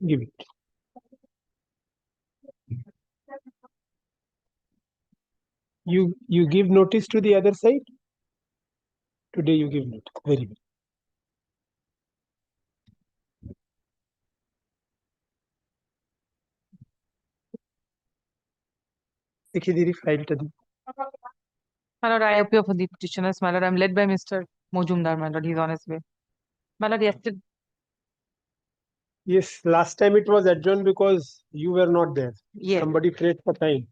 Give it. You give notice to the other side? Today you give notice. Very good. File to My lord, I appear for the petitioners. My lord, I'm led by Mr. Mojumdar. My lord, he's on his way. My lord, yesterday. Yes, last time it was adjourned because you were not there. Yes. Somebody prayed for time.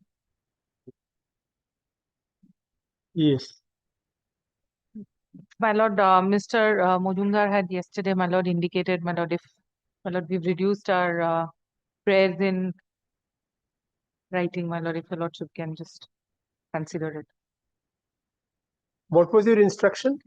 Yes. My lord, Mr. Mojumdar had yesterday, my lord, indicated, my lord, if, my lord, we've reduced our prayers in writing, my lord, if your lordship can just consider it. What was your instruction?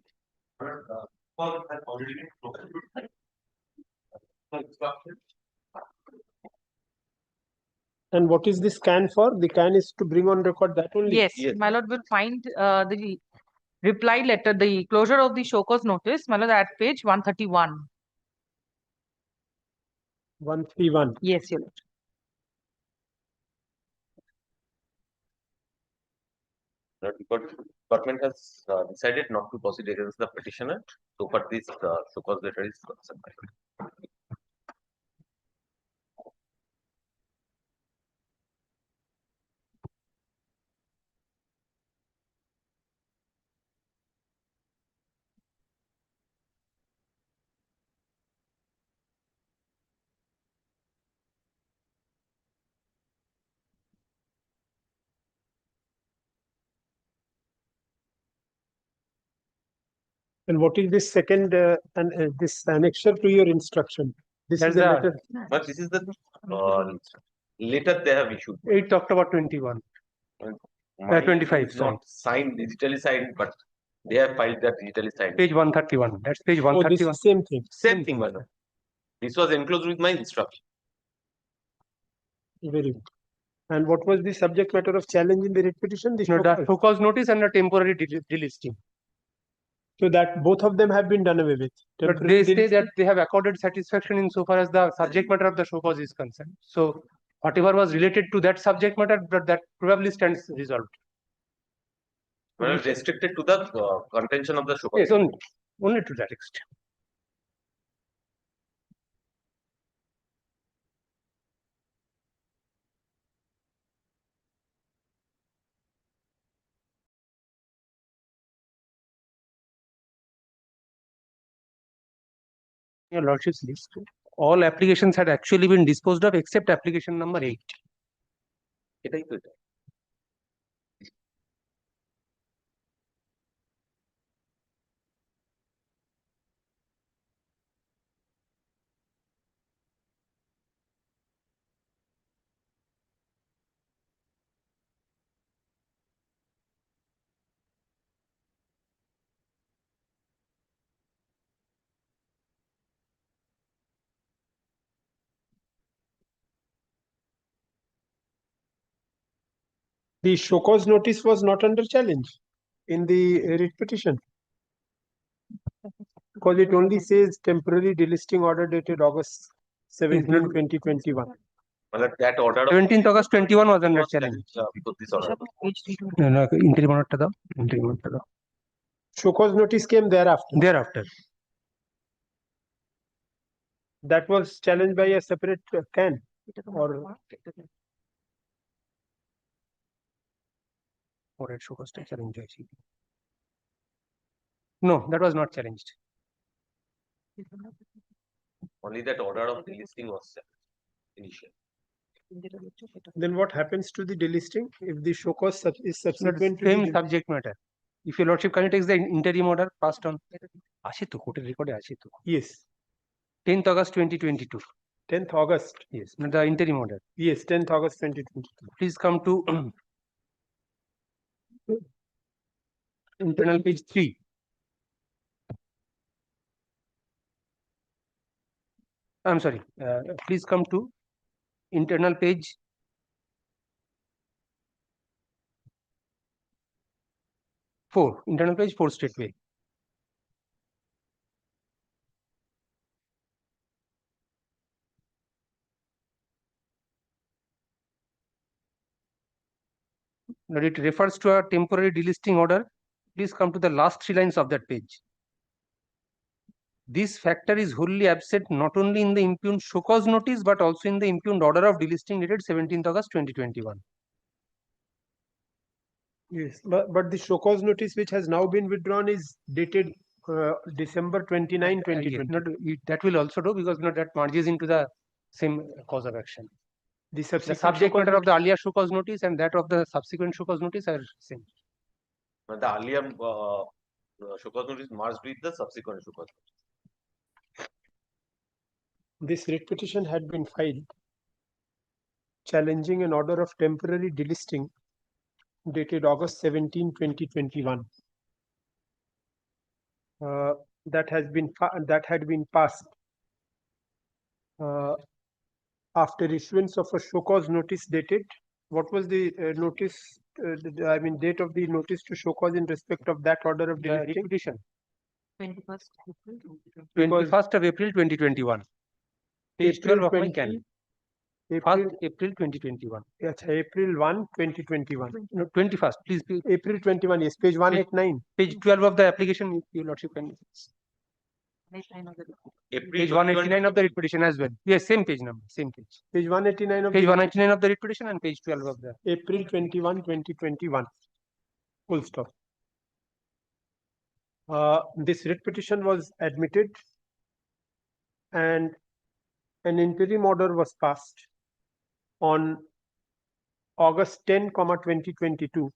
And what is this can for? The can is to bring on record that only? Yes, my lord will find the reply letter, the closure of the show cause notice, my lord, at page 131. 131. Yes, your lord. Department has decided not to proceed against the petitioner. So for this, show cause letter is concerned. And what is this second, this annexure to your instruction? This is the letter. But this is the letter they have issued. 8 October 21. 25. It's not signed, digitally signed, but they have filed that digitally signed. Page 131. That's page 131. Oh, this is same thing. Same thing, madam. This was enclosed with my instruction. Very good. And what was the subject matter of challenge in the writ petition? The show cause notice and a temporary delisting. So that both of them have been done away with. But they say that they have accorded satisfaction insofar as the subject matter of the show cause is concerned. So whatever was related to that subject matter, that probably stands resolved. Well, restricted to the contention of the show cause. Yes, only to that extent. Your lordship's list, all applications had actually been disposed of except application number 8. The show cause notice was not under challenge in the writ petition. Because it only says temporary delisting order dated August 17, 2021. Well, that order 17th August 21 was under challenge. Because this order. No, interim order. Interim order. Show cause notice came thereafter. Thereafter. That was challenged by a separate can or show cause challenge. No, that was not challenged. Only that order of delisting was initial. Then what happens to the delisting if the show cause is subsequent to same the subject matter? If your lordship kindly takes the interim order passed on. Ashitu, courted record Ashitu. Yes. 10th August 2022. 10th August. Yes, the interim order. Yes, 10th August 2022. Please come to internal page 3. I'm sorry, please come to internal page 4, internal page 4 straightway. Now it refers to a temporary delisting order. Please come to the last 3 lines of that page. This factor is wholly absent not only in the impugned show cause notice but also in the impugned order of delisting dated 17th August 2021. Yes, but the show cause notice which has now been withdrawn is dated December 29, Yes, 2020. that will also do because that merges into the same cause of action. The The subsequent subject show cause matter of the earlier show cause notice and that of the subsequent show cause notice are same. The earlier show cause notice merged with the subsequent show cause notice. This writ petition had been filed challenging an order of temporary delisting dated August 17, 2021. That had been passed after issuance of a show cause notice dated. What was the notice? Date of the notice to show cause in respect of that order of The delisting? repetition 21st April 2020. 21st of April 2021. Page April 12 of my 20, can. April, 1st April 2021. yes, April 1, 2021. No, 21st. Please, April 21, yes, page 189. page 12 of the application, your lordship can. April Page 21, 189 of the writ petition as well. Yes, same page number, same page. Page 189 of Page the 199 of the writ petition and page 12 of the. April 21, 2021. Full stop. This writ petition was admitted and an interim order was passed on August 10, 2022,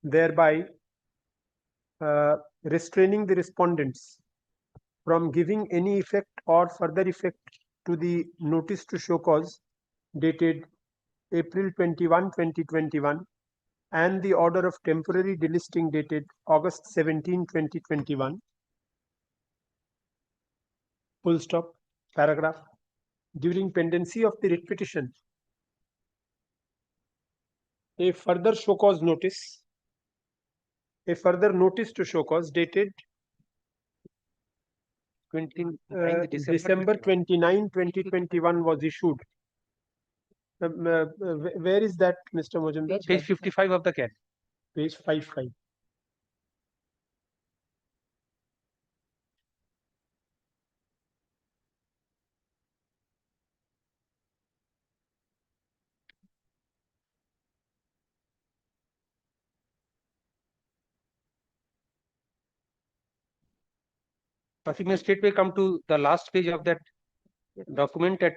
thereby restraining the respondents from giving any effect or further effect to the notice to show cause dated April 21, 2021 and the order of temporary delisting dated August 17, 2021. Full stop. Paragraph. During pendency of the writ petition, a further notice to show cause dated 29 December 29, 2021 was issued. Where is that, Mr. Mojumdar? Page 55 of the CAD. Page 55. First, may straightway come to the last page of that document at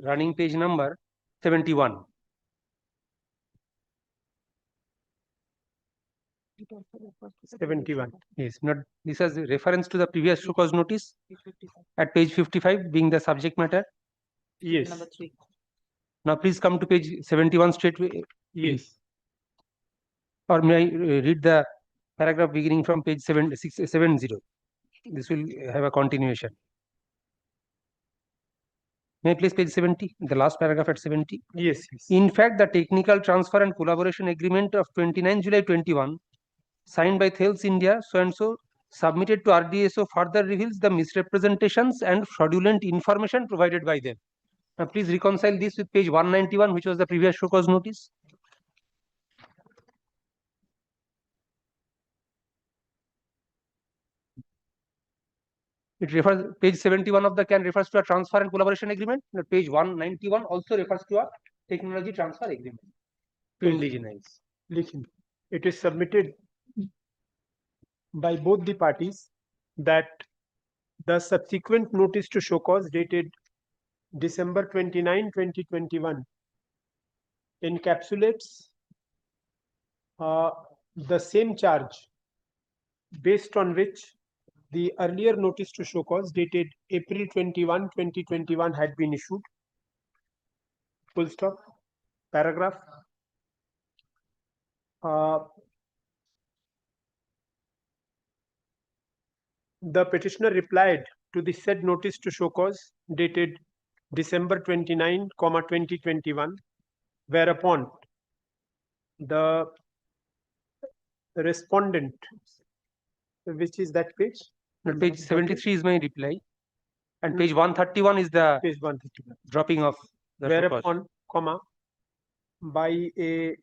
running page number 71. Yes, not this is reference to the previous show cause notice at page 55 being the subject matter. Yes. Number 3. Now please come to page 71 straightway. Yes. Or may I read the paragraph beginning from page 70? This will have a continuation. May I please page 70, the last paragraph at 70? Yes. Yes. In fact, the technical transfer and collaboration agreement of 29 July 21 signed by Thales India so and so submitted to RDSO further reveals the misrepresentations and fraudulent information provided by them. Now please reconcile this with page 191, which was the previous show cause notice. It refers, page 71 of the CAN refers to a transfer and collaboration agreement. Page 191 also refers to a technology transfer agreement to indigenize. Listen, it is submitted by both the parties that the subsequent notice to show cause dated December 29, 2021 encapsulates the same charge based on which the earlier notice to show cause dated April 21, 2021 had been issued. Full stop. Paragraph. the petitioner replied to the said notice to show cause dated December 29, 2021, whereupon the respondent, which is that page? Page 73 is my reply, and page 131 is the Page 131. dropping of the show cause. Whereupon, comma, by a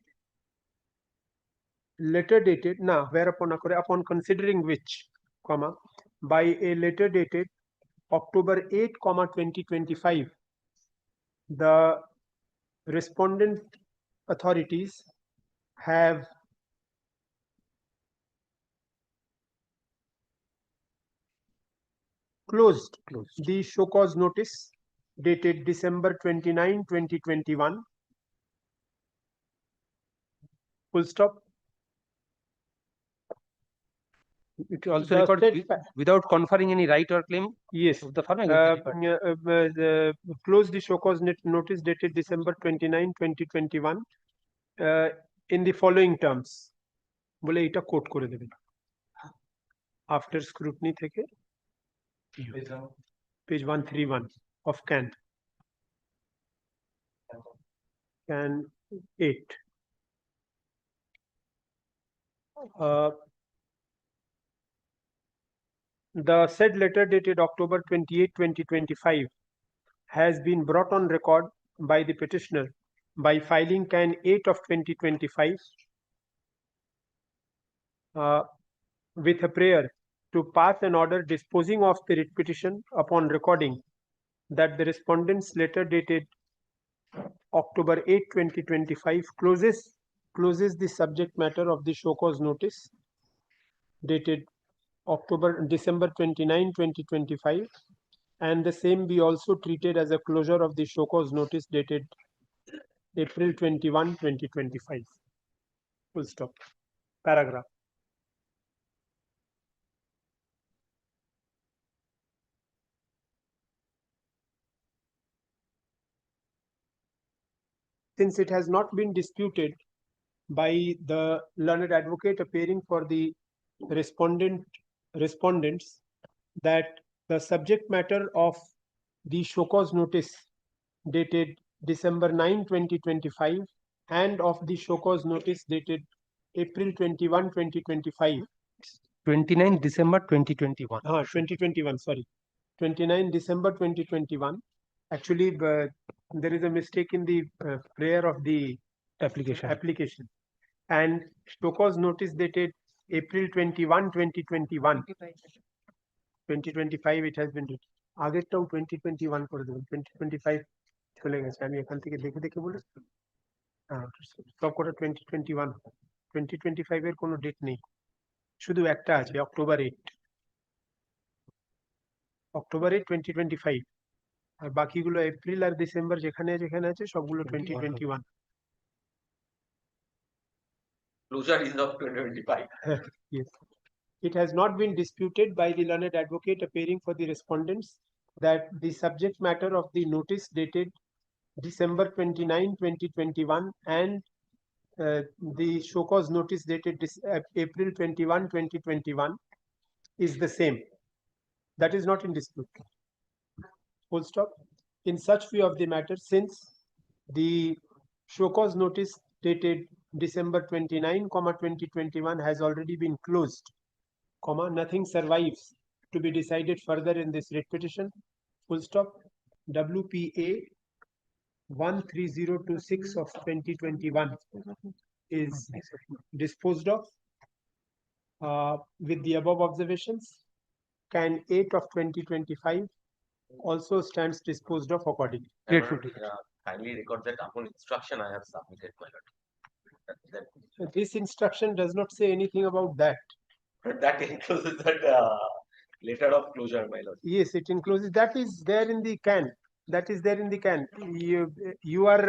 letter dated, whereupon upon considering which, comma, by a letter dated October 8, 2025, the respondent authorities have closed the show cause notice dated December 29, 2021. Full stop. It also The records said without conferring any right or claim Yes. of the firm against the party. Close the show cause notice dated December 29, 2021 in the following terms. বলে এটা coat করে দেবেন after scrutiny থেকে page 131 of can 8. The said letter dated October 28, 2025 has been brought on record by the petitioner by filing can 8 of 2025 with a prayer to pass an order disposing of the writ petition upon recording that the respondent's letter dated October 8, 2025 closes the subject matter of the show cause notice dated December 29, 2025, and the same be also treated as a closure of the show cause notice dated April 21, 2025. Full stop. Paragraph. Since it has not been disputed by the learned advocate appearing for the respondents that the subject matter of the show cause notice dated December 9, 2025 and of the show cause notice dated April 21, 2025. 29 December 2021. 2021, sorry. 29 December 2021. Actually, there is a mistake in the prayer of the application. And show cause notice dated April 21, 2021. 2025 it has been written. আগেরটাও 2021 করে দেবেন 2025 চলে গেছে আমি এখান থেকে দেখে দেখে বলে সব কটা 2021 2025 এর কোনো ডেট নেই শুধু একটা আছে অক্টোবর 8 2025 আর বাকিগুলো এপ্রিল আর ডিসেম্বর যেখানে যেখানে আছে সবগুলো 2021 Closure is of 2025. Yes. It has not been disputed by the learned advocate appearing for the respondents that the subject matter of the notice dated December 29, 2021 and the show cause notice dated April 21, 2021 is the same. That is not in dispute. Full stop. In such view of the matter, since the show cause notice dated December 29, 2021 has already been closed, nothing survives to be decided further in this writ petition. Full stop. WPA 13026 of 2021 is disposed of. With the above observations, can 8 of 2025 also stands disposed of accordingly. Kindly record that upon instruction I have submitted, my lord. This instruction does not say anything about that. But that includes that letter of closure, my lord. Yes, it encloses. That is there in the can. That is there in the can. You are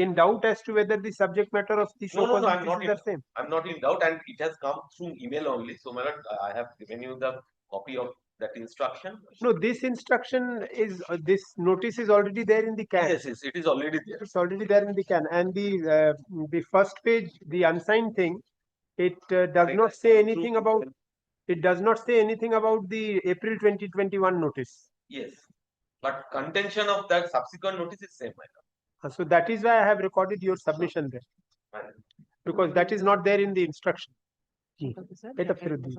in doubt as to whether the subject matter of the show cause I'm not is the same. I'm not in doubt, and it has come through email only. So, my lord, I have given you the copy of that instruction. No, this instruction is this notice is already there in the can. Yes, it is already there. It's already there in the can, and the first page, the unsigned thing, it does not say anything about. It does not say anything about the April 2021 notice. Yes, but contention of that subsequent notice is same, my lord. So that is why I have recorded your submission there, My lord. because that is not there in the instruction. এটা ফেরত দিন।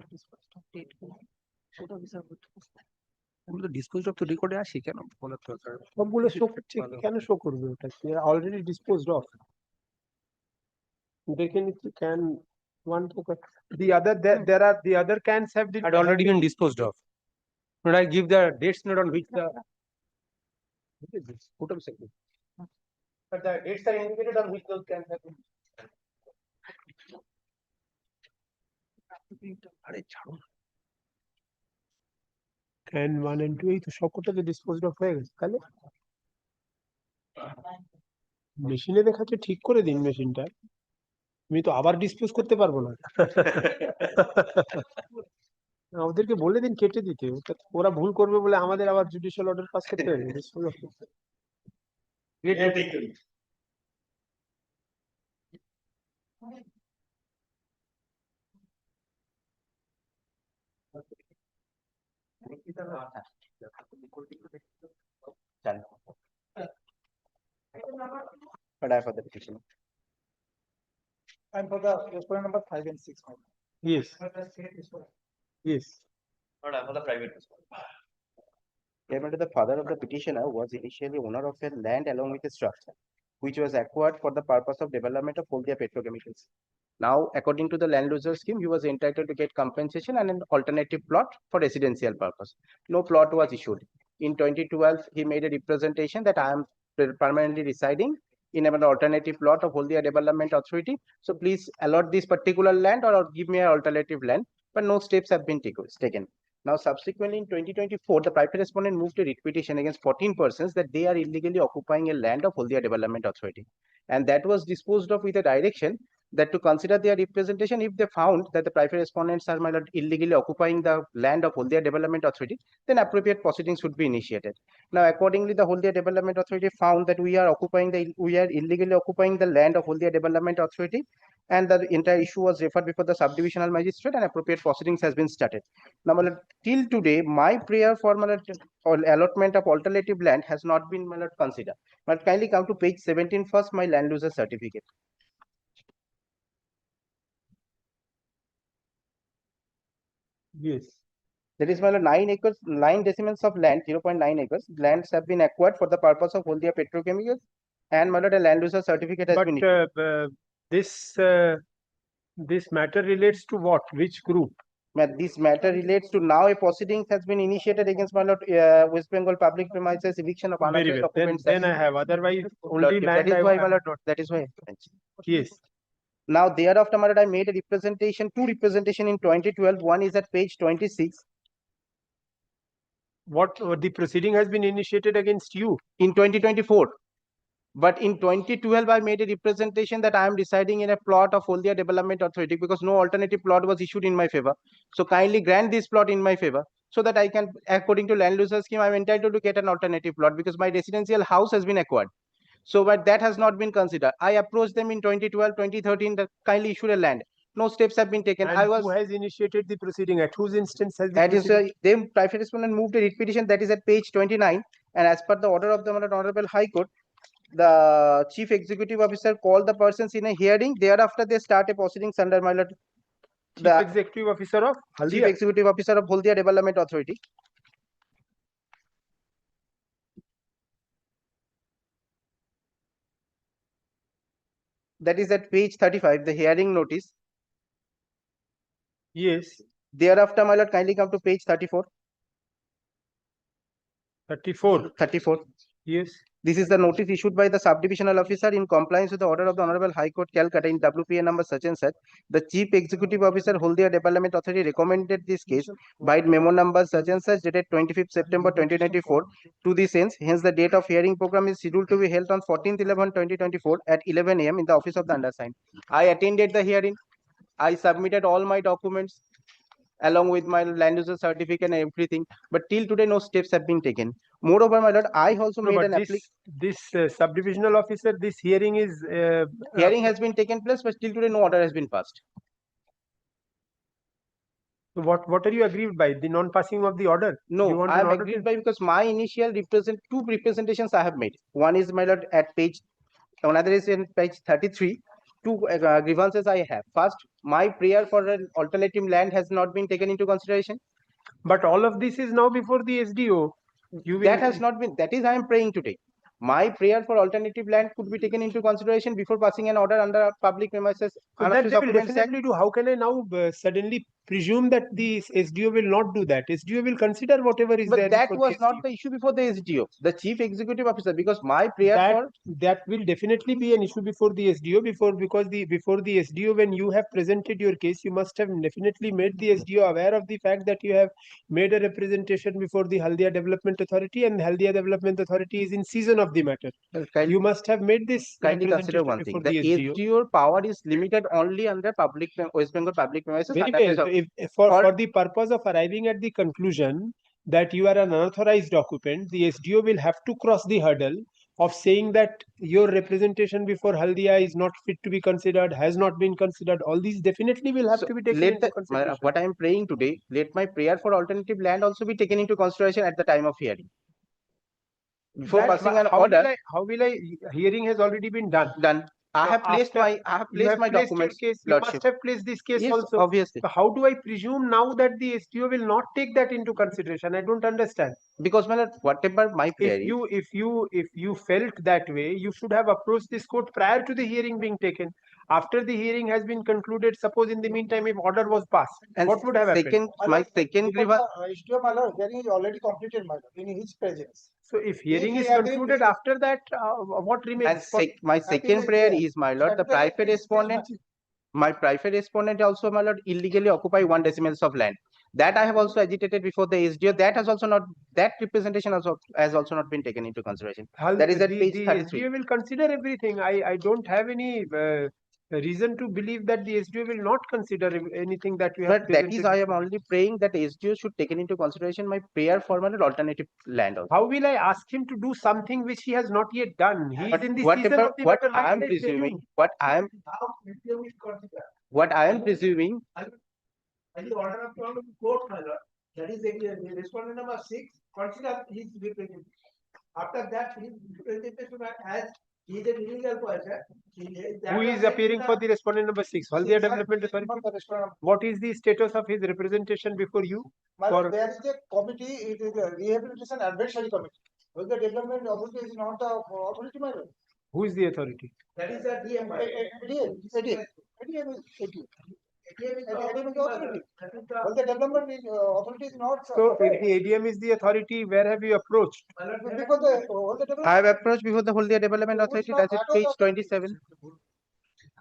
ওগুলো dispose of তো রেকর্ডে আসি কেন বলার দরকার সবগুলো শো করছে, কেন শো করবে ওটা? Already disposed of. দেখে নিচ্ছি can one the other there are the other cans have had already been disposed of. Should I give the dates note on which the what is this? Total segment. But the dates are indicated on which those cans have been. আরে ছাড়ো না। can 1 and 2 এই তো সবকটা তো disposed of হয়ে গেছে। তাহলে মেশিনে দেখাচ্ছে, ঠিক করে দিন মেশিনটা। আমি তো আবার ডিসপোজ করতে পারবো না। ওদেরকে বলে দিন কেটে দিতে, ওরা ভুল করবে বলে আমাদের আবার জুডিশিয়াল অর্ডার পাস করতে হবে। dispose of করতে। But I for the petition. And for the exponent number 5 and 6. Yes. Yes. Not I for the private response. Claimant the father of the petitioner was initially owner of a land along with a structure, which was acquired for the purpose of development of Haldia petrochemicals. Now, according to the land user scheme, he was entitled to get compensation and an alternative plot for residential purpose. No plot was issued. In 2012, he made a representation that I am permanently residing in an alternative plot of Haldia Development Authority. So please allot this particular land or give me an alternative land, but no steps have been taken. Now, subsequently in 2024, the private respondent moved a writ petition against 14 persons that they are illegally occupying a land of Haldia Development Authority. And that was disposed of with a direction that to consider their representation if they found that the private respondents are illegally occupying the land of Haldia Development Authority, then appropriate proceedings should be initiated. Now, accordingly, the Haldia Development Authority found that we are illegally occupying the land of Haldia Development Authority, and the entire issue was referred before the subdivisional magistrate and appropriate proceedings has been started. Now, till today, my prayer for allotment of alternative land has not been considered. But kindly come to page 17 first, my land user certificate. Yes. There is 9 acres, 9 decimals of land, 0.9 acres. Lands have been acquired for the purpose of Haldia petrochemicals, and a land user certificate has But been issued. this matter relates to what? Which group? This matter relates to now a proceedings has been initiated against West Bengal public premises eviction of Very unauthorized well. occupants. Then I have. Otherwise, only That land is I why, have. that is why. Yes. Now, thereafter, I made a representation, two representation in 2012. One is at page 26. What the proceeding has been initiated against you? In 2024. But in 2012, I made a representation that I am residing in a plot of Haldia Development Authority because no alternative plot was issued in my favor. So kindly grant this plot in my favor so that I can, according to land user scheme, I am entitled to get an alternative plot because my residential house has been acquired. So, but that has not been considered. I approached them in 2012, 2013 that kindly issued a land. No steps have been taken. And who has initiated the proceeding? At whose instance has the that is proceeding? the private respondent moved a writ petition that is at page 29, and as per the order of the Honorable High Court, the chief executive officer called the persons in a hearing. Thereafter, they start a proceedings under my lord. Chief executive officer of Haldia. Chief executive officer of Haldia Development Authority. That is at page 35, the hearing notice. Yes. Thereafter, my lord, kindly come to page 34. 34. 34. Yes. This is the notice issued by the subdivisional officer in compliance with the order of the Honorable High Court, Calcutta, in WPA number such and such. The Chief Executive Officer, Haldia Development Authority, recommended this case by memo number such and such dated 25th September 2024 to this ends. Hence, the date of hearing program is scheduled to be held on 14/11/2024 at 11 AM in the office of the undersigned. I attended the hearing. I submitted all my documents along with my land user certificate and everything, but till today no steps have been taken. Moreover, my lord, I also made an application. This subdivisional officer, this hearing is Hearing has been taken place, but till today no order has been passed. So what are you aggrieved by? The non-passing of the order? You No, want I an am order agreed by because my initial two representations I have made. One is, my lord, at page, another is in page 33. Two grievances I have. First, my prayer for an alternative land has not been taken into consideration. But all of this is now before the SDO. You will, That has not been, that is I am praying today. My prayer for alternative land could be taken into consideration before passing an order under public premises. So that Unauthorized they will Documents Act. definitely do. How can I now suddenly presume that the SDO will not do that? SDO will consider whatever is there. But that before the was not SDO. the issue before the SDO, the chief executive officer, because my prayer That will definitely be an issue before the SDO before the SDO, when you have presented your case, you must have definitely made the SDO aware of the fact that you have made a representation before the Haldia Development Authority, and Haldia Development Authority is in season of the matter. You must have made this kindly consider representation one thing. before The the SDO. SDO power is limited only under West Bengal public premises. Very under well. the- So if for the purpose of arriving at the conclusion that you are an unauthorized occupant, the SDO will have to cross the hurdle of saying that your representation before Haldia is not fit to be considered, has not been considered. All these definitely will have So to be taken let into the, consideration. what I am praying today, let my prayer for alternative land also be taken into consideration at the time of hearing. Before That passing an how order, will I, hearing has already been done. done. I Now, have placed after I have You placed have my placed your documents, case. You Lordship. must have placed this case Yes, also. obviously. So how do I presume now that the SDO will not take that into consideration? I don't understand. Because my lord, whatever my prayer is, If you felt that way, you should have approached this court prior to the hearing being taken. After the hearing has been concluded, suppose in the meantime if order was passed, and what would have happened? second, my second grievance. SDO, my lord, hearing is already completed, my lord, in his presence. So if hearing he is agreed concluded with- after that, what And remains? my second is prayer there. is, my lord, the Capital private is still respondent, my private respondent also, my lord, illegally occupy 1 decimals of land. That I have also agitated before the SDO. That has also not, that representation has also not been taken into consideration. That is at page The 33. SDO will consider everything. I don't have any reason to believe that the SDO will not consider anything that you have But that is, presented I am before. only praying that SDO should take into consideration my prayer for my alternative land also. How will I ask him to do something which he has not yet done? He But is in the season whatever, of the what matter. I am should tell presuming, you? what I am presuming, And the order of court, my lord, that is the respondent number 6, consider his representation. After that, his representation as he is an illegal person. Who is appearing for the respondent number 6? Haldia Development Authority. What is the status of his representation before you? For There is a committee, it is a rehabilitation advisory committee. Well, the development authority is not the authority, my lord. who is the authority? That is the DM. ADM is the authority. Well, the development authority is not. So if the ADM is the authority, where have you approached? Because the I have approached before the Haldia Development Authority. That's at page 27.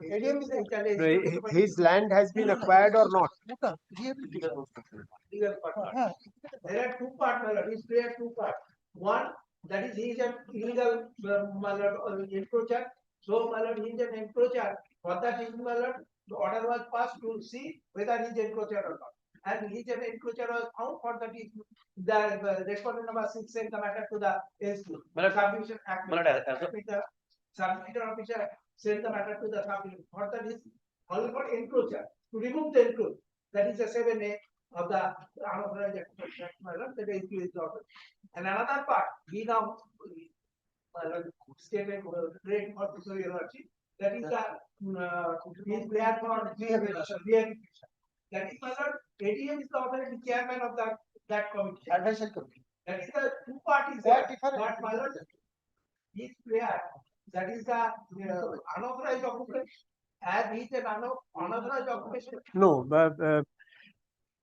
ADM is No, his land has been acquired or not? legal part. There are two parts, my lord. His prayer two parts. One, that is he is an illegal my lord, encroacher. So my lord, he is an encroacher. For that reason, my lord, the order was passed to see whether he is encroacher or not. And he is an encroacher was found. For that is the respondent number 6 sent the matter to the SDO. Subdivision Act. The subdivision officer sent the matter to the subdivision. For that is only for encroacher, to remove the encroach. That is the 7A of the unauthorized that is order. And another part, we now stated great for the sociology, that is the prayer for rehabilitation. That is ADM is the authority chairman of that committee. Advisory committee. That is the two parties there. But my lord, his prayer, that is the unauthorized occupation. As he is an unauthorized occupation. No,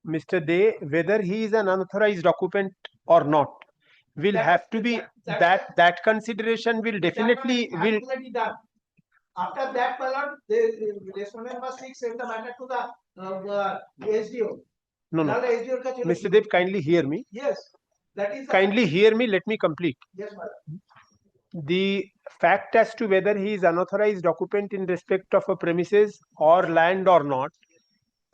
Mr. Day, whether he is an unauthorized occupant or not, will have to be that consideration will definitely will. Done. After that, my lord, the respondent number 6 sent the matter to the SDO. No, Now the SDO ka chalo- Mr. Dev, kindly hear me. Yes, that is. Kindly hear me. Let me complete. Yes, my lord. The fact as to whether he is unauthorized occupant in respect of a premises or land or not,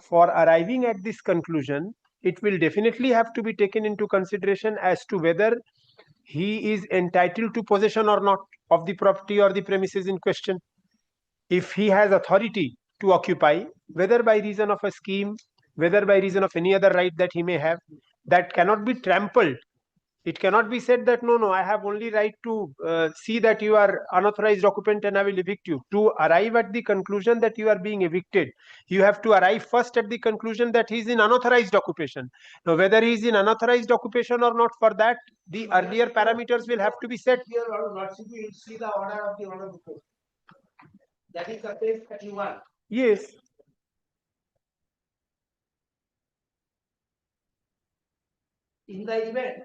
for arriving at this conclusion, it will definitely have to be taken into consideration as to whether he is entitled to possession or not of the property or the premises in question. If he has authority to occupy, whether by reason of a scheme, whether by reason of any other right that he may have, that cannot be trampled. It cannot be said that no, I have only right to see that you are unauthorized occupant and I will evict you. To arrive at the conclusion that you are being evicted, you have to arrive first at the conclusion that he is in unauthorized occupation. Now, whether he is in unauthorized occupation or not, for that the earlier parameters will have to be set. Here, Lordship, you will see the order of the honorable court. That is the page 31. Yes. In the event,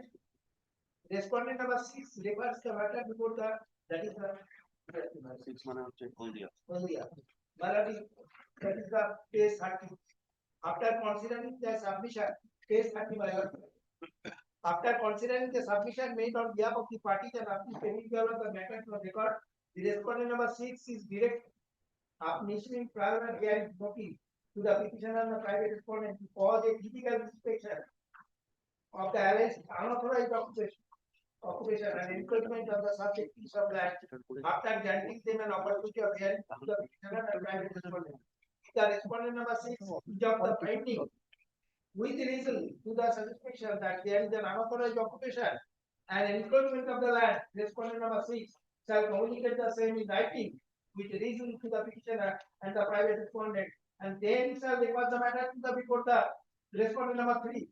respondent number 6 refers the matter before the, that is the 6 মানে হচ্ছে হলদিয়া Maladi, that is the page 30. After considering the submission, page 30 by law. After considering the submission made on behalf of the parties and after pending the matter to record, the respondent number 6 is direct issuing prior hearing notice to the petitioner and the private respondent to cause a physical inspection of the alleged unauthorized occupation and encroachment of the subject piece of land after granting them an opportunity of hearing to the petitioner and private respondent. The respondent number 6 is of the finding with reason to the suspicion that there is an unauthorized occupation and encroachment of the land, respondent number 6 shall communicate the same in writing with reason to the petitioner and the private respondent, and then shall refer the matter to the before the respondent number 3.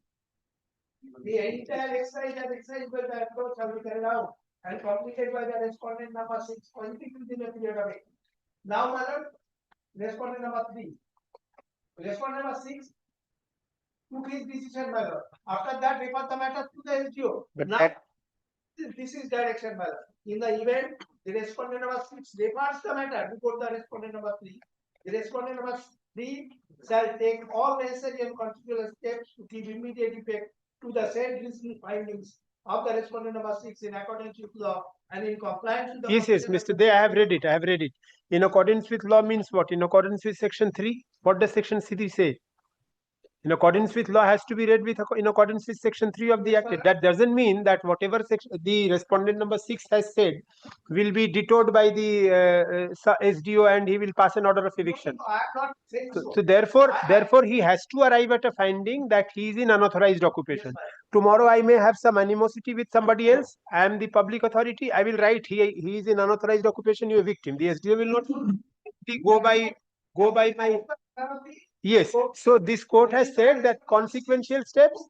The entire exercise and exercise by the approach shall be carried out and completed by the respondent number 6 positive within a period of 8. Now, madam, respondent number 3. Respondent number 6 took his decision, my lord. After that, refer the matter to the SDO. But Now, that, this is direction, my lord. In the event, the respondent number 6 refers the matter before the respondent number 3. The respondent number 3 shall take all necessary and consequential steps to give immediate effect to the said reasoning findings of the respondent number 6 in accordance with law and in compliance with the Yes, provisions of Mr. the Day, I have read it. I have read it. In accordance with law means what? In accordance with section 3? What does section 3 say? In accordance with law has to be read with in accordance with section 3 of the act. That doesn't mean that whatever section the respondent number 6 has said will be vetoed by the SDO and he will pass an order of eviction. I am not saying so. So therefore he has to arrive at a finding that he is in unauthorized occupation. Tomorrow I may have some animosity with somebody else. I am the public authority. I will write he is in unauthorized occupation, you evict him. The SDO will not go by my. Yes. So this court has said that consequential steps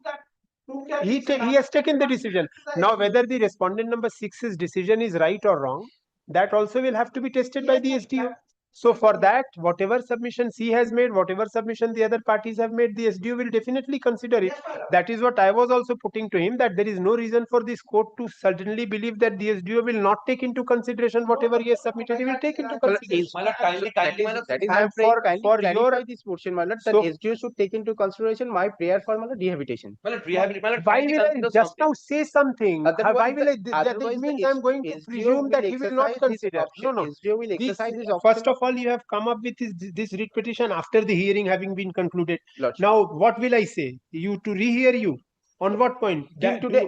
he has taken the decision. Now whether the respondent number 6's decision is right or wrong, that also will have to be tested by the SDO. So for that, whatever submissions he has made, whatever submission the other parties have made, the SDO will definitely consider it. That is what I was also putting to him, that there is no reason for this court to certainly believe that the SDO will not take into consideration whatever he has submitted. He will take into consideration. my lord, kindly that is And I'm praying, kindly for clarify your this portion, my lord, that so- SDO should take into consideration my prayer for my lord rehabilitation. my lord, rehabilitate, my lord, why kindly will I consider just something. now say something? Otherwise Why will I? the- That otherwise the means I'm going to SDO presume that he will not exercise his consider. option. No. SDO will This, exercise his option. first of all, you have come up with this writ petition after the hearing having been concluded. Lordship. Now, what will I say? You to rehear you? On what point? Till today,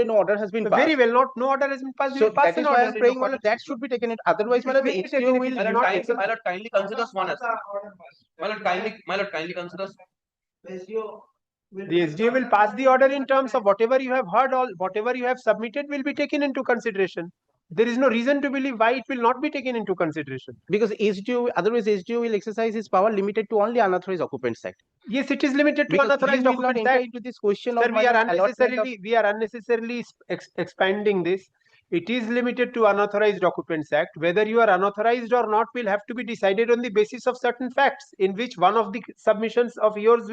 no order has been passed. Very well, no order has been passed. We So will pass that an is why order I'm in praying, my accordance lord, that with should be taken in. Otherwise, my It lord, will the be taken SDO if will it is My lord, not kindly, my lord, kindly considers one aspect. My lord, kindly consider. The SDO will pass the order in terms of whatever you have heard, whatever you have submitted will be taken into consideration. There is no reason to believe why it will not be taken into consideration. because SDO, otherwise SDO will exercise his power limited to only unauthorized occupants act. Yes, it is limited to Because unauthorized he will not occupants enter act. into this question Sir, of my we are lord allotment of. unnecessarily expanding this. It is limited to unauthorized occupants act. Whether you are unauthorized or not will have to be decided on the basis of certain facts, in which one of the submissions of yours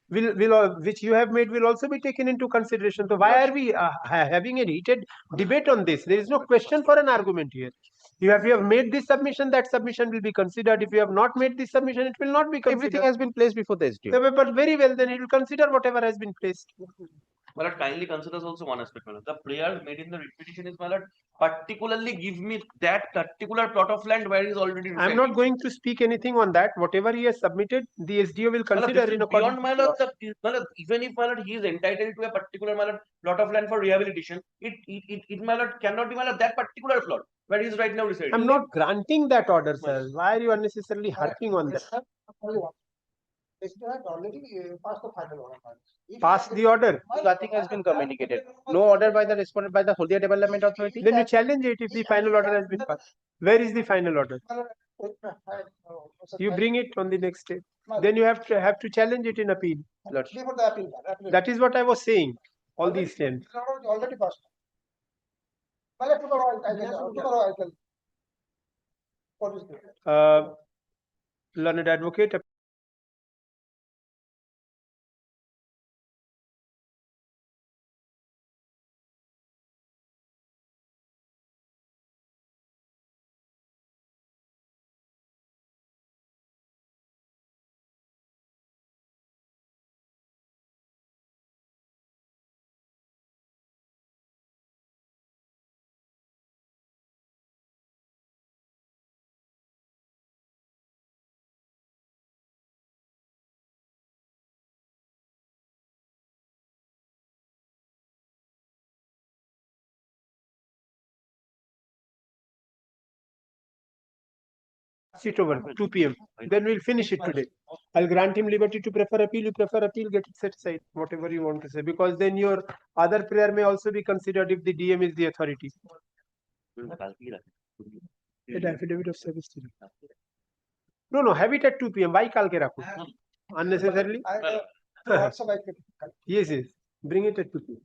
which you have made will also be taken into consideration. So why are we having a heated debate on this? There is no question for an argument here. You have made this submission, that submission will be considered. If you have not made this submission, it will not be considered. Everything has been placed before the SDO. But very well, then he will consider whatever has been placed. My lord, kindly considers also one aspect, my lord. The prayer made in the writ petition is, my lord, particularly give me that particular plot of land where he is already I am residing. not going to speak anything on that. Whatever he has submitted, the SDO will My lord, consider this in is accordance. beyond, my lord, my lord, even if, my lord, he is entitled to a particular, my lord, plot of land for rehabilitation, it, my lord, cannot be, my lord, that particular plot where he is right now residing. I am not granting that order, sir. Why are you unnecessarily harping on that? solicitor has already passed the final order. If Pass the order. Nothing has been communicated. No order by the respondent by the Haldia Development Authority. Then you challenge it if the final order has been passed. Where is the final order? You bring it on the next day. Then you have to challenge it in appeal. Lordship. Before the appeal. That is what I was saying all these times. Already passed. Tomorrow I can. What is this? Learned advocate. Sit over 2 p.m. Then we'll finish it today. I'll grant him liberty to prefer appeal. You prefer appeal, get it set aside, whatever you want to say. Because then your other prayer may also be considered if the DM is the authority. The affidavit of service. No, have it at 2 p.m. Why kalke rakho? Unnecessarily? Yes. Bring it at 2 p.m.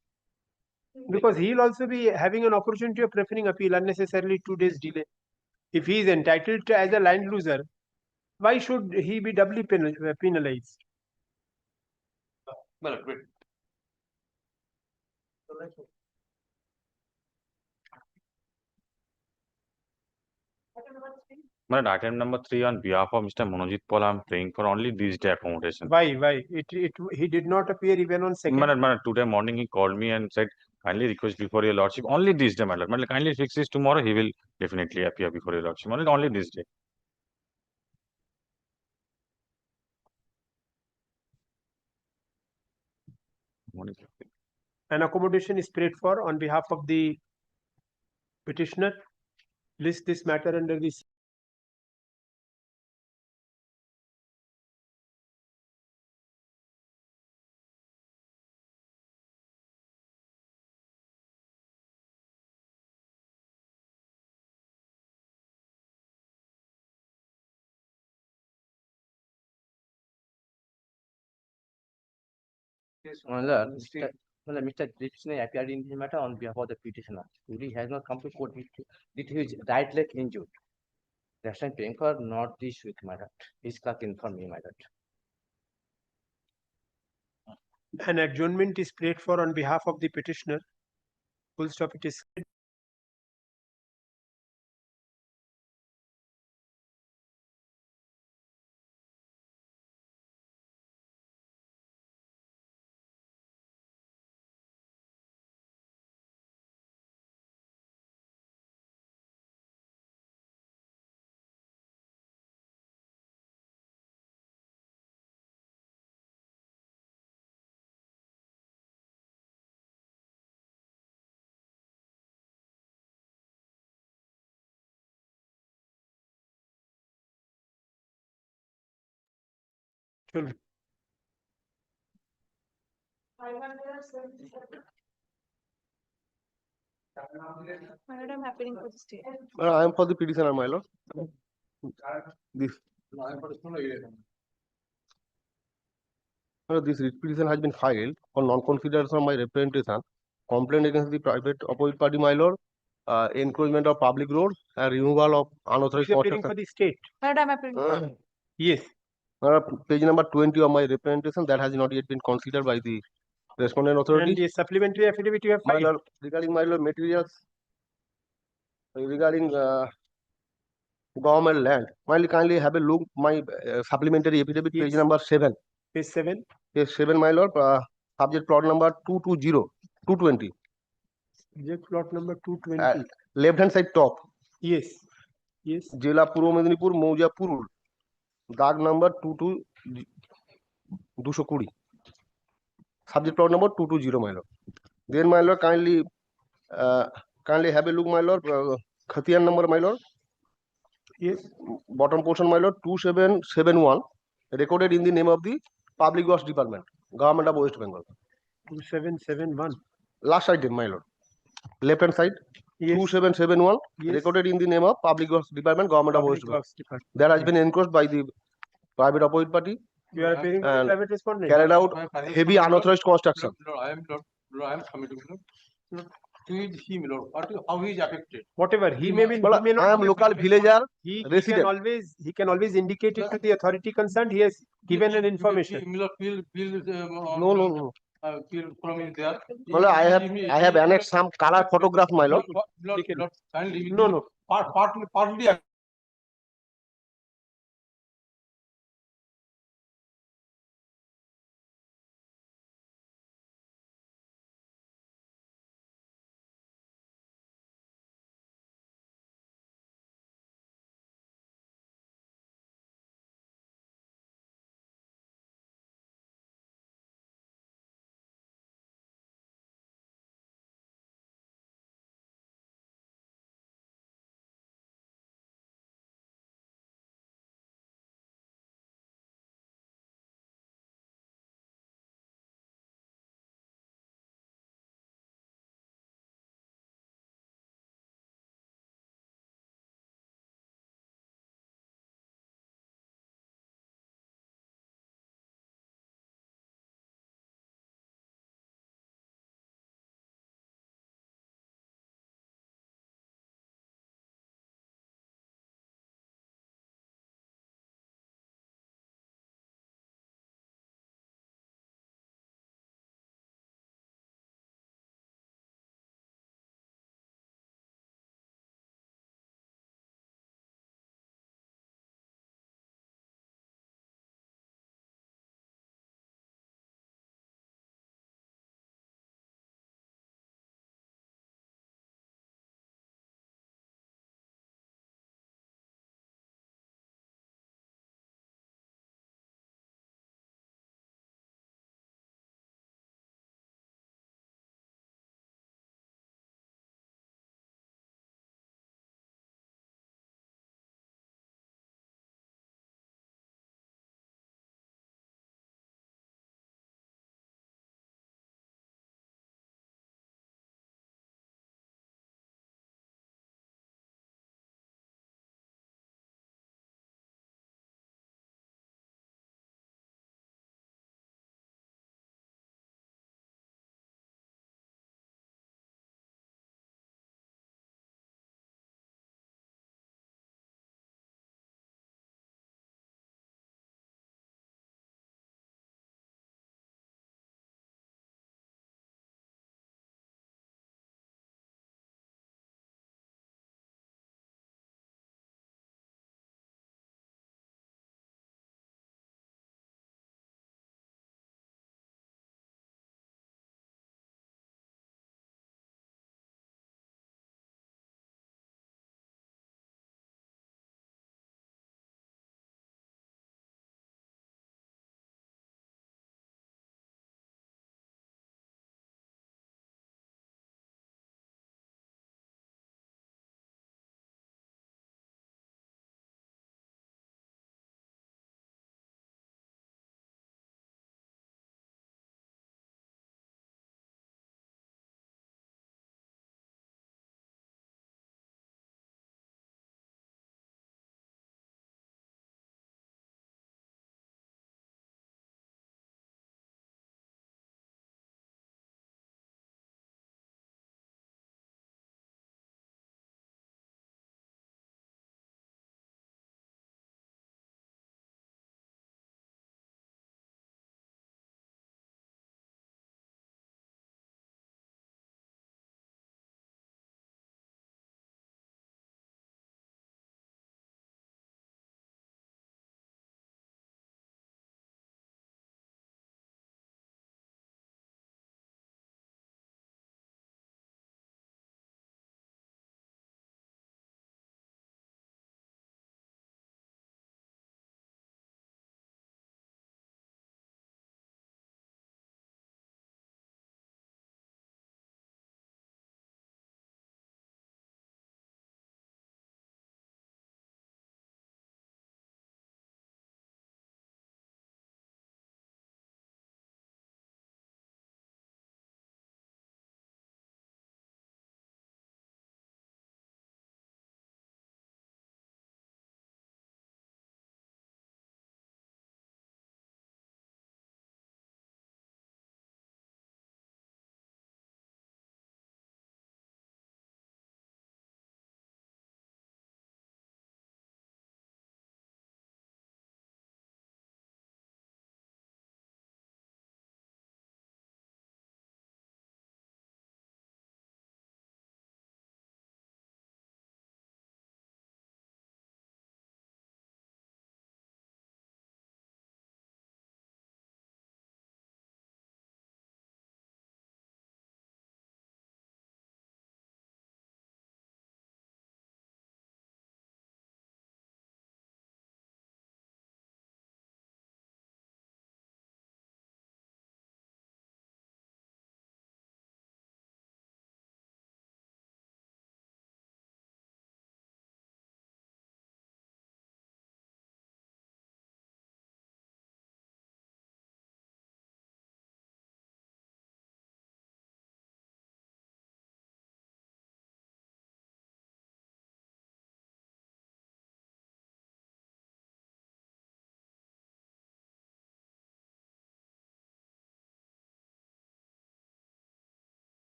Because he'll also be having an opportunity of preferring appeal unnecessarily 2 days delay. If he is entitled to as a land loser, why should he be doubly penalized? Well, great. But item number 3 on behalf of Mr. Manojit Paul, I'm praying for only this day accommodation. Why? He did not appear even on second. Madam, today morning he called me and said, kindly request before your lordship, only this day, madam. Madam, kindly fix this tomorrow, he will definitely appear before your lordship. Only this day. An accommodation is prayed for on behalf of the petitioner. List this matter under this. Mr. Petitioner appeared in this matter on behalf of the petitioner. He has not come to court with his right leg injured. That's why I'm praying for not this week, madam. His clerk informed me, madam. An adjournment is prayed for on behalf of the petitioner. Full stop. It is. Madam, happening for the state. I am for the petitioner, my lord. This. This petition has been filed for non-consideration of my representation, complaint against the private opposite party, my lord, encroachment of public road and removal of unauthorized He is appearing for construction. the state. Madam, happening. Yes. Page number 20 of my representation that has not yet been considered by the respondent And authority. the supplementary affidavit you have My filed. lord, regarding my lord materials, regarding government land, kindly have a look my supplementary affidavit, page Yes. number 7. Page 7. Page 7, my lord, subject plot number 220. Subject plot number 220. Left hand side top, Yes. জেলা পূর্ব মেদিনীপুর মৌজা পুরুল, দাগ number 220, subject plot number 220, my lord. Then my lord, kindly have a look, my lord, Khatiyan number, my lord. Yes. Bottom portion, my lord, 2771, recorded in the name of the Public Works Department, Government of West Bengal. 2771. Last item, my lord. Left hand side, Yes. 2771, Yes. recorded in the name of Public Works Department, Government of West Public Bengal. Works Department. That has been encroached by the private opposite party, You are appearing by the and private respondent. carried out heavy unauthorized construction. I am submitting, Lord. Who is he, Lord? How he is affected? Whatever he may be, he Well, may not I am be- local villager, he can resident. always indicate it to the authority concerned. He has given an information. No. Field from is there. Well, I have annexed some color photograph, my lord. Kindly, No. partly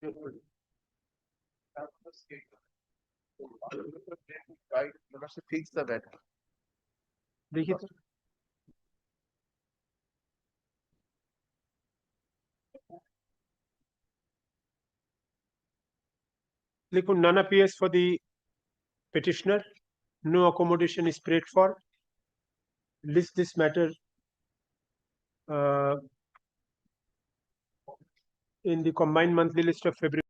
Right, let us fix the bed. देखिए तो देखो, none appears for the petitioner, no accommodation is prayed for. List this matter in the combined monthly list of February.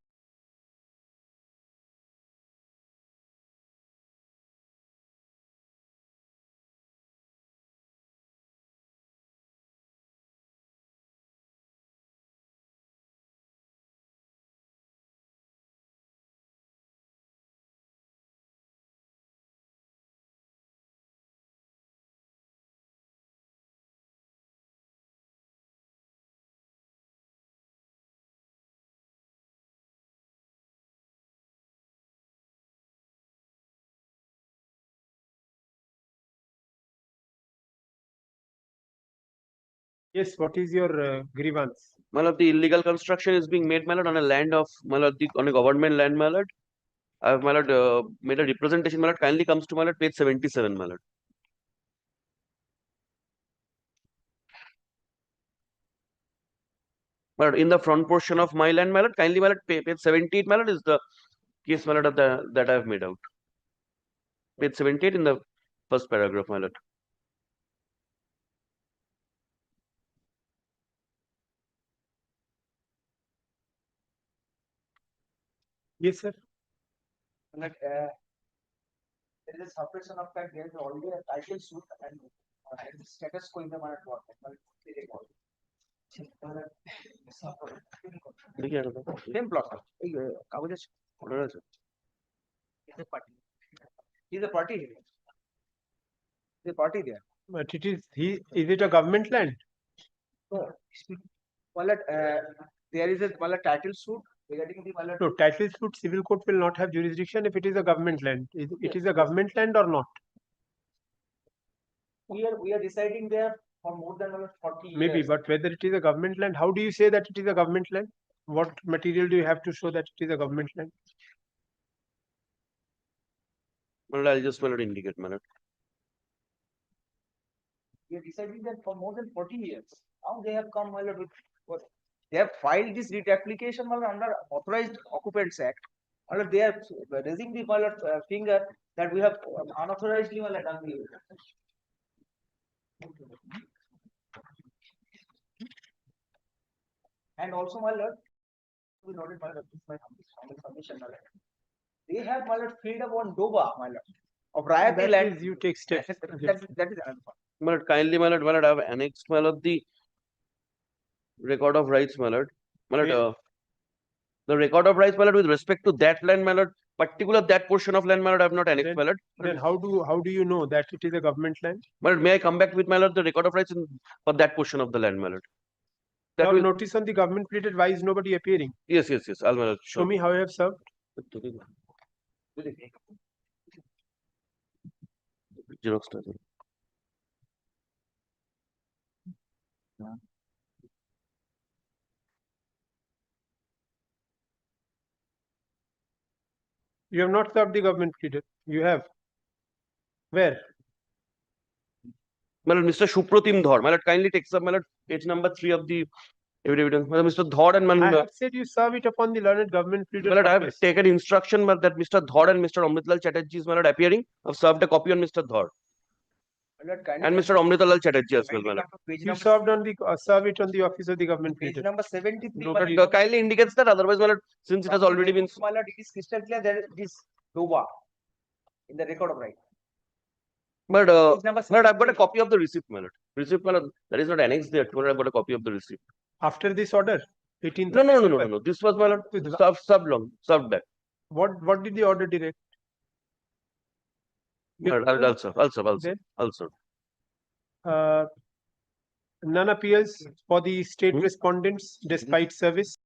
Yes, what is your grievance? Malad, the illegal construction is being made, Malad, on a land of Malad, on a government land, Malad. I have Malad made a representation, Malad. Kindly comes to Malad, page 77, Malad. Malad, in the front portion of my land, Malad, kindly Malad, page 78, Malad, is the case, Malad, of that I have made out. Page 78 in the first paragraph, Malad. Yes, sir. Like, there is a suppression of fact, there is already a title suit and status quo in the matter. Same plot. Order আছে। He's a party. He's a party here. He's a party there. But is it a government land? No. Well, there is a title suit regarding the No, title suit civil court will not have jurisdiction if it is a government land. It is a government land or not? we are residing there for more than 40 years. Maybe, but whether it is a government land, how do you say that it is a government land? What material do you have to show that it is a government land? Malad, I'll just Malad indicate, Malad. We are residing there for more than 40 years. Now they have come with what? They have filed this writ application under Authorized Occupants Act. They are raising the finger that we have unauthorizedly done the. And also, my lord, we noted, my lord, this is my humble submission, my lord. They have, my lord, filled up on Doba, my lord, of Rayati That land. is, you take steps. That is another part. Malad, kindly, Malad, I have annexed, Malad, the record of rights, Malad. Malad, the record of rights, Malad, with respect to that land, Malad, particular that portion of land, Malad, I have not annexed, Malad. Then how do you know that it is a government land? Malad, may I come back with, Malad, the record of rights for that portion of the land, Malad? That will notice on the government pleaded, why is nobody appearing? Yes, I'll Malad. Show me how you have served. Xerox. You have not served the government pleaded. You have. Where? Malad, Mr. Supratim Dhar. Malad, kindly takes up, Malad, page number 3 of the evidence. Malad, Mr. Dhar and I Malad. have said you serve it upon the learned government pleader. Malad, I have taken instruction, Malad, that Mr. Dhar and Mr. Amritlal Chatterjee is, Malad, appearing. I have served a copy on Mr. Dhar. And Mr. Amritlal Chatterjee as well, Malad. You served on the serve it on the office of the government Page pleader. number 73. Malad, kindly indicates that, otherwise, Malad, since it has already been. Malad, it is crystal clear that it is Doba in the record of right. But Malad, I've got a copy of the receipt, Malad. Receipt, Malad, that is not annexed there. Malad, I've got a copy of the receipt. After this order, 18th. No. This was, Malad, served back. What did the order direct? Malad, I'll serve. None appeals for the state respondents despite service.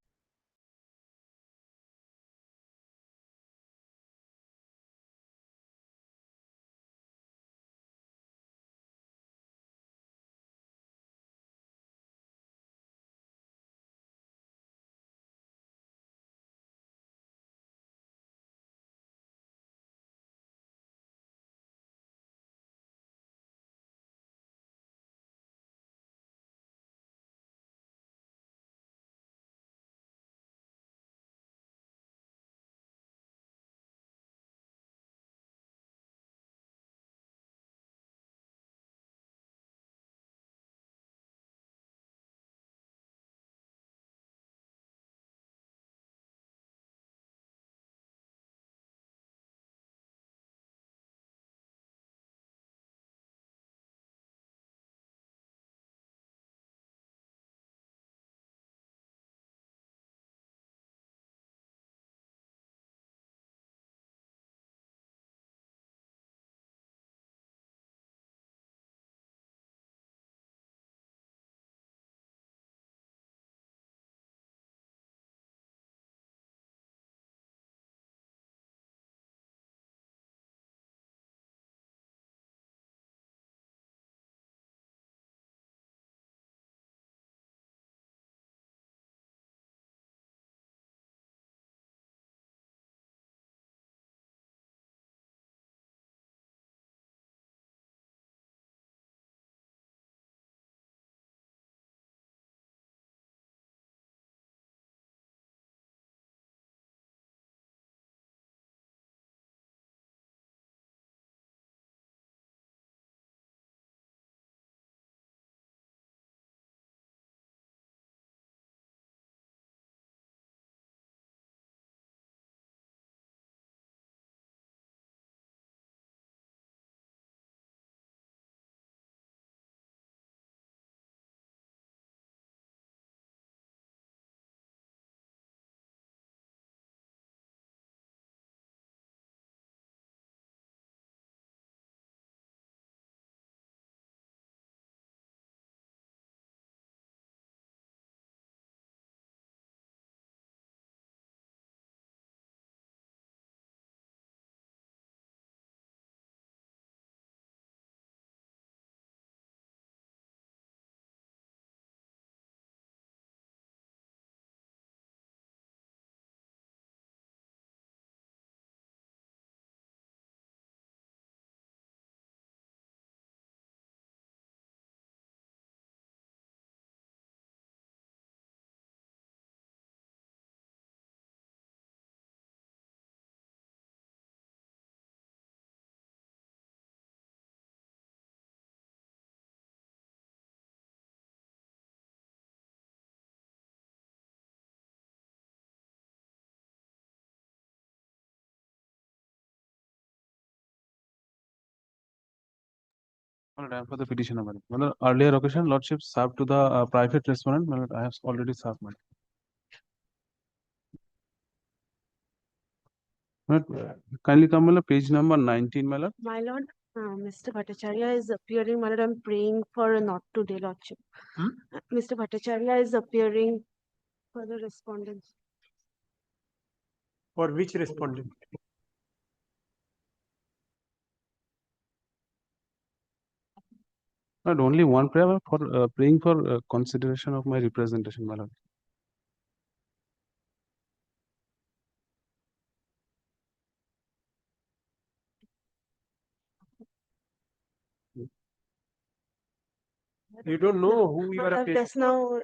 My lord, I am for the petitioner, my lord. My lord, earlier occasion, lordship served to the private respondent, my lord, I have already served, my lord. My lord, kindly come, my lord, page number 19, my lord. My lord, Mr. Bhattacharya is appearing, my lord, I'm praying for a not today, lordship. Mr. Bhattacharya is appearing for the respondents. For which respondent? Not only one prayer, my lord, for praying for consideration of my representation, my lord. You don't know who you But are I've appearing. just now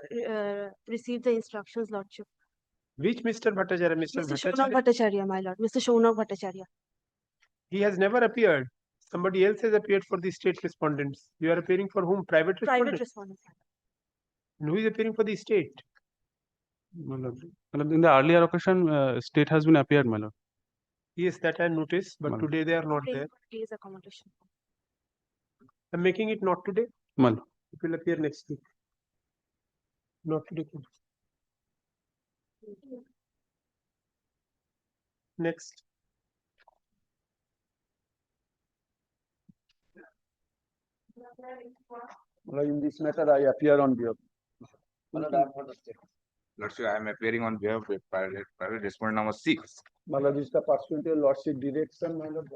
received the instructions, lordship. Which Mr. Bhattacharya? Mr. Mr. Shonak Bhattacharya? Bhattacharya, my lord. Mr. Shonak Bhattacharya. He has never appeared. Somebody else has appeared for the state respondents. You are appearing for whom? Private Private respondents. respondents. And who is appearing for the state? My lord, in the earlier occasion, state has been appeared, my lord. Yes, that I noticed, but Well. today they are not Praying there. for today's accommodation. I'm making it not today. My lord. It will appear next week. Not today. Next. In this matter, I appear on behalf. Lordship, I am appearing on behalf of private respondent number 6. My lord, is the pursuant to lordship direction, my lord.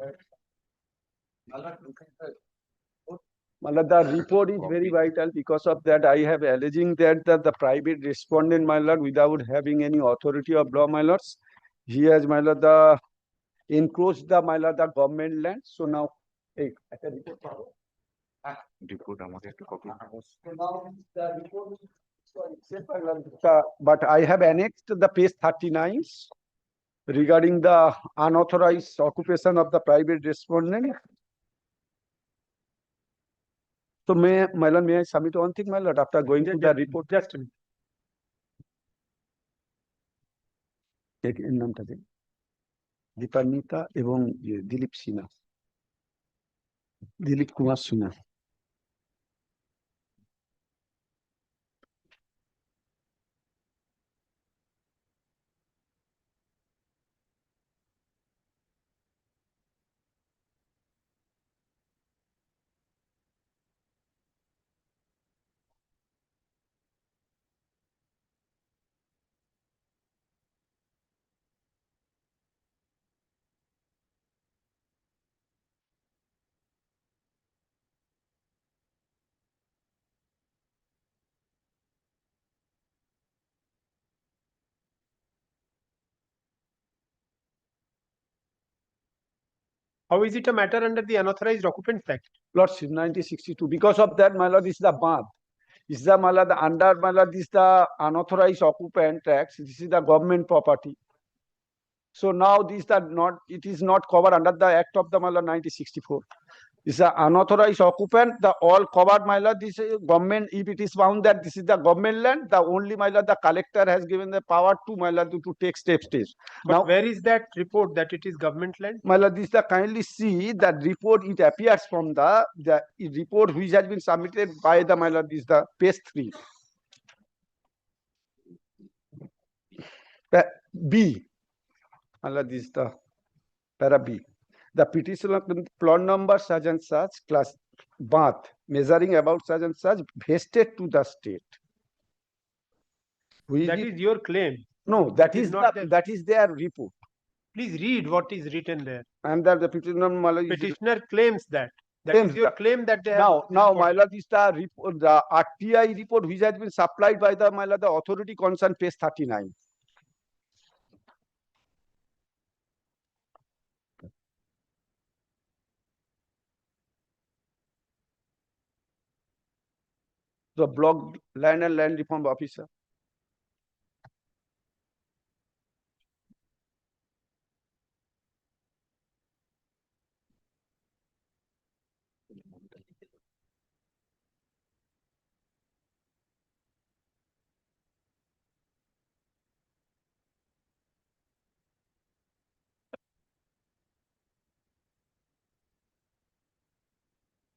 My lord, the report is very vital. Because of that, I have alleging that the private respondent, my lord, without having any authority of law, my lords, he has, my lord, the encroached the, my lord, the government land. So now, Report আমাকে একটা copy but I have annexed the page 39 regarding the unauthorized occupation of the private respondent. So my lord, may I submit one thing, my lord, after going to the report? Just a minute. এর নামটা দিন দীপান্বিতা এবং Dilip Sinha, Dilip Kumar Sinha. How is it a matter under the Unauthorized Occupants Act? Lordship 1962. Because of that, my lord, is the bath. Is the, my lord, the under, my lord, is the unauthorized occupant tax. This is the government property. So now this the not, it is not covered under the Act of the, my lord, 1964. This is the unauthorized occupant, the all covered, my lord, this is government, if it is found that this is the government land, the only, my lord, the collector has given the power to, my lord, to take steps. But Now, where is that report that it is government land? my lord, this the kindly see that report, it appears from the report which has been submitted by the, my lord, this the page 3. B. My lord, this is the para B. The petition of plot number such and such, class bath, measuring about such and such, vested to the state. That is your claim. No, that It is is not the, that is their report. Please read what is written there. And that the petitioner, my lord, is Petitioner claims that. That Claims is your that. claim that they have. now, my lord, is the report, the RTI report which has been supplied by the, my lord, the authority concerned, page 39. The block land and land reform officer.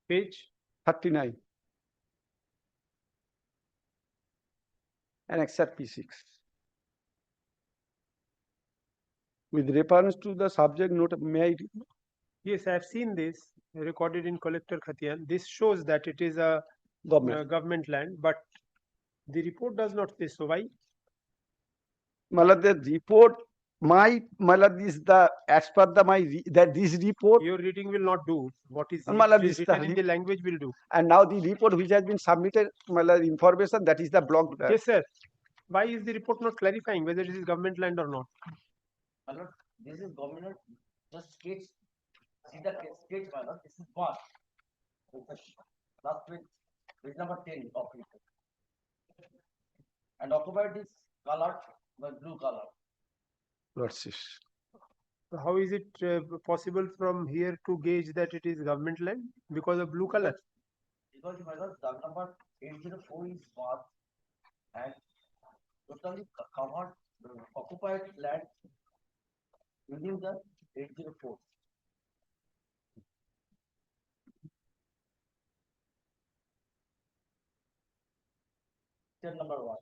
Page 39. Annexure P6. With reference to the subject note, may I? Yes, I have seen this recorded in Collector Khatian. This shows that it is a government land, but the report does not say so. Why? Malad, the report, Malad is the, as per the this report. Your reading will not do. What is Malad written in the language will do. And now the report which has been submitted, Malad information, that is the block. Yes, sir. Why is the report not clarifying whether it is government land or not? Malad, this is government, just sketch. See the sketch, Malad, this is one. Last page number 10 of it. And occupied is colored by blue color. How is it possible from here to gauge that it is government land because of blue color? Because the number 804 is one and totally covered occupied land within the 804. Number 1.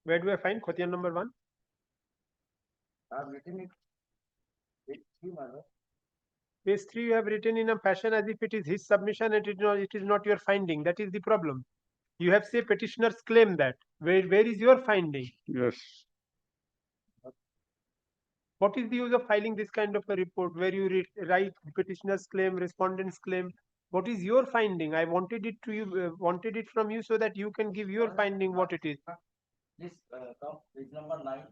Where do I find Khotian number 1? I have written it. Page 3, Malad. Page 3 you have written in a fashion as if it is his submission and it is not your finding. That is the problem. You have say petitioners claim that. Where is your finding? Yes. What is the use of filing this kind of a report where you write petitioners claim, respondents claim? What is your finding? I wanted it to you, wanted it from you so that you can give your finding what it is. This come page number 9.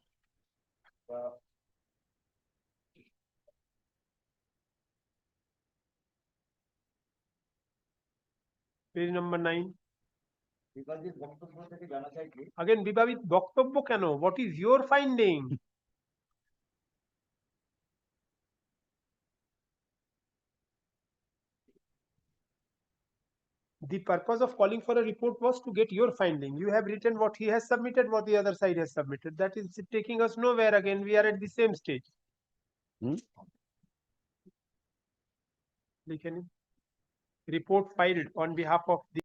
Page number 9. Because this বক্তব্য থেকে জানা যায় যে Again, Bibavit, বক্তব্য কেন? What is your finding? The purpose of calling for a report was to get your finding. You have written what he has submitted, what the other side has submitted. That is taking us nowhere. Again, we are at the same stage. Report filed on behalf of the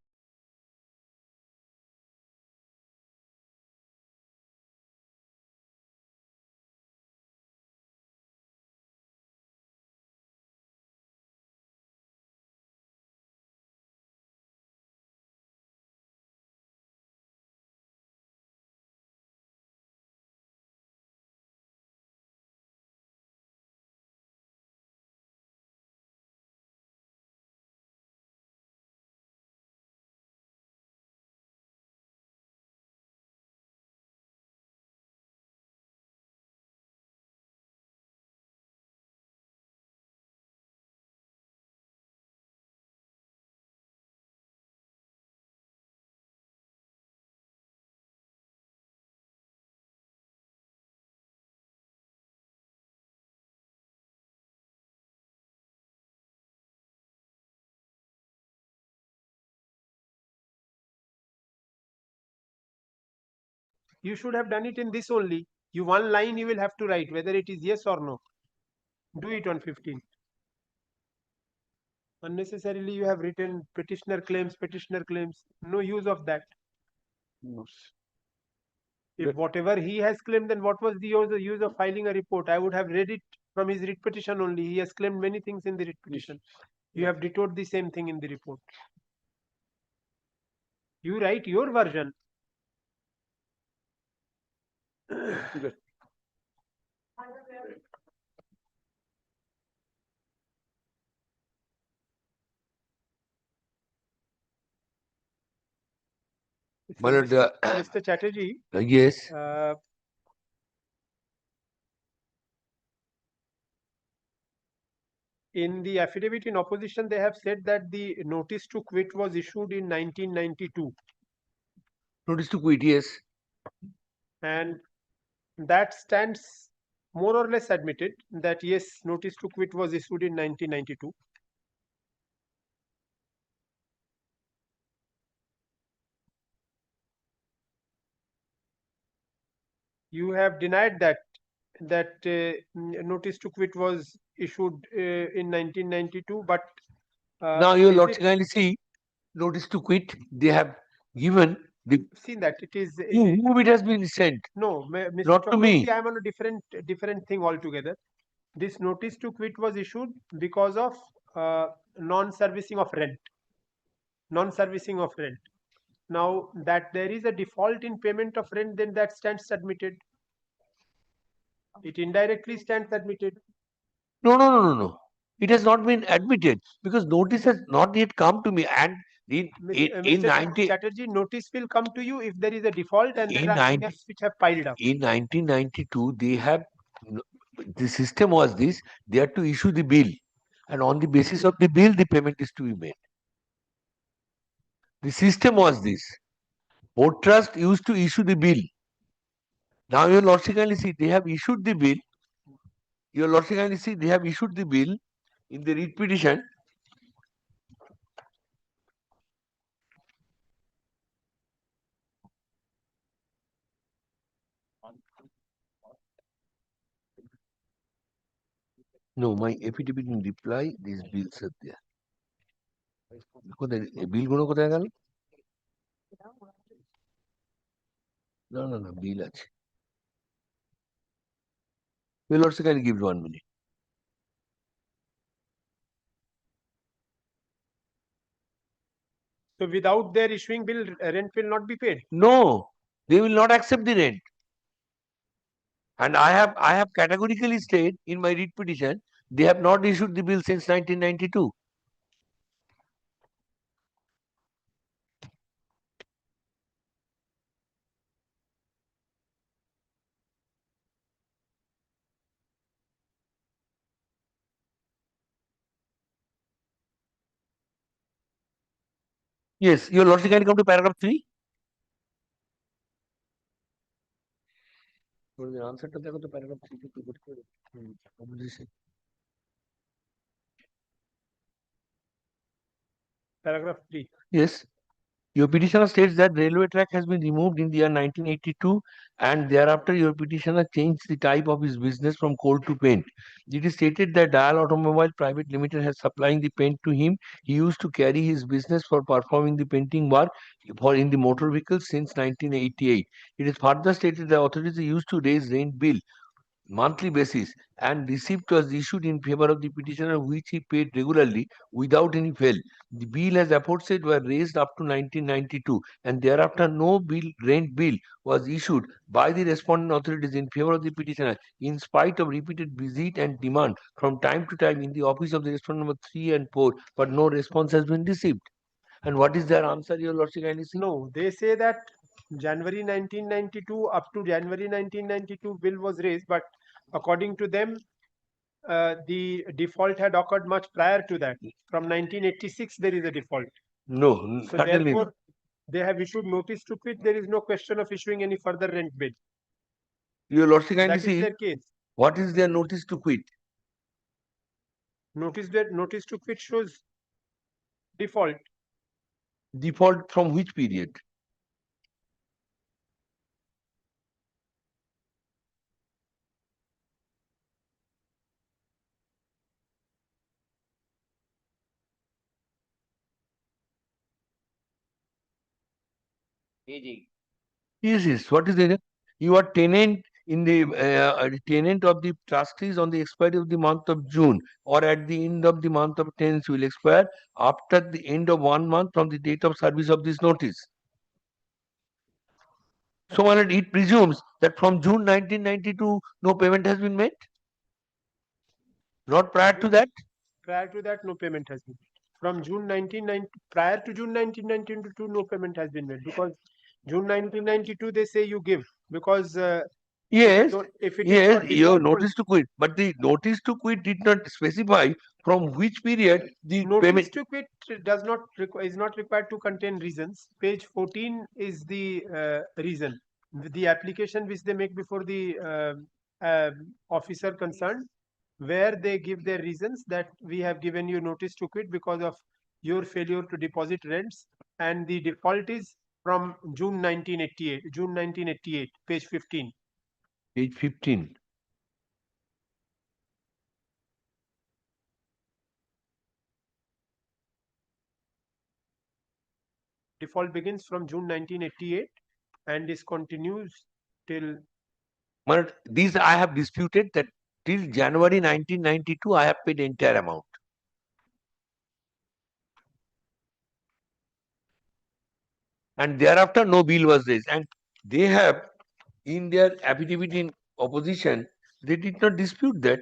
you should have done it in this only. You one line you will have to write whether it is yes or no. Do it on 15th. Unnecessarily you have written petitioner claims. No use of that. If whatever he has claimed, then what was the use of filing a report? I would have read it from his writ petition only. He has claimed many things in the writ petition. You have detoured the same thing in the report. You write your version. Mr. Chatterjee. Yes. In the affidavit in opposition, they have said that the notice to quit was issued in 1992. Notice to quit, yes. And that stands more or less admitted that yes, notice to quit was issued in 1992. You have denied that notice to quit was issued in 1992, but Now, your is lordship it- kindly see, notice to quit, they have given the, seen that it is whom it has been sent, no, Mr. not to me. Chakraborty, I am on a different thing altogether. This notice to quit was issued because of non-servicing of rent. Non-servicing of rent. Now that there is a default in payment of rent, then that stands admitted. It indirectly stands admitted. No. It has not been admitted because notice has not yet come to me. And in Mr. 90, Chatterjee, notice will come to you if there is a default and In there are 90 debts which have piled up. in 1992, they have, the system was this, they had to issue the bill. And on the basis of the bill, the payment is to be made. The system was this. Port Trust used to issue the bill. Now, your lordship kindly see, they have issued the bill. Your lordship kindly see, they have issued the bill in the writ petition. No, my affidavit in reply, these bills are there. বিল গুলো কোথায় গেল? না, bill আছে. Your lordship kindly give 1 minute. So without their issuing bill, rent will not be paid. No, they will not accept the rent. And I have categorically stated in my writ petition, they have not issued the bill since 1992. Yes, your lordship can come to paragraph 3. The answer to the paragraph 3. Paragraph 3. Yes. Your petitioner states that railway track has been removed in the year 1982 and thereafter your petitioner changed the type of his business from coal to paint. It is stated that Dial Automobile Private Limited has supplying the paint to him. He used to carry his business for performing the painting work for in the motor vehicles since 1988. It is further stated that authorities used to raise rent bill monthly basis and receipt was issued in favor of the petitioner which he paid regularly without any fail. The bill as aforesaid were raised up to 1992 and thereafter no rent bill was issued by the respondent authorities in favor of the petitioner in spite of repeated visit and demand from time to time in the office of the respondent number 3 and 4, but no response has been received. And what is their answer, your lordship? No, they say that January 1992 up to January 1992 bill was raised, but according to them, the default had occurred much prior to that. From 1986, there is a default. No, So certainly therefore, they have issued notice to quit. There is no question of issuing any further rent bill. your lordship That kindly is see their case. what is their notice to quit? Notice to quit shows default. Default from which period? Yes. What is it? You are tenant in the tenant of the trustees on the expiry of the month of June or at the end of the month of tenancy will expire after the end of 1 month from the date of service of this notice. So, my lord, it presumes that from June 1992 no payment has been made. Not prior to that. Prior to that, no payment has been made. From June 1990, prior to June 1992, no payment has been made because June 1992 they say you give because Yes, if it is yes, for your default, notice to quit, but the notice to quit did not specify from which period the notice payment. to quit does not is not required to contain reasons. Page 14 is the reason. The application which they make before the officer concerned, where they give their reasons that we have given you notice to quit because of your failure to deposit rents, and the default is from June 1988, page 15. Page 15. Default begins from June 1988 and is continues till. But these I have disputed that till January 1992 I have paid the entire amount. And thereafter no bill was raised. And they have in their affidavit in opposition, they did not dispute that.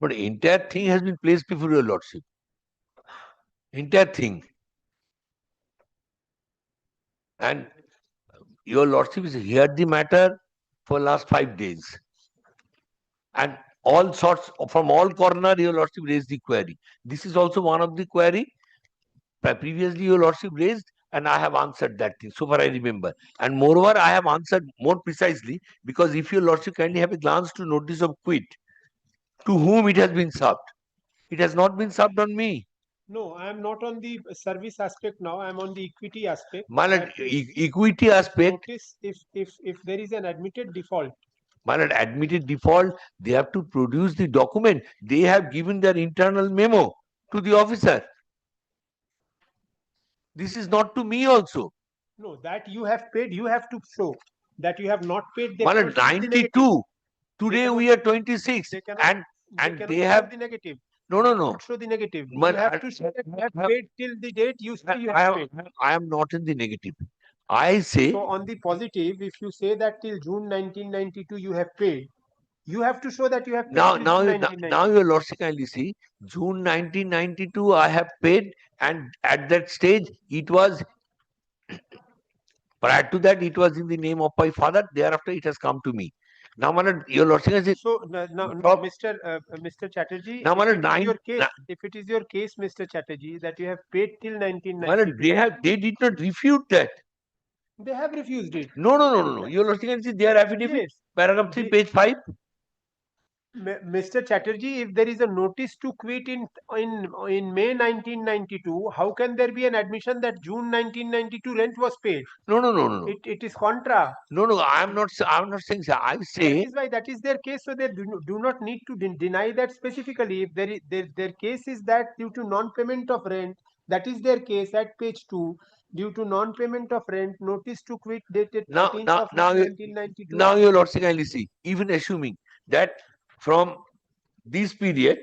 But entire thing has been placed before your lordship. Entire thing. And your lordship is heard the matter for last 5 days. And all sorts, from all corner, your lordship raised the query. This is also one of the query previously your lordship raised, and I have answered that thing, so far I remember. And moreover, I have answered more precisely, because if your lordship kindly have a glance to notice of quit, to whom it has been served. It has not been served on me. No, I am not on the service aspect now. I am on the equity aspect. My lord, That is, equity aspect, notice if there is an admitted default. my lord, admitted default, they have to produce the document. They have given their internal memo to the officer. This is not to me also. No, that you have paid, you have to show that you have not paid. They My cannot lord, show the negative. 92. Today cannot- we are 26. They cannot, And cannot they show have the negative. no. Not show the negative. Man, You have to show that you have paid till the date you say you I have am, paid. I am not in the negative. I say, So on the positive, if you say that till June 1992 you have paid, you have to show that you have paid till June 1992. now your lordship kindly see, June 1992 I have paid, and at that stage it was, prior to that it was in the name of my father. Thereafter it has come to me. Now, my lord, your lordship has So now, Stop. Mr. Chatterjee, Now, my if lord, it is your case, if it is your case, Mr. Chatterjee, that you have paid till my 1992, lord, they did not refute that. they have refused it. No. Your lordship can see their affidavit, Yes. paragraph 3, The- page 5. Mr. Chatterjee, if there is a notice to quit in May 1992, how can there be an admission that June 1992 rent was paid? No. It is contra. No, I'm not saying so. I say, That is their case, so they do not need to deny that specifically. If their case is that due to non-payment of rent, that is their case at page 2. Due to non-payment of rent, notice to quit dated 13th of 1992. now your lordship kindly see, even assuming that from this period,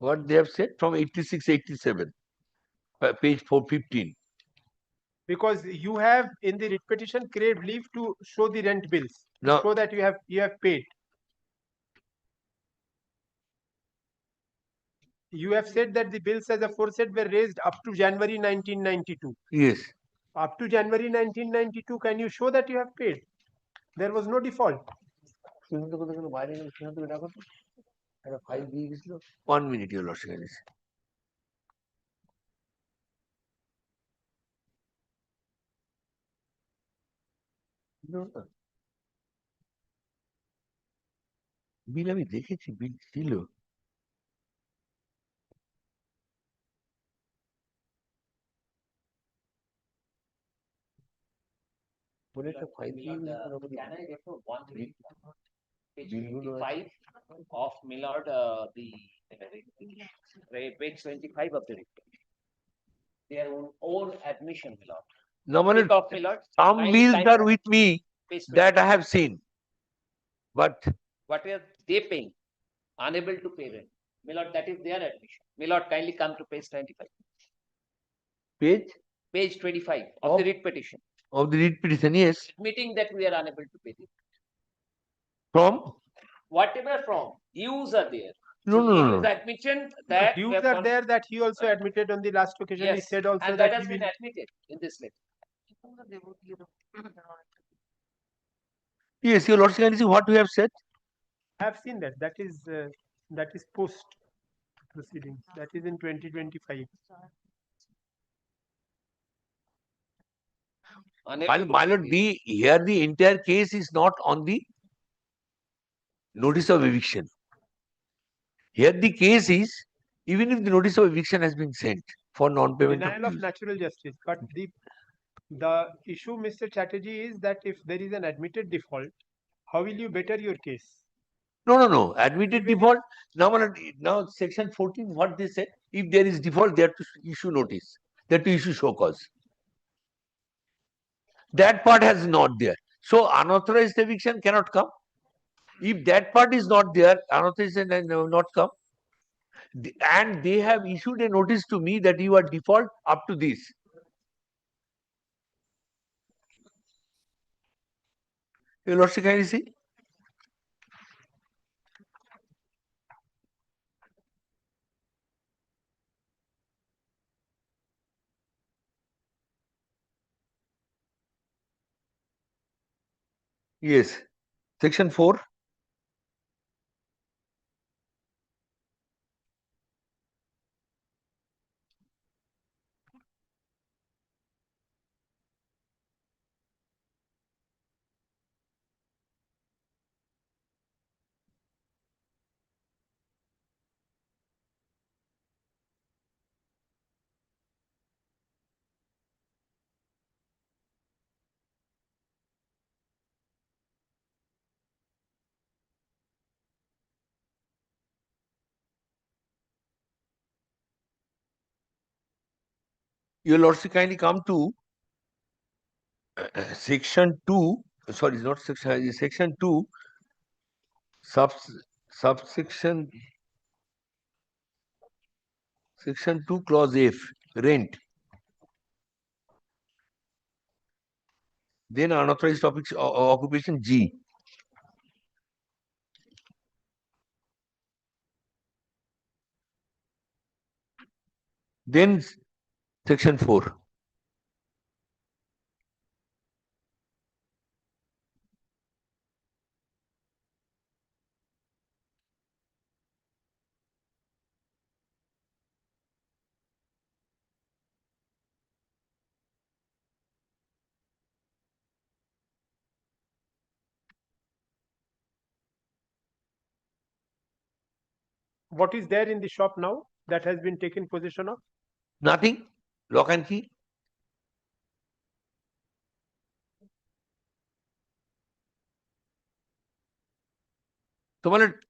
what they have said from 86, 87, page 415. Because you have in the writ petition craved leave to show the rent bills, Now- show that you have paid. You have said that the bills as aforesaid were raised up to January 1992. Yes. Up to January 1992, can you show that you have paid? There was no default. 1 minute, your lordship kindly see. বিল আমি দেখেছি, বিল ছিল। বলে একটা file Can I refer one to page 25 of Millard, page 25 of the report. Their own admission, Millard. No, man, Pick of Millard, some nine bills times are with me page that I have seen. But what were they paying? unable to pay rent. My lord, that is their admission. My lord, kindly come to page 95. Page Page 25 of the writ petition, of the writ petition, yes. admitting that we are unable to pay it. From? Whatever from, dues are there. No, So no, it no, is no. admission that we Dues have are there that he also admitted on the last occasion. He Yes, said also and that that has he been will. admitted in this letter. Yes, your lordship, can you see what we have said? I have seen that. That is post proceedings. That is in 2025. My lord, here the entire case is not on the notice of eviction. Here the case is, even if the notice of eviction has been sent for non-payment Denial of natural justice. But the issue, Mr. Chatterjee, is that if there is an admitted default, how will you better your case? No. Admitted default. Now section 14, what they said, if there is default, they have to issue notice. They have to issue show cause. That part has not there. So unauthorized eviction cannot come. If that part is not there, unauthorized and not come. And they have issued a notice to me that you are default up to this. Your lordship, can you see? Yes. Section 4. Your lordship, kindly come to section 2. Sorry, not section. Section 2. Subsection. Section 2, clause F. Rent. Then unauthorized occupation G. Then section 4. What is there in the shop now that has been taken possession of? Nothing. Lock and key. So, my lord,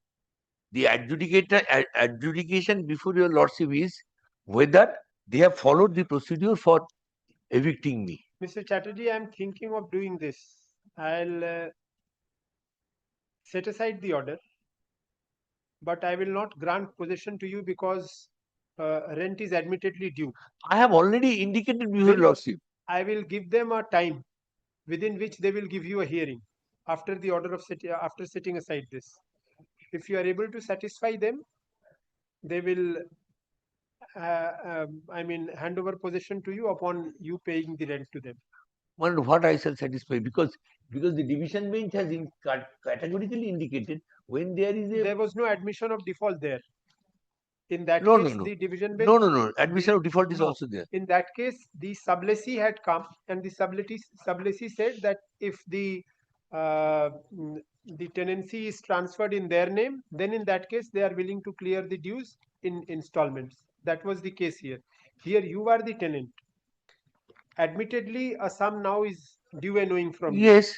the adjudication before your lordship is whether they have followed the procedure for evicting me. Mr. Chatterjee, I am thinking of doing this. I'll set aside the order, but I will not grant possession to you because rent is admittedly due. I have already indicated before your lordship. I will give them a time within which they will give you a hearing after the order of after setting aside this. If you are able to satisfy them, they will hand over possession to you upon you paying the rent to them. Well, what I shall satisfy, because the division bench has categorically indicated when there is a. There was no admission of default there. In that No, case, no. the division bench. No. Admission of default is also there. In that case, the sublessee had come, and the sublessee said that if the tenancy is transferred in their name, then in that case they are willing to clear the dues in installments. That was the case here. Here you are the tenant. Admittedly, a sum now is due and owing from you. Yes.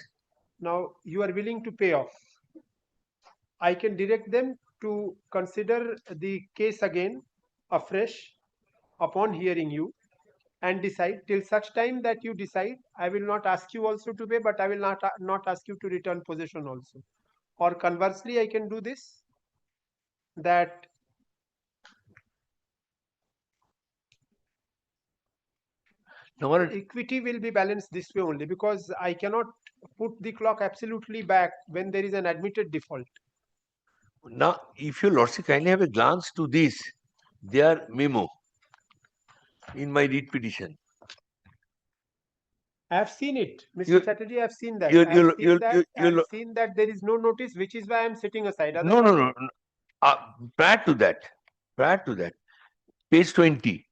Now you are willing to pay off. I can direct them to consider the case again afresh upon hearing you and decide. Till such time that you decide, I will not ask you also to pay, but I will not ask you to return possession also. Or conversely, I can do this. that No, equity will be balanced this way only, because I cannot put the clock absolutely back when there is an admitted default. now, if your lordship kindly have a glance to this, their memo in my read petition. I have seen it, Mr. You- Chatterjee. I have seen that. you- I have you- seen you- that. you- I have you- seen that there is no notice, which is why I am sitting aside. No, no, Otherwise- no, no. Prior to that, page 20.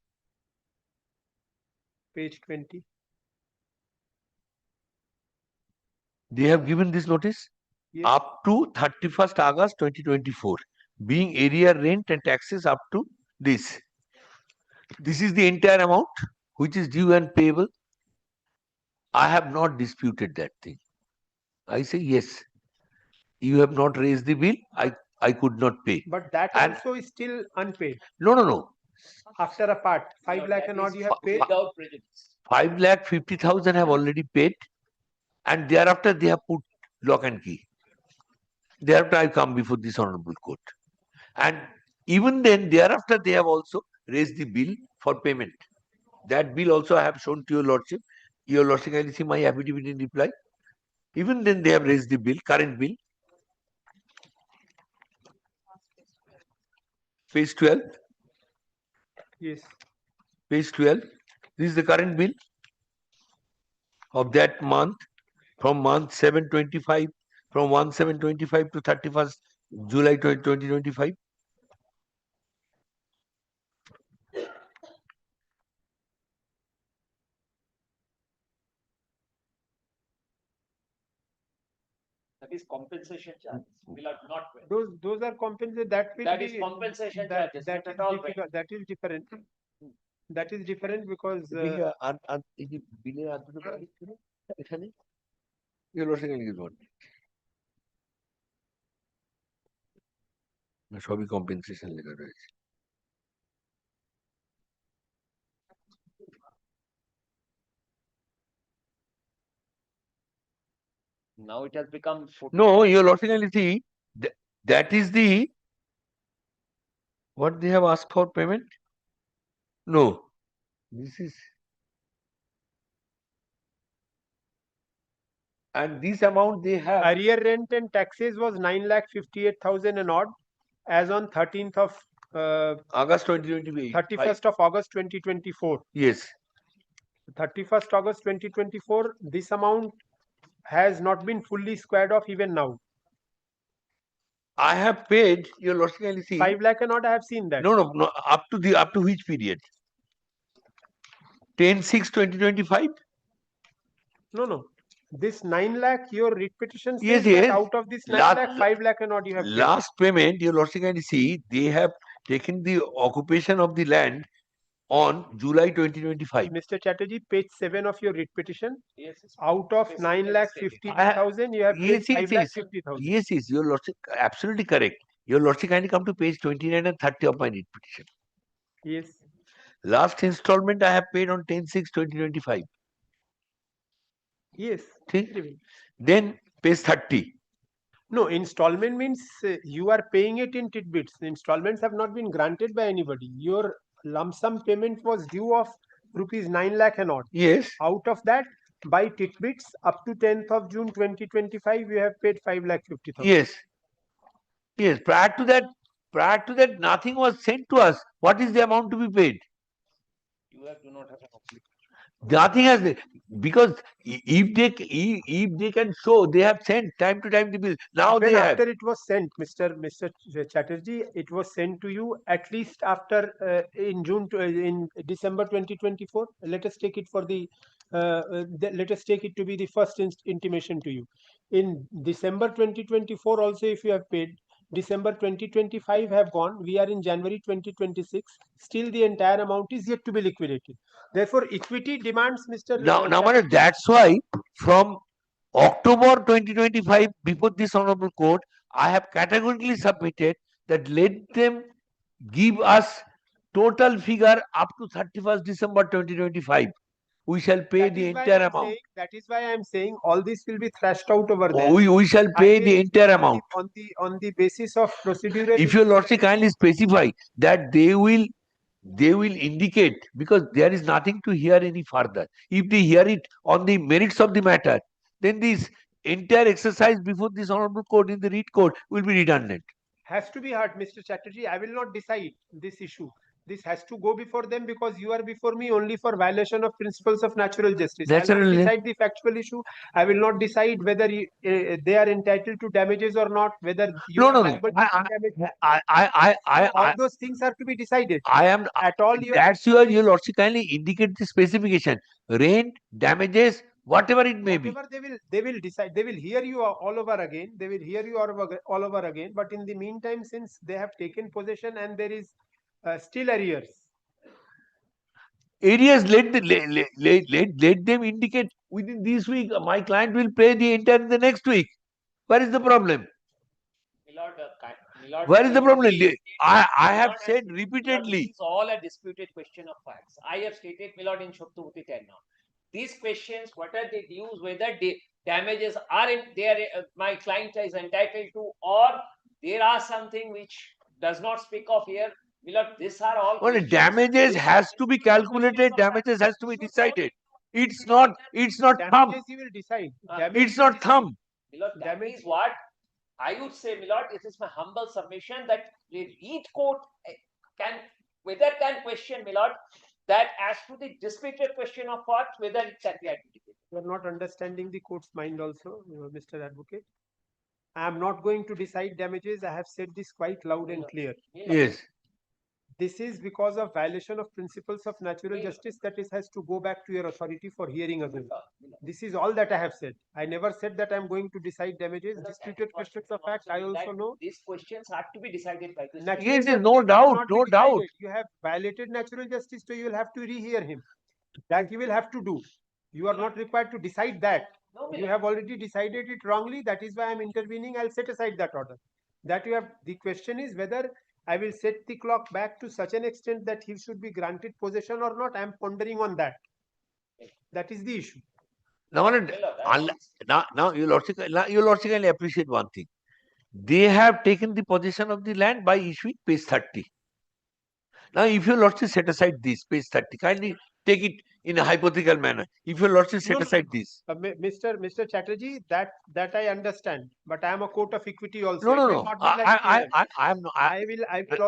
Page 20. They have given this notice Yes. up to 31st August 2024, being area rent and taxes up to this. This is the entire amount which is due and payable. I have not disputed that thing. I say yes. You have not raised the bill. I could not pay. But that And- also is still unpaid. No. After a part, 5 lakh and odd you have paid. Without prejudice. 5,50,000 have already paid, and thereafter they have put lock and key. Thereafter I come before this honorable court, and even then thereafter they have also raised the bill for payment. That bill also I have shown to your lordship. Your lordship can see my affidavit in reply. Even then they have raised the bill, current bill. Page 12. Yes. Page 12. This is the current bill of that month, from month 7/25, from 1/7/25 to 31st July 2025. That is compensation charges. Will not pay. Those are compensated. That will That be is compensation that, charges, that not is at all difficult. That is different. That is different because Your lordship can give one. সবই compensation লেখা রয়েছে। Now it has become. No, your lordship can see that is the what they have asked for payment. No, this is, and this amount they have. arrear rent and taxes was 9,58,000 and odd as on 13th of August 2028. 31st of August 2024. Yes. 31st August 2024, this amount has not been fully squared off even now. I have paid, your lordship can see. 5 lakh and odd, I have seen that. No, up to which period? 10/6/2025. No. This 9 lakh, your writ petition says Yes, that yes. out of this 9 Last- lakh, 5 lakh and odd you have paid. Last payment, your lordship can see, they have taken the occupation of the land on July 2025. Mr. Chatterjee, page 7 of your writ petition, Yes. out of Yes, 9 yes, lakh yes. 50,000, you have paid Yes, 5 lakh yes. 50,000. Yes, your lordship, absolutely correct. Your lordship kindly come to page 29 and 30 of my writ petition. Yes. Last installment I have paid on 10/6/2025. Yes. Okay. Then page 30. No, installment means you are paying it in tidbits. The installments have not been granted by anybody. Your lump sum payment was due of rupees 9 lakh and odd. Yes. Out of that, by tidbits, up to 10th of June 2025, you have paid 5 lakh 50,000. Yes. Yes. Prior to that, nothing was sent to us. What is the amount to be paid? You do not have an obligation. Nothing has, because if they can show, they have sent time to time the bill. Now When they have. after it was sent, Mr. Chatterjee, it was sent to you at least after in December 2024. Let us take it for let us take it to be the first intimation to you. In December 2024 also, if you have paid, December 2025 have gone. We are in January 2026. Still, the entire amount is yet to be liquidated. Therefore, equity demands, Mr. Now, that's why from October 2025, before this honorable court, I have categorically submitted that let them give us total figure up to 31st December 2025. we shall pay That the is why entire I'm amount. saying- That is why I'm saying all this will be thrashed out over there. We shall I pay the will- entire amount. on the basis of procedural. If your lordship kindly specify that they will indicate, because there is nothing to hear any further. If they hear it on the merits of the matter, then this entire exercise before this honorable court in the read court will be redundant. Has to be heard, Mr. Chatterjee. I will not decide this issue. This has to go before them because you are before me only for violation of principles of natural justice. I will not Naturally. decide the factual issue. I will not decide whether they are entitled to damages or not, whether you No, are no, no. liable to damages. I All those things are to be decided. am At all, you that's your lordship kindly indicate the specification. Rent, damages, whatever it may be. whatever they will decide. They will hear you all over again. They will hear you all over again. But in the meantime, since they have taken possession and there is still arrears. Areas let them indicate within this week. My client will pay the entire in the next week. Where is the problem? Milord, Where is the problem? I have Milord, said Milord, repeatedly. this is all a disputed question of facts. I have stated, Milord, in Shoptubuti 10 now. These questions, what are they use, whether damages are my client is entitled to, or there are something which does not speak of here. Milord, these are all Well, questions. damages has to be calculated. Damages has to be decided. It's not thumb. Damages you will decide. It's not thumb. Milord, that is what I would say, Milord. It is my humble submission that each court can question, Milord, that as to the disputed question of what, whether it can be adjudicated. You are not understanding the court's mind also, Mr. Advocate. I am not going to decide damages. I have said this quite loud and clear. Yes. This is because of violation of principles of natural justice that is has to go back to your authority for hearing again. This is all that I have said. I never said that I am going to decide damages. Disputed questions of fact, I also know. These questions have to be decided by the Natural Yes, justice no will doubt, not be no doubt. decided. You have violated natural justice, so you will have to rehear him. That you will have to do. You are not required to decide that. No, You have already decided it wrongly. That is why I am intervening. I'll set aside that order. That you have. The question is whether I will set the clock back to such an extent that he should be granted possession or not. I am pondering on that. That is the issue. Now, your lordship kindly appreciate one thing. They have taken the possession of the land by issuing page 30. Now, if your lordship set aside this page 30, kindly take it in a hypothetical manner. If your lordship set aside this. Mr. Chatterjee, that I understand, but I am a court of equity also. No, It no, will no. not be like I am not. I will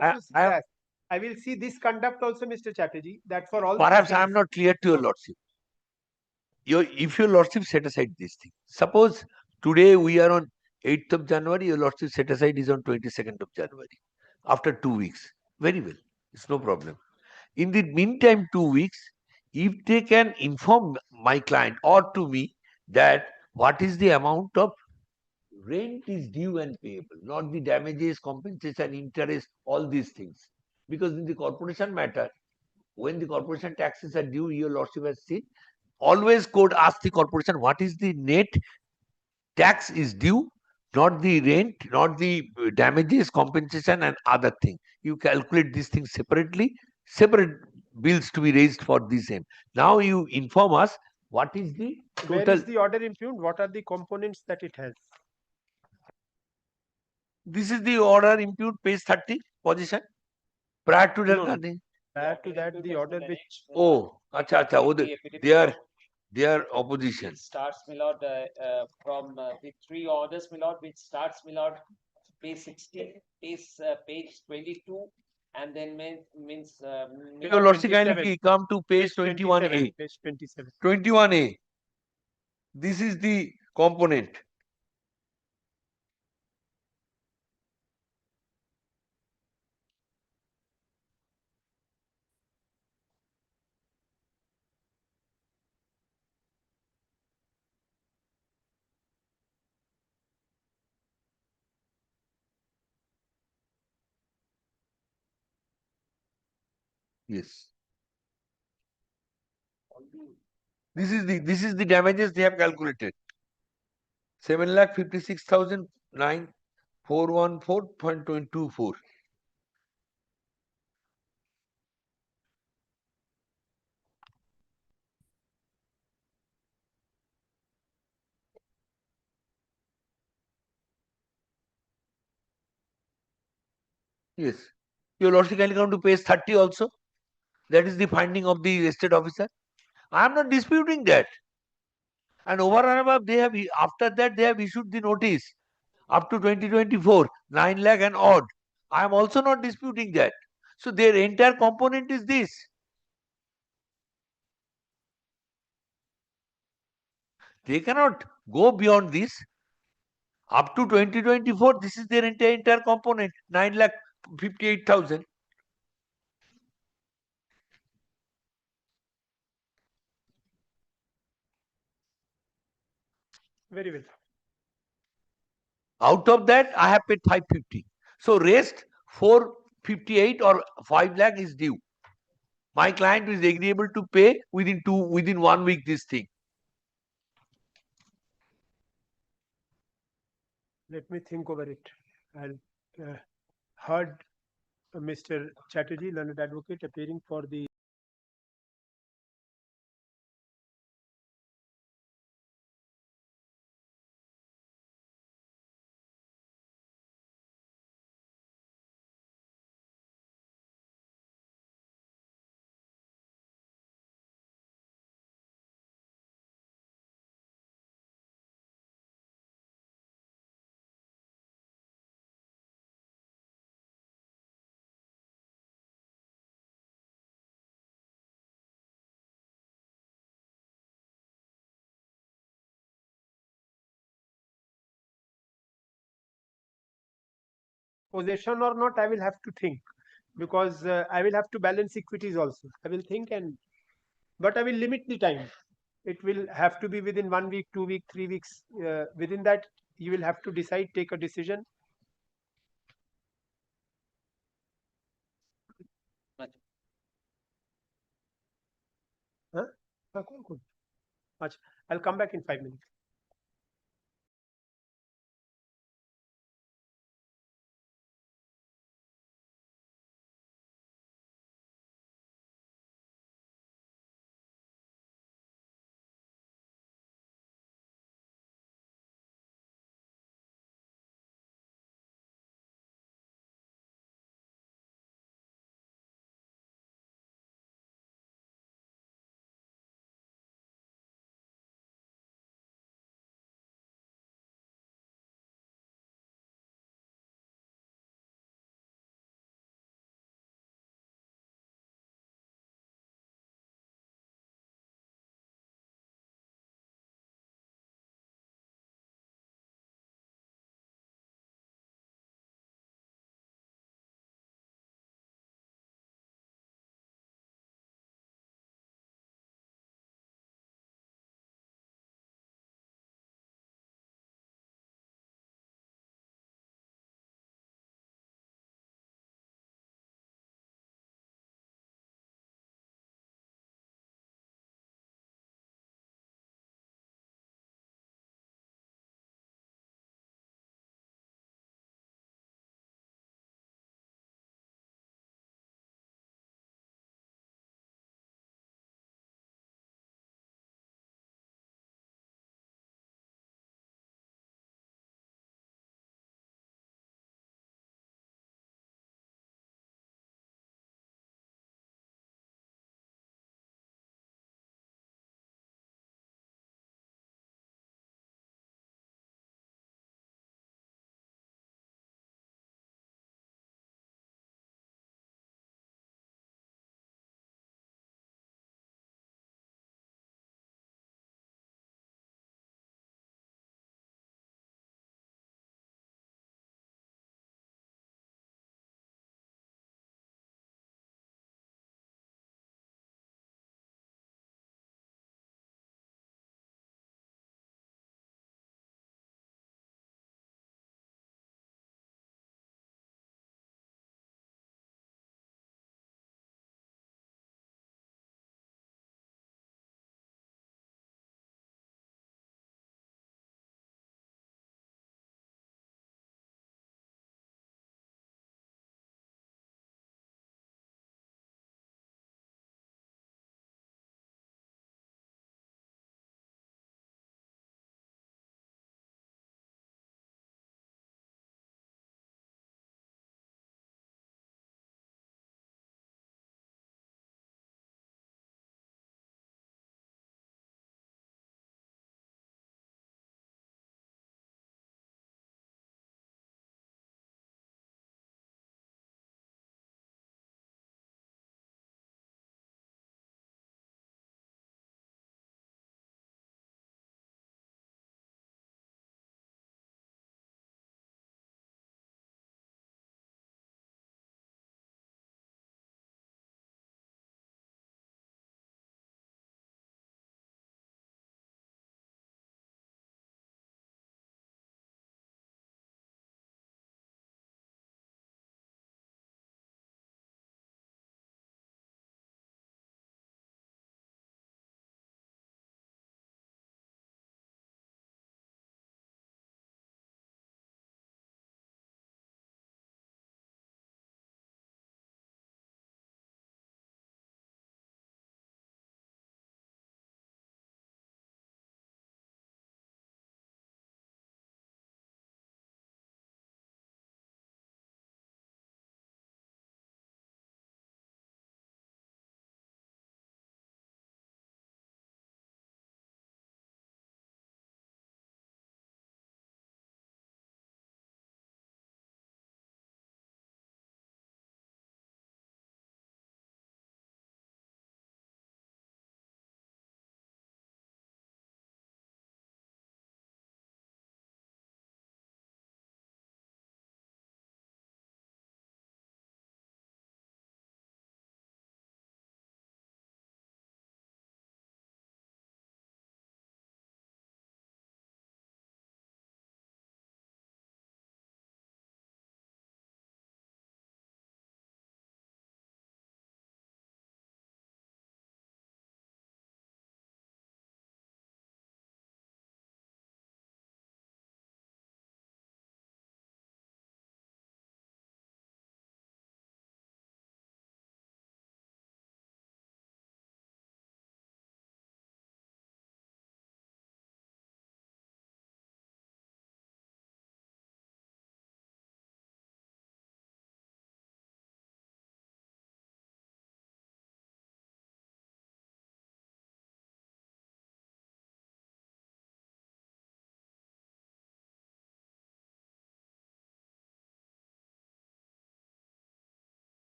also see that. I will see this conduct also, Mr. Chatterjee, that for all. Perhaps I am not clear to your lordship. If your lordship set aside this thing, suppose today we are on 8th of January, your lordship set aside is on 22nd of January. After 2 weeks, very well, it's no problem. In the meantime, 2 weeks, if they can inform my client or to me that what is the amount of rent is due and payable, not the damages, compensation, interest, all these things. Because in the corporation matter, when the corporation taxes are due, your lordship has seen, always court asks the corporation what is the net tax is due, not the rent, not the damages, compensation and other thing. You calculate these things separately, separate bills to be raised for this aim. Now you inform us what is the total. Where is the order impugned? What are the components that it has? This is the order impugned, page 30, position. Prior to that, nothing. Prior to that, the order which. Oh, acha. Oh, their opposition. It starts, Milord, from the three orders, Milord, which starts, Milord, page 16, page 22, and then means. Your lordship kindly come to page 21A. Page 27. 21A. This is the component. Yes. This is the damages they have calculated. 7,56,914.24. Yes. Your lordship kindly come to page 30 also. That is the finding of the estate officer. I am not disputing that. And over and above, they have after that they have issued the notice up to 2024, 9 lakh and odd. I am also not disputing that. So their entire component is this. They cannot go beyond this. Up to 2024, this is their entire component, 9 lakh 58,000. Very well. Out of that, I have paid 550. So rest 458 or 5 lakh is due. My client is agreeable to pay within 1 week this thing. Let me think over it. I'll heard Mr. Chatterjee, learned advocate, appearing for the possession or not, I will have to think, because I will have to balance equities also. I will think, but I will limit the time. It will have to be within 1 week, 2 week, 3 weeks. Within that, you will have to decide, take a decision. Huh? Cool. I'll come back in 5 minutes.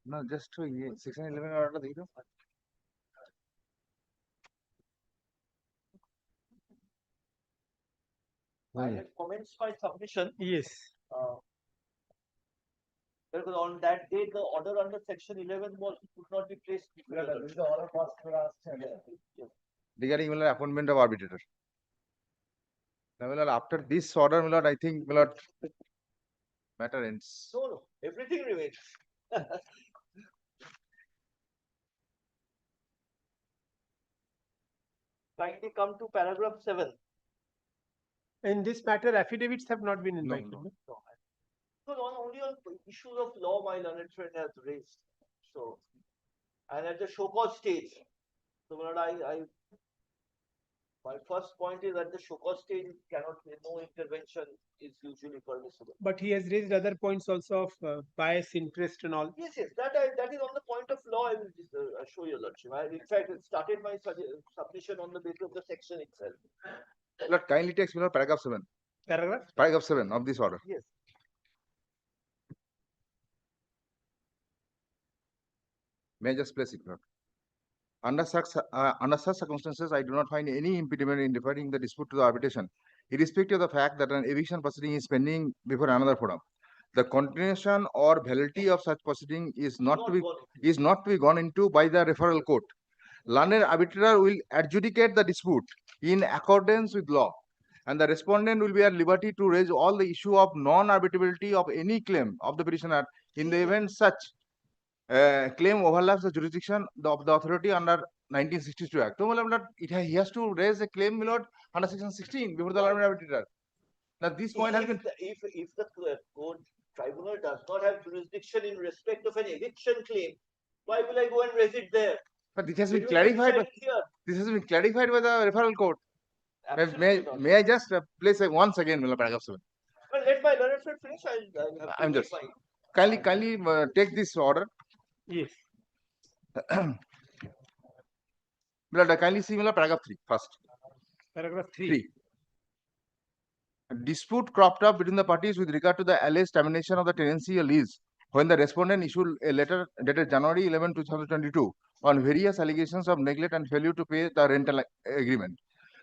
No, just to section 11 order দেখি তো। I had comments my submission. Yes. Because on that day, the order under section 11 was could not be placed. Regarding appointment of arbitrator. Now, after this order, I think matter ends. No, everything remains. Kindly come to paragraph 7. In this matter, affidavits have not been invited. no. no? So only on issues of law my learned friend has raised. So, and at the show cause stage. So, my first point is at the show cause stage cannot be no intervention is usually permissible. But he has raised other points also of bias, interest, and all. Yes, that is on the point of law. I will just show you, Lordship. In fact, it started my submission on the basis of the section itself. Lord, kindly take paragraph 7. Paragraph 7 of this order. Yes. May I just place it, Lord? Under such circumstances, I do not find any impediment in referring the dispute to the arbitration, irrespective of the fact that an eviction proceeding is pending before another forum. The continuation or validity of such proceeding is not to be gone into by the referral court. Learned arbitrator will adjudicate the dispute in accordance with law, and the respondent will be at liberty to raise all the issue of non-arbitrability of any claim of the petitioner in the event such claim overlaps the jurisdiction of the authority under 1962 Act. So, he has to raise a claim, my lord, under section 16 before the learned arbitrator. Now, this point has been. If the court tribunal does not have jurisdiction in respect of an eviction claim, why will I go and raise it there? But this has been clarified. This has been clarified by the referral court. May I just place once again, paragraph 7. Well, let my learned friend finish. I'm just kindly take this order. Yes. Kindly see paragraph 3 first. Paragraph 3. A dispute cropped up between the parties with regard to the alleged termination of the tenancy or lease when the respondent issued a letter dated January 11, 2022 on various allegations of neglect and failure to pay the rental agreement.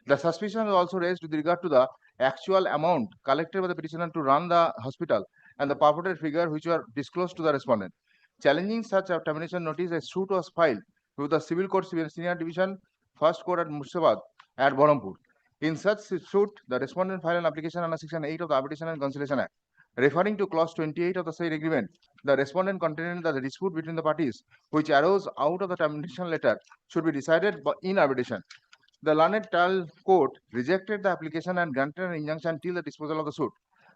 The suspicion was also raised with regard to the actual amount collected by the petitioner to run the hospital and the purported figure which were disclosed to the respondent. Challenging such a termination notice, a suit was filed with the Civil Court Senior Division, First Court at Murshidabad at Berhampur. In such suit, the respondent filed an application under Section 8 of the Arbitration and Conciliation Act. Referring to Clause 28 of the said agreement, the respondent contended that the dispute between the parties, which arose out of the termination letter, should be decided in arbitration. The learned trial court rejected the application and granted an injunction till the disposal of the suit.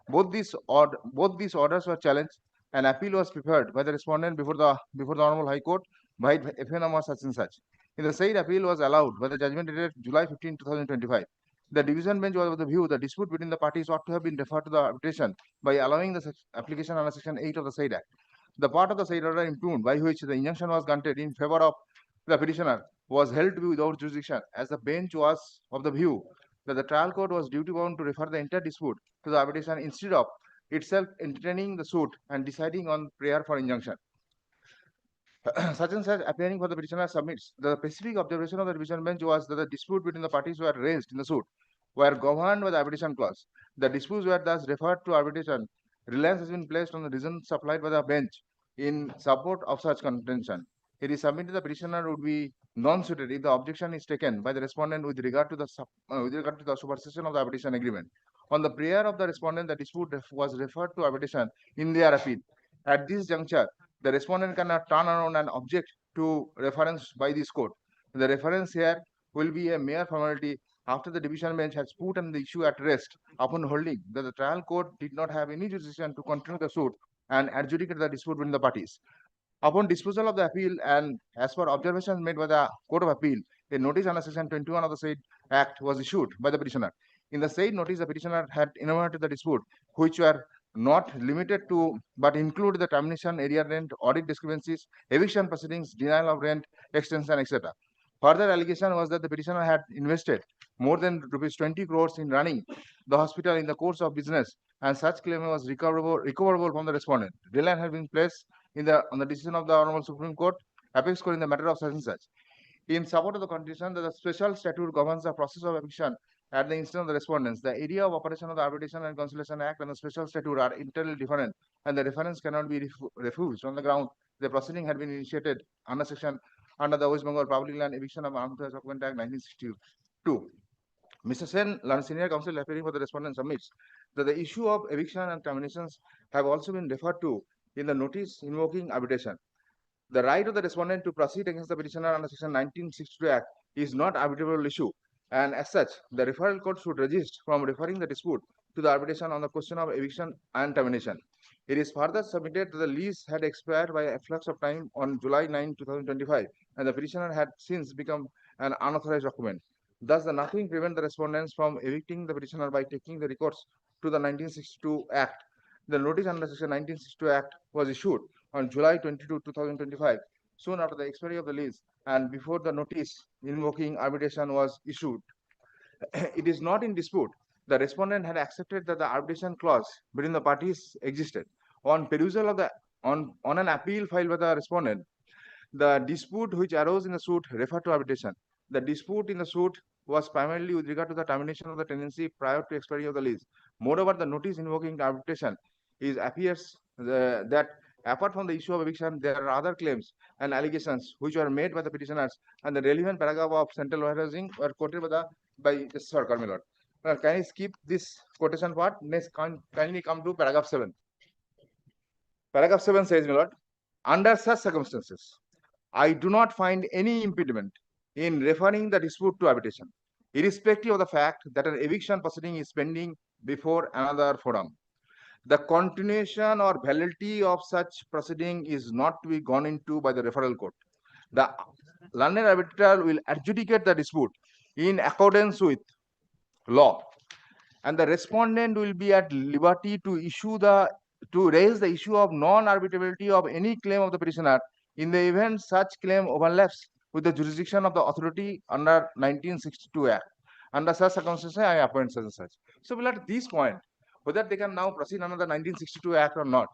Both these orders were challenged. An appeal was prepared by the respondent before the Honorable High Court by FNM or such and such. In the said appeal was allowed by the judgment dated July 15, 2025. The division bench was of the view the dispute between the parties ought to have been referred to the arbitration by allowing the application under Section 8 of the said Act. The part of the said order impugned by which the injunction was granted in favor of the petitioner was held to be without jurisdiction, as the bench was of the view that the trial court was duty bound to refer the entire dispute to the arbitration instead of itself entertaining the suit and deciding on prayer for injunction. Such and such appearing for the petitioner submits. The specific observation of the division bench was that the dispute between the parties were raised in the suit were governed by the arbitration clause. The disputes were thus referred to arbitration. Reliance has been placed on the reasons supplied by the bench in support of such contention. It is submitted the petitioner would be non-suited if the objection is taken by the respondent with regard to the supersession of the arbitration agreement. On the prayer of the respondent, the dispute was referred to arbitration in their appeal. At this juncture, the respondent cannot turn around and object to reference by this court. The reference here will be a mere formality after the division bench has put the issue at rest upon holding that the trial court did not have any jurisdiction to continue the suit and adjudicate the dispute between the parties. Upon disposal of the appeal and as per observations made by the Court of Appeal, a notice under Section 21 of the said Act was issued by the petitioner. In the said notice, the petitioner had enumerated the dispute, which were not limited to but include the termination, area rent, audit discrepancies, eviction proceedings, denial of rent, extension, etc. Further allegation was that the petitioner had invested more than rupees 20 crores in running the hospital in the course of business, and such claim was recoverable from the respondent. Deadline has been placed on the decision of the Honorable Supreme Court, Apex Court in the matter of such and such. In support of the condition that the special statute governs the process of eviction at the instance of the respondents, the area of operation of the Arbitration and Conciliation Act and the special statute are entirely different, and the reference cannot be refused on the ground the proceeding had been initiated under the West Bengal Public Land Eviction of Unauthorized Occupant Act 1962. Mr. Sen, senior counsel appearing for the respondent, submits that the issue of eviction and terminations have also been referred to in the notice invoking arbitration. The right of the respondent to proceed against the petitioner under Section 1962 Act is not arbitrable issue, and as such, the referral court should resist from referring the dispute to the arbitration on the question of eviction and termination. It is further submitted that the lease had expired by a flux of time on July 9, 2025, and the petitioner had since become an unauthorized occupant. Thus, nothing prevents the respondents from evicting the petitioner by taking the recourse to the 1962 Act. The notice under Section 1962 Act was issued on July 22, 2025, soon after the expiry of the lease and before the notice invoking arbitration was issued. It is not in dispute. The respondent had accepted that the arbitration clause between the parties existed. On perusal of on an appeal filed by the respondent, the dispute which arose in the suit referred to arbitration. The dispute in the suit was primarily with regard to the termination of the tenancy prior to expiry of the lease. Moreover, the notice invoking arbitration appears that apart from the issue of eviction, there are other claims and allegations which were made by the petitioners, and the relevant paragraph of central warehousing were quoted by Sir Carmelot. Can you skip this quotation part? Next, kindly come to paragraph 7. Paragraph 7 says, my lord, under such circumstances, I do not find any impediment in referring the dispute to arbitration, irrespective of the fact that an eviction proceeding is pending before another forum. The continuation or validity of such proceeding is not to be gone into by the referral court. The learned arbitrator will adjudicate the dispute in accordance with law, and the respondent will be at liberty to raise the issue of non-arbitrability of any claim of the petitioner in the event such claim overlaps with the jurisdiction of the authority under 1962 Act. Under such circumstances, I appoint such and such. So we'll at this point, whether they can now proceed under the 1962 Act or not,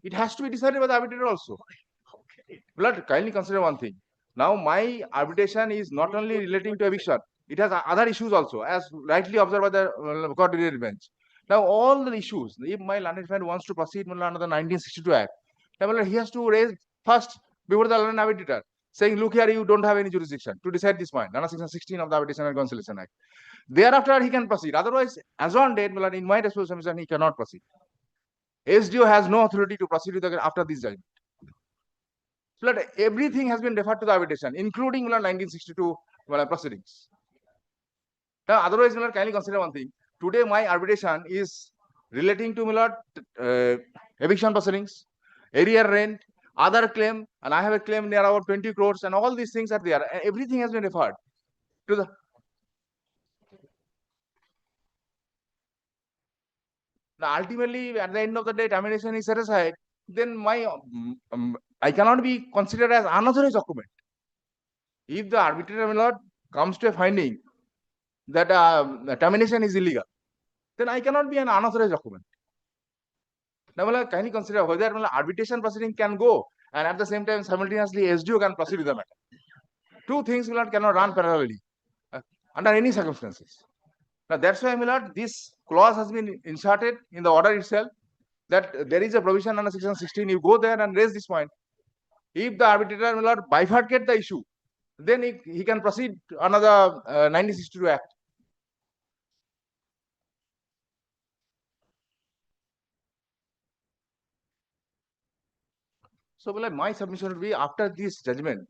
it has to be decided by the arbitrator also. We'll kindly consider one thing. Now, my arbitration is not only relating to eviction, it has other issues also, as rightly observed by the court bench. Now, all the issues, if my learned friend wants to proceed under the 1962 Act, he has to raise first before the learned arbitrator, saying, look here, you don't have any jurisdiction to decide this point, under Section 16 of the Arbitration and Conciliation Act. Thereafter, he can proceed. Otherwise, as on date, in my responsibility, he cannot proceed. SDO has no authority to proceed with after this judgment. But everything has been referred to the arbitration, including 1962 proceedings. Now, otherwise, kindly consider one thing. Today, my arbitration is relating to eviction proceedings, area rent, other claim, and I have a claim near about 20 crores, and all these things are there. And everything has been referred to the. Now, ultimately, at the end of the day, termination is set aside. Then I cannot be considered as unauthorized occupant. If the arbitrator comes to a finding that termination is illegal, then I cannot be an unauthorized occupant. Now, kindly consider whether arbitration proceeding can go, and at the same time, simultaneously, SDO can proceed with the matter. Two things cannot run parallelly under any circumstances. Now, that's why, this clause has been inserted in the order itself, that there is a provision under Section 16. You go there and raise this point. If the arbitrator bifurcate the issue, then he can proceed under the 1962 Act. So, my submission would be after this judgment,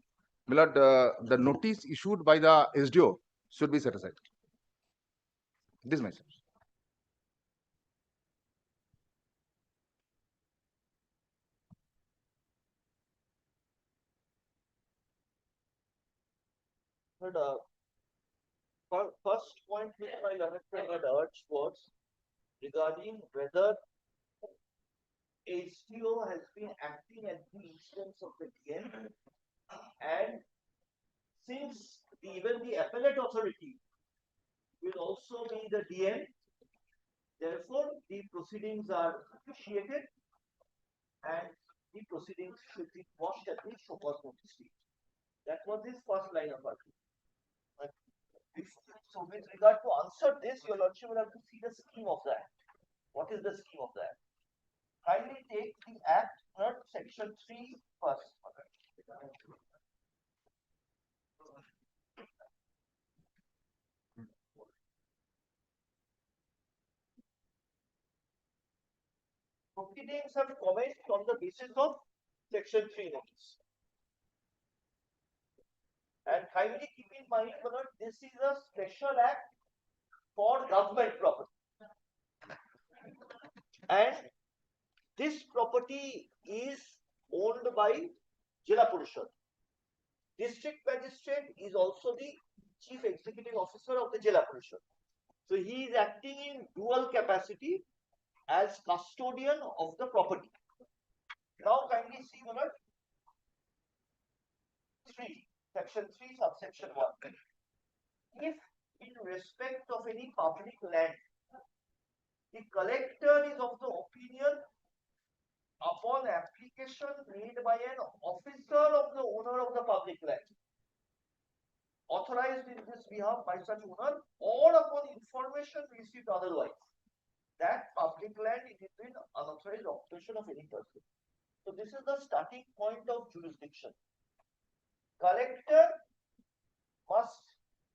the notice issued by the SDO should be set aside. This is my submission. But first point which my learned friend had urged was regarding whether HDO has been acting at the instance of the DM, and since even the appellate authority will also be the DM. Therefore, the proceedings are initiated and the proceedings should be quashed at the show cause notice stage. That was his first line of argument. So with regard to answer this, your lordship will have to see the scheme of that. What is the scheme of that? Kindly take the Act, section 3 first. Proceedings have commenced on the basis of section 3 notice. And kindly keep in mind, Manoj, this is a special act for government property. And this property is owned by Jilla Parishad. District Magistrate is also the Chief Executive Officer of the Jilla Parishad. So he is acting in dual capacity as custodian of the property. Now kindly see, Manoj, 3, section 3, subsection 1. If in respect of any public land, the collector is of the opinion upon application made by an officer of the owner of the public land, authorized in this behalf by such owner, or upon information received otherwise, that public land is in unauthorized occupation of any person. So this is the starting point of jurisdiction. Collector must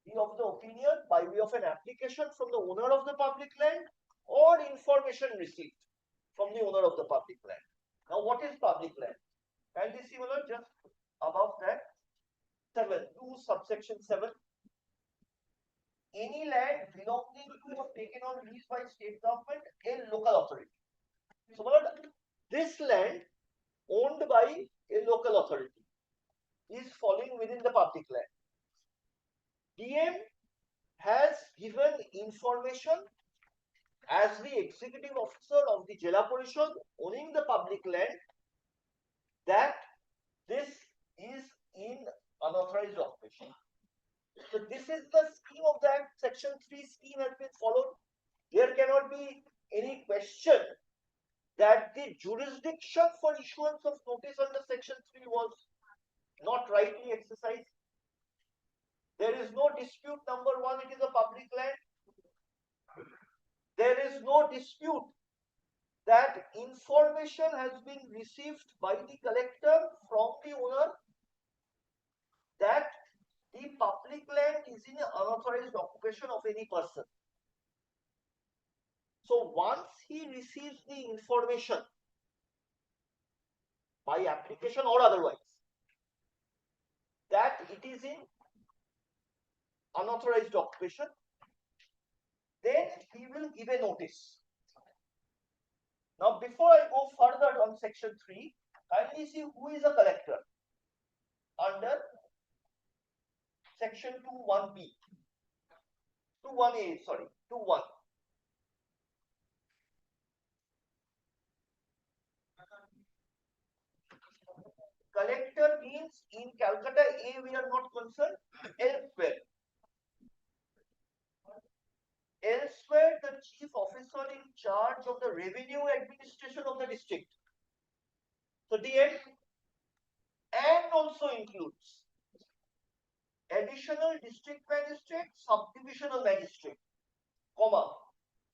be of the opinion by way of an application from the owner of the public land or information received from the owner of the public land. Now, what is public land? Kindly see, just above that, 7, 2 subsection 7. Any land belonging to or taken on lease by state government in local authority. So, this land owned by a local authority is falling within the public land. DM has given information as the executive officer of the Jilla Parishad owning the public land that this is in unauthorized occupation. So this is the scheme of that. Section 3 scheme has been followed. There cannot be any question that the jurisdiction for issuance of notice under section 3 was not rightly exercised. There is no dispute, number 1, it is a public land. There is no dispute that information has been received by the collector from the owner that the public land is in unauthorized occupation of any person. So once he receives the information by application or otherwise that it is in unauthorized occupation, then he will give a notice. Now, before I go further on section 3, kindly see who is a collector under section 2(1)(b), 2(1)(a), sorry, 2(1). Collector means in Calcutta A we are not concerned, elsewhere. Elsewhere, the chief officer in charge of the revenue administration of the district. So DM and also includes additional district magistrate, subdivisional magistrate, comma.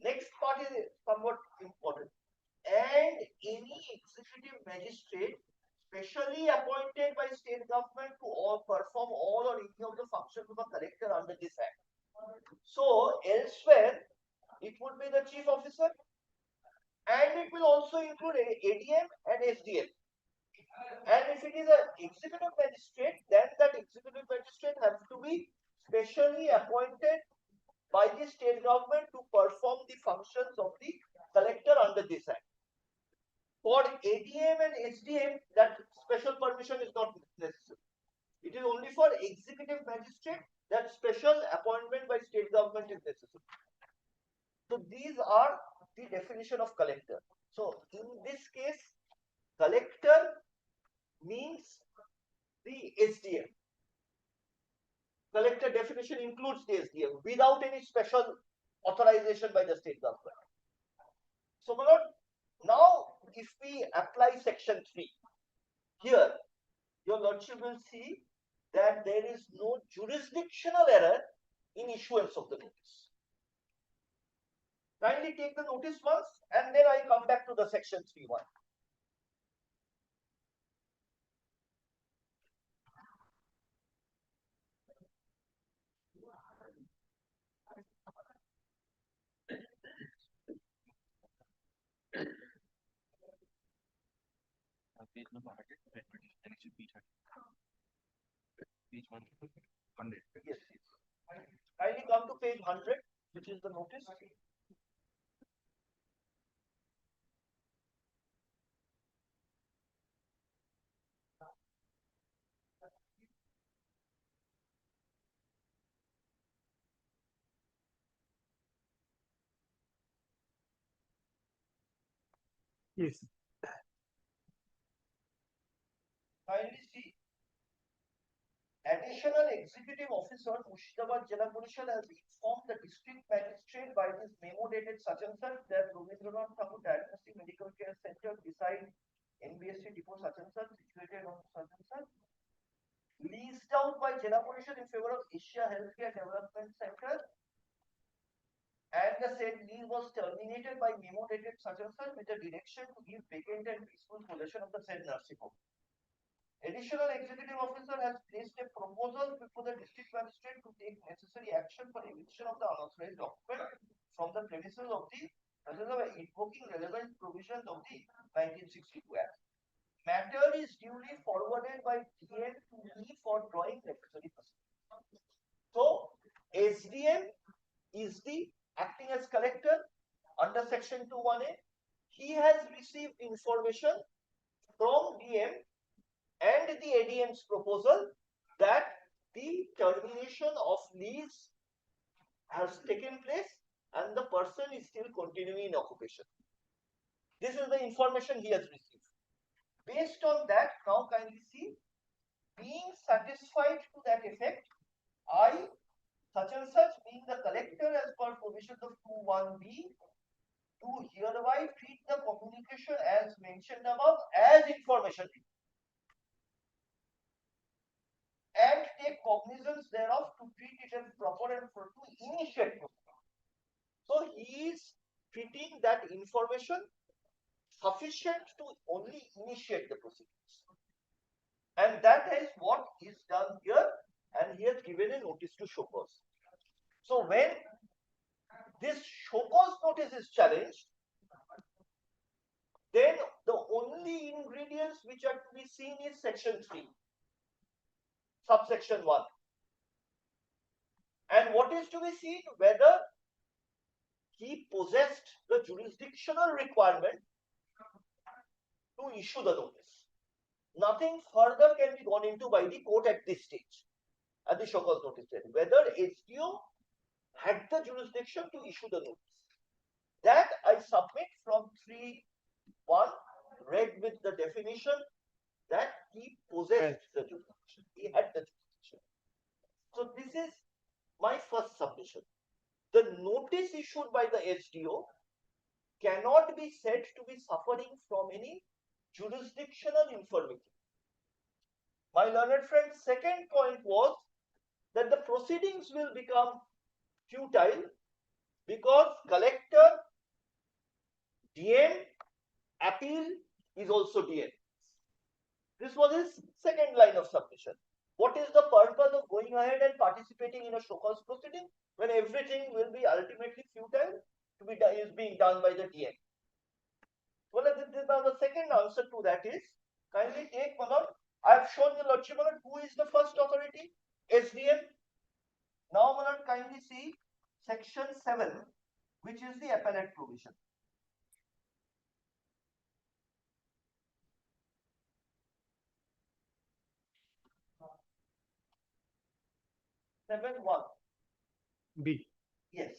Next part is somewhat important. And any executive magistrate specially appointed by state government to perform all or any of the functions of a collector under this act. So elsewhere, it would be the chief officer, and it will also include ADM and SDM. And if it is an executive magistrate, then that executive magistrate has to be specially appointed by the state government to perform the functions of the collector under this act. For ADM and SDM, that special permission is not necessary. It is only for executive magistrate that special appointment by state government is necessary. So these are the definition of collector. So in this case, collector means the SDM. collector definition includes the SDM without any special authorization by the state government. So, my lord, now if we apply section 3, here, your lordship will see that there is no jurisdictional error in issuance of the notice. Kindly take the notice once and then I come back to the section 3.1. Page number 100, and it should be 30. Page 100. Yes, yes. Kindly come to page 100, which is the notice. Yes. Kindly see. Additional Executive Officer, Murshidabad Jilla Parishad has informed the district magistrate by this memo dated such and such that Rabindranath Tagore Diagnostic Medical Care Center beside NBSC depot such and such situated on such and such leased out by Jilla Parishad in favor of Asia Healthcare Development Center, and the said lease was terminated by memo dated such and such with the direction to give vacant and peaceful possession of the said nursing home. Additional Executive Officer has placed a proposal before the district magistrate to take necessary action for eviction of the unauthorized occupant from the premises of the invoking relevant provisions of the 1962 Act. Matter is duly forwarded by DM to me for drawing necessary proceedings. So, SDM is the acting as collector under section 2(1)(a). He has received information from DM and the ADM's proposal that the termination of lease has taken place and the person is still continuing in occupation. This is the information he has received. Based on that, now kindly see, being satisfied to that effect, I, such and such, being the collector as per provision of 2(1)(b), do hereby treat the communication as mentioned above as information and take cognizance thereof to treat it as proper and to initiate. So he is treating that information sufficient to only initiate the proceedings. And that is what is done here, and he has given a notice to show cause. So when this show cause notice is challenged, then the only ingredients which are to be seen is section 3. Subsection 1. And what is to be seen? Whether he possessed the jurisdictional requirement to issue the notice. Nothing further can be gone into by the court at this stage, at the show cause notice stage. Whether SDO had the jurisdiction to issue the notice. That I submit from 3(1), read with the definition that he possessed the jurisdiction. He had the jurisdiction. So this is my first submission. The notice issued by the SDO cannot be said to be suffering from any jurisdictional infirmity. My learned friend's second point was that the proceedings will become futile because collector, DM, appeal is also DM. This was his second line of submission. What is the purpose of going ahead and participating in a show cause proceeding when everything will be ultimately futile to be is being done by the DM? Well, now the second answer to that is, kindly take, Manoj, I have shown you, Lordship, who is the first authority? SDM. Now, Manoj, kindly see section 7, which is the appellate provision. Seven 1. B. Yes.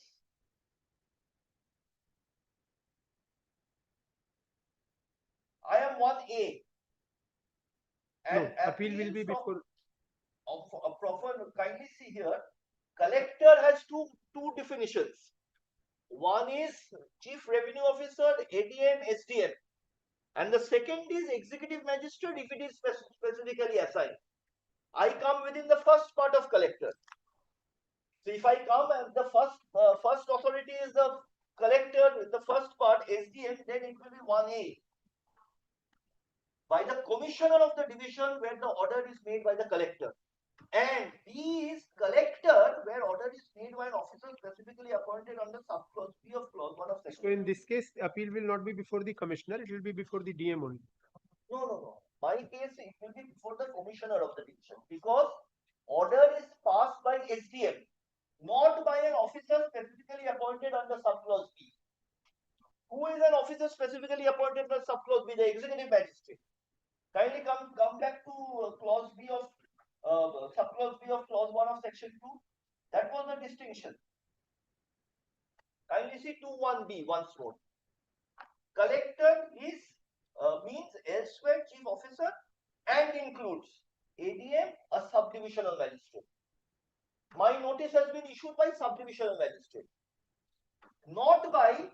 I am 1A. And no, appeal will be before. proper, kindly see here, collector has two definitions. One is Chief Revenue Officer, ADM, SDM. And the second is Executive Magistrate if it is specifically assigned. I come within the first part of collector. So if I come and the first authority is the collector with the first part, SDM, then it will be 1A. By the commissioner of the division where the order is made by the collector. And B is collector where order is made by an officer specifically appointed under subclause B of clause 1 of section. So in this case, appeal will not be before the commissioner, it will be before the DM only. No. My case, it will be before the commissioner of the division because order is passed by SDM, not by an officer specifically appointed under subclause B. Who is an officer specifically appointed under subclause B? The executive magistrate. Kindly come back to clause B of subclause B of clause 1 of section 2. That was the distinction. Kindly see 2(1)(b) once more. Collector is means elsewhere chief officer and includes ADM, a subdivisional magistrate. My notice has been issued by subdivisional magistrate, not by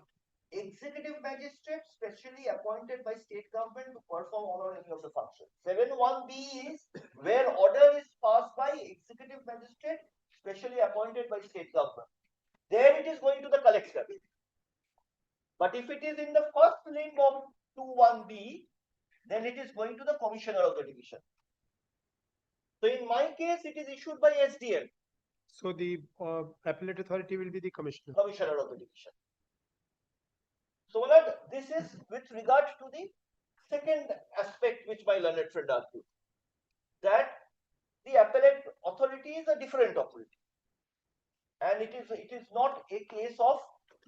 executive magistrate specially appointed by state government to perform one or any of the functions. 7(1)(b) is where order is passed by executive magistrate specially appointed by state government. There it is going to the collector. But if it is in the first limb of 2(1)(b), then it is going to the commissioner of the division. So in my case, it is issued by SDM. So the appellate authority will be the commissioner. Commissioner of the division. So Lord, this is with regard to the second aspect which my learned friend argued, that the appellate authority is a different authority. And it is not a case of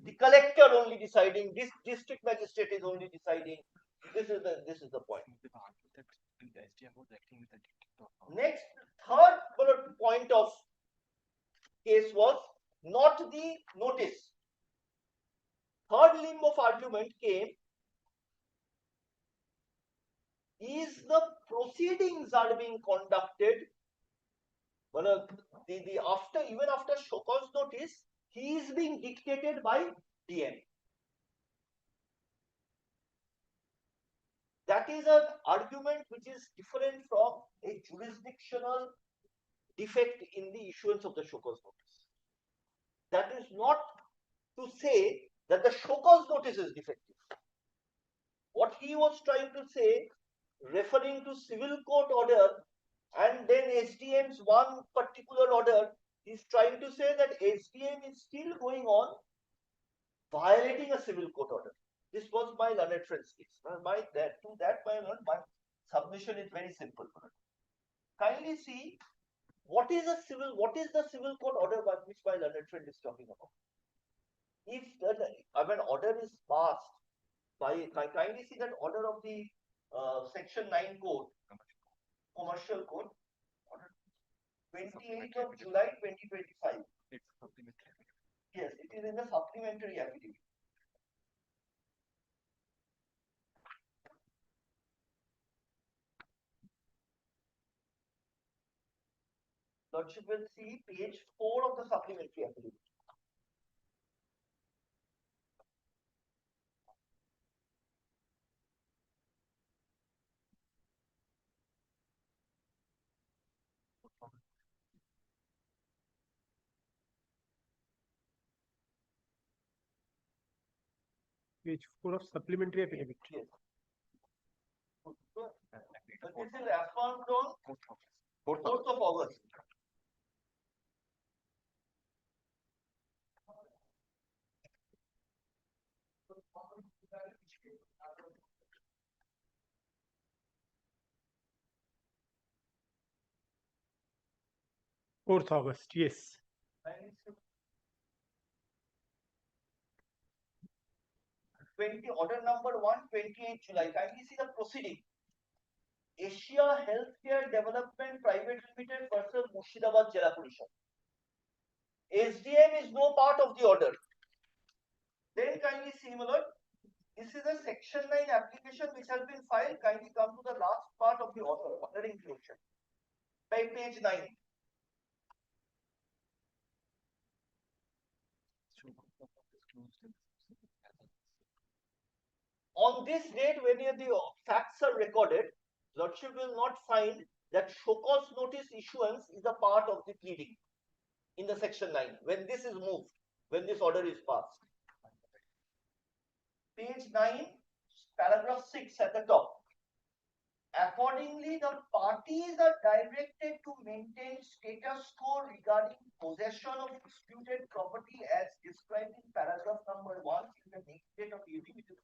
the collector only deciding, this district magistrate is only deciding. This is the point. Next, third point of case was not the notice. Third limb of argument came, is the proceedings are being conducted. Well, even after show cause notice, he is being dictated by DM. That is an argument which is different from a jurisdictional defect in the issuance of the show cause notice. That is not to say that the show cause notice is defective. What he was trying to say, referring to civil court order and then SDM's one particular order, is trying to say that SDM is still going on violating a civil court order. This was my learned friend's case. My submission is very simple. Kindly see what is the civil court order by which my learned friend is talking about. If an order is passed by, kindly see that order of the section 9 code, commercial code, 28th of July 2025. Yes, it is in the supplementary affidavit. Lordship will see page 4 of the supplementary affidavit. Page 4 of supplementary affidavit. Yes. But this is affirmed on 4th of August. August, yes. Order number 1, 28 July. Kindly see the proceeding. Asia Healthcare Development Private Limited versus Murshidabad Jila Parishad. SDM is no part of the order. Then kindly see, my lord, this is a section 9 application which has been filed. Kindly come to the last part of the order, ordering creation. By page 9. On this date, when the facts are recorded, Lordship will not find that show cause notice issuance is a part of the pleading in the section 9 when this is moved, when this order is passed. Page 9, paragraph 6 at the top. Accordingly, the parties are directed to maintain status quo regarding possession of disputed property as described in paragraph number 1 in the next date of hearing, which is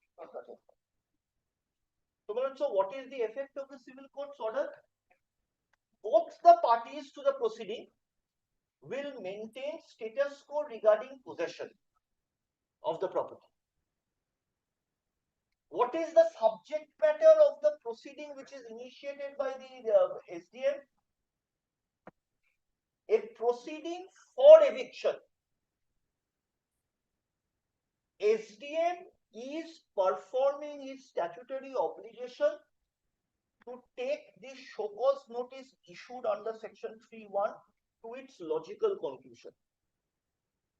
so what is the effect of the civil court's order? Both the parties to the proceeding will maintain status quo regarding possession of the property. What is the subject matter of the proceeding which is initiated by the SDM? A proceeding for eviction. SDM is performing his statutory obligation to take the show cause notice issued under section 3(1) to its logical conclusion.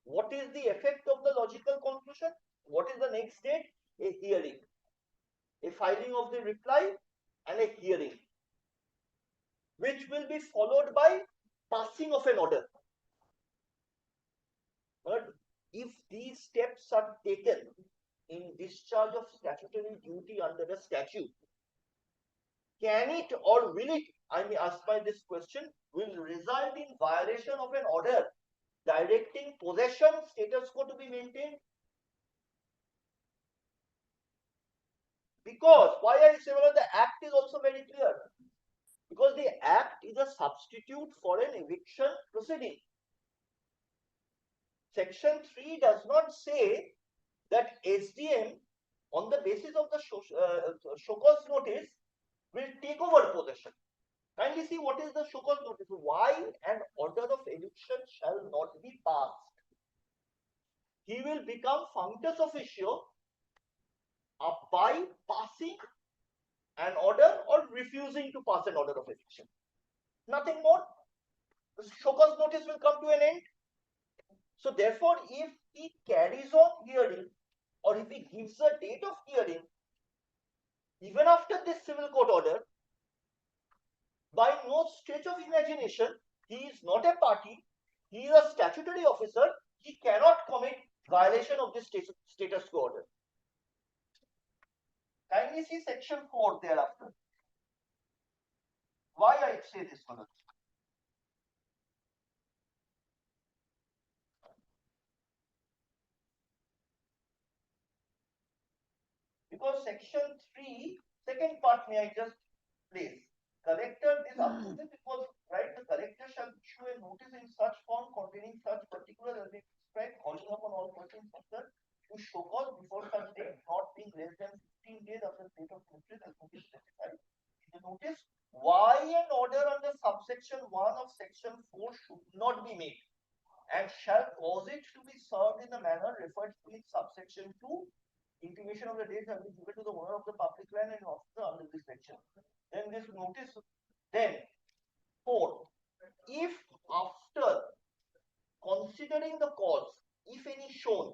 What is the effect of the logical conclusion? What is the next date? A hearing. A filing of the reply and a hearing, which will be followed by passing of an order. But if these steps are taken in discharge of statutory duty under the statute, can it or will it, I may ask by this question, will result in violation of an order directing possession status quo to be maintained? Because, why I say well, the act is also very clear. Because the act is a substitute for an eviction proceeding. Section 3 does not say that SDM, on the basis of the show cause notice, will take over possession. Kindly see what is the show cause notice. Why an order of eviction shall not be passed. He will become functus officio by passing an order or refusing to pass an order of eviction. Nothing more. The show cause notice will come to an end. So therefore, if he carries on hearing or if he gives a date of hearing, even after this civil court order, by no stretch of imagination, he is not a party, he is a statutory officer, he cannot commit violation of this status quo order. Kindly see section 4 thereafter. Why I say this, Manoj? Because section 3, second part, may I just place? Collector, this up to this, it was right. The collector shall issue a notice in such form containing such particulars as they describe, calling upon all persons concerned to show cause before such date, not being less than 15 days after the date of notice as notice specified. In the notice, why an order under subsection 1 of section 4 should not be made and shall cause it to be served in the manner referred to in subsection 2. Intimation of the date shall be given to the owner of the public land and officer under this section. Then this notice, then 4. If after considering the cause, if any shown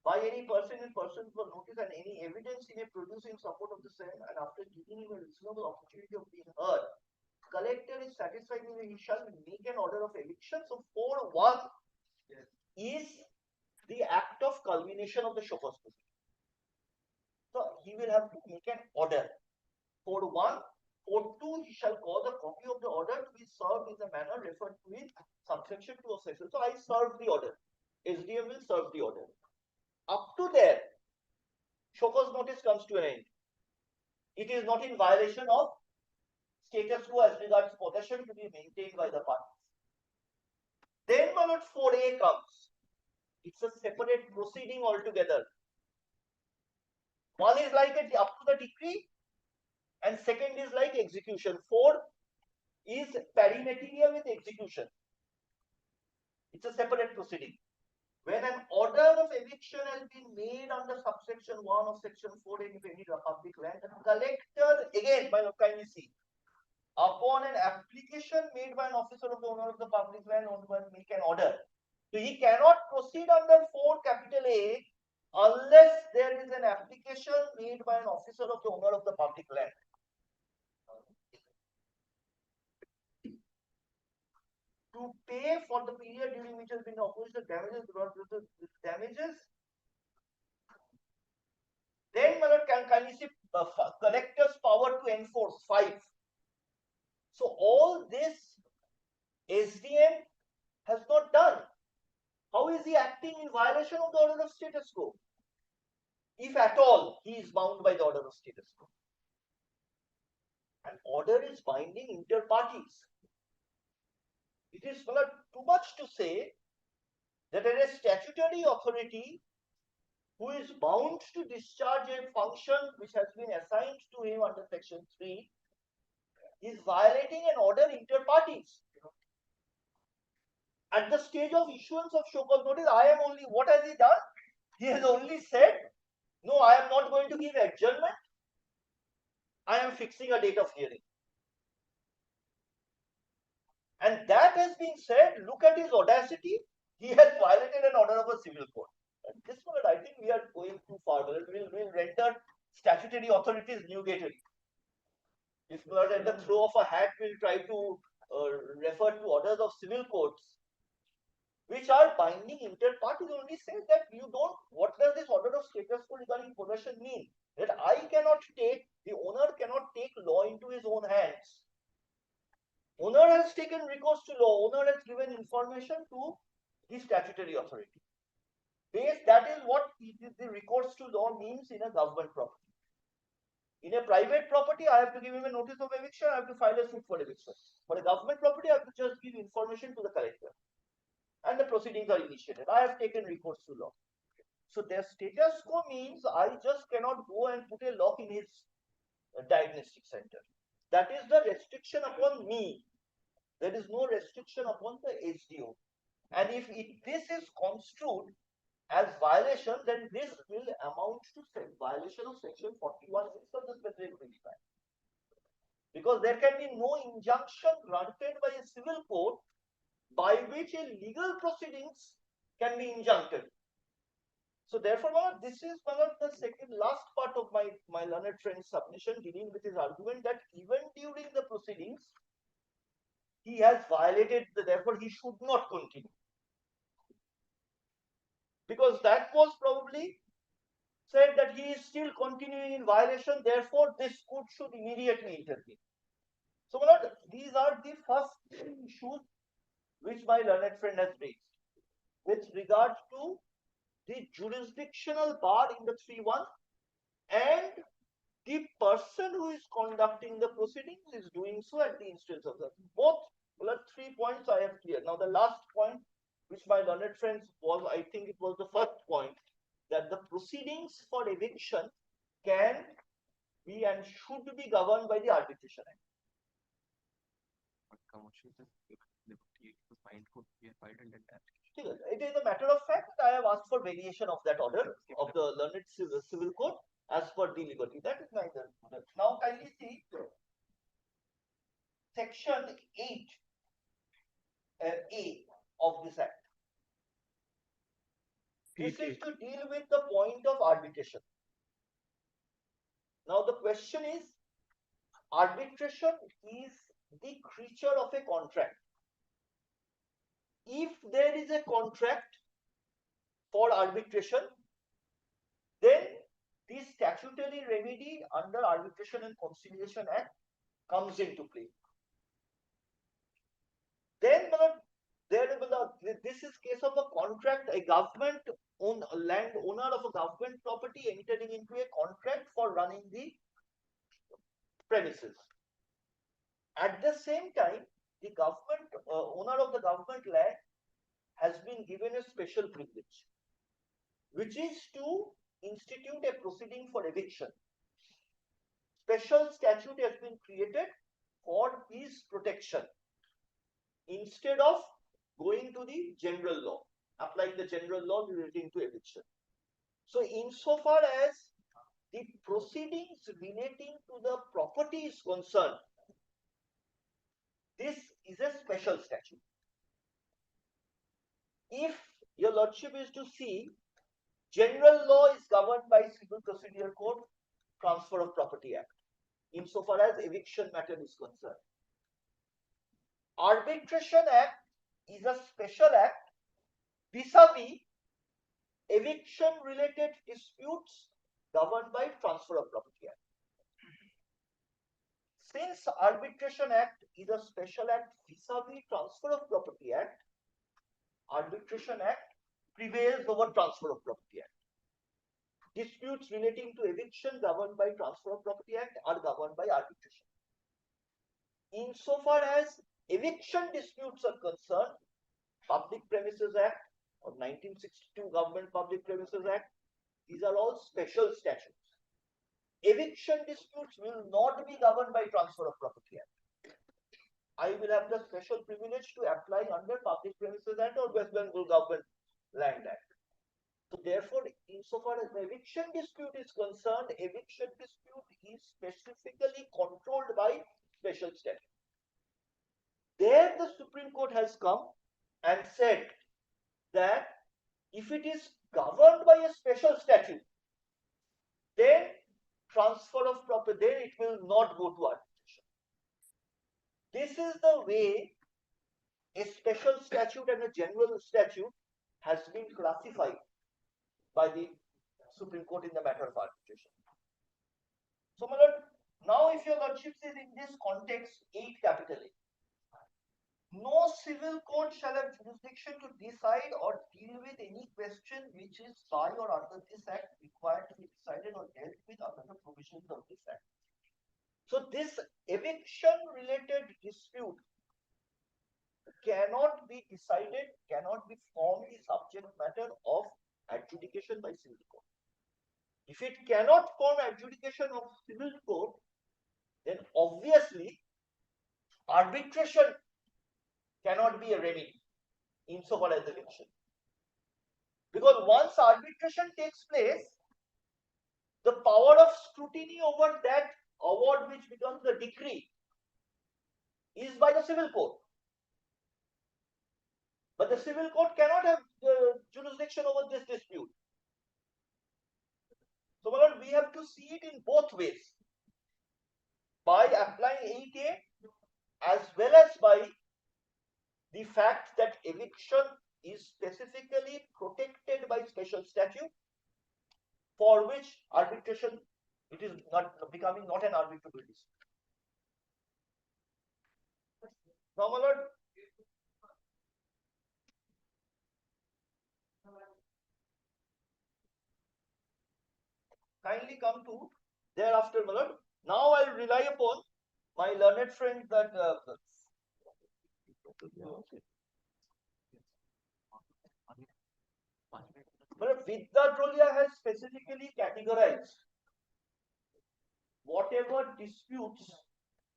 by any person in person for notice and any evidence he may produce in support of the same, and after giving him a reasonable opportunity of being heard, collector is satisfied with he shall make an order of eviction. So 4(1) is the act of culmination of the show cause proceeding. So he will have to make an order. 4(1), 4(2), he shall cause a copy of the order to be served in the manner referred to in subsection 2 of section. So I serve the order. SDM will serve the order. Up to there, show cause notice comes to an end. It is not in violation of status quo as regards possession to be maintained by the parties. Then Manoj 4A comes. It's a separate proceeding altogether. One is like up to the decree, and second is like execution. 4 is pari materia with execution. It's a separate proceeding. When an order of eviction has been made under subsection 1 of section 4 in any public land, the collector, again, by kindly see, upon an application made by an officer of the owner of the public land, will make an order. So he cannot proceed under 4 capital A unless there is an application made by an officer of the owner of the public land. To pay for the period during which has been opposed the damages, then can kindly see collector's power to enforce 5. So all this SDM has not done. How is he acting in violation of the order of status quo? If at all he is bound by the order of status quo. An order is binding inter parties. It is not too much to say that a statutory authority who is bound to discharge a function which has been assigned to him under section 3 is violating an order inter parties. At the stage of issuance of show cause notice, what has he done? He has only said, no, I am not going to give adjournment. I am fixing a date of hearing. And that has been said, look at his audacity. He has violated an order of a civil court. And this one, I think we are going too far. We'll render statutory authorities nugatory. If not at the throw of a hat, we'll try to refer to orders of civil courts, which are binding inter parties. Only say that you don't, what does this order of status quo regarding possession mean? That the owner cannot take law into his own hands. Owner has taken recourse to law. Owner has given information to the statutory authority. That is what the recourse to law means in a government property. In a private property, I have to give him a notice of eviction. I have to file a suit for eviction. For a government property, I have to just give information to the collector. And the proceedings are initiated. I have taken recourse to law. So their status quo means I just cannot go and put a lock in his diagnostic center. That is the restriction upon me. There is no restriction upon the SDO. And if this is construed as violation, then this will amount to violation of section 41(6) of the Specific Relief Act. Because there can be no injunction granted by a civil court by which a legal proceedings can be injuncted. So therefore, this is one of the last part of my learned friend's submission, dealing with his argument that even during the proceedings, he has violated, therefore he should not continue. Because that was probably said that he is still continuing in violation, therefore this court should immediately intervene. So these are the first issues which my learned friend has raised with regard to the jurisdictional bar in the 3.1 and the person who is conducting the proceedings is doing so at the instance of that. Both 3 points I have cleared. Now the last point which my learned friends was, I think it was the first point, that the proceedings for eviction can be and should be governed by the Arbitration Act. It is a matter of fact that I have asked for variation of that order of the learned civil court as per the liberty. That is neither. Now kindly see section 8A of this act. This is to deal with the point of arbitration. Now the question is, arbitration is the creature of a contract. If there is a contract for arbitration, then the statutory remedy under Arbitration and Conciliation Act comes into play. Then this is case of a contract, a government landowner of a government property entering into a contract for running the premises. At the same time, the government owner of the government land has been given a special privilege, which is to institute a proceeding for eviction. Special statute has been created for his protection instead of going to the general law, applying the general law relating to eviction. So insofar as the proceedings relating to the property is concerned, this is a special statute. If your lordship is to see General law is governed by Civil Procedure Code, Transfer of Property Act, insofar as eviction matter is concerned. Arbitration Act is a special act vis-a-vis eviction related disputes governed by Transfer of Property Act. Since Arbitration Act is a special act vis-a-vis Transfer of Property Act, Arbitration Act prevails over Transfer of Property Act. Disputes relating to eviction governed by Transfer of Property Act are governed by arbitration. Insofar as eviction disputes are concerned, Public Premises Act or 1962 Government Public Premises Act, these are all special statutes. Eviction disputes will not be governed by Transfer of Property Act. I will have the special privilege to apply under Public Premises Act or West Bengal Government Land Act. So therefore, insofar as the eviction dispute is concerned, eviction dispute is specifically controlled by special statute. There the Supreme Court has come and said that if it is governed by a special statute, then transfer of property, then it will not go to arbitration. This is the way a special statute and a general statute has been classified by the Supreme Court in the matter of arbitration. So, my lord, now if your lordship says in this context 8 capital A, no civil court shall have jurisdiction to decide or deal with any question which is by or under this act required to be decided or dealt with under the provisions of this act. So this eviction related dispute cannot be decided, cannot be formed the subject matter of adjudication by civil court. If it cannot form adjudication of civil court, then obviously arbitration cannot be a remedy insofar as eviction. Because once arbitration takes place, the power of scrutiny over that award which becomes the decree is by the civil court. But the civil court cannot have jurisdiction over this dispute. So, my lord, we have to see it in both ways. By applying 8A as well as by the fact that eviction is specifically protected by special statute, for which arbitration, it is not becoming not an arbitrable dispute. Now, my lord, kindly come to thereafter, my lord. Now I'll rely upon my learned friend that Vidya Drolia has specifically categorized whatever disputes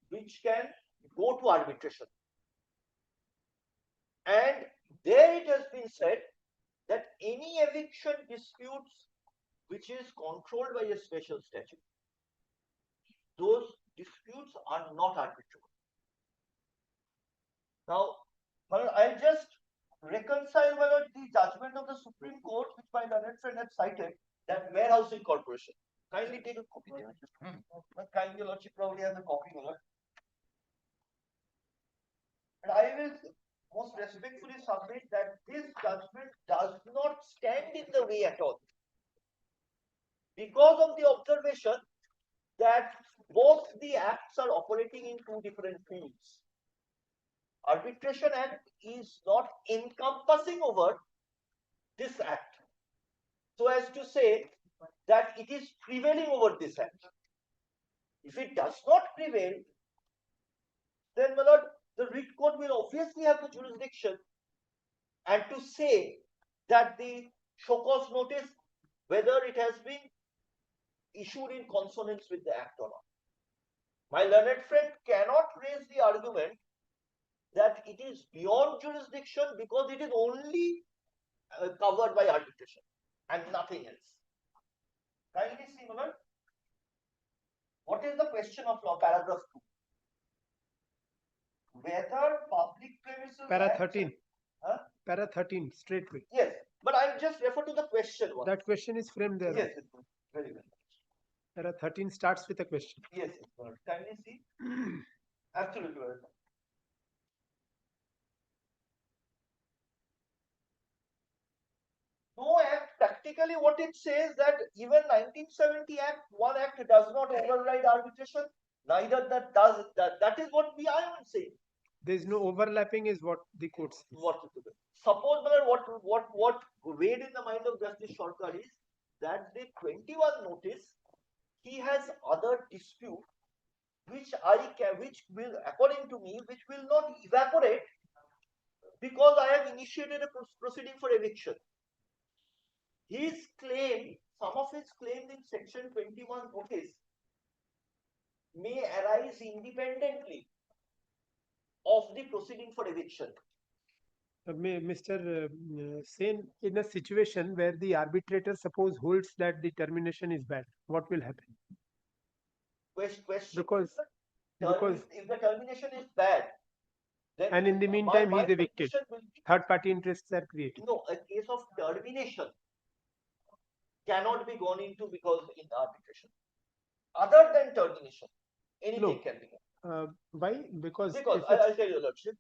which can go to arbitration. And there it has been said that any eviction disputes which is controlled by a special statute, those disputes are not arbitrable. Now, I'll just reconcile the judgment of the Supreme Court, which my learned friend had cited, that warehousing corporation. Kindly take a copy. Kindly, your lordship probably has a copy, my lord. And I will most respectfully submit that this judgment does not stand in the way at all, because of the observation that both the acts are operating in two different fields. Arbitration Act is not encompassing over this act, so as to say that it is prevailing over this act. If it does not prevail, then, my lord, the writ court will obviously have the jurisdiction and to say that the show cause notice, whether it has been issued in consonance with the act or not. My learned friend cannot raise the argument that it is beyond jurisdiction because it is only covered by arbitration and nothing else. Kindly see, my lord, what is the question of law, paragraph 2? Whether public premises Para 13. Para 13, straightway. Yes, but I'm I'll just refer to the question one. That question is framed there. Yes, yes, very well. There are 13 starts with a question. Yes, yes, my lord. Kindly see. Absolutely well done. No act, practically what it says that even 1970 Act, one act does not override arbitration, neither that is what I am saying. There is no overlapping is what the court says. Suppose my lord, what weighed in the mind of Justice Sarkar is that the 21 notice, he has other dispute which which will, according to me, which will not evaporate because I have initiated a proceeding for eviction. His claim, some of his claims in section 21 notice may arise independently of the proceeding for eviction. Mr. Sen, in a situation where the arbitrator suppose holds that the termination is bad, what will happen? Question. Because if the termination is bad, then and in the meantime he is evicted. petition will be- Third party interests are created. No, a case of termination cannot be gone into because in arbitration. Other than termination, anything can be done. Why? Because Because if I'll tell you, Lordship.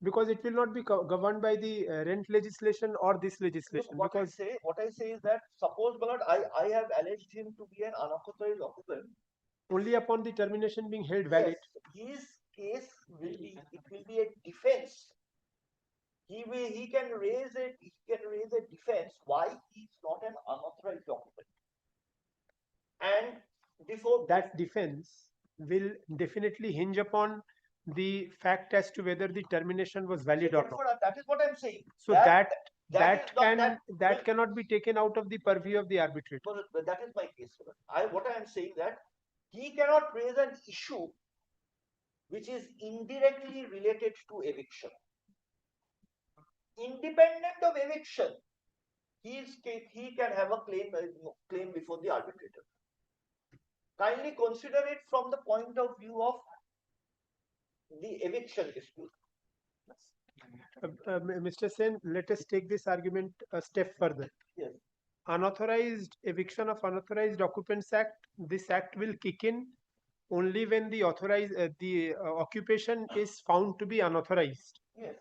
because it will not be governed by the rent legislation or this legislation. What I say is that suppose, my lord, I have alleged him to be an unauthorized occupant. Only upon the termination being held valid. Yes, his case will be a defense. He can raise a defense why he is not an unauthorized occupant. And before that defense will definitely hinge upon the fact as to whether the termination was valid or not. That is what I'm saying. So that cannot be taken out of the purview of the arbitrator. But that is my case. What I am saying that he cannot raise an issue which is indirectly related to eviction. Independent of eviction, he can have a claim before the arbitrator. Kindly consider it from the point of view of the eviction dispute. Mr. Sen, let us take this argument a step further. Yes. Unauthorized eviction of Unauthorized Occupants Act, this act will kick in only when the occupation is found to be unauthorized. Yes.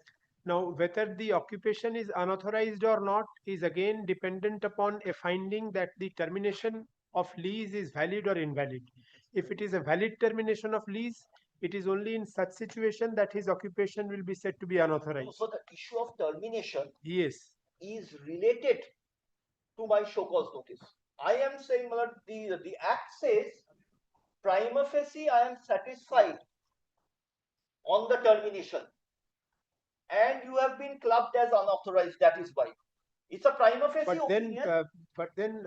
Now, whether the occupation is unauthorized or not is again dependent upon a finding that the termination of lease is valid or invalid. If it is a valid termination of lease, it is only in such situation that his occupation will be said to be unauthorized. So the issue of termination is related to my show cause notice. I am saying that the act says prima facie I am satisfied on the termination, and you have been clubbed as unauthorized. That is why it's a prima facie opinion. But then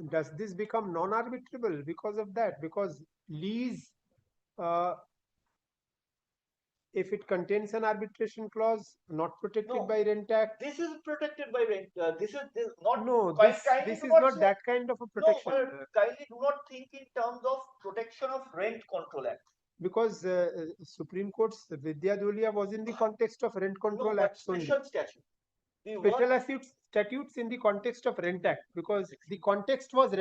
does this become non-arbitrable because of that? Because lease, if it contains an arbitration clause not protected by Rent Act. This is protected by rent. This is not. No, this is not that kind of a protection. No, kindly do not think in terms of protection of Rent Control Act. Because Supreme Court's Vidya Dhulia was in the context of Rent Control Act. Special statute. Special statutes in the context of Rent Act, because the context was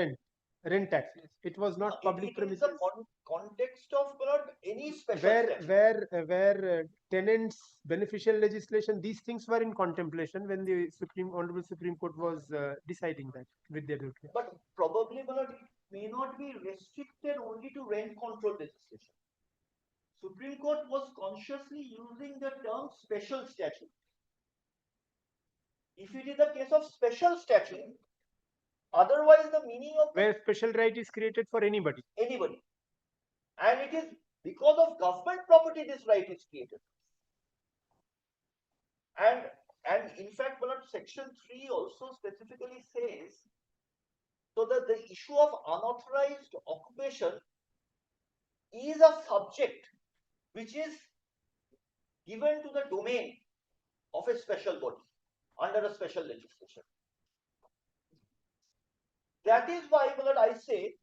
Rent Act. It was not public premises. It is the context of any special statute. Where tenants, beneficial legislation, these things were in contemplation when the Honorable Supreme Court was deciding that Vidya Dhulia. But probably it may not be restricted only to rent control legislation. Supreme Court was consciously using the term special statute. If it is a case of special statute, otherwise the meaning of where special right is created for anybody. And it is because of government property this right is created. And in fact, section 3 also specifically says so that the issue of unauthorized occupation is a subject which is given to the domain of a special body under a special legislation. That is why I say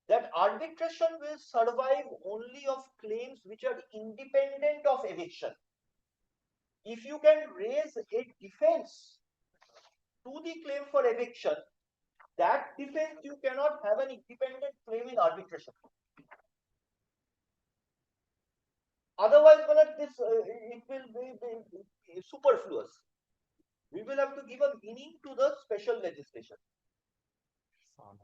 that arbitration will survive only of claims which are independent of eviction. If you can raise a defense to the claim for eviction, that defense you cannot have an independent claim in arbitration. Otherwise, this it will be superfluous. We will have to give a meaning to the special legislation. Now,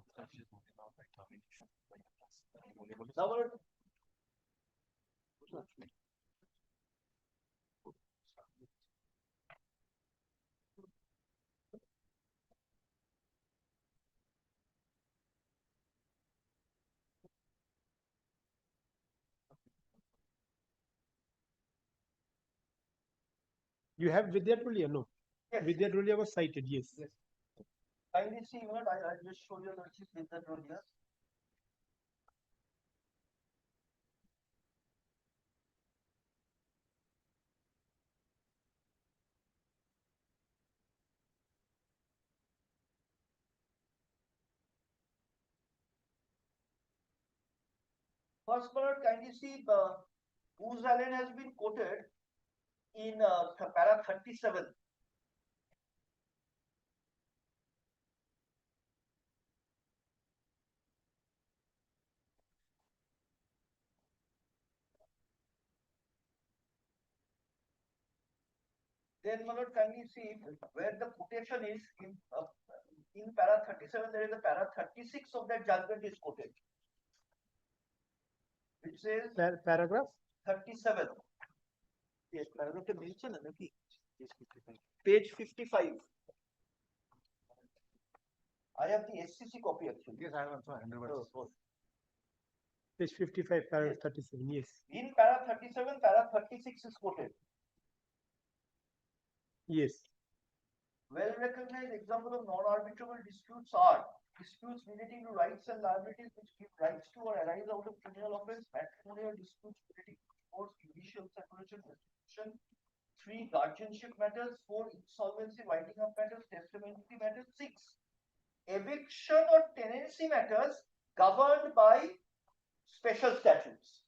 You have Vidyatulya, no? yes. Vidyatulya was cited, yes. Yes. Kindly see, I just showed you the Vidyatulya. First, kindly see, Goose Island has been quoted in para 37. Then, kindly see where the quotation is in para 37. There is a para 36 of that judgment is quoted. It says paragraph 37. Yes, paragraph mention page 55. I have the SCC copy actually. Yes, I have also handed over. Page 55, paragraph 37, yes. In para 37, para 36 is quoted. Yes. Well-recognized example of non-arbitrable disputes are disputes relating to rights and liabilities which give rights to or arise out of criminal offense, matrimonial disputes relating to divorce, judicial separation, restitution. 3. Guardianship matters. 4. Insolvency, winding up matters, testamentary matters. 6. Eviction or tenancy matters governed by special statutes,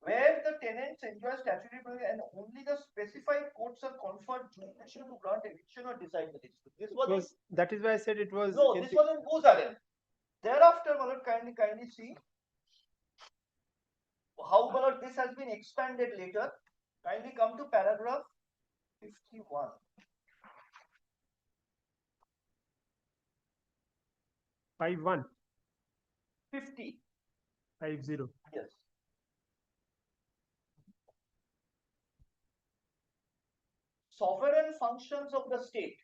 where the tenants enjoy statutory privilege and only the specified courts are conferred jurisdiction to grant eviction or decide the dispute. This was that is why I said it was. no. This was in Goose Island. Thereafter, kindly see how this has been expanded later. Kindly come to paragraph 51. 51. 50. 50. Yes. Sovereign functions of the state,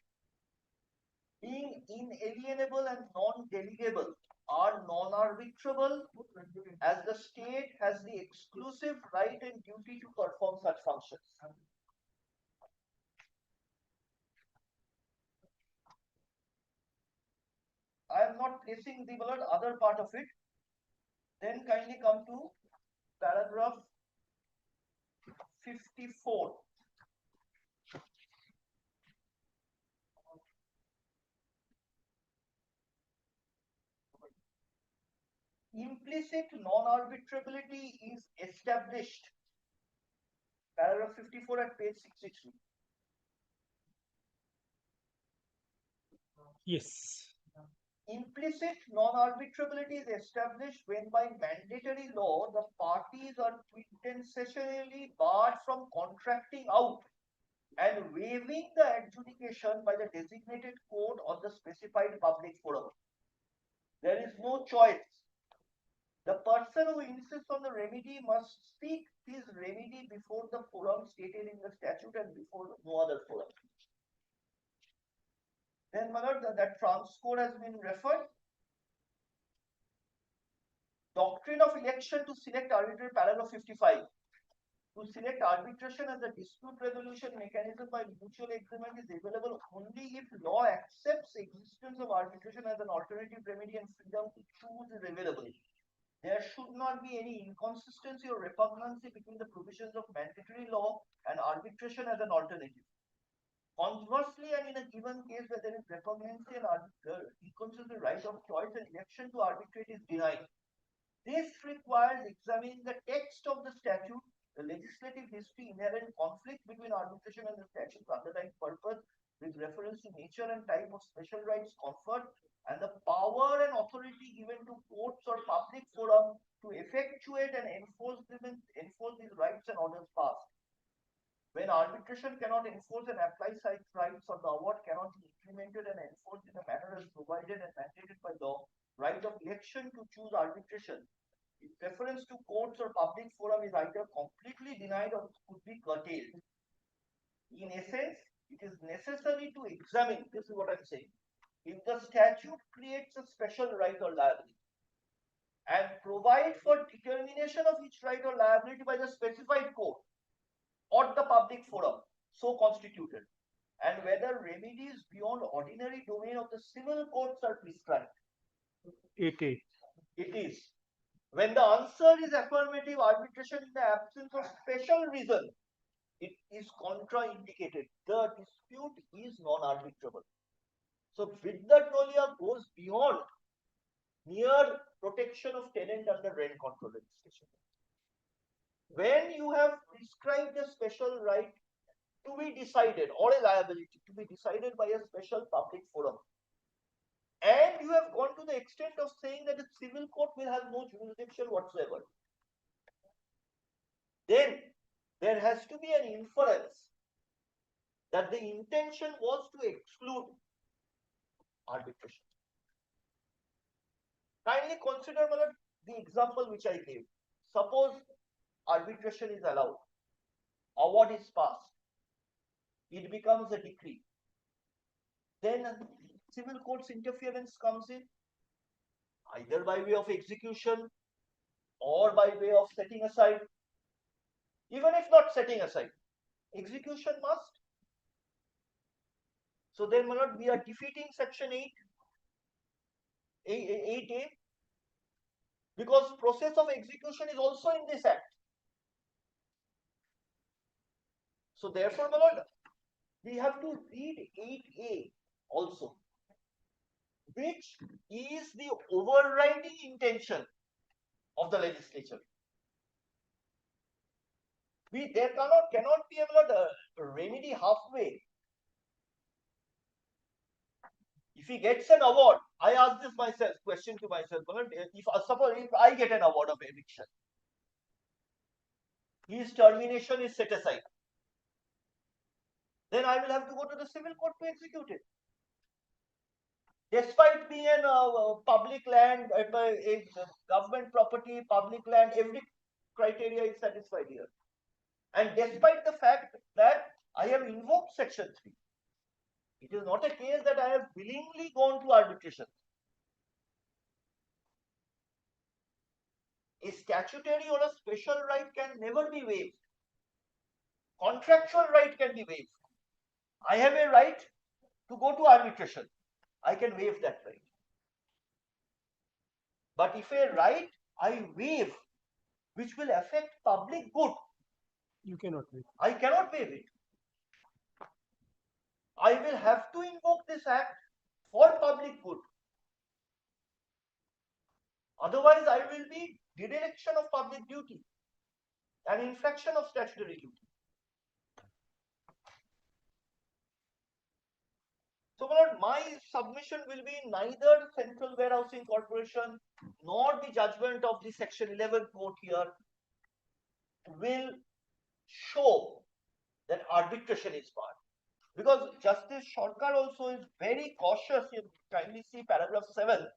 being inalienable and non-delegable, are non-arbitrable, as the state has the exclusive right and duty to perform such functions. I am not placing the other part of it. Then kindly come to paragraph 54. Implicit non-arbitrability is established. Paragraph 54 at page 662. Yes. Implicit non-arbitrability is established when by mandatory law the parties are quintessentially barred from contracting out and waiving the adjudication by the designated court or the specified public forum. There is no choice. The person who insists on the remedy must seek his remedy before the forum stated in the statute and before no other forum. Then, that transcode has been referred. Doctrine of election to select arbitrator, paragraph 55. To select arbitration as a dispute resolution mechanism by mutual agreement is available only if law accepts existence of arbitration as an alternative remedy and freedom to choose is available. There should not be any inconsistency or repugnancy between the provisions of mandatory law and arbitration as an alternative. Conversely, and in a given case where there is repugnancy and inconsistency, the right of choice and election to arbitrate is denied. This requires examining the text of the statute, the legislative history, inherent conflict between arbitration and the statute's underlying purpose, with reference to nature and type of special rights conferred and the power and authority given to courts or public forum to effectuate and enforce these rights and orders passed. When arbitration cannot enforce and apply such rights or the award cannot be implemented and enforced in a manner as provided and mandated by law, right of election to choose arbitration with reference to courts or public forum is either completely denied or could be curtailed. In essence, it is necessary to examine, this is what I'm saying, if the statute creates a special right or liability and provide for determination of each right or liability by the specified court or the public forum so constituted, and whether remedies beyond ordinary domain of the civil courts are prescribed. It is. When the answer is affirmative, arbitration in the absence of special reason, it is contraindicated. The dispute is non-arbitrable. So with that nolia goes beyond mere protection of tenant under rent control legislation. When you have prescribed a special right to be decided or a liability to be decided by a special public forum, and you have gone to the extent of saying that a civil court will have no jurisdiction whatsoever, then there has to be an inference that the intention was to exclude arbitration. Kindly consider the example which I gave. Suppose arbitration is allowed, award is passed, it becomes a decree. Then civil court's interference comes in, either by way of execution or by way of setting aside. Even if not setting aside, execution must. So then, my lord, we are defeating section 8A, because process of execution is also in this act. So therefore, my lord, we have to read 8A also, which is the overriding intention of the legislature. There cannot be a remedy halfway. If he gets an award, I ask this question to myself, suppose if I get an award of eviction, his termination is set aside, then I will have to go to the civil court to execute it. Despite being a public land, a government property, public land, every criteria is satisfied here. And despite the fact that I have invoked section 3, it is not a case that I have willingly gone to arbitration. A statutory or a special right can never be waived. Contractual right can be waived. I have a right to go to arbitration. I can waive that right. But if a right I waive which will affect public good, you cannot waive. I cannot waive it. I will have to invoke this act for public good. Otherwise, I will be dereliction of public duty, an infraction of statutory duty. So, my submission will be neither Central Warehousing Corporation nor the judgment of the Section 11 court here will show that arbitration is barred. Because Justice Sarkar also is very cautious. You kindly see paragraph 7.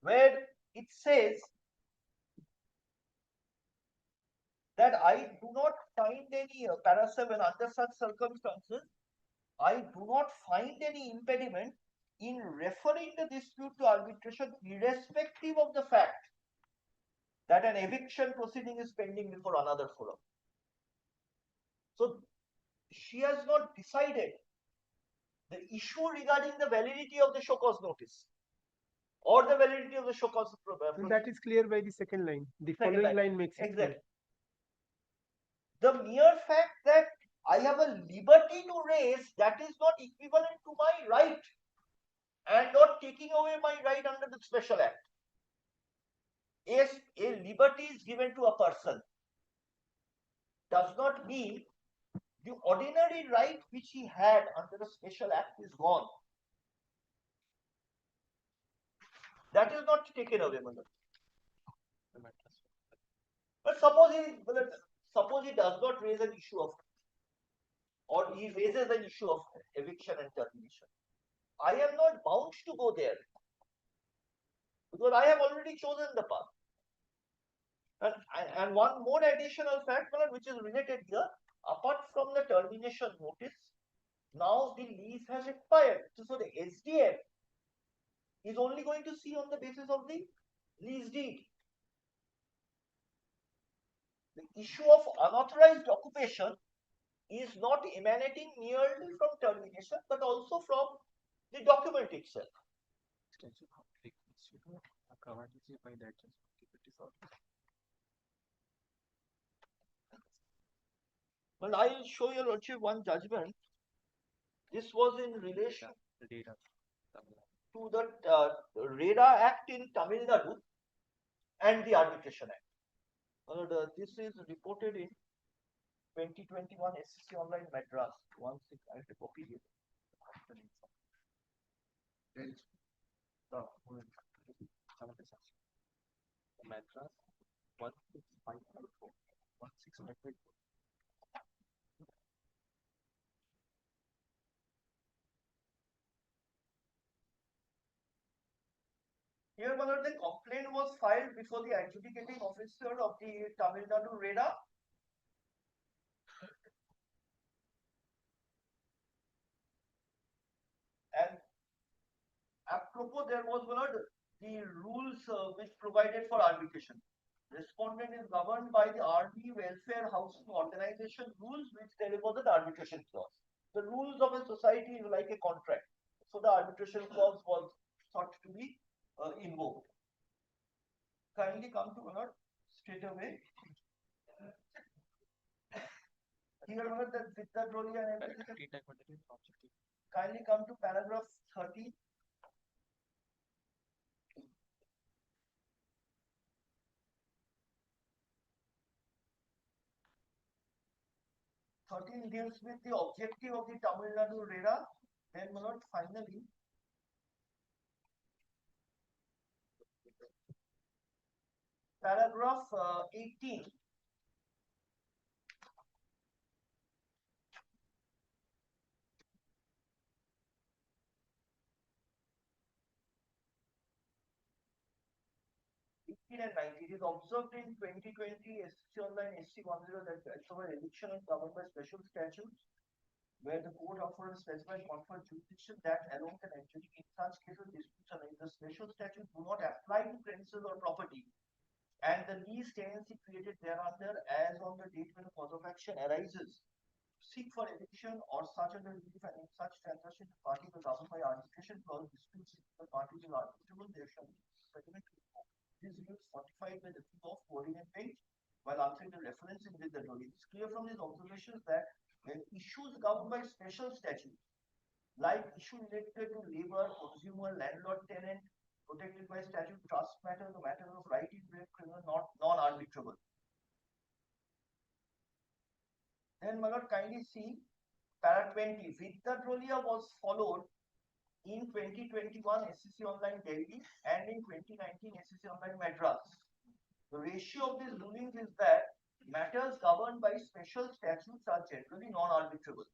Where it says that I do not find any, para 7, under such circumstances, I do not find any impediment in referring the dispute to arbitration irrespective of the fact that an eviction proceeding is pending before another forum. So she has not decided the issue regarding the validity of the show cause notice or the validity of the show cause. That is clear by the second line. The following line makes it exactly. Clear. The mere fact that I have a liberty to raise, that is not equivalent to my right and not taking away my right under the special act. Yes, a liberty is given to a person. does not mean the ordinary right which he had under the special act is gone. That is not taken away, Madam. But suppose he does not raise an issue of, or he raises an issue of eviction and termination. I am not bound to go there because I have already chosen the path. And one more additional fact, Madam, which is related here, apart from the termination notice, now the lease has expired. So the SDF is only going to see on the basis of the lease deed. The issue of unauthorized occupation is not emanating merely from termination, but also from the document itself. Well, I will show your lordship one judgment. This was in relation to the REDA Act in Tamil Nadu and the Arbitration Act. This is reported in 2021 SCC Online Madras. I have to copy it. Madras 16554. 16554. Here, Madam, the complaint was filed before the adjudicating officer of the Tamil Nadu REDA. And apropos, there was the rules which provided for arbitration. Respondent is governed by the Army Welfare Housing Organization rules, which there was an arbitration clause. The rules of a society is like a contract. So the arbitration clause was thought to be invoked. Kindly come to straight away. Here, the Vidya Droli and everything. Kindly come to paragraph 30. Deals with the objective of the Tamil Nadu REDA. Then, finally, paragraph 18. And 90. It is observed in 2020 SC Online SC 10 that wheresoever eviction is governed by special statutes, where the court offers specified conferred jurisdiction that alone can adjudicate such cases disputes are the special statutes do not apply to premises or property, and the lease tenancy created thereafter as on the date when a cause of action arises. Seek for eviction or such under relief, and in such transaction the parties are governed by arbitration clause. Disputes if the parties are arbitrable, there shall be settlement. This is fortified by the fee of coordinate page while answering the reference in with the drawing. It's clear from these observations that when issues governed by special statutes, like issue related to labor, consumer, landlord, tenant, protected by statute, trust matter, the matter of right in break, criminal, not non-arbitrable. Then, my lord, kindly see para 20. Vidya Drolia was followed in 2021 SCC Online Delhi and in 2019 SCC Online Madras. The ratio of these rulings is that matters governed by special statutes are generally non-arbitrable.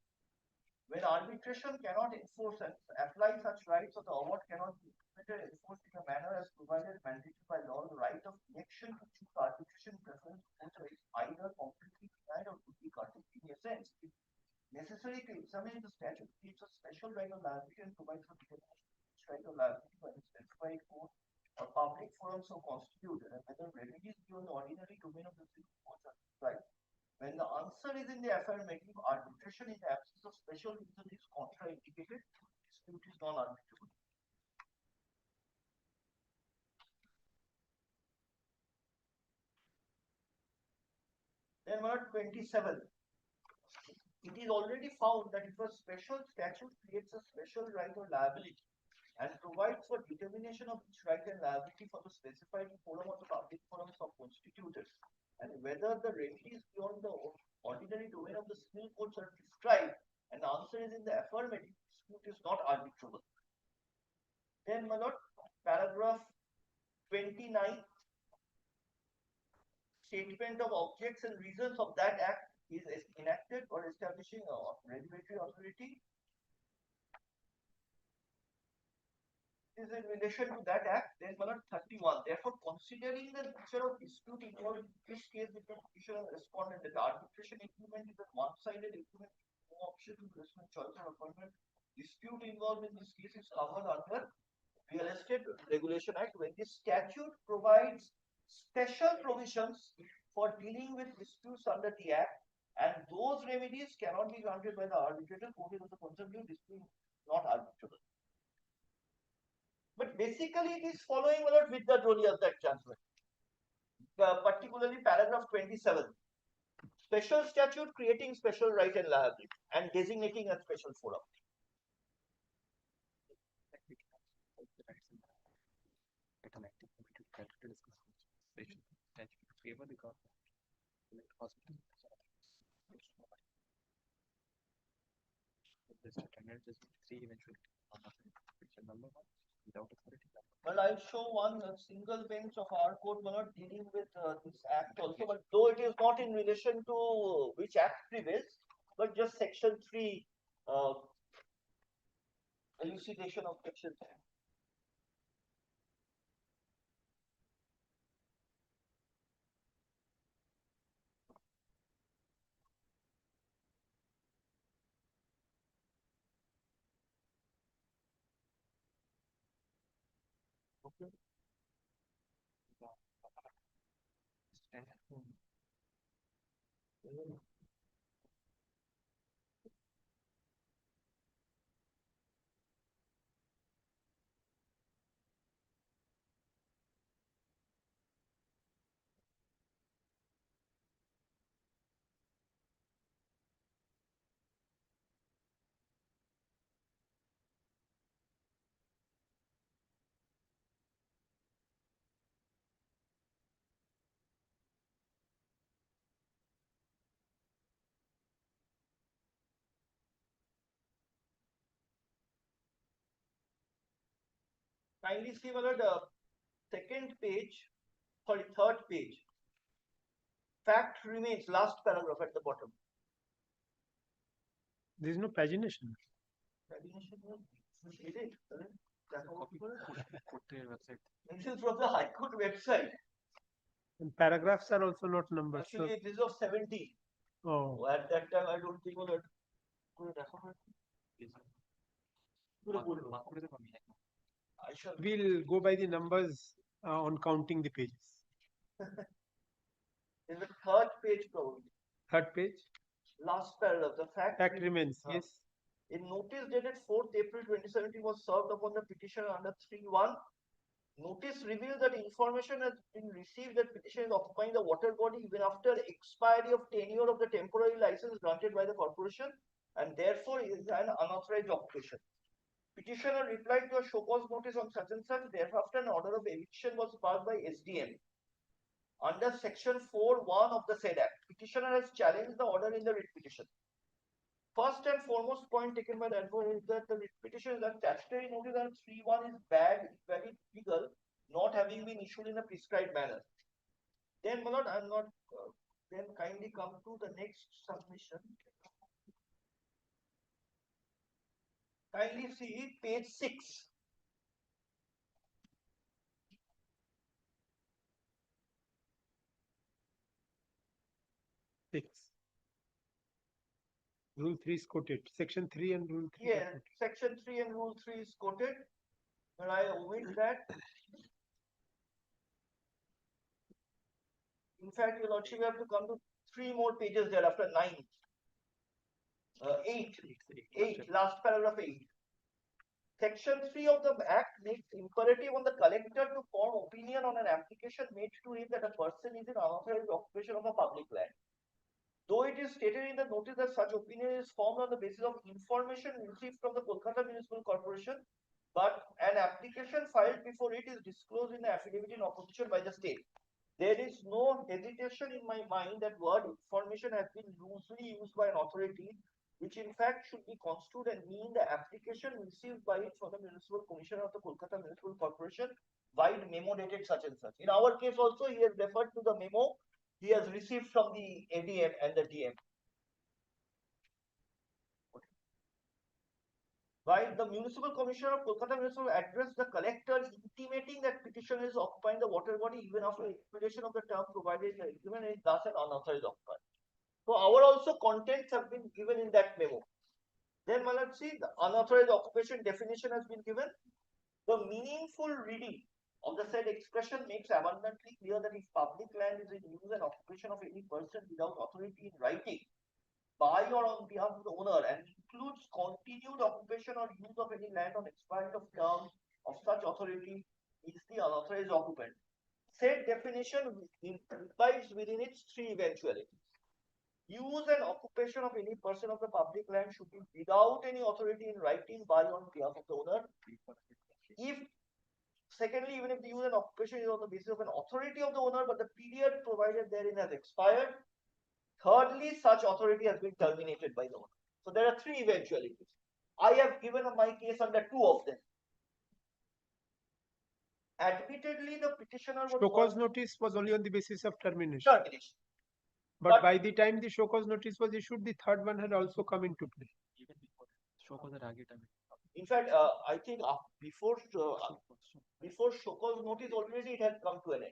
When arbitration cannot enforce and apply such rights, or the award cannot be implemented and enforced in a manner as provided mandated by law, the right of election to choose arbitration preference is either completely denied or could be curtailed. In a sense, if necessary to examine the statute, creates a special right of liability and provides for determination right of liability by the specified court or public forum so constituted, and whether remedies beyond the ordinary domain of the civil court are right. When the answer is in the affirmative, arbitration in the absence of special reason is contraindicated, dispute is non-arbitrable. Then, word 27. It is already found that if a special statute creates a special right or liability and provides for determination of each right and liability for the specified forum or the public forums of constituted, and whether the remedies beyond the ordinary domain of the civil courts are prescribed, and the answer is in the affirmative, dispute is not arbitrable. Then, my lord, paragraph 29, statement of objects and reasons of that act is enacted or establishing a regulatory authority. Is in relation to that act, then my lord, 31. Therefore, considering the nature of dispute involved in this case between petitioner and respondent, that the arbitration agreement is a one-sided agreement, no option to respond choice or appointment. Dispute involved in this case is covered under Real Estate Regulation Act, when this statute provides special provisions for dealing with disputes under the act, and those remedies cannot be granted by the arbitrator. Court is of the concept of dispute not arbitrable. But basically, it is following with the Roli of that judgment. Particularly paragraph 27. Special statute creating special right and liability and designating a special forum. Well, I'll show one single bench of our court dealing with this act also, but though it is not in relation to which act prevails, but just section 3 elucidation of section 3. Okay. Kindly see the second page, sorry, third page. Fact remains, last paragraph at the bottom. There is no pagination. This is from the High Court website. And paragraphs are also not numbered. Actually, it is of 70. Oh. At that time, I don't think We'll go by the numbers on counting the pages. In the third page, probably. Third page. Last paragraph. The fact remains. Yes. In notice dated 4th April 2017 was served upon the petitioner under 3.1. Notice reveals that information has been received that petitioner is occupying the water body even after expiry of tenure of the temporary license granted by the corporation, and therefore is an unauthorized occupation. Petitioner replied to a show cause notice on such and such. Thereafter, an order of eviction was passed by SDM. Under section 4.1 of the said act, petitioner has challenged the order in the writ petition. First and foremost point taken by the advocate is that the writ petition is that statutory notice under 3.1 is bad, invalid, illegal, not having been issued in a prescribed manner. Then, my lord, I'm not. Then kindly come to the next submission. Kindly see page 6. Rule 3 is quoted. Section 3 and Rule 3. Yeah, section 3 and Rule 3 is quoted, but I omit that. In fact, your lordship, we have to come to 3 more pages there after 9. 8, last paragraph 8. Section 3 of the Act makes imperative on the collector to form opinion on an application made to him that a person is in unauthorized occupation of a public land. Though it is stated in the notice that such opinion is formed on the basis of information received from the Calcutta Municipal Corporation, but an application filed before it is disclosed in the affidavit in opposition by the state. there is no hesitation in my mind that word information has been loosely used by an authority, which in fact should be construed and mean the application received by it from the Municipal Commissioner of the Kolkata Municipal Corporation, vide memo dated such and such. In our case also, he has referred to the memo he has received from the ADM and the DM. While the Municipal Commissioner of Kolkata Municipal addressed the collector, intimating that petitioner is occupying the water body even after expiration of the term provided in the agreement, and is thus an unauthorized occupier. So our also contents have been given in that memo. Then let's see, the unauthorized occupation definition has been given. The meaningful reading of the said expression makes abundantly clear that if public land is in use and occupation of any person without authority in writing by or on behalf of the owner, and includes continued occupation or use of any land on expiry of terms of such authority, is the unauthorized occupant. Said definition implies within its three eventualities. Use and occupation of any person of the public land should be without any authority in writing by or on behalf of the owner. If secondly, even if the use and occupation is on the basis of an authority of the owner, but the period provided therein has expired. Thirdly, such authority has been terminated by the owner. So there are three eventualities. I have given my case under two of them. Admittedly, the petitioner was Show cause notice was only on the basis of termination. termination. But by the time the show cause notice was issued, the third one had also come into play. In fact, I think before show cause notice already it had come to an end.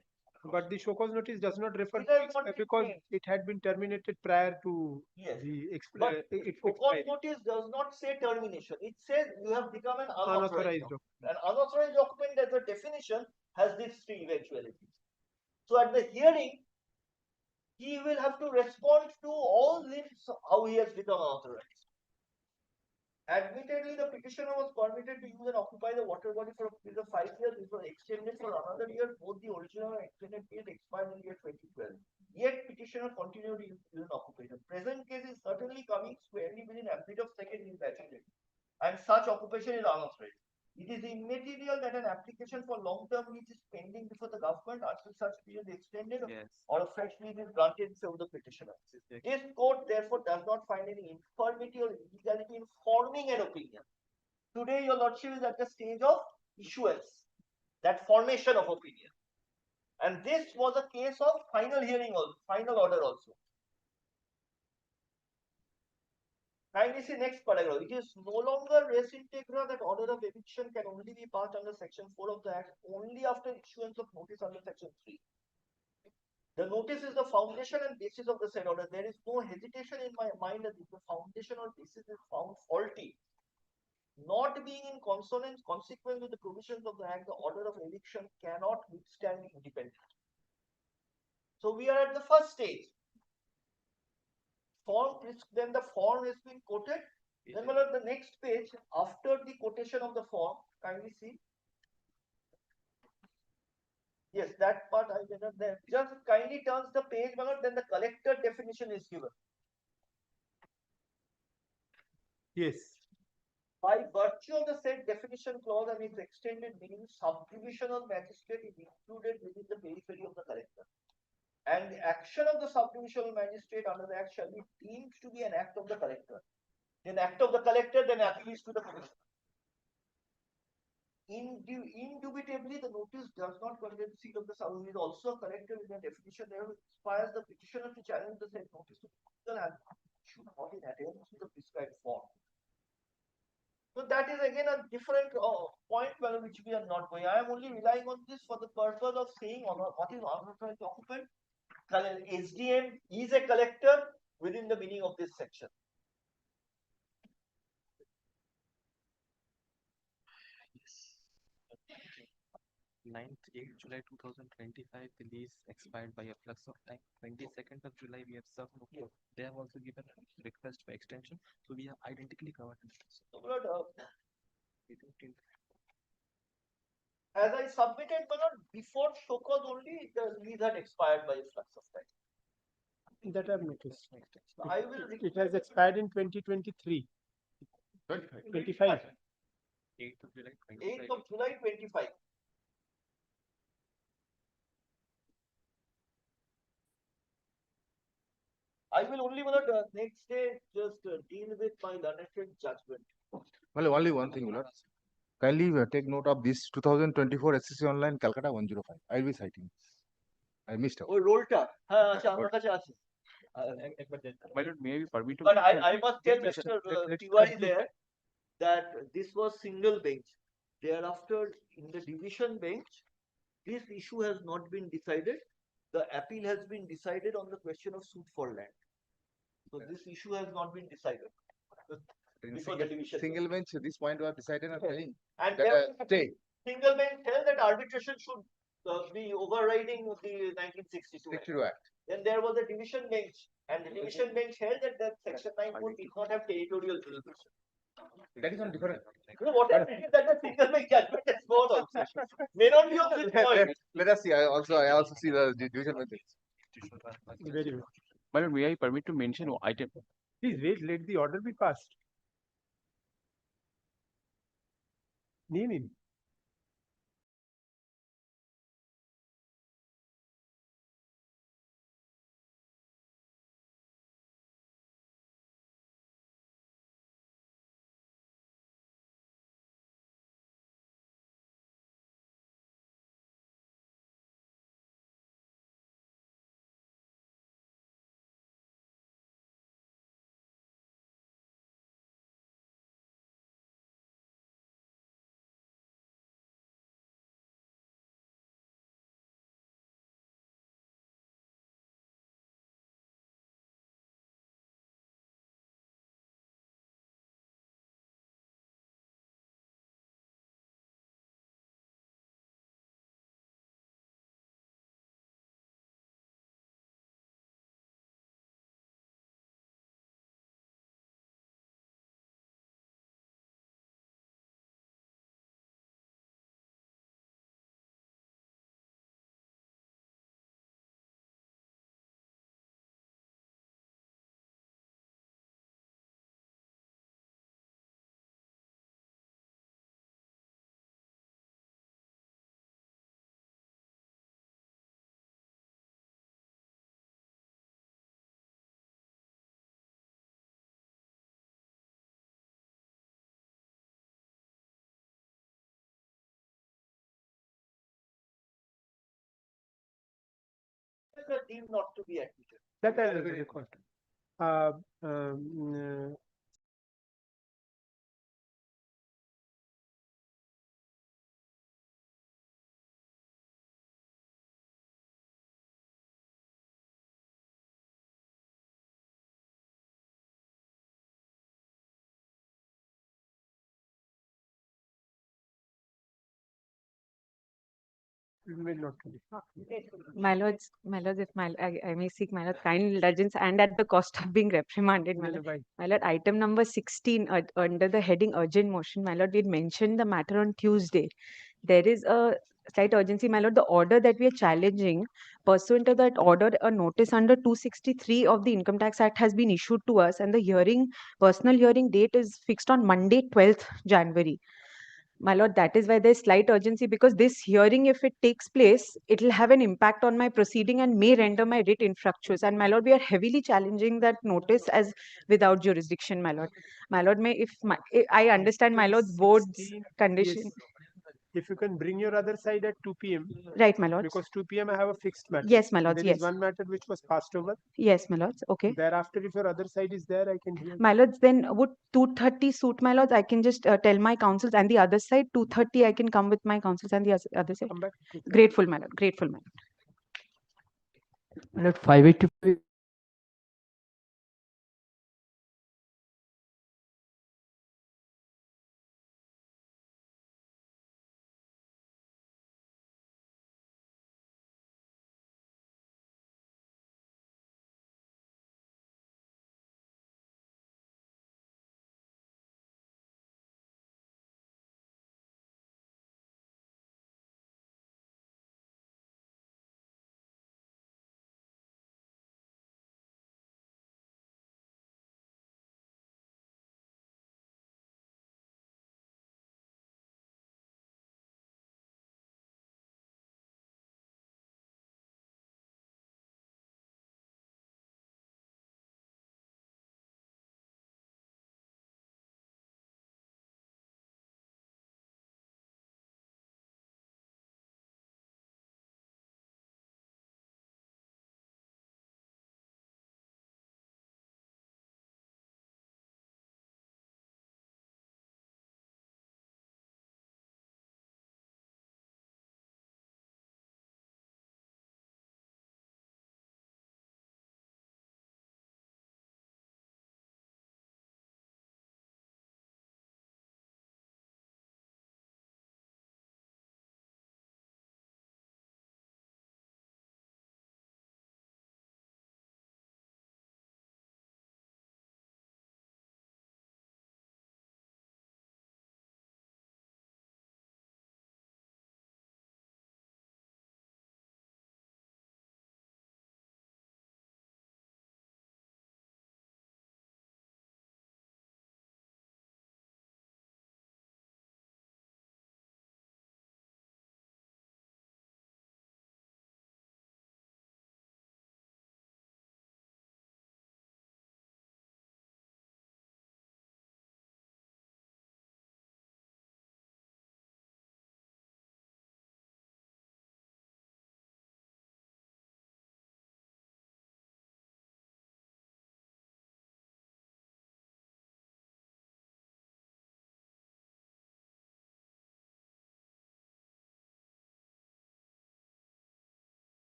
But the show cause notice does not refer It to has not because been it had been terminated prior to Yes. the But its show cause expiry. notice does not say termination. It says you have become an unauthorized Unauthorized occupant. An unauthorized occupant as a definition has these three eventualities. So at the hearing, he will have to respond to all this, how he has become unauthorized. Admittedly, the petitioner was permitted to use and occupy the water body for a period of 5 years. This was extended for another year. Both the original and extended period expired in the year 2012. Yet, petitioner continued to use and occupy. The present case is certainly coming squarely within ambit of second infatuation, and such occupation is unauthorized. It is immaterial that an application for long-term lease is pending before the government until such period is extended or a fresh lease is granted in favor of the petitioner. This court therefore does not find any infirmity or illegality in forming an opinion. Today, your lordship is at the stage of issuance, that formation of opinion. And this was a case of final hearing also, final order also. Kindly see next paragraph. It is no longer res integra that order of eviction can only be passed under section 4 of the Act only after issuance of notice under section 3. The notice is the foundation and basis of the said order. There is no hesitation in my mind that if the foundation or basis is found faulty, not being in consonance, consequent with the provisions of the Act, the order of eviction cannot withstand independently. So we are at the first stage. Then the form has been quoted. Then the next page, after the quotation of the form, kindly see. Yes, that part I did not there. Just kindly turns the page, then the collector definition is given. Yes. By virtue of the said definition clause and its extended meaning, subdivisional magistrate is included within the periphery of the collector. And the action of the subdivisional magistrate under the Act shall be deemed to be an act of the collector. Then act of the collector, then appeals to the commissioner. Indubitably, the notice does not contain the seal of the subdivision. Is also a collector with a definition there inspires the petitioner to challenge the said notice to the and should not in adherence to the prescribed form. So that is again a different point which we are not going. I am only relying on this for the purpose of saying what is unauthorized occupant. SDM is a collector within the meaning of this section. Yes. 8th July 2025, the lease expired by a flux of time. 22nd of July, we have served notice. They have also given a request for extension. So we have identically covered this. As I submitted, before show cause only, the lease had expired by a flux of time. That I've noticed. I will. It has expired in 2023. 25. 8th of July 25. 8th of July 25. I will only, next day just deal with my learned judgment. Well, only one thing, Lord. Kindly take note of this 2024 SSC Online Calcutta 105. I'll be citing. I missed out. Oh, rollটা হ্যাঁ আচ্ছা আমার কাছে আছে My lord, may I be permitted but to I must tell Mr. Tiwari there that this was single bench. Thereafter, in the division bench, this issue has not been decided. The appeal has been decided on the question of suit for land. So this issue has not been decided. Before the division. Single bench, this point was decided and telling And that stay. single bench held that arbitration should be overriding the 1962 Act. Then there was a division bench, and the division bench held that section 9 did not have territorial jurisdiction. That is on different. You know what I mean? That the single bench judgment is more also. May not be of this point. Let us see. I also see the division bench. Very well. My lord, may I permit to mention item? Please wait, let the order be passed. Name him. Deemed not to be admitted. That I will record. Will not be. My lords, if I may seek my lord kind indulgence and at the cost of being reprimanded, my No, lord. why? My lord, item number 16 under the heading urgent motion, my lord, we had mentioned the matter on Tuesday. There is a slight urgency, my lord. The order that we are challenging, pursuant to that order, a notice under 263 of the Income Tax Act has been issued to us, and the personal hearing date is fixed on Monday, 12th January. My lord, that is why there's slight urgency, because this hearing, if it takes place, it will have an impact on my proceeding and may render my writ infructuous. And my lord, we are heavily challenging that notice as without jurisdiction, my lord. My lord, if I understand my lord's board's 16, condition. yes. If you can bring your other side at 2 p.m. Right, my lord. Because 2 p.m. I have a fixed matter. Yes, my lords, There is yes. one matter which was passed over. Yes, my lords. Okay. Thereafter, if your other side is there, I can hear. My lords, then would 2:30 suit, my lords? I can just tell my counsels and the other side, 2:30 I can come with my counsels and the other side. Come back. Grateful, my lord. Grateful, my lord. My lord, 585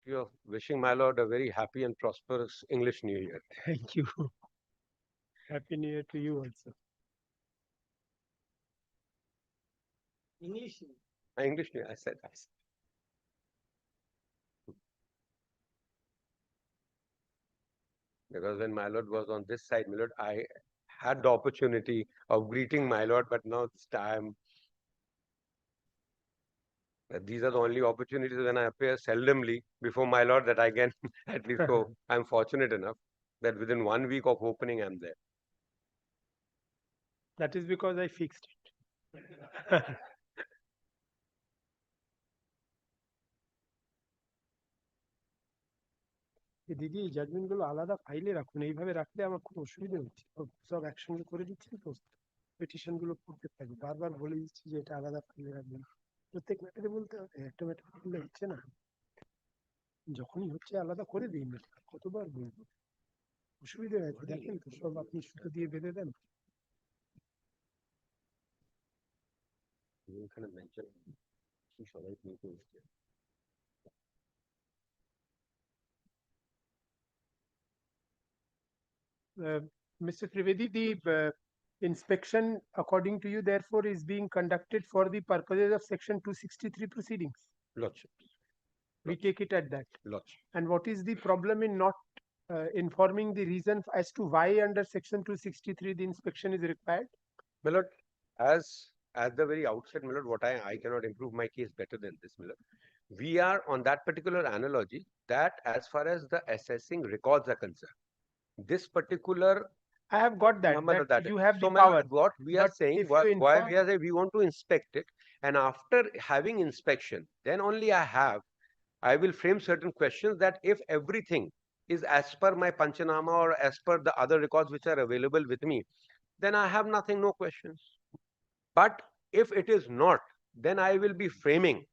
You're wishing my lord a very happy and prosperous English New Year. Thank you. Happy New Year to you also. English. English New Year, I said. Because when my lord was on this side, my lord, I had the opportunity of greeting my lord, but now this time these are the only opportunities when I appear seldomly before my lord that I can at least so I'm fortunate enough that within 1 week of opening I'm there. That is because I fixed it. দিদি এই judgement গুলো আলাদা ফাইলে রাখুন, এইভাবে রাখলে আমার খুব অসুবিধা হচ্ছে। সব একসঙ্গে করে দিচ্ছেন তো, পিটিশন গুলো পড়তে থাকি, বারবার বলে দিচ্ছি যে এটা আলাদা ফাইলে রাখবেন। প্রত্যেক ম্যাটারে বলতে হবে, একটা ম্যাটার করলে হচ্ছে না, যখনই হচ্ছে আলাদা করে দিই ম্যাটার, কতবার বলবো, অসুবিধা হয়েছে। দেখেন তো সব আপনি সুতো দিয়ে বেঁধে দেন। এখানে মেনশন সবাই কিন্তু Mr. Trivedi, the inspection according to you therefore is being conducted for the purposes of section 263 proceedings. Lordship. We take it at that. Lordship. And what is the problem in not informing the reason as to why under section 263 the inspection is required? My lord, as at the very outset, my lord, what I cannot improve my case better than this, my lord. We are on that particular analogy that as far as the assessing records are concerned, this particular I have got that, number that that you have so the my power. lord, what we are But saying, if why you we inform- are saying we want to inspect it, and after having inspection, then only I will frame certain questions that if everything is as per my Panchanama or as per the other records which are available with me, then I have nothing, no questions. But if it is not, then I will be framing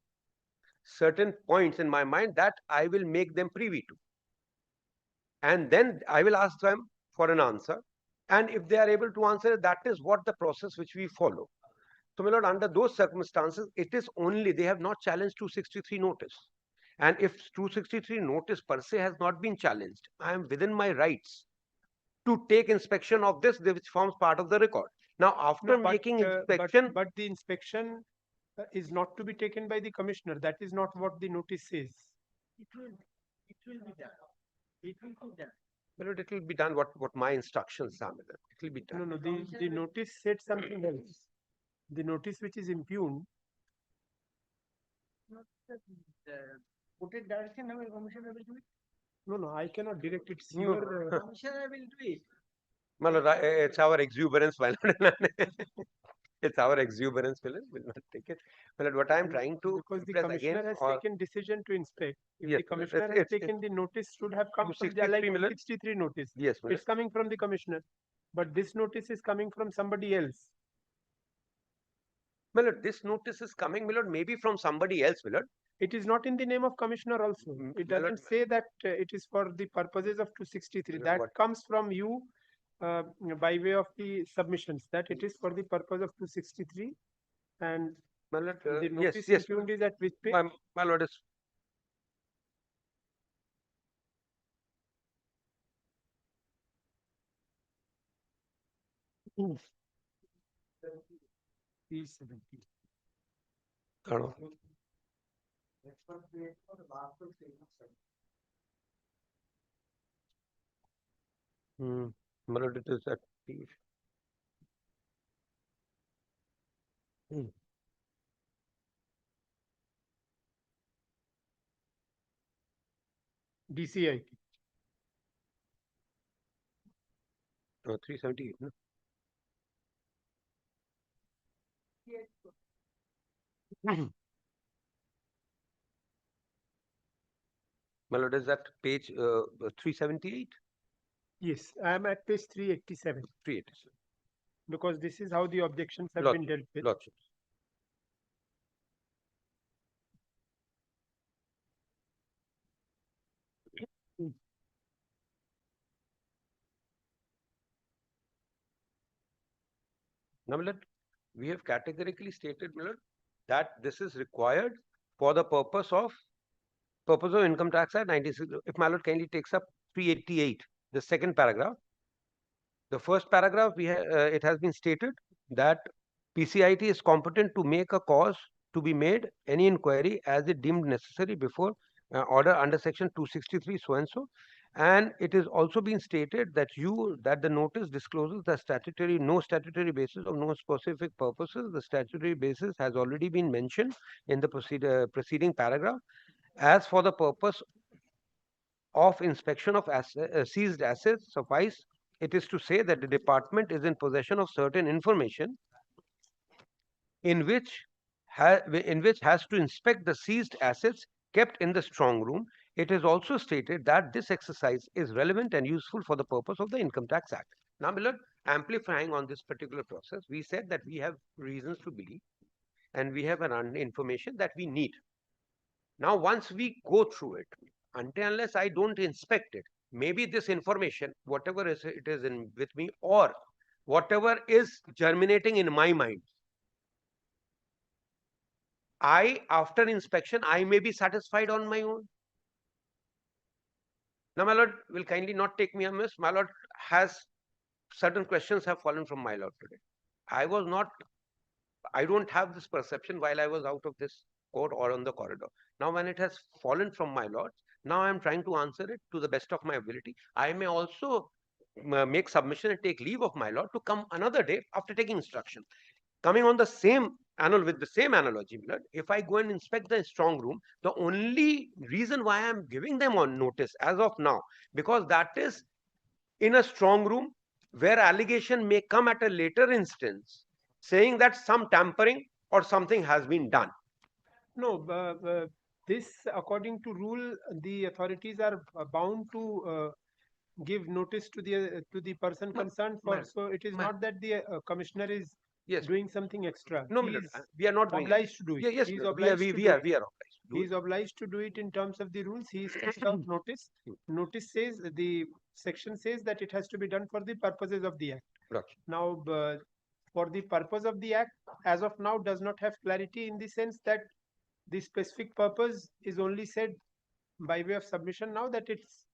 certain points in my mind that I will make them privy to. And then I will ask them for an answer. And if they are able to answer, that is what the process which we follow. So, my lord, under those circumstances, it is only, they have not challenged 263 notice. And if 263 notice per se has not been challenged, I am within my rights to take inspection of this, which forms part of the record. Now, after No, but, making inspection, but the inspection is not to be taken by the commissioner. That is not what the notice says. It will be done. It will be done. my lord, it will be done what my instructions are. My lord. It will be done. No, the notice said something else. The notice which is impugned. Put it direction, our commissioner will do it. No, I cannot direct it. It's No. your, Commissioner will do it. My lord, it's our exuberance, my lord. It's our exuberance, my lord. Will not take it. My lord, what I am trying to because the press commissioner again has or taken decision to inspect. If Yes, the commissioner has it's- taken the notice, should have come from the 263 million? 63 notice. Yes, my lord. It's coming from the commissioner, but this notice is coming from somebody else. My lord, this notice is coming, my lord, maybe from somebody else, my lord. It is not in the name of commissioner also. It my lord, doesn't say that it is for the purposes of 263. Lord, That what- comes from you by way of the submissions, that it is for the purpose of 263. And My lord, the yes, notice yes. impugned is at which page? My lord is P70. My lord, it is at page. DCIT. 378, no? My lord, is that page 378? Yes, I am at page 387. 387. Because this is how the objections have Lordship, been dealt with. Lordships. Now, my lord, we have categorically stated, my lord, that this is required for the purpose of purpose of Income Tax Act 1960, if my lord kindly takes up 388, the second paragraph. The first paragraph, it has been stated that PCIT is competent to make a cause to be made any inquiry as it deemed necessary before order under section 263 so and so. And it is also been stated that the notice discloses the no statutory basis of no specific purposes. The statutory basis has already been mentioned in the preceding paragraph. As for the purpose of inspection of seized assets suffice it is to say that the department is in possession of certain information in which has to inspect the seized assets kept in the strong room. It is also stated that this exercise is relevant and useful for the purpose of the Income Tax Act. Now, Miller, amplifying on this particular process, we said that we have reasons to believe and we have an information that we need. Now, once we go through it, until unless I don't inspect it, maybe this information, whatever it is in with me, or whatever is germinating in my mind, after inspection, I may be satisfied on my own. Now, my lord will kindly not take me amiss. My lord certain questions have fallen from my lord today. I don't have this perception while I was out of this court or on the corridor. Now, when it has fallen from my lords, now I am trying to answer it to the best of my ability. I may also make submission and take leave of my lord to come another day after taking instruction. Coming on the same with the same analogy, if I go and inspect the strong room, the only reason why I am giving them on notice as of now, because that is in a strong room where allegation may come at a later instance, saying that some tampering or something has been done. No, this, according to rule, the authorities are bound to give notice to the person concerned. So it is not that the commissioner is doing something extra. No, we are not obliged to do it. Yes, he is we are obliged to do it. obliged. He is obliged to do it in terms of the rules. He is to serve notice. Notice says, the section says that it has to be done for the purposes of the act. Now, for the purpose of the act, as of now, does not have clarity in the sense that the specific purpose is only said by way of submission now, that it's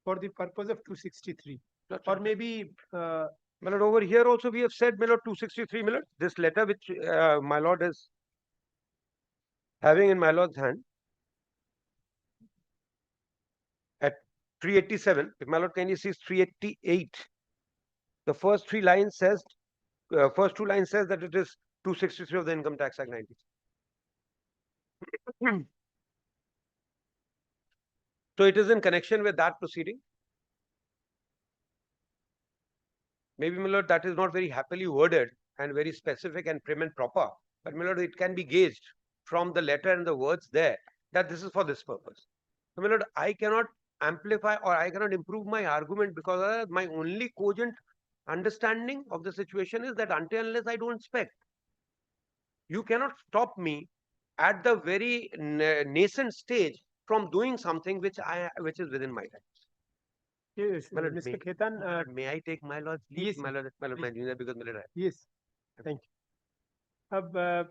for the purpose of 263. Or maybe my lord, over here also we have said, my lord, 263, my lord, this letter which my lord is having in my lord's hand at 387. If my lord kindly sees 388, the first two lines says that it is 263 of the Income Tax Act 90. So it is in connection with that proceeding. Maybe, my lord, that is not very happily worded and very specific and prim and proper. But, my lord, it can be gauged from the letter and the words there that this is for this purpose. So, my lord, I cannot amplify or I cannot improve my argument because my only cogent understanding of the situation is that until unless I don't inspect, you cannot stop me at the very nascent stage from doing something which is within my rights. Yes, Mr. Khetan, may I take my lord's leave? Yes, My lord, because my lord, yes, thank you.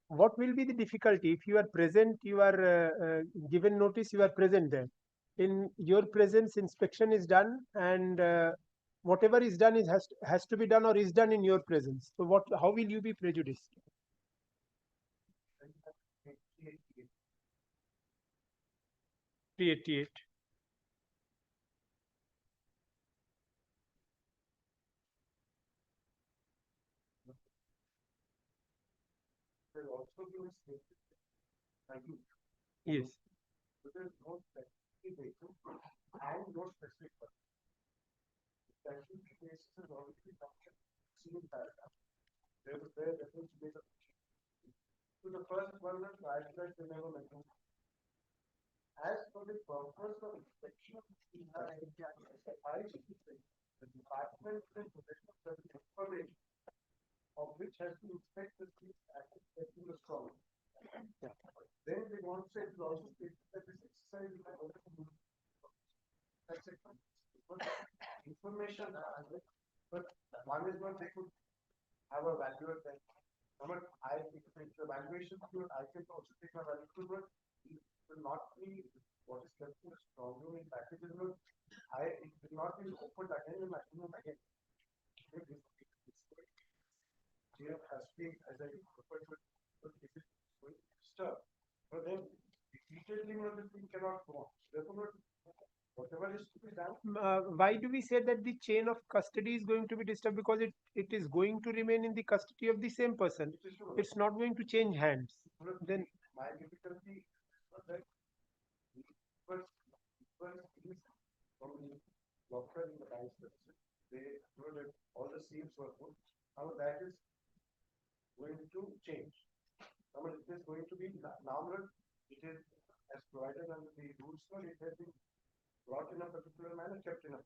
What will be the difficulty if you are present? You are given notice. You are present there. In your presence, inspection is done, and whatever is done has to be done or is done in your presence. So, how will you be prejudiced? $388. Yes. To the first one, I never mentioned. As for the purpose of inspection, the department is in possession of certain information of which has to inspect the seized assets kept in the strong. Then they want to say it also states that this exercise is that's it. Information, but one is what they could have a value at that. But if it's a valuation, I can also take a value to it. will not be what is left in the strong room in packages. It will not be opened again and again and again. If this has been, as I referred to, if it is going to disturb, but then repeatedly, the thing cannot go on. Therefore, whatever is to be done. Why do we say that the chain of custody is going to be disturbed? Because it is going to remain in the custody of the same person. It's not going to change hands. Then My difficulty was that first is from the locker in the bank, they know that all the seals were put. How that is going to change. Now it is going to be now it is as provided under the rules, it has been brought in a particular manner, kept in a.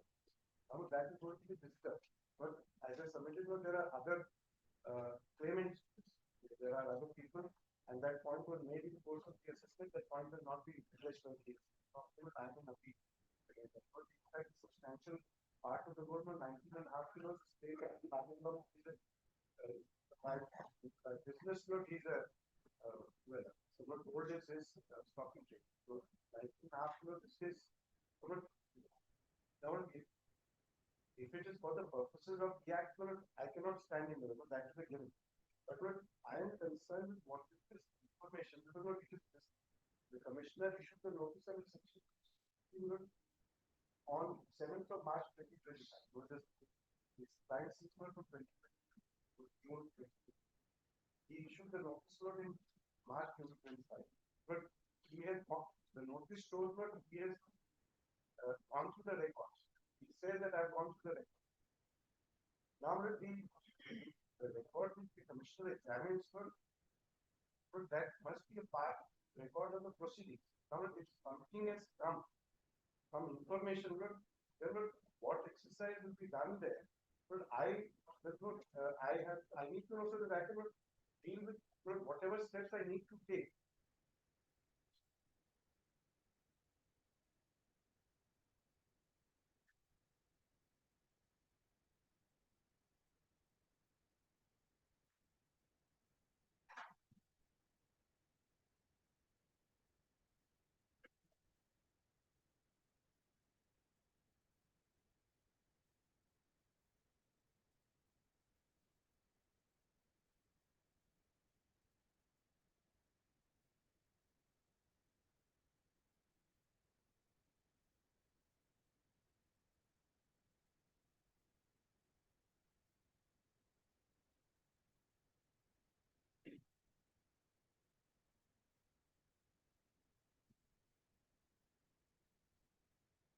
Now that is going to be disturbed. But as I submitted, there are other claimants, there are other people, and that point was made in the course of the assessment. That point will not be addressed on the time and appeal. In fact, a substantial part of the gold, 19.5 kilos, state business load is a well, so what gold is stock and trade. So 19.5 kilos is now if it is for the purposes of the act, I cannot stand in the river, that is a given. But I am concerned with what is this information, because it is this, the commissioner issued the notice and section on 7th of March 2025. So this time 6 months of 2020, June 2020. He issued the notice in March 2025. But he has the notice shows that he has gone through the records. He says that I have gone through the records. Now that the record which the commissioner examines, but that must be a part record of the proceedings. Now if something has come, some information, then what exercise will be done there? But I need to know so that I can deal with whatever steps I need to take.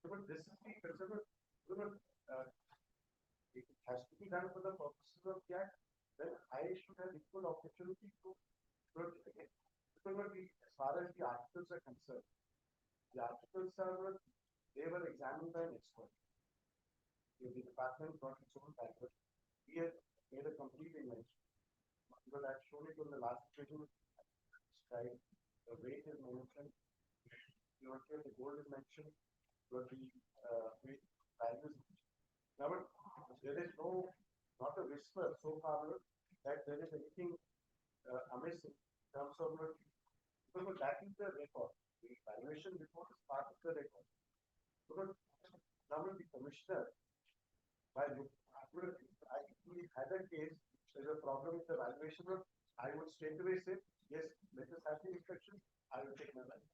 But this is the consider, if it has to be done for the purposes of the act, then I should have equal opportunity to because as far as the articles are concerned, the articles are they were examined by an expert. The department got its own paper. He has made a complete invention. Because I've shown it on the last occasion, the weight is mentioned, the gold is mentioned, but the weight values. Now, there is not a whisper so far that there is anything amiss in terms of because that is the record. The valuation report is part of the record. Because now the commissioner, I had a case, there's a problem with the valuation, I would straight away say, yes, let us have the inspection, I will take my value.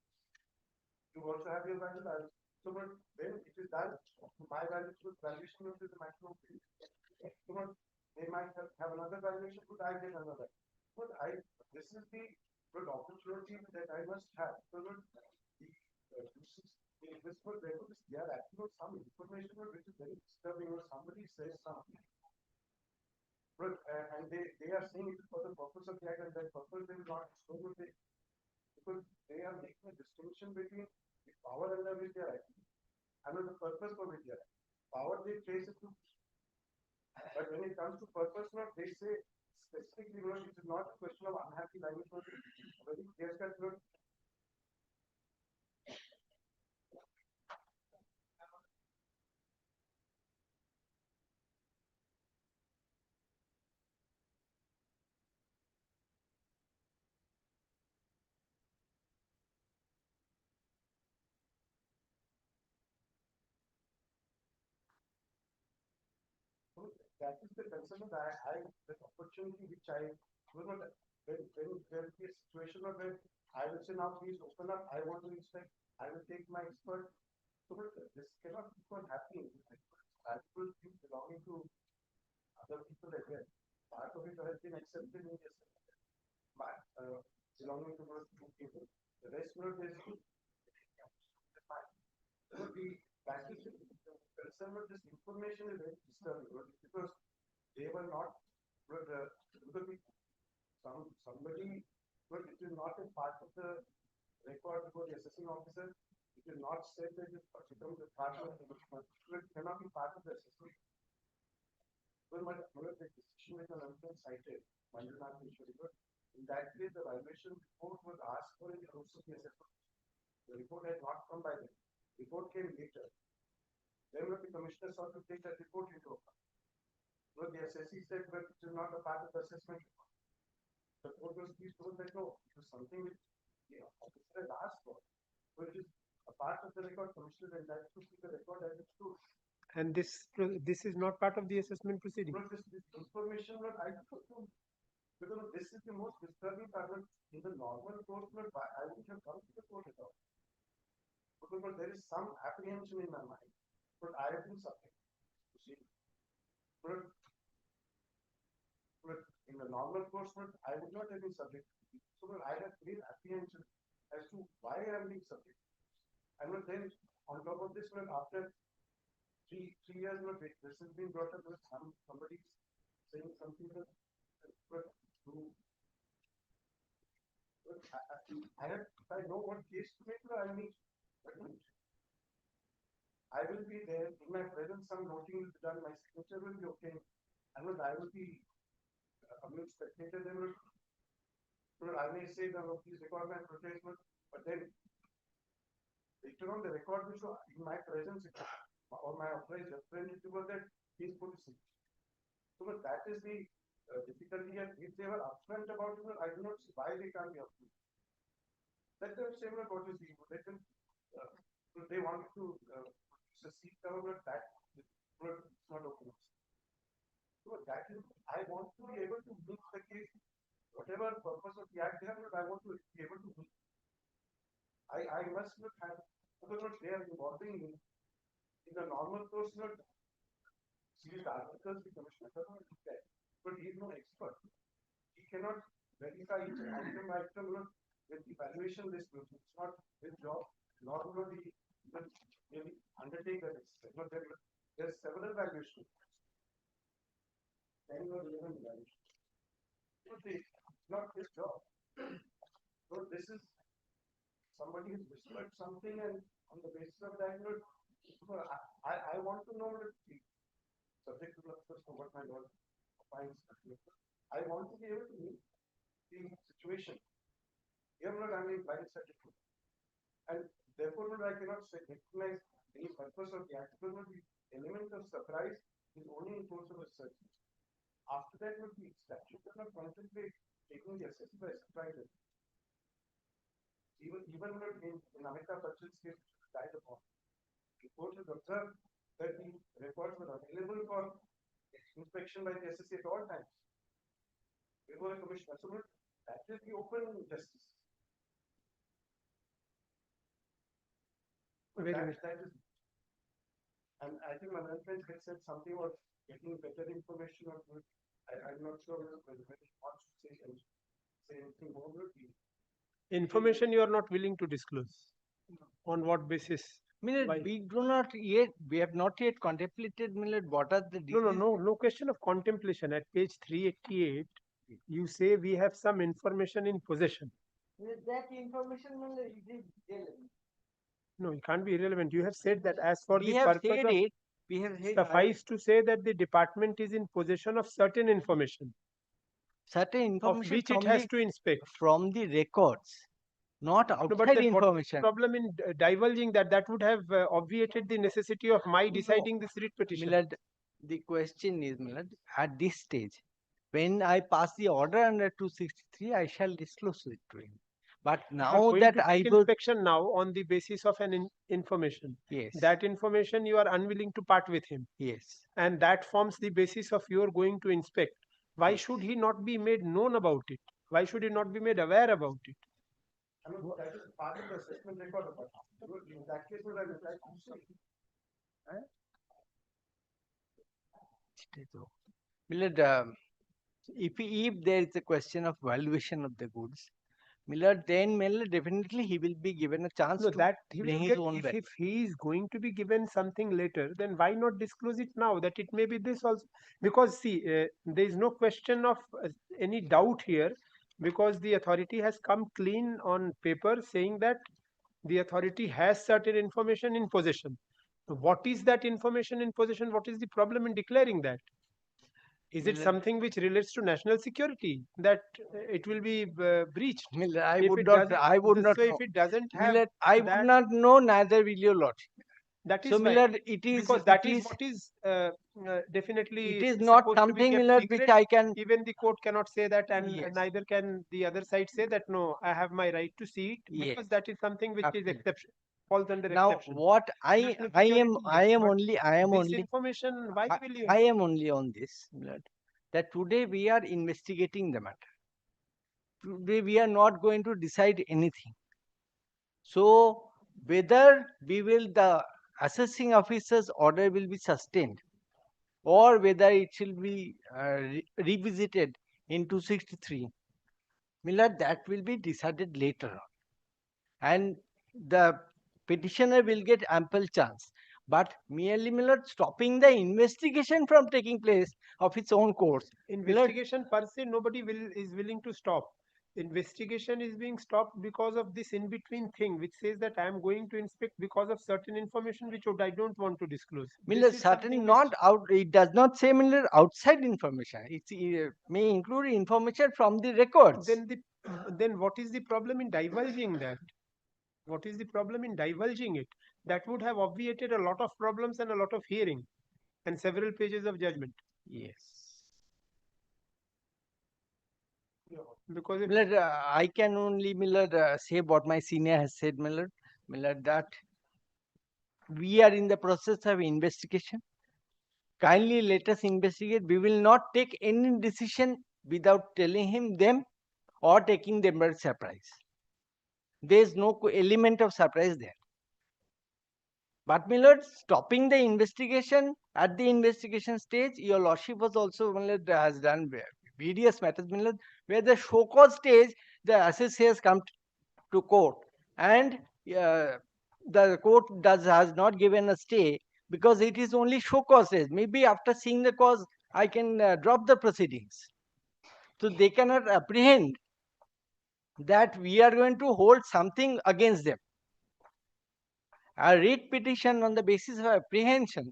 You also have your value. So, but when it is done, my valuation is the maximum. So, they might have another valuation, but I get another. But this is the good opportunity that I must have. So, this was they are acting on some information which is very disturbing, or somebody says something. But, and they are saying it is for the purpose of the act, and that purpose is not so good. Because they are making a distinction between the power under which they are acting and the purpose for which they are acting. Power they trace it to. But when it comes to purpose, they say specifically, it is not a question of unhappy language, very clear cut. that is the concern that the opportunity which I will not, when there will be a situation of when I will say now please open up, I want to inspect, I will take my expert. So but this cannot keep on happening. Valuable things belonging to other people as well. Part of it has been accepted in this belonging to those two people. The rest will be the package concern with this information is very disturbing because they were not somebody but it is not a part of the record before the assessing officer. It is not said that it becomes a part of the it cannot be part of the assessment. Well, the decision which was cited, in that case, the valuation report was asked for in the course of the assessment. The report had not come by then. The report came later. Then when the commissioner sought to take that report into account. Well, the assessee said, but it is not a part of the assessment report. The court was pleased told that no, it was something which the officer had asked for, which is a part of the record. Commissioner is entitled to see the record as it's true. And this is not part of the assessment proceeding. But this information, but I because this is the most disturbing part. In the normal court, I would have come to the court at all. Because there is some apprehension in my mind, but I have been subject to see. But in the normal course, I would not have been subject. So I have great apprehension as to why I am being subject. And then on top of this, after three years, this has been brought up with somebody saying something that I know what case to make, I mean, I will be there in my presence, some noting will be done, my signature will be okay, and I will be a mute spectator, then I may say that please record my protest, but then later on the record will show in my presence or my authorized representative was that he is put to signature. So but that is the difficulty, and if they were upfront about it, I do not see why they can't be upfront. Let them say what is the let them they want to seek cover that it's not open. So that is I want to be able to meet the case, whatever purpose of the act they have, I want to be able to meet. I must not have because they are involving me in the normal course, not see the articles the commissioner cannot do that. But he is no expert. He cannot verify each item with evaluation list. It's not his job, nor will he really undertake that exercise. There are several evaluations. 10 or 11 evaluations. It's not his job. So this is somebody who's whispered something, and on the basis of that, I want to know that subject to what my Lord finds. I want to be able to meet the situation. Here, I mean, blind certificate. And therefore, I cannot recognize any purpose of the act. Because the element of surprise is only in course of a search. After that, the statute does not contemplate taking the assessment by surprise. Even in Amitabh Bachchan's case, which died upon, the court has observed that the records were available for inspection by the SSC at all times. Before the commissioner, so that is the open justice. That is, and I think my friend had said something about getting better information. Or I'm not sure whether he wants to say anything more. Information you are not willing to disclose. On what basis? We do not yet, we have not yet contemplated what are the no question of contemplation. At page 388, you say we have some information in possession. That information is irrelevant. No, it can't be irrelevant. You have said that as for We the have purpose said of it. We have said suffice to say that the department is in possession of certain information. Certain information of which it has to inspect from the records, not outside but then information. What problem in divulging that would have obviated the necessity of my deciding this writ petition. Milad, the question is, Milad, at this stage, when I pass the order under 263, I shall disclose it to him. But You are now going that to I take was, inspection now on the basis of an information. yes, That information you are unwilling to part with him, yes, and that forms the basis of your going to inspect. Why yes. should he not be made known about it? Why should he not be made aware about it? I mean, that is part of the assessment record. But in that case, would I like to see? Millard, if there is a question of valuation of the goods, Millard, then Millard definitely he will be given a chance No, to that he bring will his get, own value. if he is going to be given something later, then why not disclose it now that it may be this also? Because see, there is no question of any doubt here, because the authority has come clean on paper saying that the authority has certain information in possession. So what is that information in possession? What is the problem in declaring that? Is it Millard, something which relates to national security that it will be breached? Millard, I If would it not, doesn't, I would not so know. if it doesn't have Millard, I would that, not know, neither will your lordship. that So is fine. Millard, it is, Because that it is is, what is definitely it is not supposed to be something, kept Millard, which secret. I can, Even the court cannot say that, and yes, neither can the other side say that, no, I have my right to see it, yes, because that is something which is absolutely. exception, falls under Now, exception. what National security, I yes, am but only, this information, why will you? I am only on this, Millard, that today we are investigating the matter. Today we are not going to decide anything. So whether we will, the assessing officer's order will be sustained, or whether it will be revisited in 263, Millard, that will be decided later on. And the petitioner will get ample chance. But merely, Millard, stopping the investigation from taking place of its own course. Millard, Investigation per se, nobody is willing to stop. Investigation is being stopped because of this in-between thing, which says that I am going to inspect because of certain information which I don't want to disclose. Millard, This is something certain which, not out, it does not say, Millard, outside information. It may include information from the records. then what is the problem in divulging that? What is the problem in divulging it? That would have obviated a lot of problems and a lot of hearing and several pages of judgment. Yes. Because if, Millard, I can only, Millard, say what my senior has said, Millard. Millard, that we are in the process of investigation. Kindly let us investigate. We will not take any decision without telling him them or taking them by surprise. There is no element of surprise there. But Millard, stopping the investigation at the investigation stage, your lordship was also, Millard, has done various matters, Millard, where the show cause stage, the assessee has come to court, and the court has not given a stay because it is only show cause stage. Maybe after seeing the cause, I can drop the proceedings. So they cannot apprehend that we are going to hold something against them. A writ petition on the basis of apprehension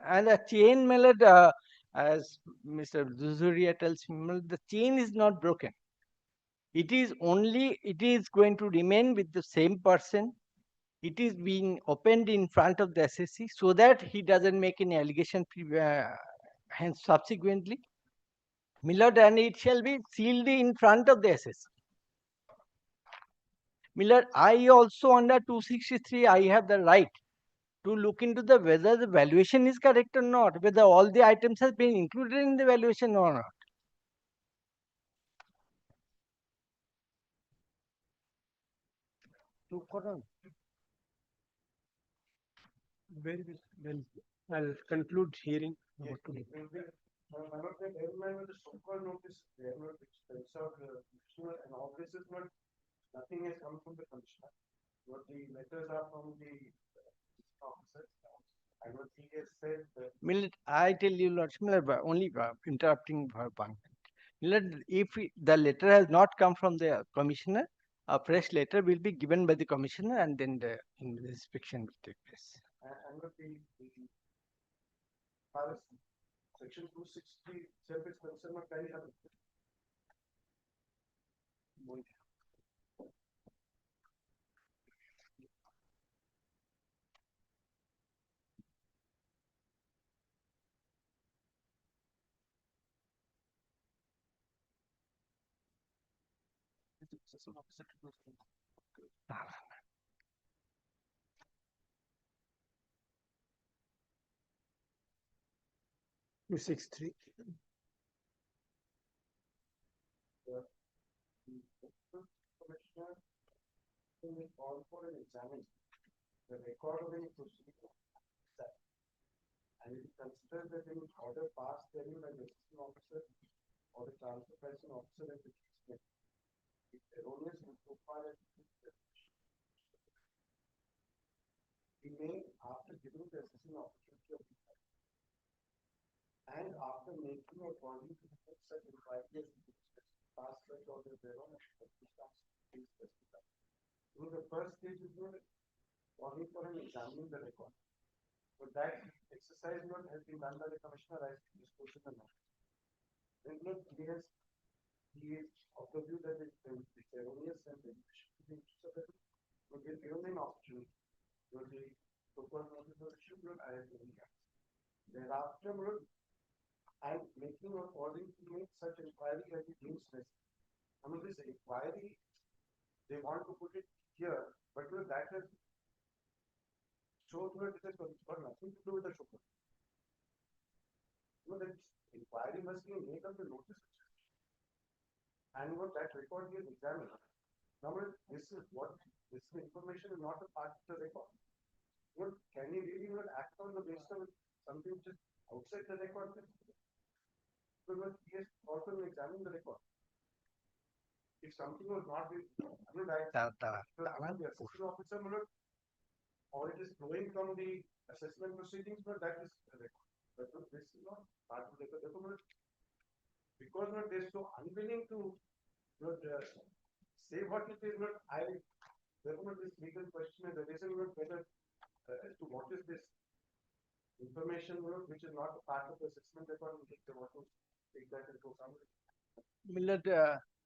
and a chain, Millard, as Mr. Zuzuria tells me, Millard, the chain is not broken. It is going to remain with the same person. It is being opened in front of the assessee so that he doesn't make any allegation hence subsequently. Millard, and it shall be sealed in front of the assessee. Millard, I also under 263, I have the right to look into the whether the valuation is correct or not, whether all the items have been included in the valuation or not. very well, I'll conclude hearing. Yes, What to do. I don't think everyone with the so-called notice, they have not served the commissioner, and all this is not, nothing has come from the commissioner. What the letters are from the officers. I don't think he has said that. Millard, I tell you, Lord Millard, only interrupting for one. Millard, if the letter has not come from the commissioner, a fresh letter will be given by the commissioner, and then the inspection will take place. And with the Paris section 260 self-its concern of carry happen. 263. Commissioner will call for an examine the record of any proceeding and it considers that any order passed therein by the existing officer or the transfer pricing officer at the case is erroneous insofar as he may, after giving the assessing opportunity of and after making or calling to the such inquiry as past such order thereon the first stage is not calling for an examining the record. But that exercise not has been done by the commissioner as disclosed in the note. Then look, he is of the view that it's erroneous and it should be will give given an opportunity. Will be so-called notice of issue will I have given that. Thereafter, I'm making or calling to make such inquiry as it deems necessary. I mean, this inquiry, they want to put it here, but that has it has got nothing to do with the shopper. The inquiry must be made on the notice and what that record is examined. Now, this is information is not a part of the record. Can you really act on the basis of something which is outside the record? Because he has also examined the record. If something was not the assessment officer or it is flowing from the assessment proceedings, but that is the record. But this is not part of the record. Because they're so unwilling to say what it is, therefore this legal question is raising whether as to what is this information which is not a part of the assessment record, we want to take that into account.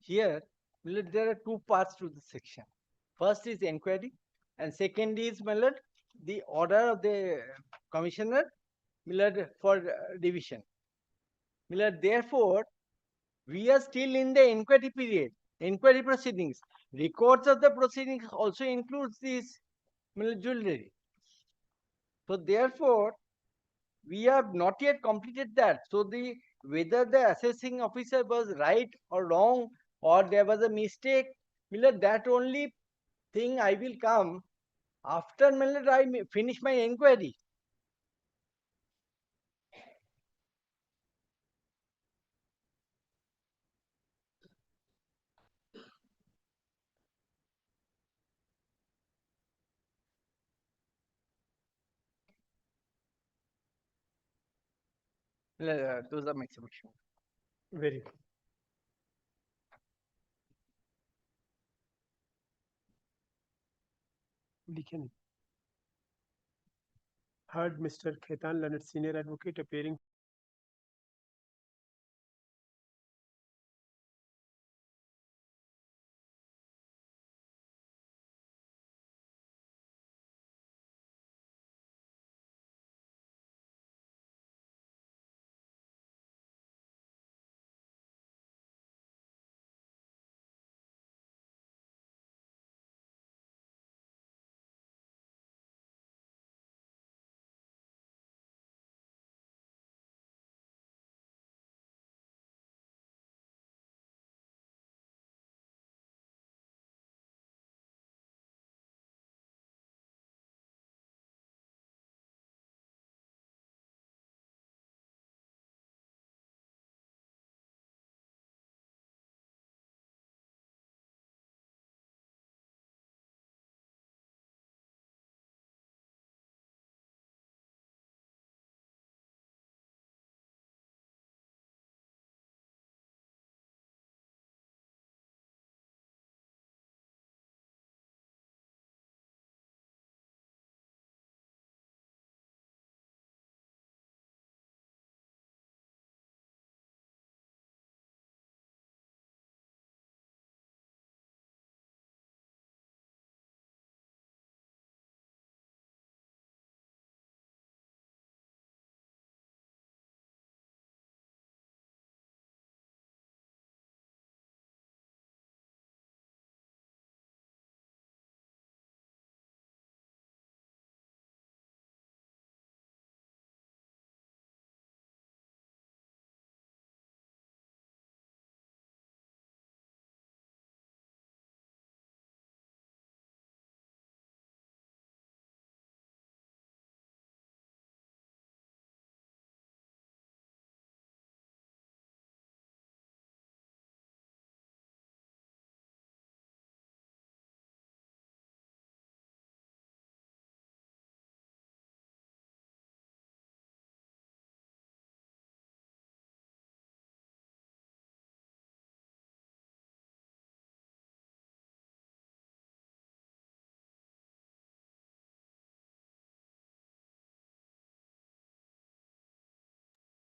Here, there are two parts to the section. First is inquiry, and second is the order of the commissioner for revision. Therefore, we are still in the inquiry period, inquiry proceedings. Records of the proceedings also includes this jewelry. So therefore, we have not yet completed that. So whether the assessing officer was right or wrong, or there was a mistake, that only thing I will come after I finish my inquiry. Those are my submissions. Very good. Heard Mr. Khetan, learned senior advocate, appearing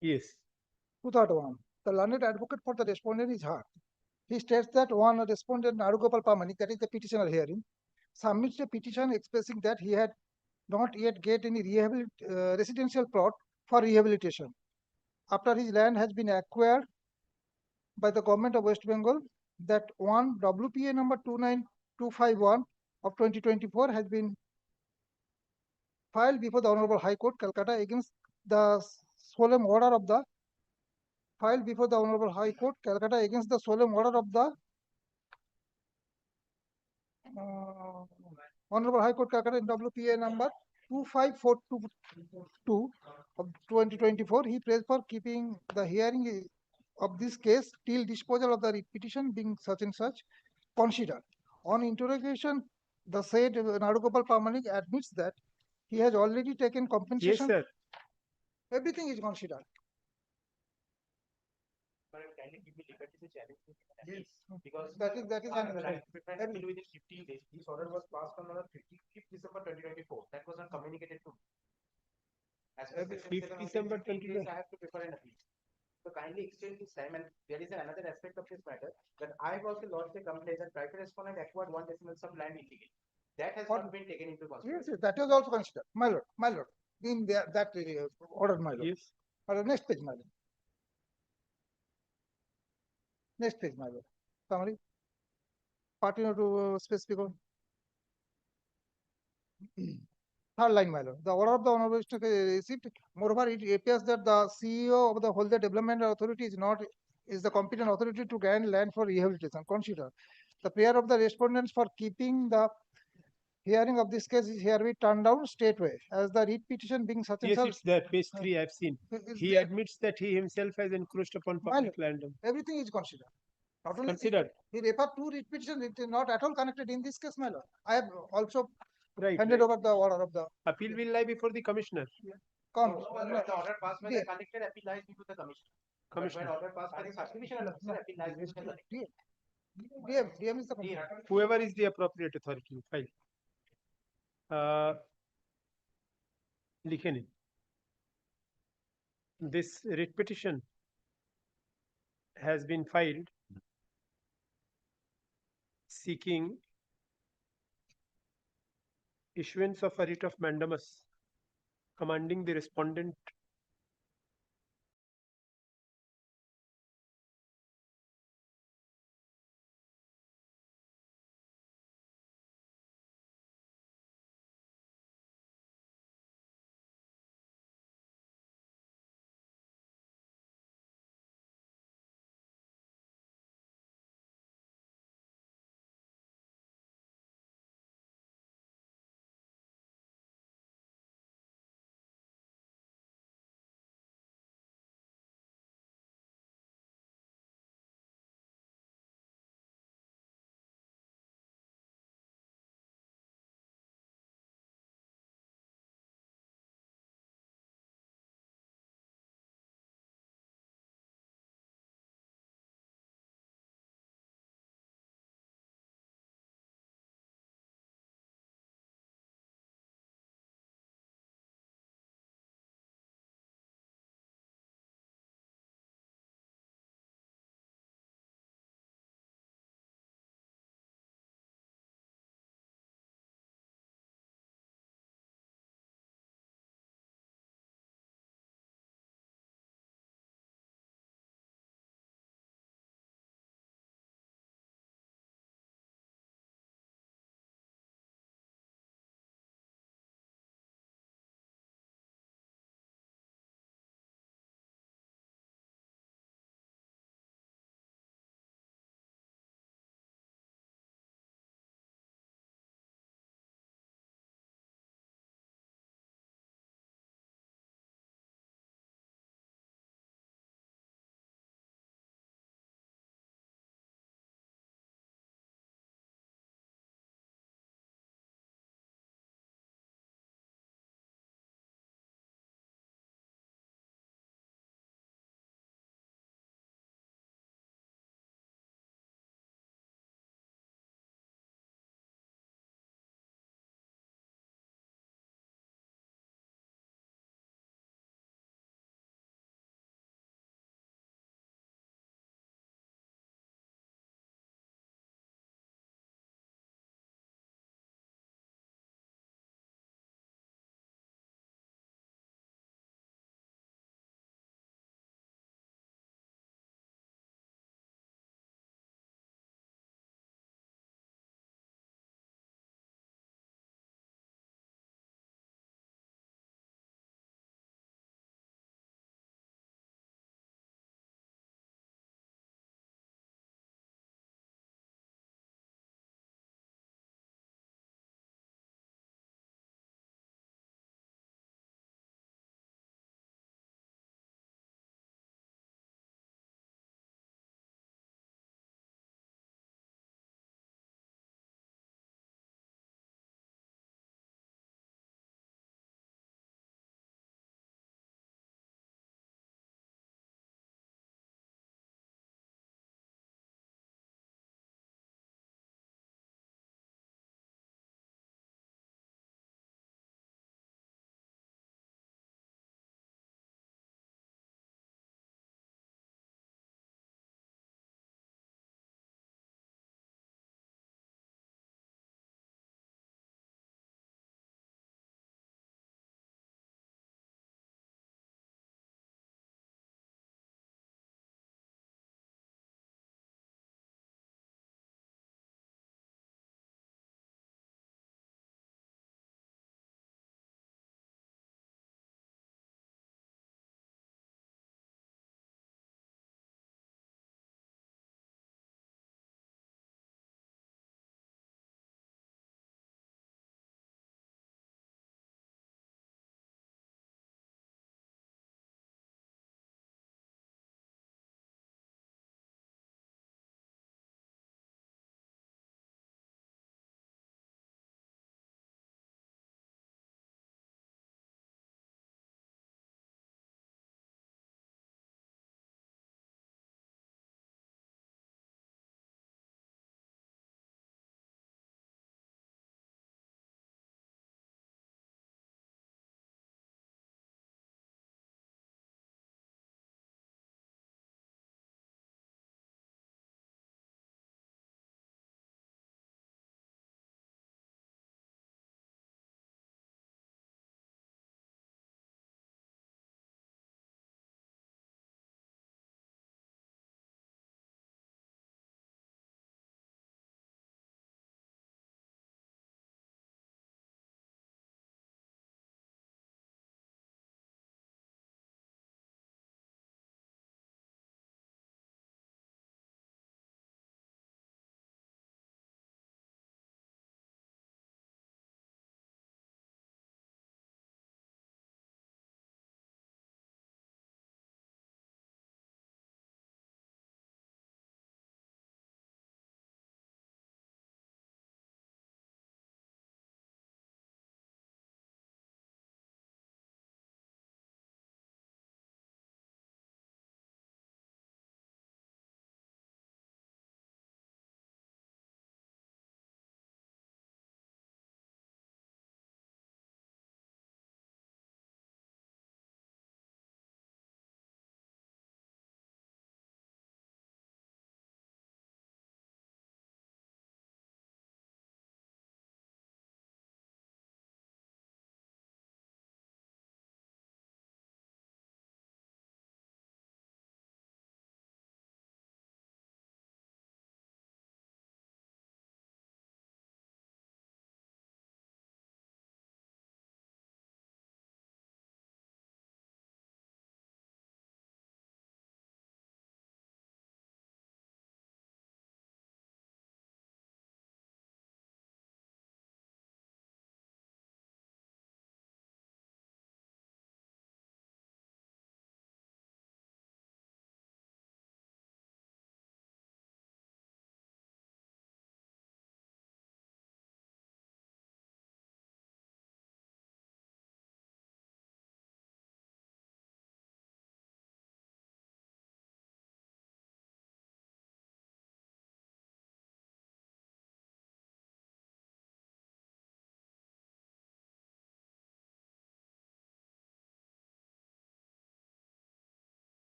Yes. 231. The learned advocate for the respondent is heard. He states that one respondent, Narugopal Pamanik, that is the petitioner hearing, submits a petition expressing that he had not yet get any residential plot for rehabilitation. After his land has been acquired by the government of West Bengal, that one WPA number 29251 of 2024 has been filed before the Honorable High Court, Calcutta, against the solemn order of the Honorable High Court, Calcutta, in WPA number 25422 of 2024. He prays for keeping the hearing of this case till disposal of the writ petition being such and such considered. On interrogation, the said Narugopal Pamanik admits that he has already taken compensation. Yes, sir. Everything is considered. Yes, because That is the an right to prepare until within 15 days. This order was passed on 5th December 2024. That was not communicated to me. As per section 5th 7 of the December 15 days, 2024. I have to prepare an appeal. So kindly exchange this time, and there is another aspect of this matter that I have also lodged a complaint that private respondent acquired 1 decimal sub land illegally. That has not been taken into consideration. Yes, that was also considered. My lord, in that order, my lord. Yes. Next page, my lord. Next page, my lord. Summary. Party note to specific. Third line, my lord. The order of the Honorable received. Moreover, it appears that the CEO of the Wholesale Development Authority is the competent authority to grant land for rehabilitation. Consider the prayer of the respondents for keeping the hearing of this case is hereby turned down straightway, as the writ petition being such and Yes, such. it's there. Page 3, I've seen. Is He there. admits that he himself has encroached upon My public lord, land. everything is considered. Not only Considered. he referred to writ petition, it is not at all connected in this case, my lord. I have also Right. handed over the order of the Appeal will lie before the commissioner. come. When the order passed by the collector, appeal lies before the commissioner. But when Commissioner. order passed by the subdivision officer, appeal lies before the collector. DM is the commissioner. Whoever is the appropriate authority, file. लिखे नहीं. This writ petition has been filed seeking issuance of a writ of mandamus commanding the respondent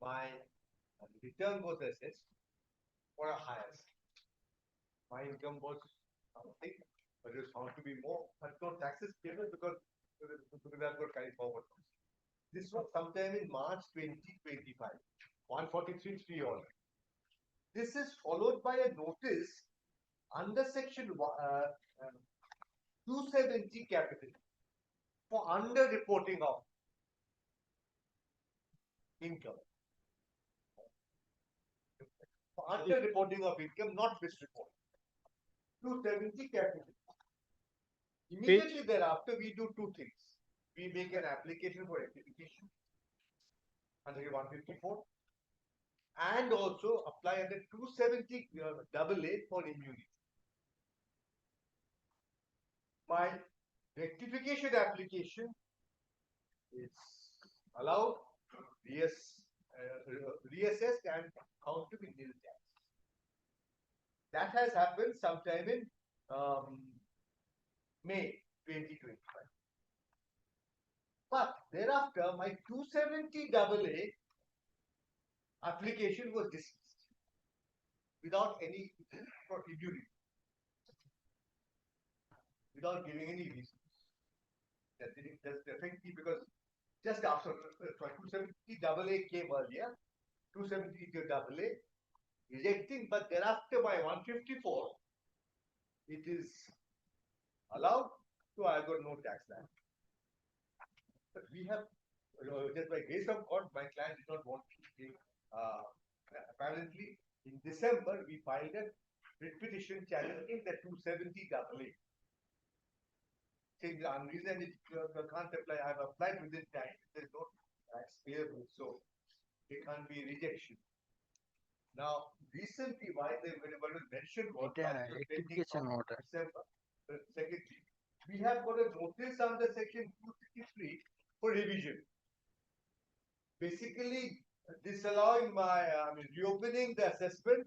my return was assessed for a higher sum. My income was something, but it was found to be more, but no taxes given because I've got carried forward. This was sometime in March 2025, 143 all. This is followed by a notice under section 270 capital for under-reporting of income. For under-reporting of income, not misreporting. 270 capital. Immediately thereafter, we do two things. We make an application for rectification under 154 and also apply under 270 AA for immunity. My rectification application is allowed, reassessed and found to be nil tax. That has happened sometime in May 2025. But thereafter, my 270 AA application was dismissed without any immunity, without giving any reasons. That didn't just affect me because just after 270 AA came earlier, 270 AA rejecting, but thereafter by 154, it is allowed, so I got no tax land. But we have, just by grace of God, my client did not want to take, apparently in December, we filed a writ petition challenging the 270 AA. Saying the unreasonable, you can't apply, I have applied within time, there is no tax payable, so there can't be rejection. Now, recently, why they were mentioned was rectification order. December, secondly, we have got a notice under section 263 for revision. Basically, disallowing my, reopening the assessment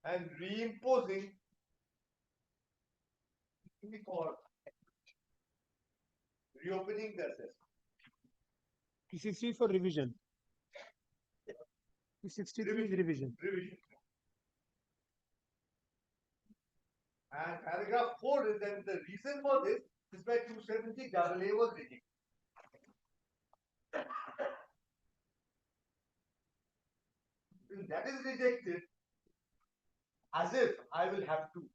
and reimposing for reopening the assessment. 263 for revision. 263 is revision. Revision. And paragraph 4 is that the reason for this is by 270 AA was rejected. When that is rejected, as if I will have to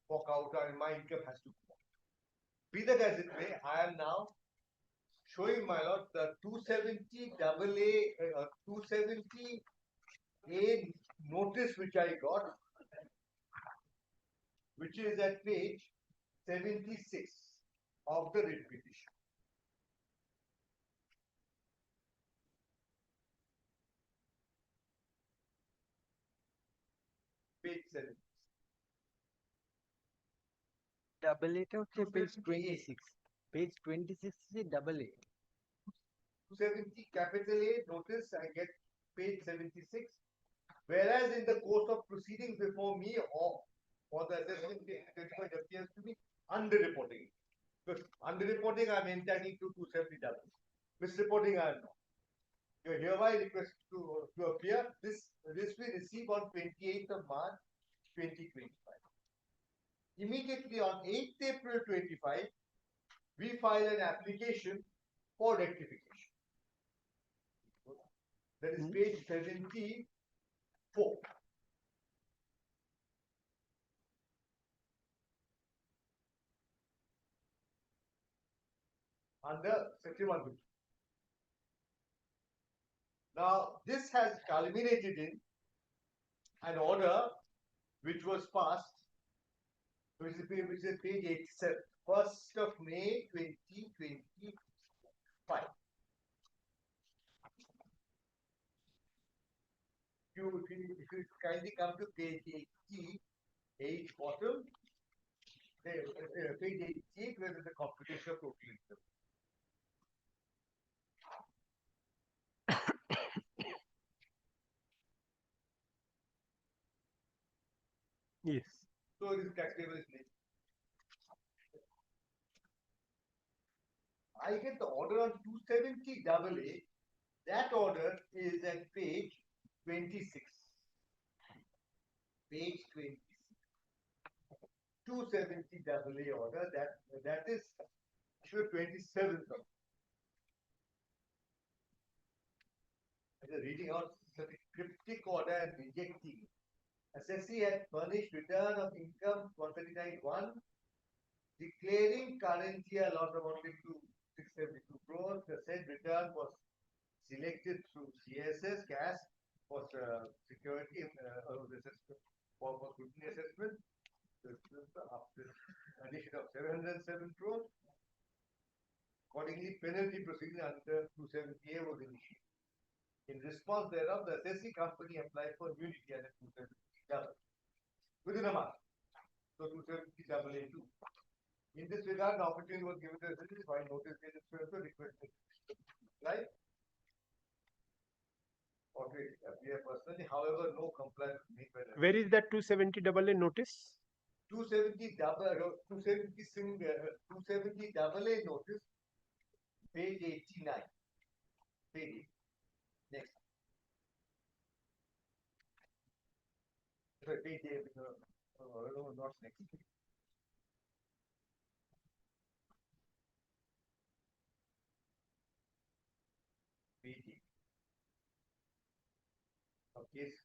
walk out and my income has to go out. Be that as it may, I am now showing my lord the 270 AA, 270 A notice which I got, which is at page 76 of the writ petition. Page 7. AA টা হচ্ছে page 26. Page 26 is AA. 270 capital A notice, I get page 76. Whereas in the course of proceedings before me or for the assessment it appears to be under-reporting. Because under-reporting I am entitled to 270 AA. Misreporting I am not. You are hereby request to appear. This we receive on 28th of March 2025. Immediately on 8th April 25, we file an application for rectification. That is page 74. Under section 150. Now, this has culminated in an order which was passed, which is page 87, 1st of May 2025. If you kindly come to page 88, bottom, page 88, where is the computation of total income. Yes. So this tax payable is made. I get the order on 270 AA That order is at page 26. Page 26. 270 AA order, that is issue 27th of. Reading out such a cryptic order and rejecting. Assessee had furnished return of income 139.1, declaring current year loss amounting to 672 crores. The said return was selected through CSS, cash, for security, for scrutiny assessment. After addition of 707 crores. Accordingly, penalty proceeding under 270A was initiated. In response thereof, the assessee company applied for immunity under 270AA within a month. So 270AA2. In this regard, the opportunity was given to the assessee by notice dated so requested. Right? Or to appear personally, however, no compliance was made by the. Where is that 270AA notice? 270 AA notice, page 89. Page 8. Next. Sorry, page 8. No, not next. Page 8. A case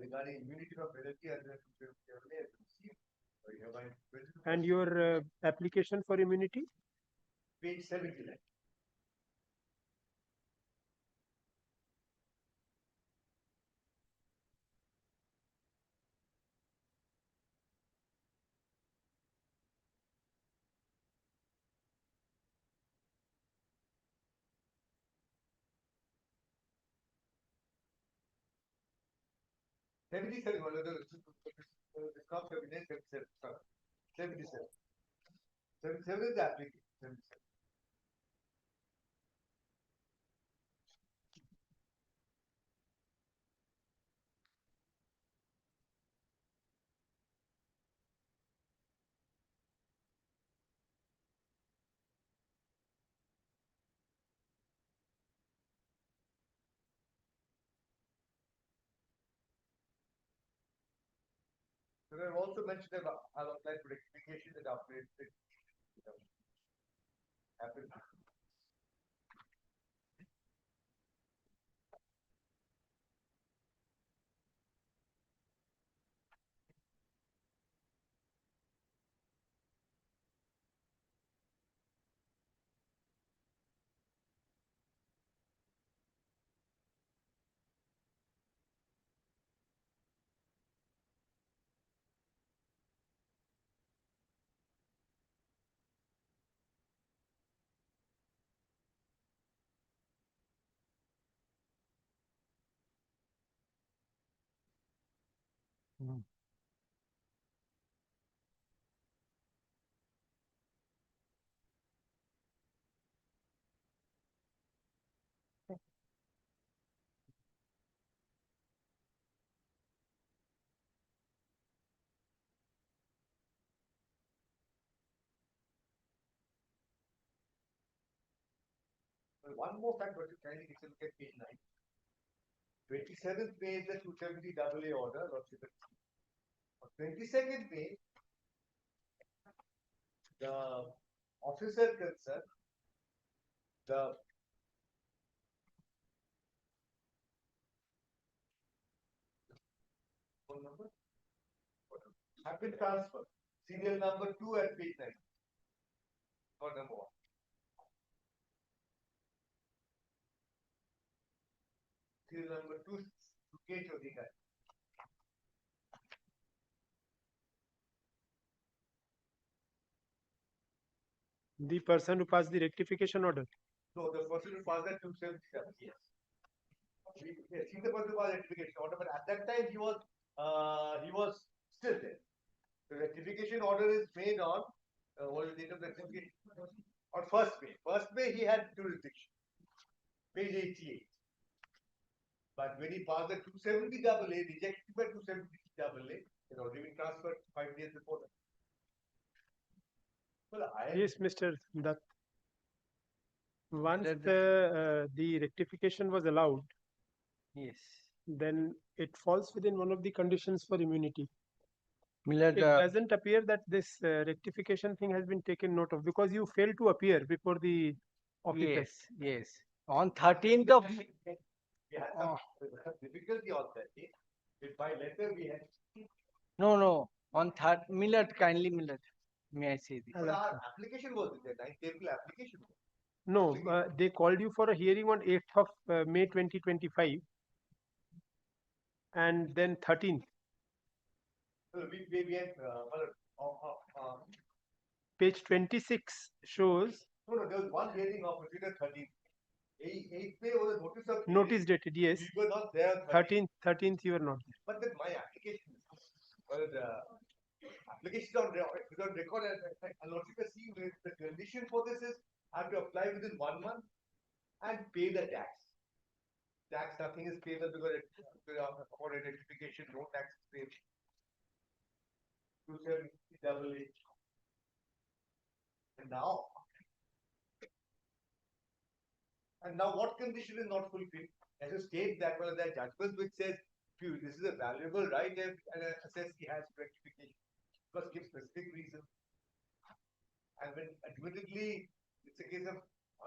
regarding immunity from penalty under 270AA received. And your application for immunity? Page 79. This comes 77. 77. 77 is the application. 77. So I also mentioned that I've applied for rectification and upgraded. Happened. One more fact, but you kindly take a look at page 9. 27th May is the 270AA order. On 22nd May, the officer concerned, the phone number have been transferred. Serial number 2 at page 9. For number 1. Serial number 2 to K Chodhika. The person who passed the rectification order. No, the person who passed that 277. Yes. Yes, he's the person who passed the rectification order, but at that time he was still there. The rectification order is made on what is the date of the rectification? On 1st May. 1st May he had jurisdiction. Page 88. But when he passed the 270AA, rejected by 270AA, it had already been transferred 5 days before that. Well, Yes, Mr. Dutt. Once That- the rectification was allowed, Yes. then it falls within one of the conditions for immunity. Milord, It doesn't appear that this rectification thing has been taken note of because you failed to appear before the officer. yes. On 13th of We had some difficulty on that day. If by letter we had. no. On third Milord, kindly Milord. May I say this? But our application was there, 9th April application. No, they called you for a hearing on 8th of May 2025 and then 13th. We had, Page 26 shows no, there was one hearing of procedure 13th. 8th May was a notice of. notice dated, yes. We were not there. 13th you were not there. But then my application was application on record and Lordship has seen the condition for this is I have to apply within 1 month and pay the tax. Tax nothing is payable because for identification no tax is paid. 270 and now what condition is not fulfilled? As a state that was that judgment which says this is a valuable right and assess he has rectification. Must give specific reason. And when admittedly it's a case of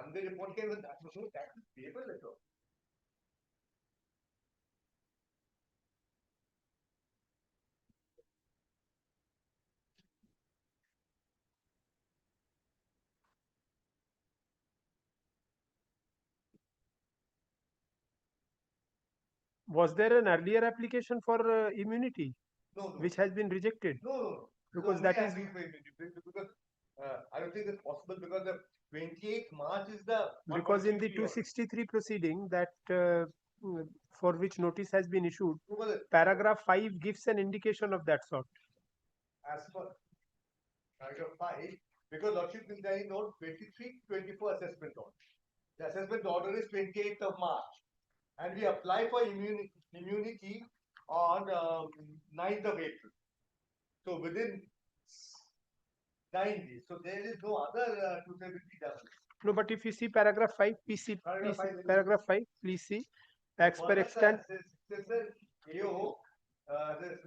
under-report case, that was no tax is payable at all. Was there an earlier application for immunity? No. Which has been rejected? No. Because that is because I don't think it's possible because the 28th March is the because in the 263 proceeding that for which notice has been issued, paragraph 5 gives an indication of that sort. As per paragraph 5, because Lordship will then note 23-24 assessment order. The assessment order is 28th of March. And we apply for immunity on 9th of April. So within 9 days. So there is no other 270 double. No, but if you see paragraph 5, please see paragraph 5, please see. As per extent. AO, there's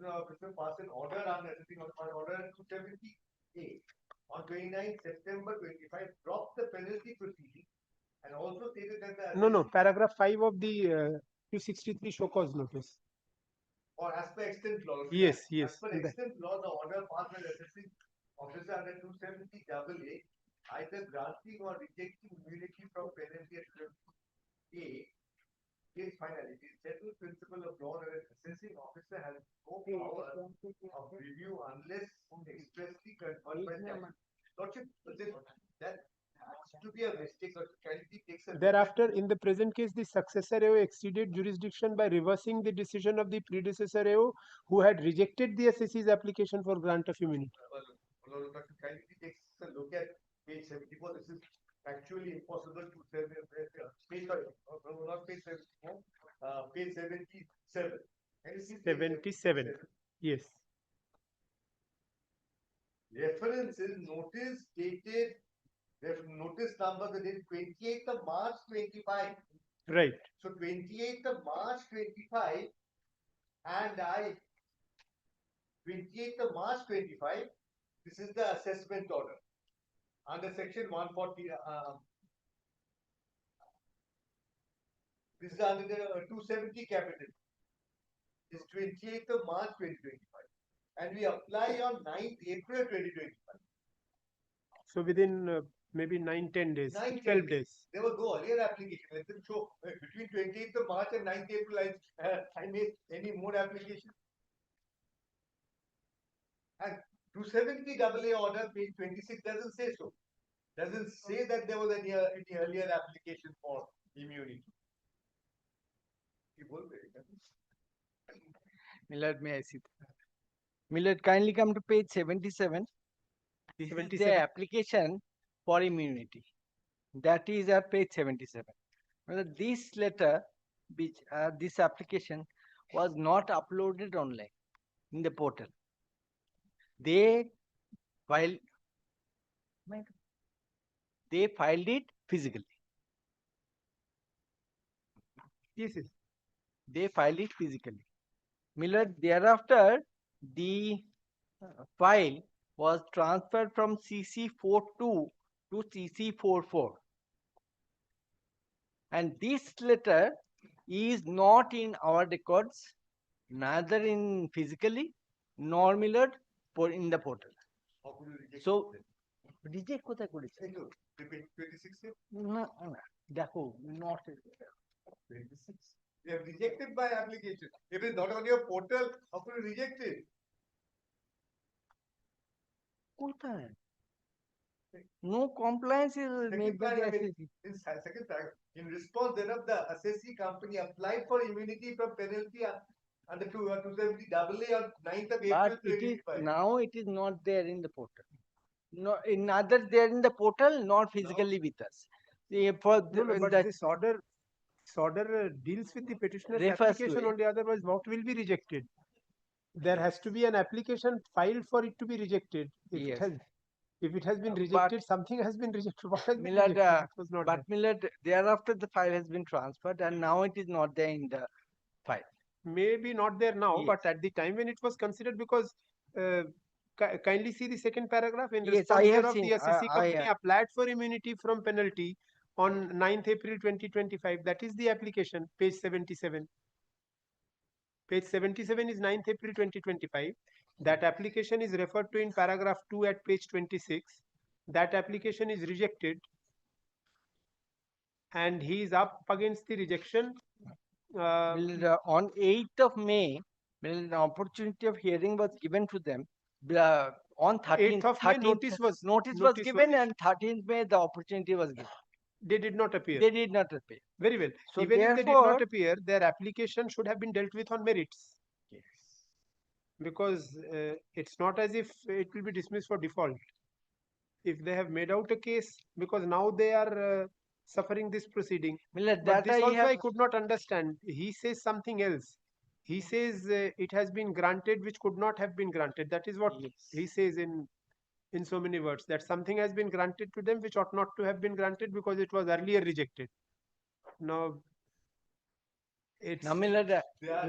pass an order on everything on order 270A. On 29th September 25, drop the penalty proceeding. And also stated that No, paragraph 5 of the 263 show cause notice. Or as per extent law. Yes. As per extent law, the order passed by the assessing officer under 270 AA, either granting or rejecting immunity from penalty at A is final. It is settled principle of law that an assessing officer has no power of review unless expressly conferred by the Lordship. That to be a mistake or technicality takes a. Thereafter, in the present case, the successor AO exceeded jurisdiction by reversing the decision of the predecessor AO who had rejected the SSC's application for grant of immunity. Technicality takes a look at page 74. This is actually impossible to say. Not page 74, page 77. 77. Yes. Reference is notice dated. Notice number the date 28th of March 25. Right. So 28th of March 25 and 28th of March 25. This is the assessment order under section 140. This is under the 270 capital. This 28th of March 2025 and we apply on 9th April 2025. So within maybe 9-10 days, 12 days. There was no earlier application. Let them show between 28th of March and 9th April I made any more application. And 270 AA order page 26 doesn't say so. Doesn't say that there was any earlier application for immunity. Milord, may I see? Milord, kindly come to page 77. This is the application for immunity. That is at page 77. This letter, which this application was not uploaded online in the portal. They filed it physically. Yes, yes. They filed it physically. Millard, thereafter, the file was transferred from CC42 to CC44. And this letter is not in our records, neither in physically nor Millard in the portal. So, reject কোথায় করেছে? না, না, দেখো, not 26. They have rejected by application. If it's not on your portal, how could you reject it? কোথায়? No compliance is made by the SSC. Second paragraph. In response thereof, the assessee company applied for immunity from penalty under 270 AA on 9th of April But it is 2025. now it is not there in the portal. No, neither there in the portal nor physically with us. For But this order deals with the petitioner's refers to application it. only. Otherwise, what will be rejected? There has to be an application filed for it to be rejected. If it has been rejected, something has been rejected. What has been Millard, rejected? It was not but there. Millard, thereafter the file has been transferred and now it is not there in the file. Maybe not there now, but at the time when it was considered, because kindly see the second paragraph. In Yes, response I have thereof, seen. the assessee company applied for immunity from penalty on 9th April 2025. That is the application, page 77. Page 77 is 9th April 2025. That application is referred to in paragraph 2 at page 26. That application is rejected and he is up against the rejection. On 8th of May, an opportunity of hearing was given to them. On 13th, 8th of May, notice was given and 13th May the opportunity was given. They did not appear. They did not appear. Very well. So even if they did therefore- not appear, their application should have been dealt with on merits. Yes. Because it's not as if it will be dismissed for default. If they have made out a case, because now they are suffering this proceeding. Millard, But that this also I have- could not understand. He says something else. He says it has been granted which could not have been granted. That is what he says in so many words, that something has been granted to them which ought not to have been granted because it was earlier rejected. Now, it's Millard,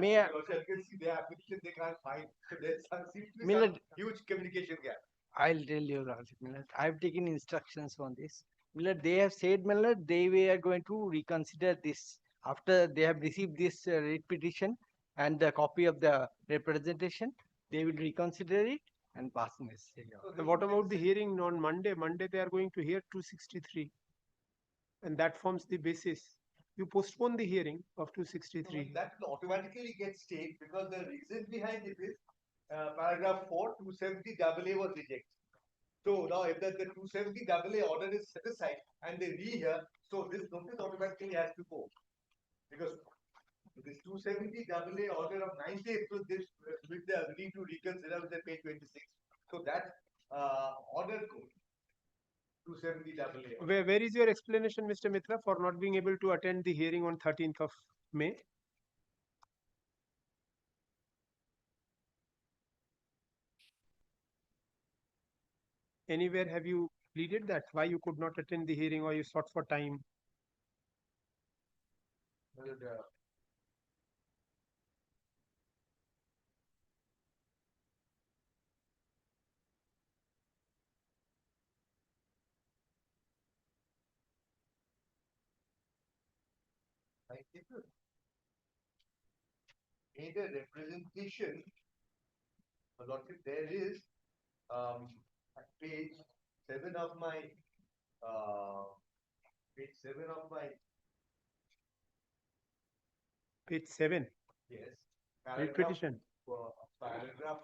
may I- also, you can see their application they can't find. So there's seems to be Millard- some huge communication gap. I'll tell you, Millard. I've taken instructions on this. Millard, they have said, Millard, they were going to reconsider this after they have received this writ petition and the copy of the representation. They will reconsider it and pass this. What about the hearing on Monday? Monday they are going to hear 263, and that forms the basis. You postpone the hearing of 263. That will automatically get stayed because the reason behind it is paragraph 4, 270 AA was rejected. So now if the 270 AA order is set aside and they rehear, so this notice automatically has to go. Because this 270 AA order of 9th April, this with the ability to reconsider with the page 26. So that order code 270 AA. Where is your explanation, Mr. Mitra, for not being able to attend the hearing on 13th of May? Anywhere have you pleaded that why you could not attend the hearing or you sought for time? Made a representation, Lordship, there is at page 7 of my page 7 of my Page 7. yes Writ petition. Paragraph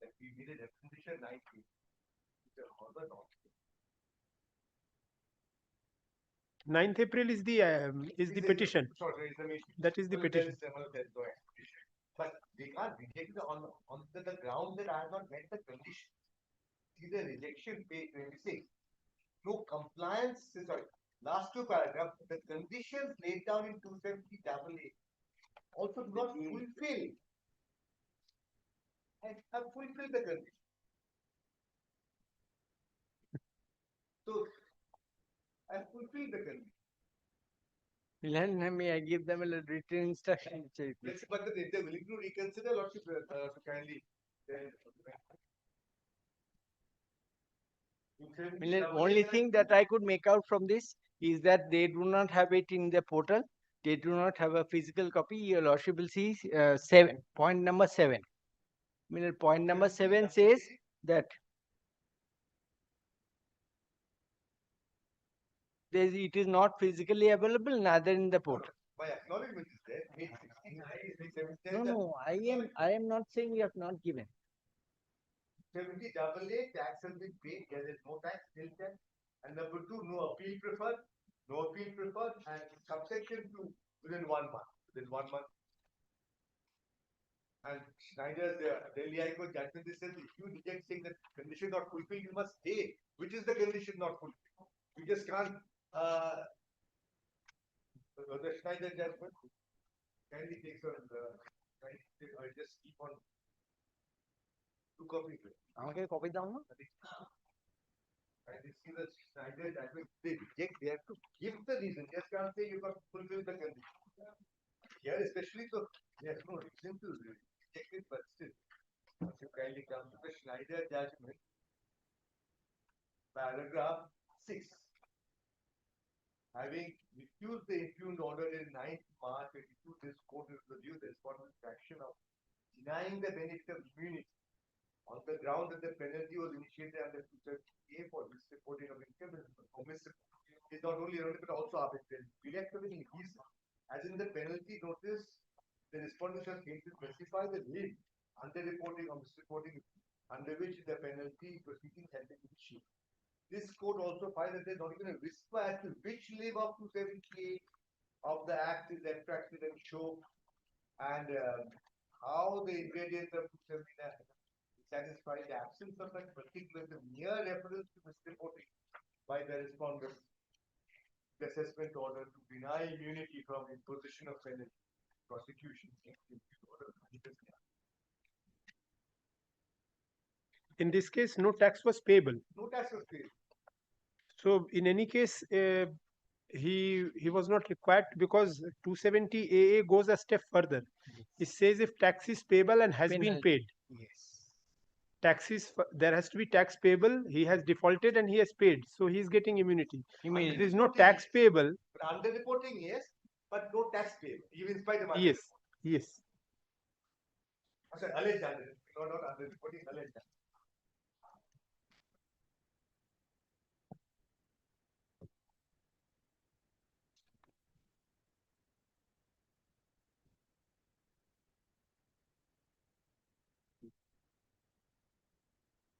that we made a representation 90. It's a 9th April is the petition. Sorry, That is the petition. But they can't reject on the ground that I have not met the condition. See the rejection page 26. No compliance, sorry, last two paragraphs, the conditions laid down in 270AA also do not fulfill and have fulfilled the condition. So, I fulfilled the condition. May I give them a written instruction? Yes, but if they're willing to reconsider, Lordship, kindly. Only thing that I could make out from this is that they do not have it in the portal. They do not have a physical copy. Your Lordship will see point number 7. Point number 7 says that it is not physically available, neither in the portal. My acknowledgement is there. Page 69 is the 70. No, I am not saying you have not given. 70AA tax has been paid. There is no tax, still tax. And number 2, no appeal preferred. No appeal preferred. And subsection 2, within 1 month. Within 1 month. And Schneider's Delhi High Court judgment is says if you reject saying that condition not fulfilled, you must stay. Which is the condition not fulfilled? You just can't. The Schneider judgment kindly takes on I just keep on 2 copies. Okay, copy down. And this is the Schneider judgment. They reject, they have to give the reason. Just can't say you got fulfilled the condition. Here, especially, so there's no reason to reject it, but still, once you kindly come to the Schneider judgment, paragraph 6. Having refused the impugned order in 9th March 22, this court will review the respondent's action of denying the benefit of immunity on the ground that the penalty was initiated under 230A for misreporting of income or misreporting is not only irrelevant but also arbitrary. Electorally, as in the penalty notice, the respondent shall fail to specify the name underreporting or misreporting under which the penalty proceedings had been initiated. This court also finds that there is not even a whisper as to which limb of 278 of the Act is retroactive and show, and how the ingredients of 279 satisfy the absence of that particular, the mere reference to misreporting by the respondent, the assessment order to deny immunity from imposition of penalty, prosecution. In this case, no tax was payable. No tax was paid. So in any case, he was not required because 270AA goes a step further. It says if tax is payable and has been paid. Yes. Taxes, there has to be tax payable. He has defaulted and he has paid, so he is getting immunity. There is no tax payable. But underreporting, yes, but no tax payable, even in spite of Yes, yes. Sorry, alleged underreporting, not underreporting, alleged.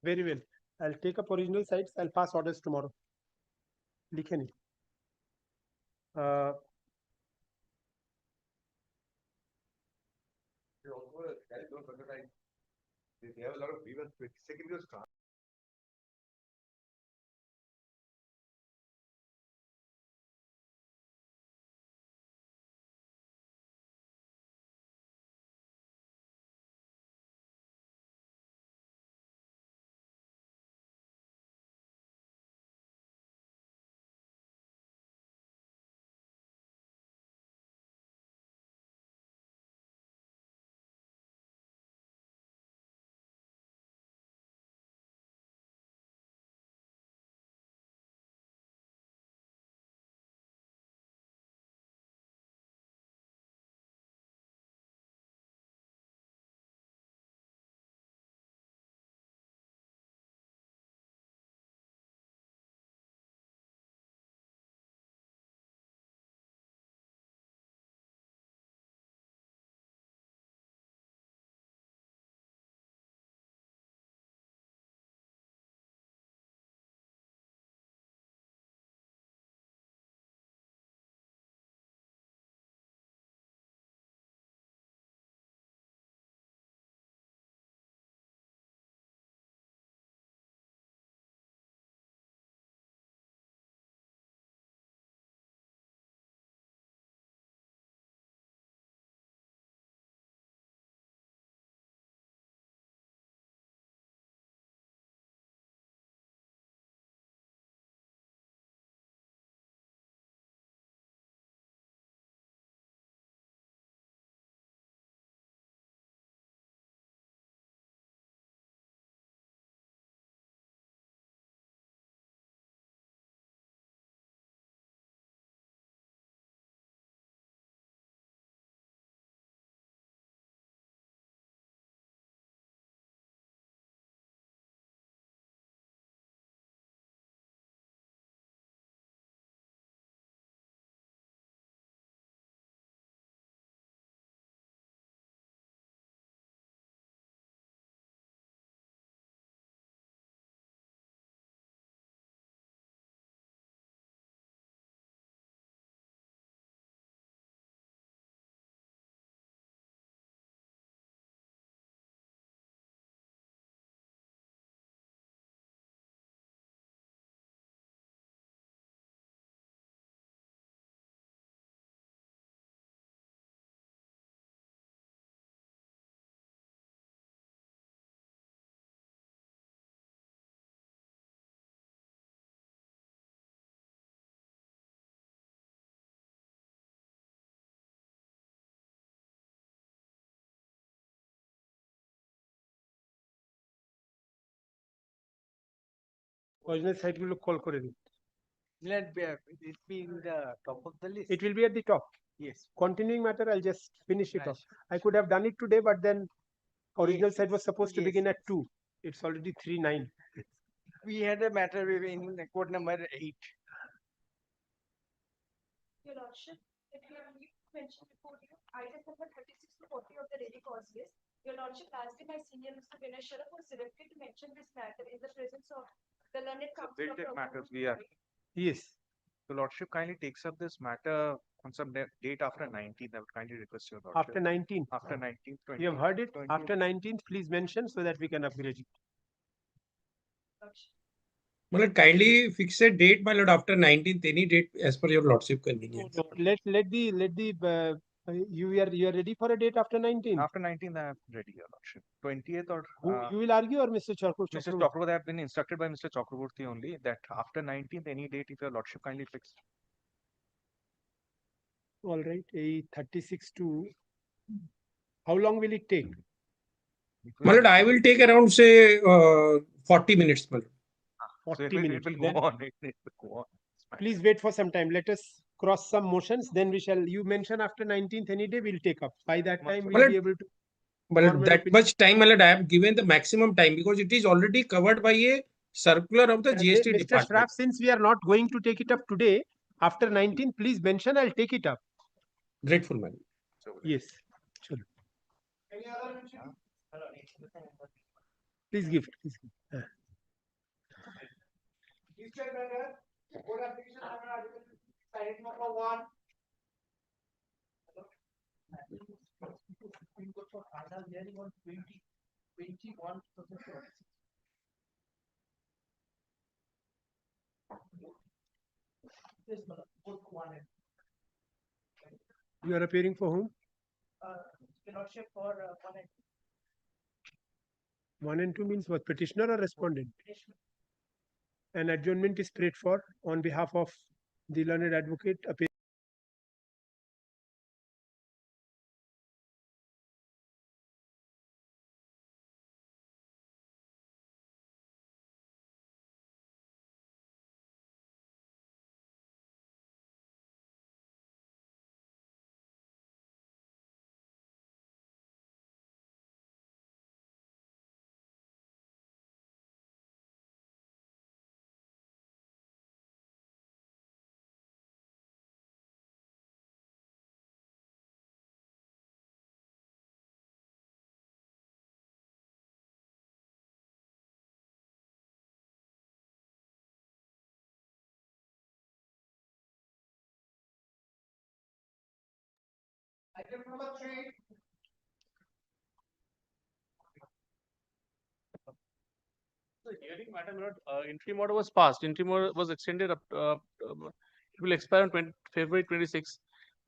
Very well. I'll take up original sites. I'll pass orders tomorrow. लिखे नहीं. They have a lot of grievance. Second was Original site গুলো call করে দিন। It be in the top of the list. It will be at the top. Yes. Continuing matter, I'll just finish it Right. off. I could have done it today, but then original site was supposed to Yes. begin at 2. It's already 3:09. We had a matter in court number 8. Your Lordship, if you have mentioned before you, items number 36 to 40 of the daily cause list. Your Lordship, lastly, my senior Mr. Vinay Sharaf was directed to mention this matter in the presence of the learned counsel of Built the it matters opponent. we are. Yes. The Lordship kindly takes up this matter on some date after 19th. I would kindly request your Lordship. After 19th. After 19th, 20th. You have heard it? 20th. After 19th, please mention so that we can upgrade it. My lord, kindly fix a date, my lord, after 19th, any date as per your lordship convenience. No, let the you are ready for a date after 19th? After 19th, I am ready, your Lordship. 20th or You will argue or Mr. Chakraborty? Mr. Chakraborty, I have been instructed by Mr. Chakraborty only that after 19th, any date, if your Lordship kindly fix. All right, a 36 to. How long will it take? My lord, I will take around say 40 minutes, my lord. 40 minutes. It will Then go on. It will go on. please wait for some time. Let us cross some motions. Then we shall. You mention after 19th any day we'll take up. By that time we'll be able to. But form an that opinion. much time, my lord, I have given the maximum time because it is already covered by a circular of the GST Mr. department. Shraff, since we are not going to take it up today, after 19th, please mention. I'll take it up. Grateful, man. Yes. Chalo. Any other mention? Please give. Please give. District matter, board application item number 1. You are appearing for whom? Lordship for 1 and 2 means what? Petitioner or respondent? petition. An adjournment is prayed for on behalf of the learned advocate. Item number 3. The hearing matter, my lord, interim order was passed. Interim order was extended up. It will expire on February 26th.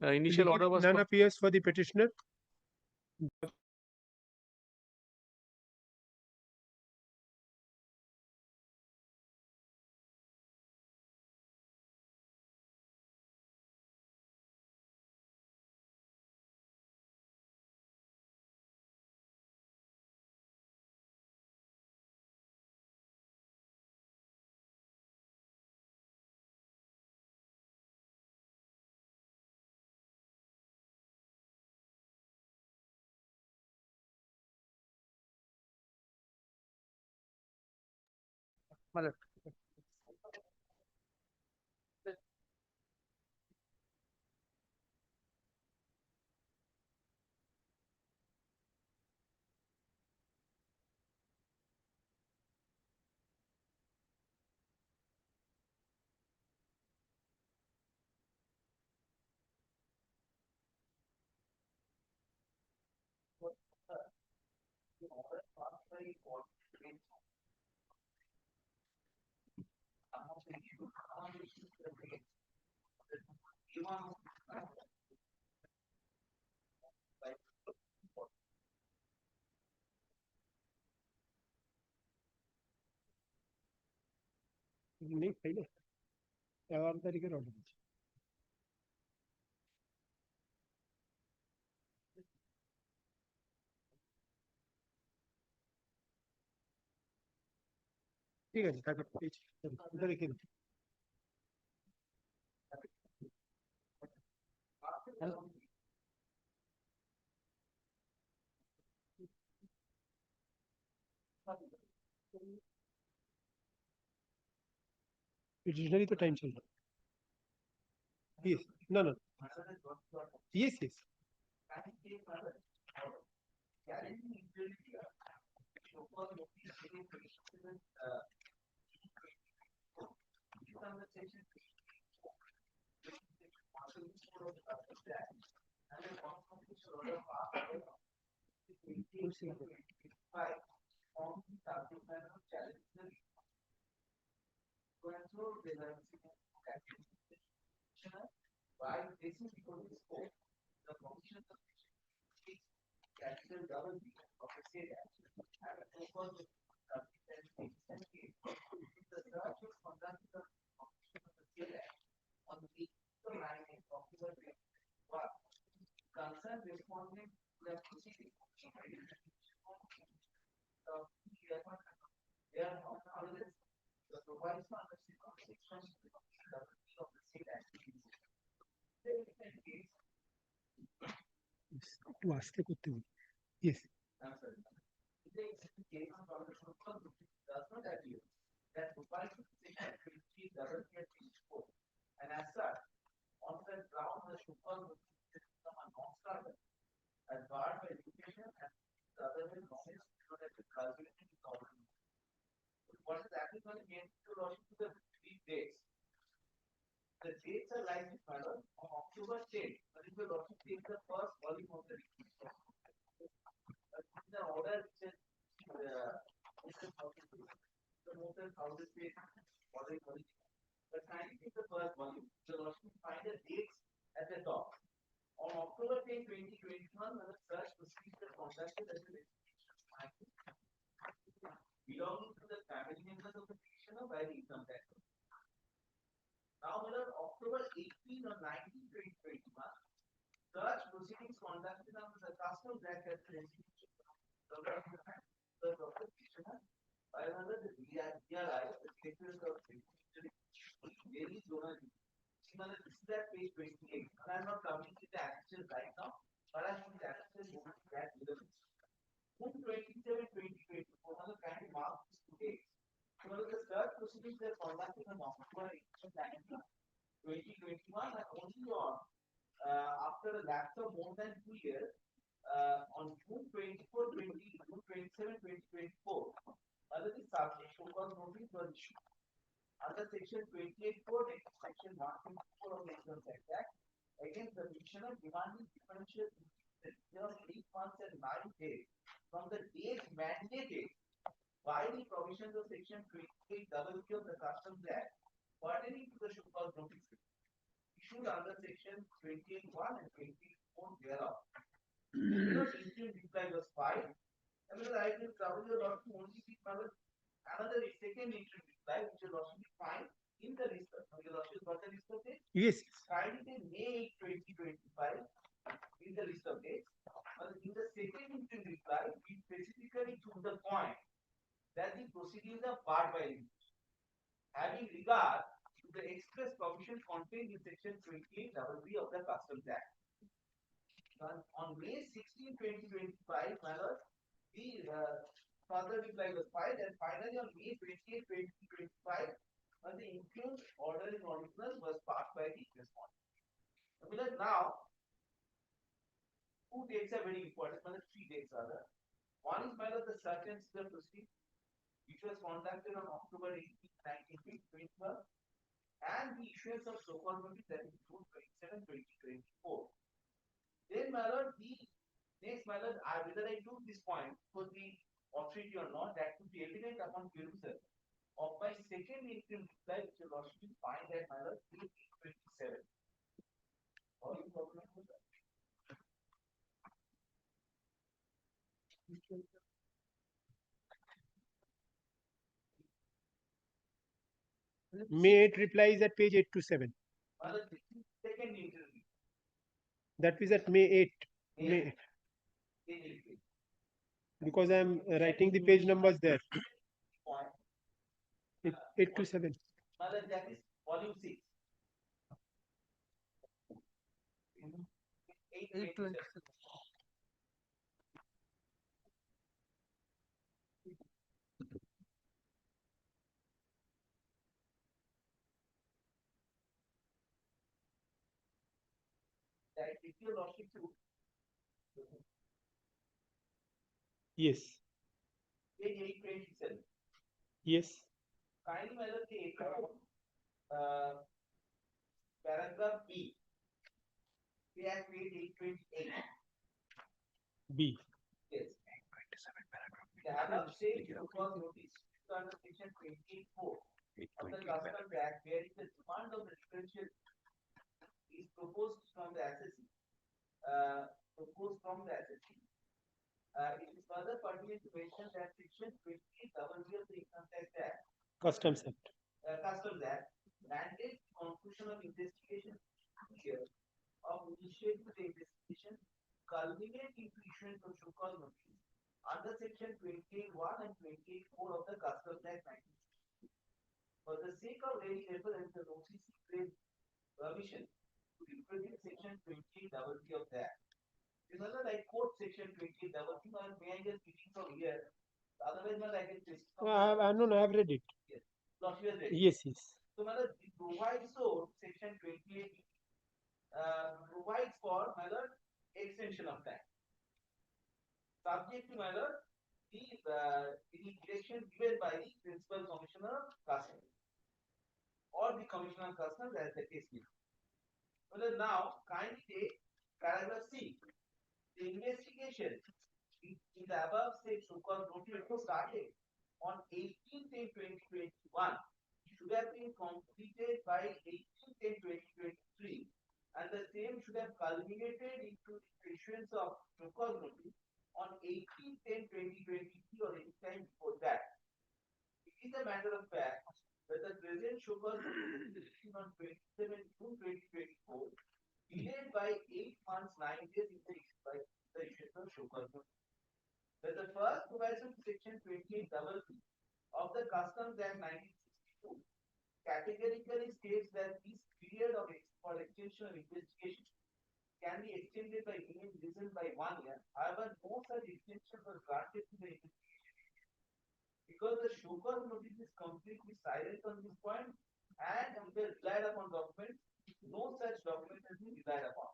Initial order was. None appears for the petitioner. My lord. नहीं पहले 11 तारीखेर order আছে। ठीक है कागज page उधर लिखे दो। Originally तो टाइम चल रहा है। Yes, no, no. Yes, yes. একটু আস্তে করতে হবে। Yes. And as such, on that ground, the Shukal will become a non-starter as barred by education and the other way knowledge that the cultivation is already. What is applicable again to the three dates? The dates are like this manner on October 10th. That is the logic takes the first volume of the report. The order which is the motor how this page order volume. But kindly take the first volume. The logic find the dates at the top. On October 10, 2021, when the search procedure conducted as an belonging to the family members of the petitioner by the income tax. Now, whether October 18 or 19, 2021, search proceedings conducted under the Customs Act as the petitioner by another the DRI, the Secretary of Daily Zonal. This is at page 28. And I'm not coming to the access right now, but I think the access is that relevant. 27, 2024, another kind of mark is today. So the search proceedings are conducted on October 2021 and only on after a lapse of more than 2 years on June 27, 2024. Under the subject so-called notice was issued. Under section 28(4), section 124 of the Income Tax Act, against the petitioner demanding differential of 8 months and 9 days from the date mandated by the provisions of section 28(w) of the Customs Act pertaining to the so-called notice issued under section 28(1) and 28(4) thereof. The interim reply was filed. I mean, I will travel a lot to only see another second interim reply, which will also be filed in the list. The last is what the list of dates? Yes. Filed in May 2025 in the list of dates. In the second interim reply, we specifically took the point that the proceedings are barred by limitation, having regard to the express provision contained in section 28(w) of the Customs Act. On May 16, 2025, the further reply was filed, and finally on May 28, 2025, the include order in original was passed by the respondent. Now, two dates are very important. Three dates are there. One is the search and seizure proceeding, which was conducted on October 18, 1921, and the issuance of so-called notice that is June 27, 2024. Then, the next whether I took this point for the authority or not, that could be evident upon perusal of my second interim reply, which will also be find at 27. May 8 reply is at page 8 to 7. Second interim. That is at May 8. May 8. Because I am writing the page numbers there. 8 to 7. That is volume 6. 827. That if your lordship to Yes. page 827. Yes. Kindly my lord take paragraph B. We have page 828. B. Yes. The above state was noticed under section 24 of the Custom Act, where the demand of the differential is proposed from the assessee. It is further pertinent to mention that section 28 of the Income Tax Act, Customs Act. mandates conclusion of investigation year of initiating the investigation culminate into issuance of so-called notice under section 28(1) and 28(4) of the Customs Act 1960. For the sake of ready reference, the notice gives permission to reproduce section 28(3) of that. Remember, I quote section 28(3), and may I just read from here? Otherwise, I can just. No, I have read it. Yes. Not you have read it. Yes, yes. So, it provides so section 28 provides for extension of time. Subject to the direction given by the Principal Commissioner of Customs or the Commissioner of Customs as the case may be. Now, kindly take paragraph C. The investigation in the above state so-called notice started on 18/10/2021 should have been completed by 18/10/2023, and the same should have culminated into the issuance of so-called notice on 18/10/2023 or any time before that. It is a matter of fact that the present so-called notice on 27 June 2024 delayed by 8 months 9 days in the issuance of so-called notice. That the first provision to section 28(3) of the Customs Act 1962 categorically states that this period of for extension of investigation can be extended by any reason by 1 year. However, no such extension was granted to the investigation because the so-called notice is completely silent on this point and it is relied upon documents. No such document has been relied upon.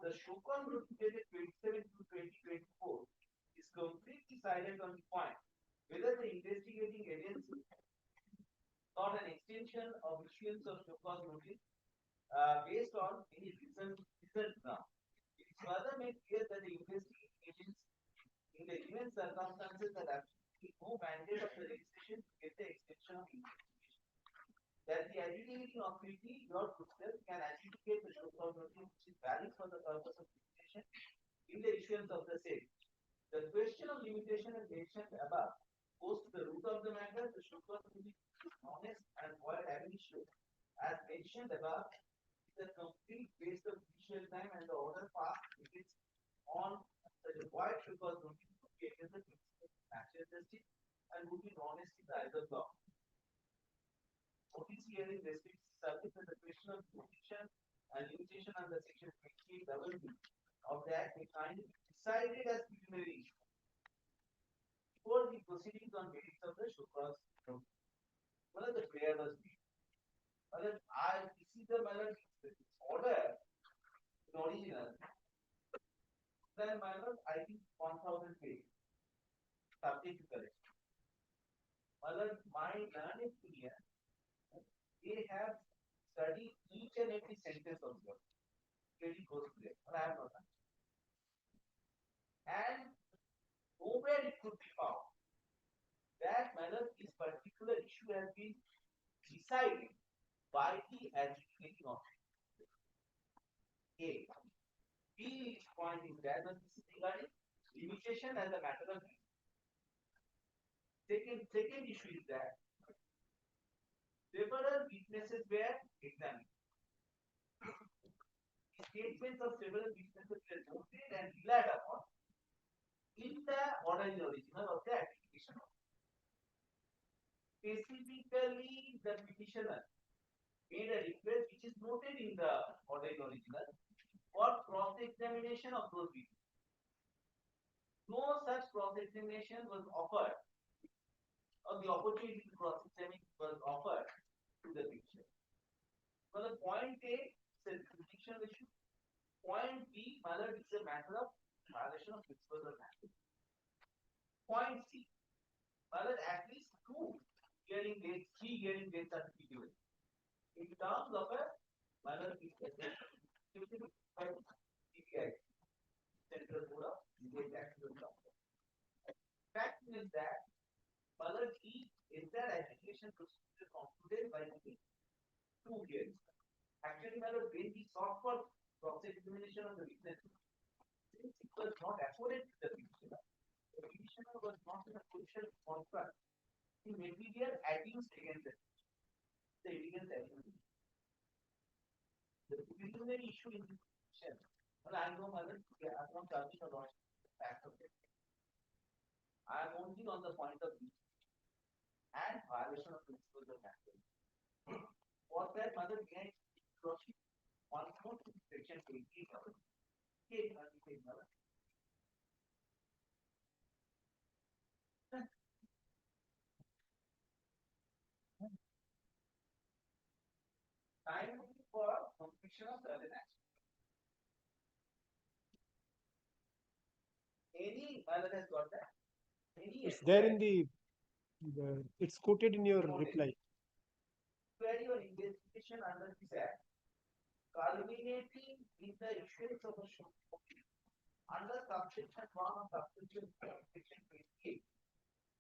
The so-called notice dated 27 to 2024 is completely silent on the point whether the investigating agency sought an extension of issuance of so-called notice based on any reason now. It is further made clear that the investigating agency in the given circumstances had absolutely no mandate of the registration to get the extension of investigation. That the adjudicating authority, your itself, can adjudicate the so-called notice which is valid for the purpose of limitation in the issuance of the same. The question of limitation as mentioned above goes to the root of the matter. The so-called notice is honest and void ab initio. As mentioned above, the complete waste of judicial time and the order passed is on the void so-called notice to be against the principle of natural justice and would be honest in the eyes of law. Notice here is restricted subject to the question of limitation and limitation under section 28(3) of the Act may kindly be decided as preliminary issue before the proceedings on merits of the so-called notice. One of the prayer was made. This is the order in original. Then I think 1000 pages. Subject to correction. My learned opinion, they have studied each and every sentence of yours. Really goes to there. But I have not done. And nowhere it could be found that this particular issue has been decided by the adjudicating authority. A. B point is that this is regarding limitation as a matter of reason. Second issue is that several witnesses were examined. Statements of several witnesses were noted and relied upon in the order in the original of the application. specifically the petitioner made a request which is noted in the order original for cross-examination of those witnesses. No such cross-examination was offered, or the opportunity to cross-examine was offered to the petitioner. So the point A is a jurisdictional issue. Point B, whether it's a matter of violation of principles of matter. Point C, whether at least three hearing dates are to be given. In terms of a whether it is by CBI, Central Board of State Taxation. Fact is that whether the entire application procedure concluded by the 2 hearings. Actually, whether when we sought for cross-examination of the witness, since it was not afforded to the petitioner was not in a position to confront the material adduced against the evidence adduced. The preliminary issue in this petition, well, I know whether I am not charging a lot of fact of it. I am only on the point of view and violation of principles of matter. For that, mother behind one more section 28 of it. Time for completion of certain action. Any mother has got that? It's there in the it's quoted in your reply. Query or investigation under this act, culminating in the issuance of a show under subsection 1 of subsection 28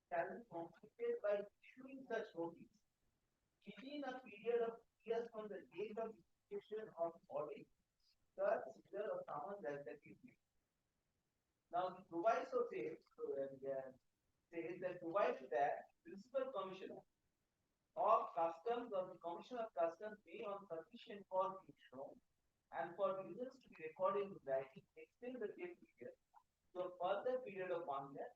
shall be completed by issuing such notice within a period of years from the date of issuation of audit, such either of summons as that is made. Now the proviso says that provides that principal commissioner of customs or the commissioner of customs may on sufficient cause be shown and for reasons to be recorded in writing extend the same period to a further period of 1 year.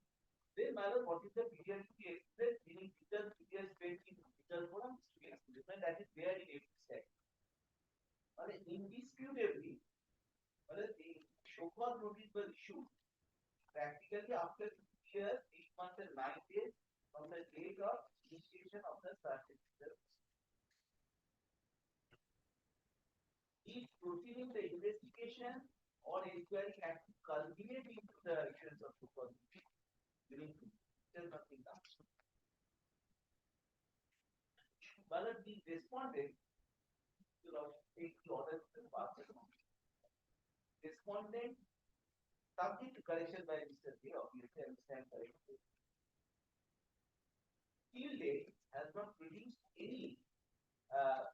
Then matter what is the period to be expressed meaning digital period spent in digital forums to be expressed, that is there in every step. Indisputably, the show cause notice was issued practically after 2 years, 8 months and 9 days from the date of initiation of the certificate. If proceeding the investigation or inquiry had to culminate into the issuance of show cause during still nothing done. But the respondent take the order to the past. Respondent subject to correction by Mr. K, obviously I understand correctly. Till date has not produced any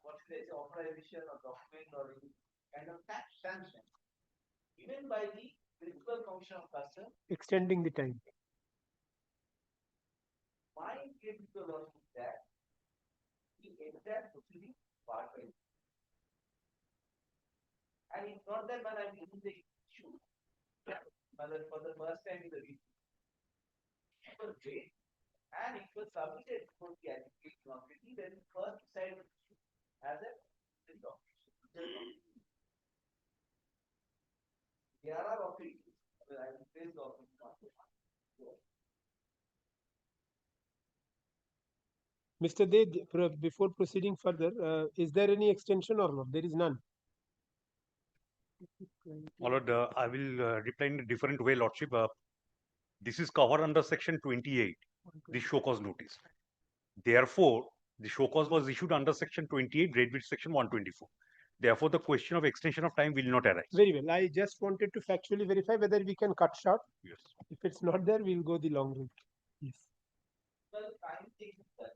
what should I say authorization or document or any kind of tax sanction given by the principal commissioner of customs Extending the time. My critical logic is that the entire proceeding part by and it's not that when I'm giving the issue for the first time in the week. It was great and it was submitted for the application authority when it first decided as a document. There are authorities, I will place the authority. Mr. De, before proceeding further, is there any extension or not? There is none. My lord, I will reply in a different way, Lordship. This is covered under section 28, the show cause notice. Therefore, the show cause was issued under section 28, read with section 124. Therefore, the question of extension of time will not arise. Very well. I just wanted to factually verify whether we can cut short. Yes. If it's not there, we'll go the long route. Yes. Well, time takes that.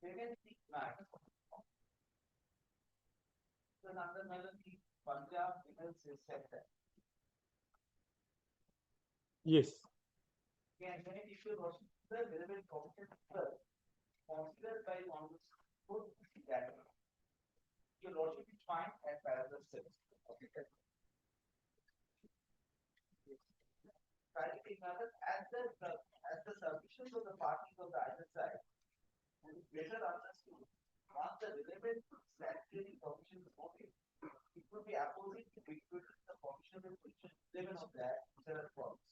769. So under melody, Punjab Middle sector. Yes. Again, when if you was the relevant commission considered by one good that your lordship is fine at paragraph 7. Okay. Practically as the submissions of the parties of the other side will be better understood once the relevant statutory commission is voted, it would be opposite to the commission in section 11 of that which are problems.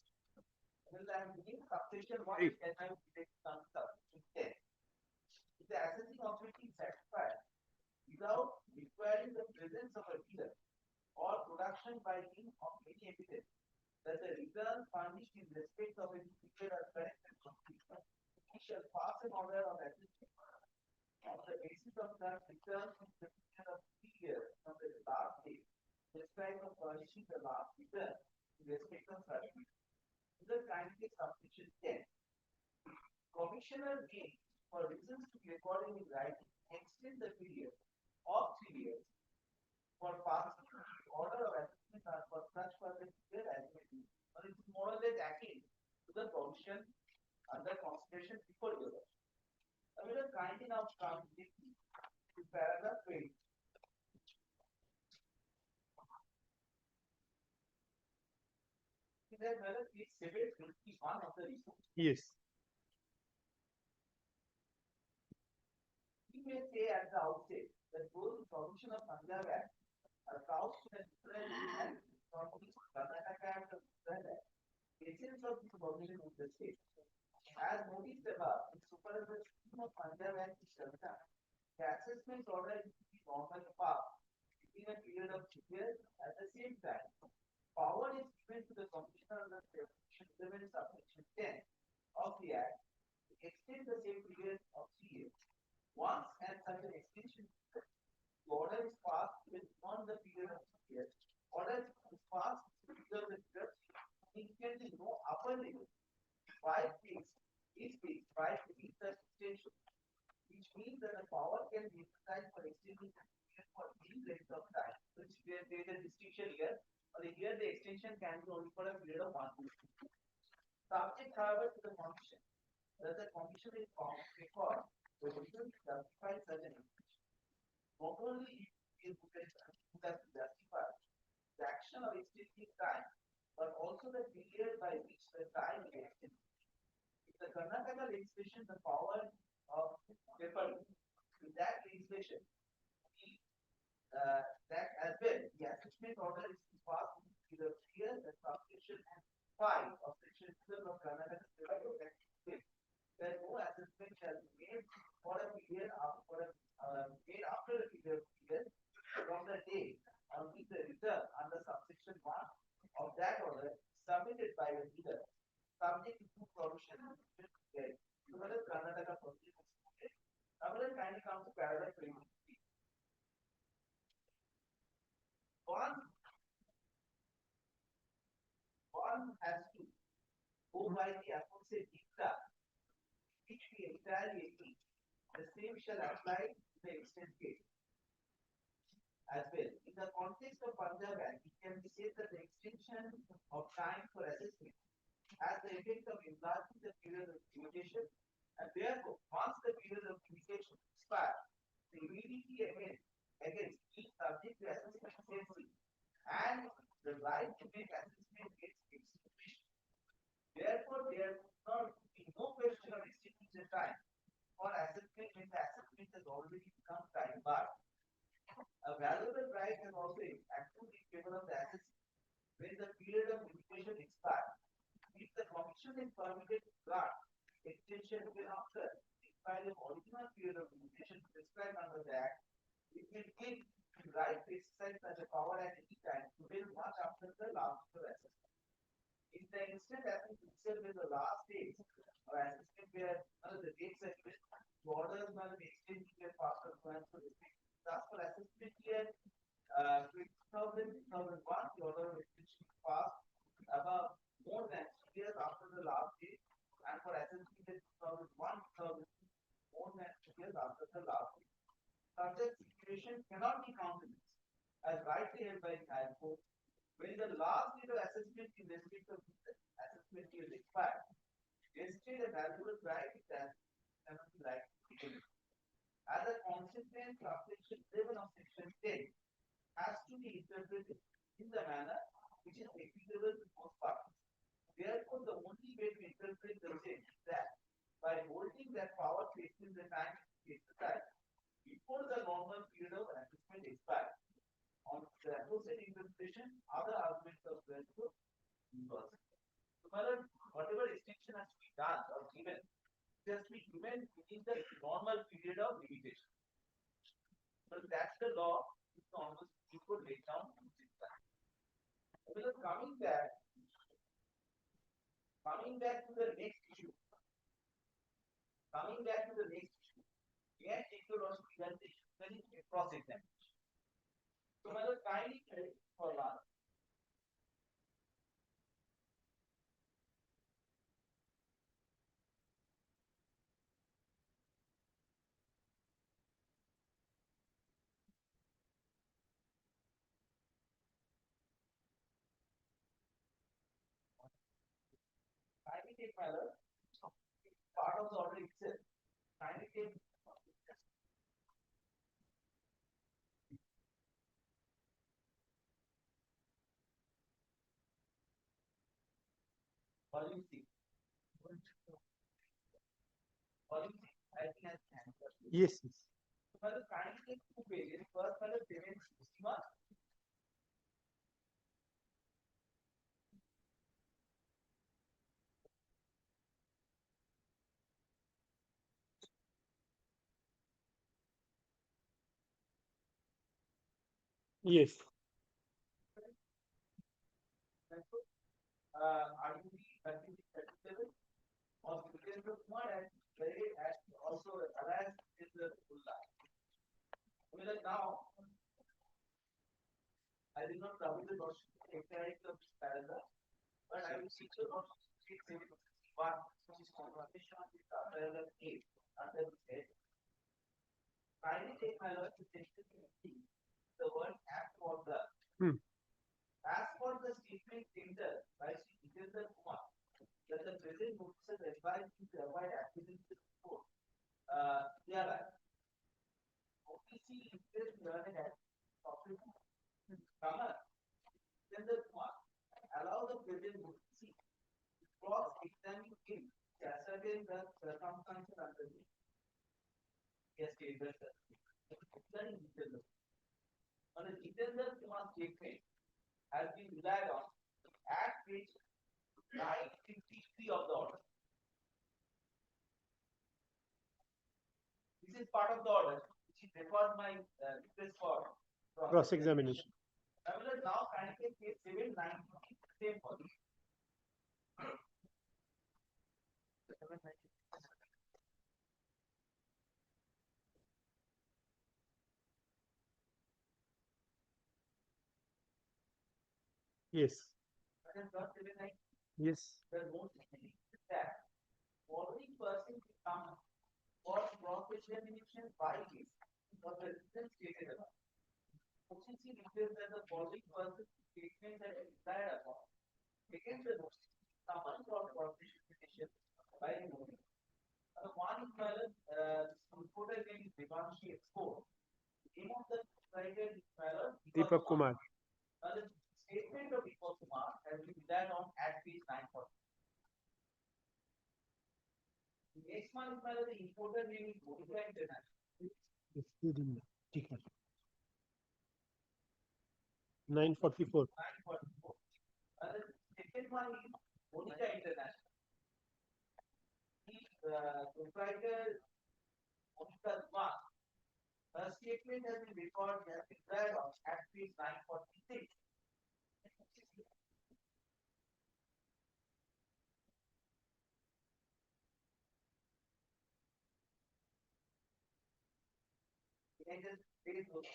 Well, I am giving subsection 1 and I will take some subsection 10. If the assessing authority is satisfied without requiring the presence of a dealer or production by him of any evidence that the return furnished in respect of a period are correct and complete, he shall pass an order of assessment on the basis of the return from the period of 3 years from the last date described of furnishing the last return in respect of such. The kindly subsection 10. Commissioner may, for reasons to be recorded in writing, extend the period of 3 years for passing the order of assessment or for such purpose period as may be. But it is more or less akin to the provision under consideration before the order. I will kindly now come to paragraph 20. That whether it is 751 of the report. Yes. We may say at the outset that both the provision of Punjab Act are couched in a different and from which Karnataka Act of Punjab. The essence of this provision is the same. As noticed above, in supervisory scheme of Punjab Act is Calcutta, the assessment order is to be normally passed within a period of 2 years. At the same time, power is given to the commissioner under section 11 subsection 10 of the Act to extend the same period of 3 years. Once and such an extension, the order is passed even beyond the period of 3 years. Order is passed within the period significantly no upper limit. 5 weeks is fixed by the extension, which means that the power can be exercised for extending the period for any length of time. Which there is a distinction here. Or here the extension can be only for a period of 1 week. Subject, however, to the condition that the commission is record the reason to justify such an extension. Not only is justify the action of extending time, but also the period by which the time is extended. In the Karnataka legislation, the power of referring in that legislation, that as well, the assessment order is passed in the year that subsection 5 of section 12 of Karnataka that no assessment shall be made for a period made after a period from the day on which the return under subsection 1 of that order submitted by the dealer, subject to provision. Karnataka proceedings. Now let's kindly come to paragraph 23. One has to go by the aforesaid dicta, which we entirely agree. The same shall apply to the extent case as well. In the context of Punjab Act, it can be said that the extension of time for assessment has the effect of enlarging the period of limitation, and therefore, once the period of limitation expires, the immediately against each subject to assessment agency and the right to make assessment gets extinguished. Therefore, there would not be no question of extending the time for assessment when the assessment has already become time barred. A valuable right has also accrued in favor of the assessment when the period of limitation expires. If the commission is permitted to grant extension even after the expiry of original period of limitation prescribed under the Act, it will give the right to exercise such a power at any time to build much after the last assessment. In the instant assessment itself is the last days of assessment where the dates are given, the orders must be extended their past plans for the state. Thus, for assessment year 2000-2001, the order of extension passed about more than 2 years after the last date, and for assessment year 2001-2002, more than 2 years years after the last. Such a situation cannot be countenanced, as rightly held by the High Court. When the last year of assessment in respect of the assessment year is expired, instead a valuable right is cannot be right to begin. As a consequence of section 11 of section 10 has to be interpreted in the manner which is equitable to both parties. Therefore, the only way to interpret the same is that by holding that power placed in the time to exercise before the normal period of assessment expires. On the opposite interpretation, other arguments of the court involved. So, whatever extension has to be done or given, it has to be given within the normal period of limitation. So that's the law. It's almost equal laid down. Coming back to the next issue. We have taken on presentation across examination. So, kindly for last. Kindly take my love. Part of the order itself. Kindly take. Volume 6. Volume 6, I think has answered. Yes. Kindly take 2 pages. First, payment schema. Yes. Are you the 37 of the one and very also alliance is the Ullah. Now I did not cover the notion of paragraph, but I will see the notion one which is confirmation of the paragraph 8 under the head. Finally, take my lord to take the word as for the as for the statement tendered by Sri Jitendra Kumar that the present notices advise to avoid acquisition report. They are right. OPC interest learned at profit. Jitendra Kumar allow the present notice to cross examine him to ascertain the circumstances under the yes, on the Jitendra Kumar statement has been relied on at page 953 of the order. This is part of the order which is referred my request for Cross-examination. Now kindly page 790, same for this. Yes. Yes. The most that following person to come for cross-examination by case of the resident stated above. OCC declares that the following person statement that is relied upon against the notice someone for cross-examination by a notice. One is reported name is Devanshi Expo. Name of the cited is Deepak Kumar. The statement of Deepak Kumar has been relied on at page 940. The next one is the importer name is Monica International. 944. 944. The second one is Monica International. The proprietor Monica Kumar. The statement has been recorded as declared on at page 946. Can I just read those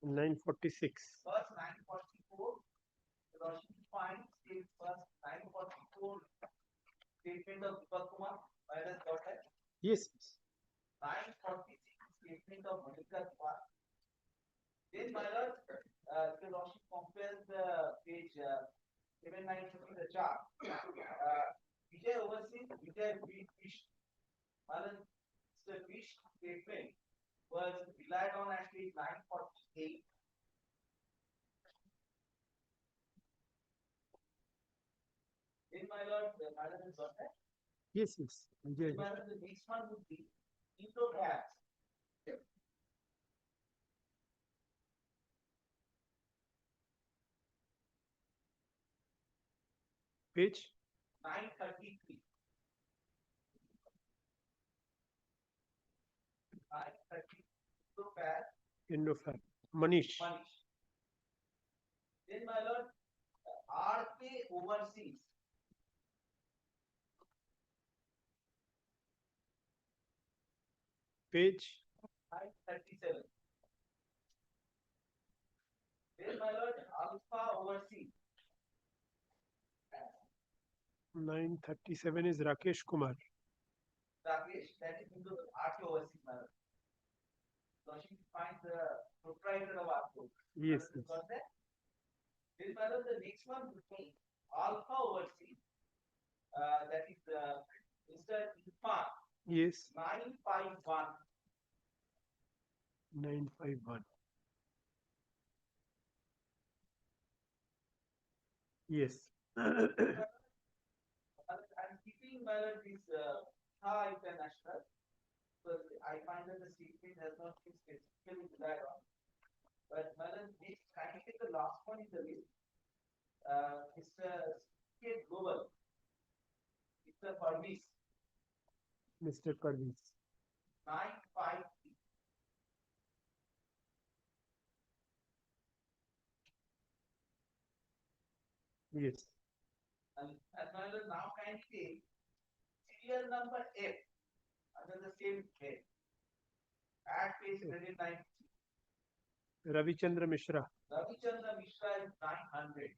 946. First 944, the Russian fine states first 944 statement of Deepak Kumar by the daughter. Yes. statement of Madhukar Kumar. Then, my lord, the lordship compares the page 792 the chart. Vijay overseas, Vijay fish. My lord, the fish statement was relied on at page 948. Then, my lord, the madam is got that. Yes, yes. Vijay. My lord, the next one would be Indo-Gas. Page 933. 933. Indo-Gas. Indofab. Manish. Manish. Then, my lord, RK overseas. Page 937. Then, my lord, Alpha overseas. 937 is Rakesh Kumar. Rakesh, that is into the RK overseas, my lord. So she finds the proprietor of RK. Yes, You yes. got that? Then, my lord, the next one would be Alpha overseas. That is Mr. Irfan. Yes. 951. 951. Yes. I'm keeping my lord this international. So I find that the statement has not been specifically relied on. But my lord, next, can you take the last one in the list? Mr. K Global. Mr. Parvis. Mr. Parvis. 953. Yes. And my lord, now can you take serial number F under the same head at page 190. Ravichandra Mishra. Ravichandra Mishra is 900.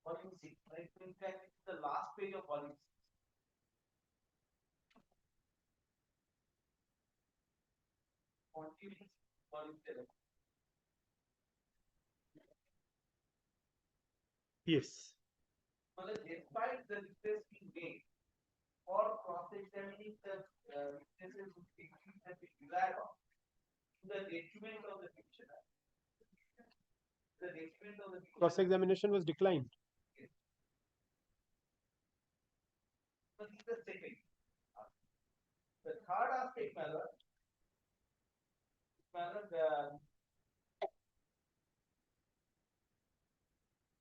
Volume 6. In fact, it's the last page of volume 6. Continuing volume 7. Yes. Well, despite the request being made for cross-examining the witnesses who have been relied on, to the detriment of the petitioner. The detriment of the petitioner. Cross-examination was declined. So this is the second. The third aspect, my lord,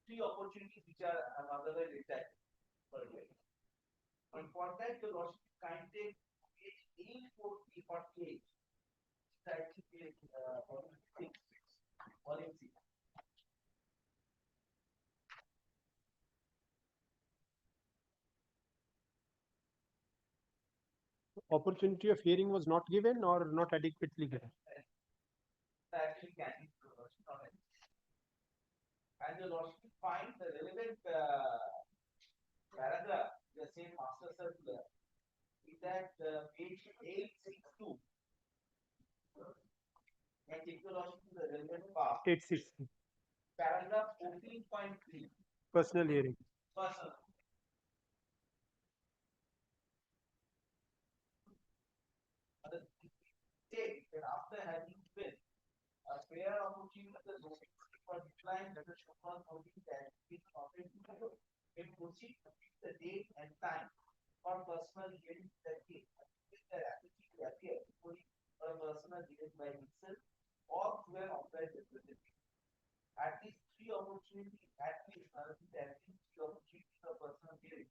three opportunities which are otherwise retired. And for that, the lordship can take page 848. It's actually page volume 6. Volume 6. Opportunity of hearing was not given or not adequately given. Actually, can be and the lordship find the relevant paragraph, the same master circular, is at page 862. And take the lordship to the relevant part. 860. Paragraph 14.3. Personal hearing. Personal. Take that after having been a fair opportunity the notice for decline that the shopper noting that it operating will proceed to fix the date and time for personal hearing that case. If the application to appear for a personal hearing by himself or through an authorized representative. At least three opportunities, at least three opportunities of personal hearing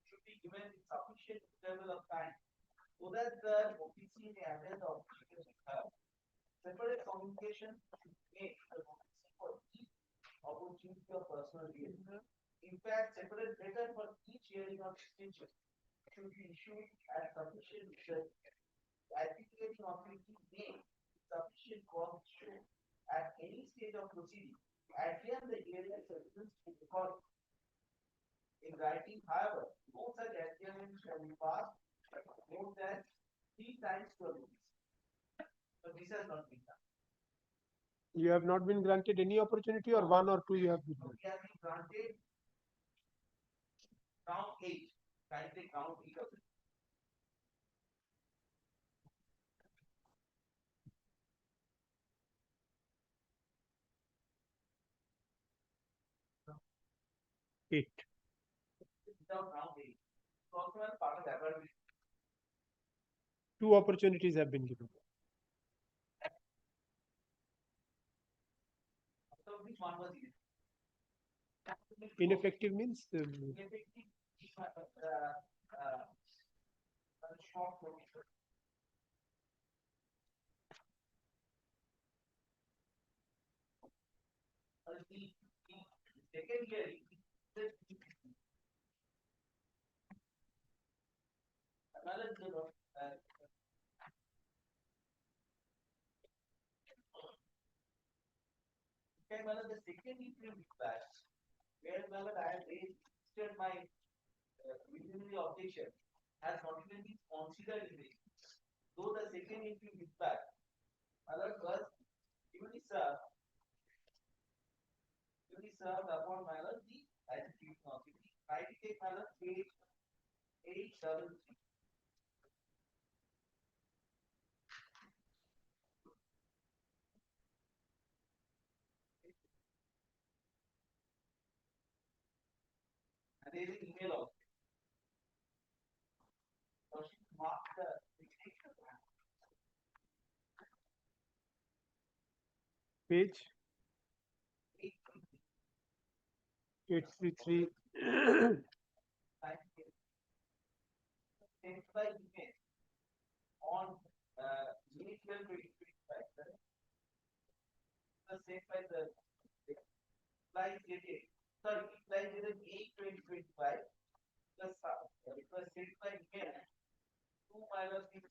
should be given in sufficient interval of time so that the OPC may avail the opportunity to have. Separate communication should be made to the OPC for each opportunity of personal hearing. In fact, separate letter for each hearing of extension should be issued at sufficient research. Adjudicating authority may, sufficient cause shown at any stage of proceeding, adjourn the hearing and substance to record. In writing, however, no such adjournment shall be passed more than 3 times to a notice. So this has not been done. You have not been granted any opportunity, or one or two you have been We have been granted count 8. Kindly count 8 of it. Eight. Without round 8. So also as part of that, Two opportunities have been given. so which one was it? Ineffective means Ineffective short notice. The second hearing, another the second interim dispatch, where I have raised my preliminary objection, has not even been considered in this. Though the second interim dispatch, was duly served upon the execution authority. I take page 873. And there is an email also. Mark the page 833. Sent by email on May 12, 2025. Sent by the reply dated, reply dated May 2025. Plus, it was sent by email to this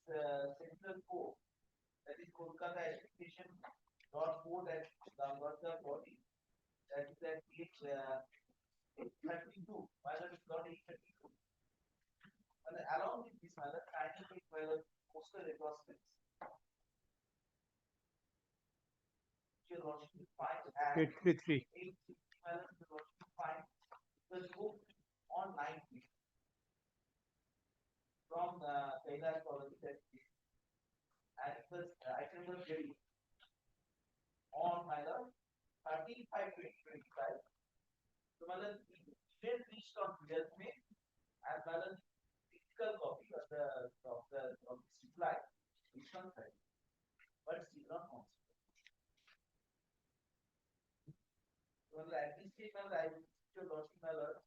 central code, that is Kolkata Education .board at the body. That is at page 32. Is not 832. And along with this signing with postal endorsements. Eight three three. Was booked on 9th from Kailash College and it was item was ready on 13/5/2025. So email reached on 12th May and physical copy of this reply reached on 30, but still not considered. Well, at this stage, I will your lordship alert.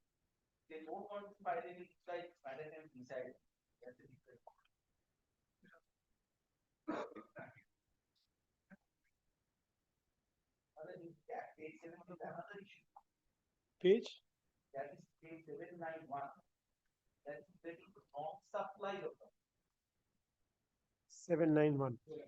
They don't want to file any like Madam and decide. That's the difference. Page 7 is another issue. Page? That is page 791. That is very long supply of them. 791. Yeah.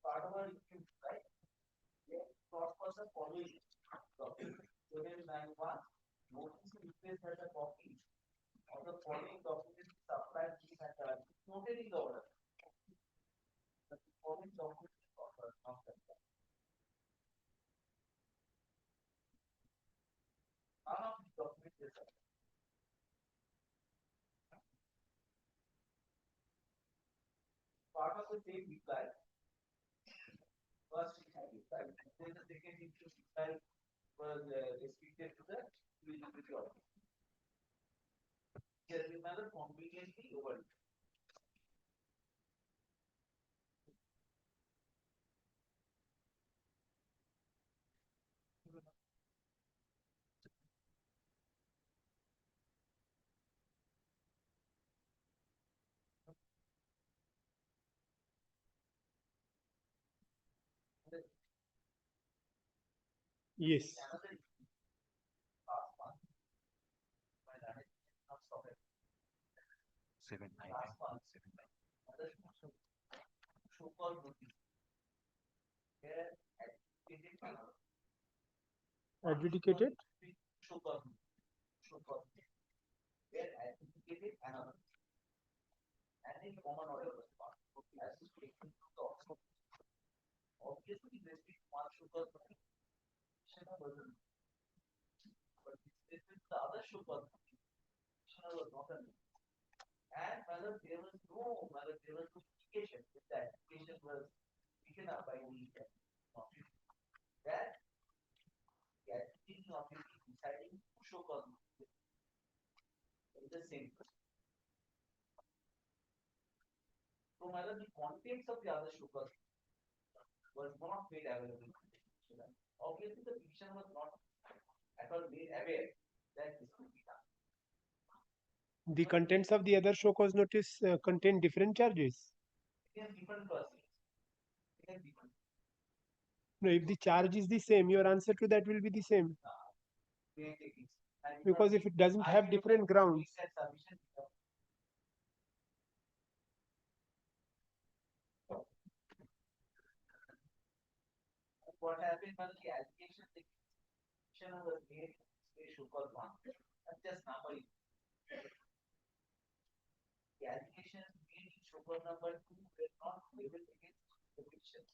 Part of our issue, right? Yeah, cross person following document 791. Notice to replace as a copy of the following document supplied noted in the order. The following document is offered after that. None of these documents is part of the same reply. First reply, then the second reply was restricted to the job. Here is another conveniently over. Yes. Adjudicated. The contents of the other show cause notice contain different charges. No, if the charge is the same, your answer to that will be the same. Because if it doesn't have different grounds. What happened was the allocation was made a show cause one. That's just number. The allocation made in show cause number 2 were not labeled against the fiction.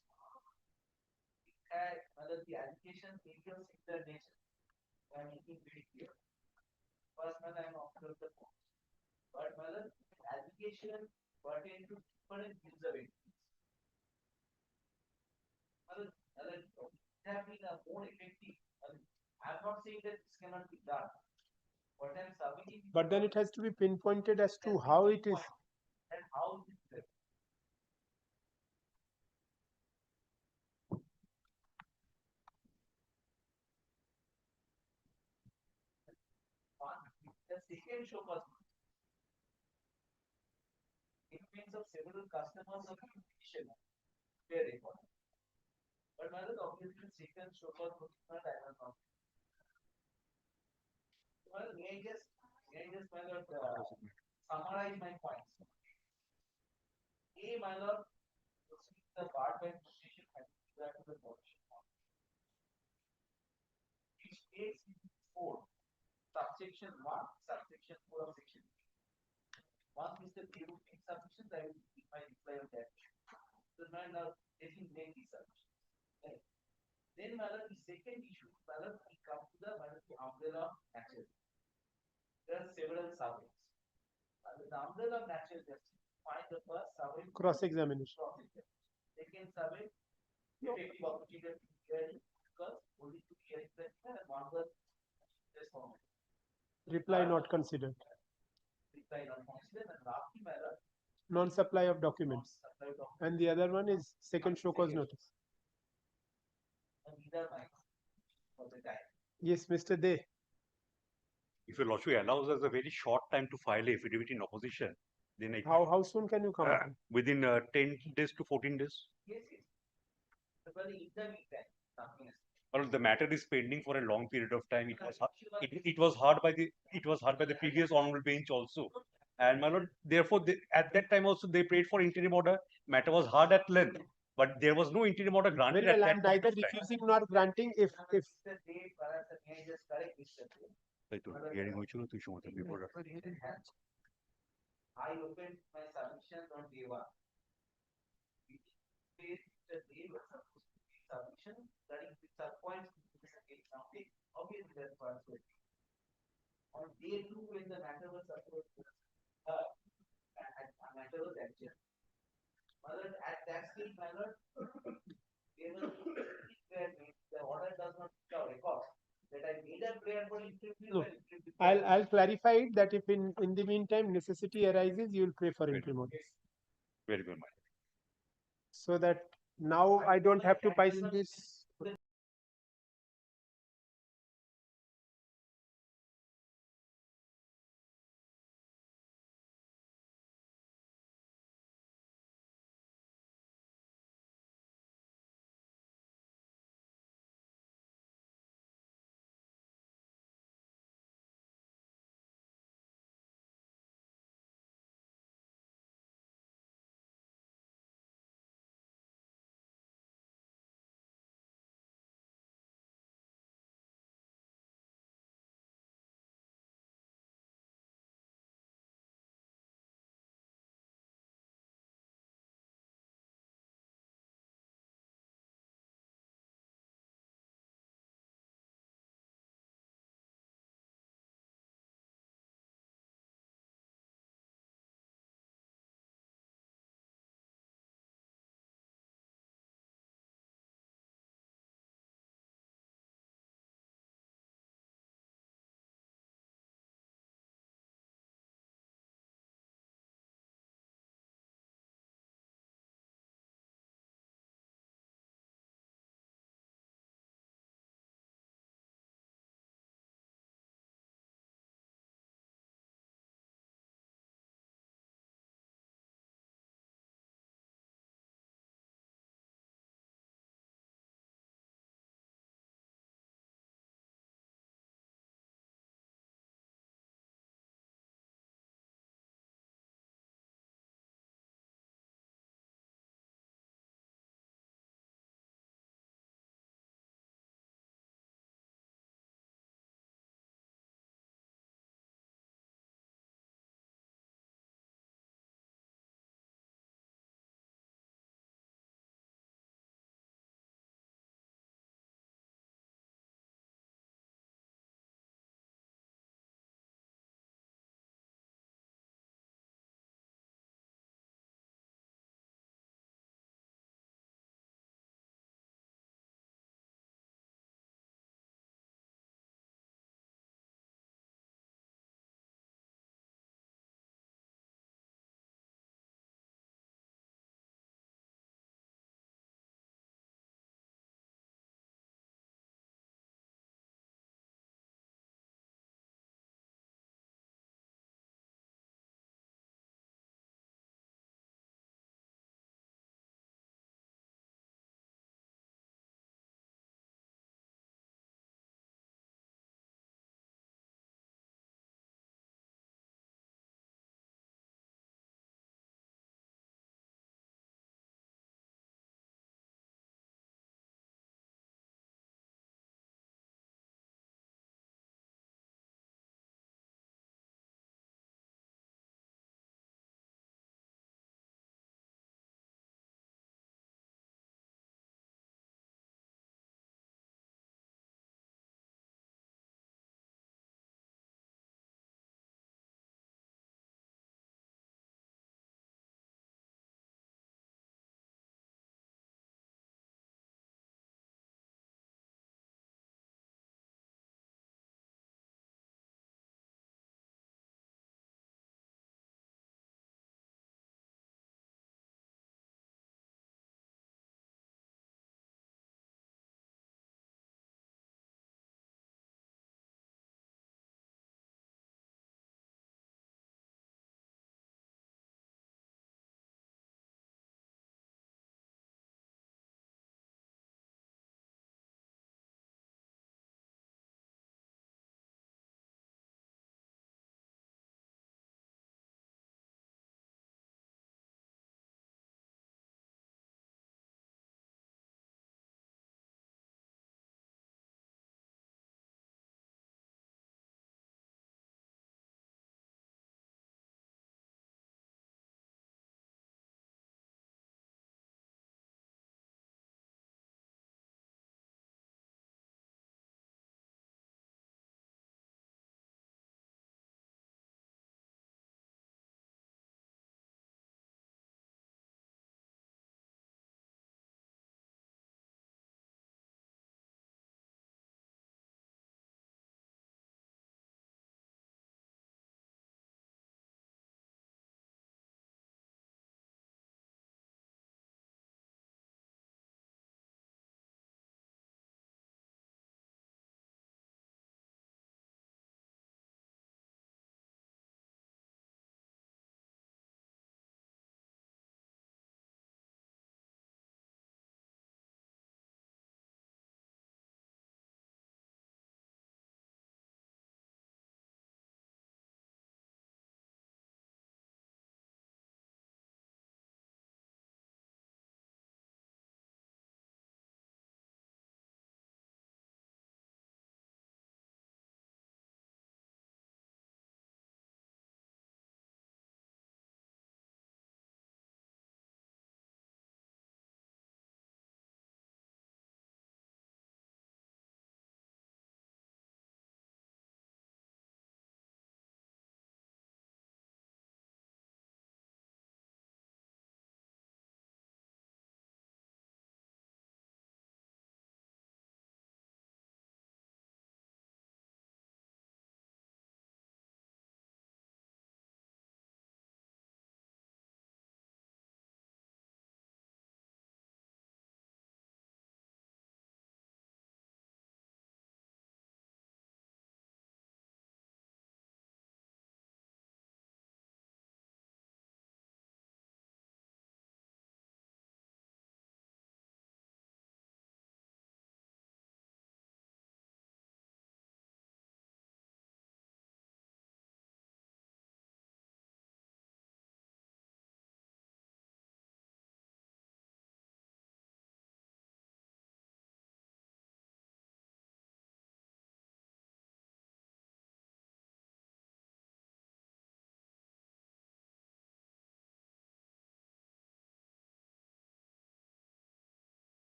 The allocation may be of similar nature. I am making very clear. First, I am after the point. But allocation pertain to different views of it. Have been more effective. I'm not saying that this cannot be done. What I'm submitting. But then it has to be pinpointed as to how it is. And how it is done. The second show was in means of several customers of competition. Very important. But obviously second show was not I was not. Well, may I just summarize my points. A, my lord, the part when position has to the position. Which takes 4, subsection 1, subsection 4 of section. Once Mr. K will make submissions, I will give my reply on that. So now taking make these submissions. Okay. Then the second issue, we come to the umbrella of natural. There are several subjects. The umbrella of natural justice, find the first subject. Cross-examination. Second subject, effective opportunity of hearing, because only 2 hearings and 1 was responded. Reply not considered. Reply not considered, and lastly, Non-supply of documents. And the other one is second show cause notice. Yes, Mr. Dey. If your lordship allows us a very short time to file a affidavit in opposition, then I How soon can you come? Within 10 days to 14 days. Yes, yes. But in the meantime, nothing else. Well, the matter is pending for a long period of time. It was heard by the previous honorable bench also. And my lord, therefore, at that time also they prayed for interim order. Matter was heard at length, but there was no interim order granted Very well, at I'm that neither refusing nor granting if hearing তুই সমস্ত report I opened my submissions on day 1. The day was supposed to be submission, that is the subpoints obviously that's possible. On day 2, when the matter was supposed to matter was actual. At that stage, the order does not show record that I made a prayer for interim. No, I'll clarify it that if in the meantime necessity arises, you will pray for interim order. Very good. So that now I don't have to buy this.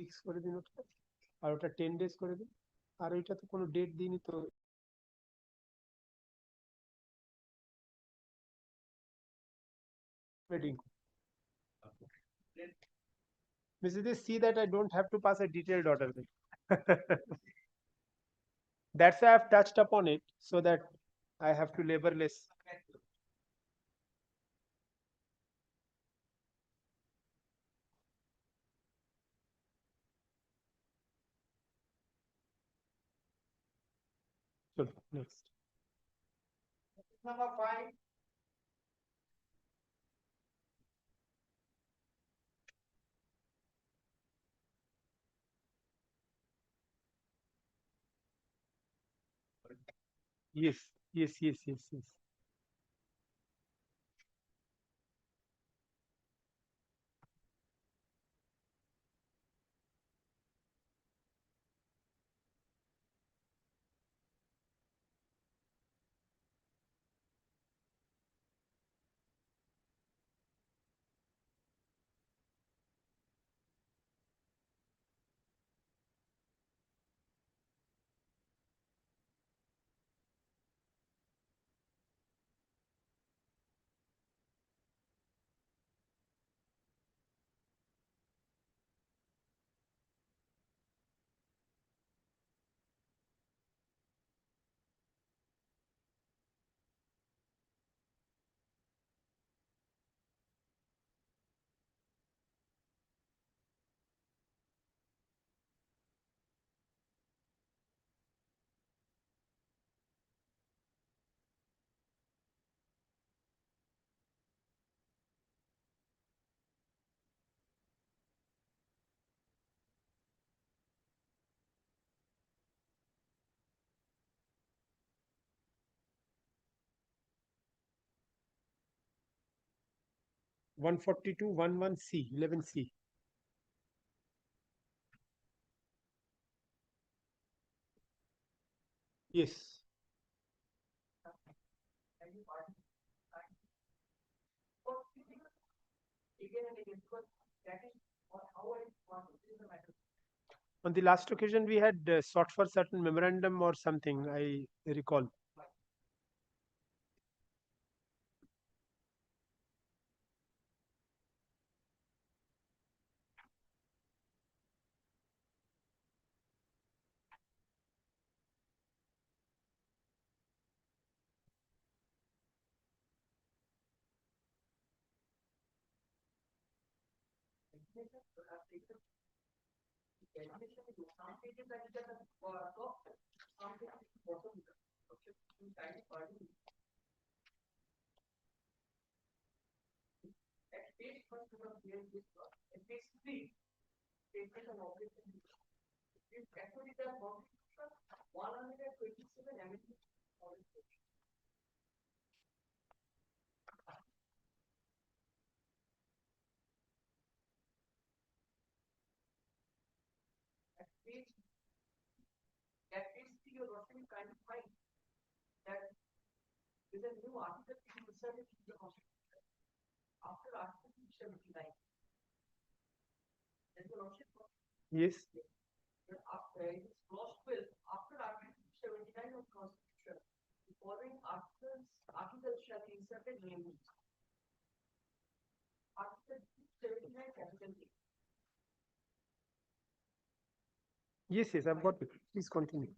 Fix করে দিন ওটা, আর ওটা 10 days করে দিন, আর ওইটা তো কোনো date দিনই তো। Wedding. Mrs. They see that I don't have to pass a detailed order. That's why I've touched upon it, so that I have to labor less. So next. Number 5. Yes, yes, yes, yes, yes. One 42, 11C, 11C. Yes. On the last occasion, we had sought for certain memorandum or something, I recall. Yes. Yes, yes, I've got it. Please continue.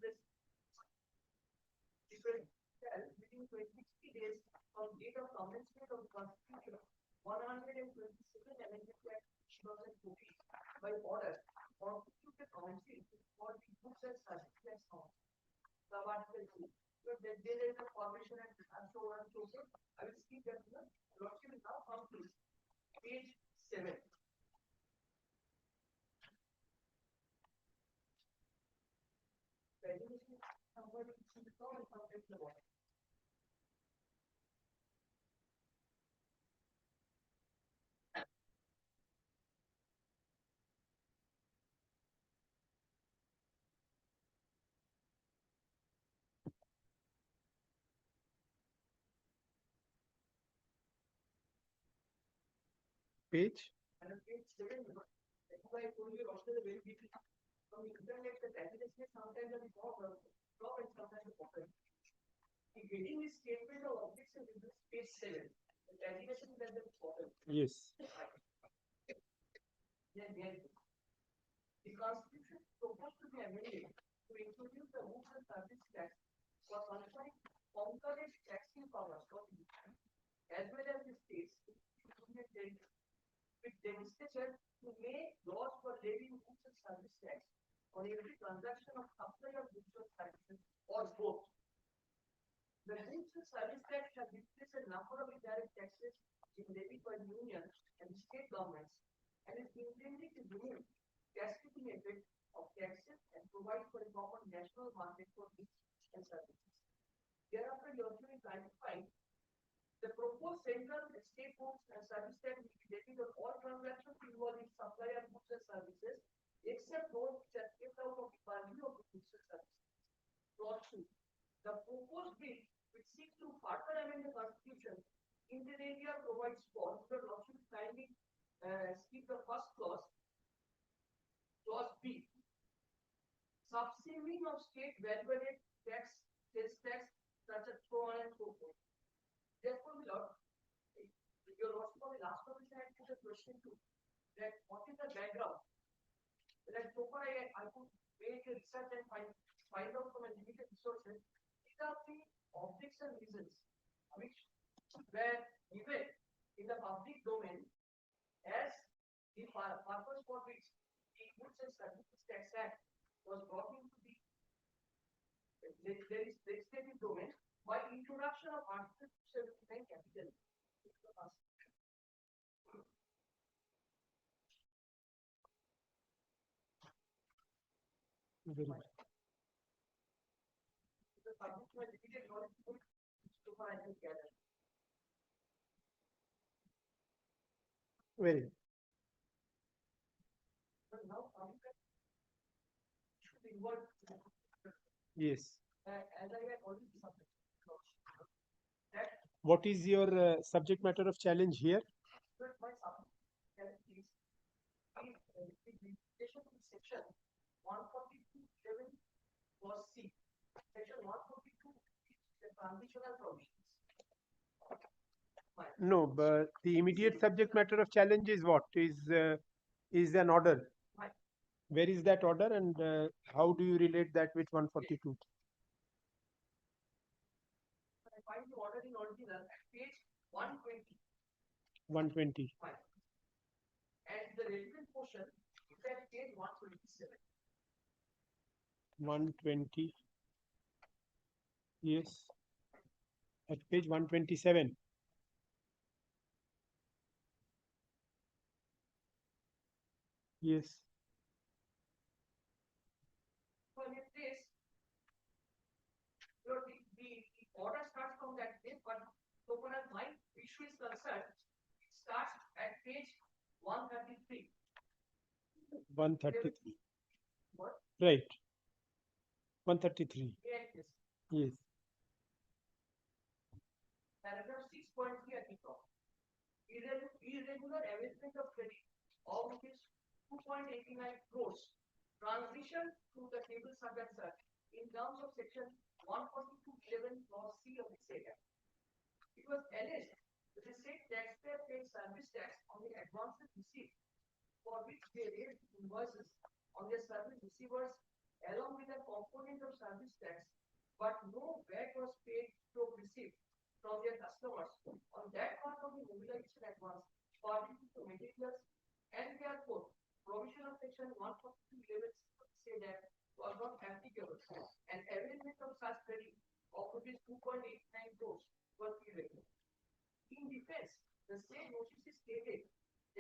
Page. I told you also the very deeply. From internet, the taxation sometimes are more drop and sometimes the bottom. The getting this statement of objects in business page 7. The taxation is at the bottom. Yes. Yeah, yeah. The Constitution proposed to be amended to introduce the goods and service tax for conferring concurrent taxing powers for the union, as well as the states union territory, with legislature to make laws for levying goods and service tax on every transaction of supply of goods or services or both. The goods and service tax shall replace a number of indirect taxes levied by the union and the state governments, and is intended to remove cascading effect of taxes and provide for a common national market for goods and services. Thereafter, you also clarify the proposed central and state goods and service tax will be levied on all transactions involving supply of goods and services, except those which are kept out of the purview of the goods and services. Clause 2. The proposed bill, which seeks to further amend the Constitution, inter alia provides for, the Lordship kindly skip the first clause, clause B. Subsuming of state value-added tax, sales tax, such as so on and so forth. Therefore, my lord, your lordship of the last officer had put a question too, that what is the background? That so far I could make a research and find out from a limited resources, these are the objects and reasons which were given in the public domain as the purpose for which the Goods and Services Tax Act was brought into the legislative domain by introduction of Article 279 capital. Very good. The subject was limited knowledge so far I can gather. Very good. But now should involve. Yes. As I had already submitted. That What is your subject matter of challenge here? my subject is the limitation in section 142.7 clause C. Section 142 is the transitional provisions. No, but the immediate subject matter of challenge is what? Is an order. Right. Where is that order, and how do you relate that with 142? I find the order in original at page 120. 120. Right. And the relevant portion is at page 127. 120. Yes. At page 127. Yes. So in this, the order starts from that page, but so far as my issue is concerned, it starts at page 133. 133. What? Right. 133. Yes. Yes. Paragraph 6.3 at the top. Irregular arrangement of credit of rupees 2.89 crores. Transition to the table subject in terms of section 142.11 clause C of the said act. It was alleged that the said taxpayer paid service tax on the advances received, for which they raised invoices on their service receivers along with a component of service tax, but no VAT was paid to received from their customers on that part of the mobilization advance pertaining to materials, and therefore provision of section 142.11 say that was not applicable, and availment of such credit of rupees 2.89 crores was irregular. In defense, the state notices stated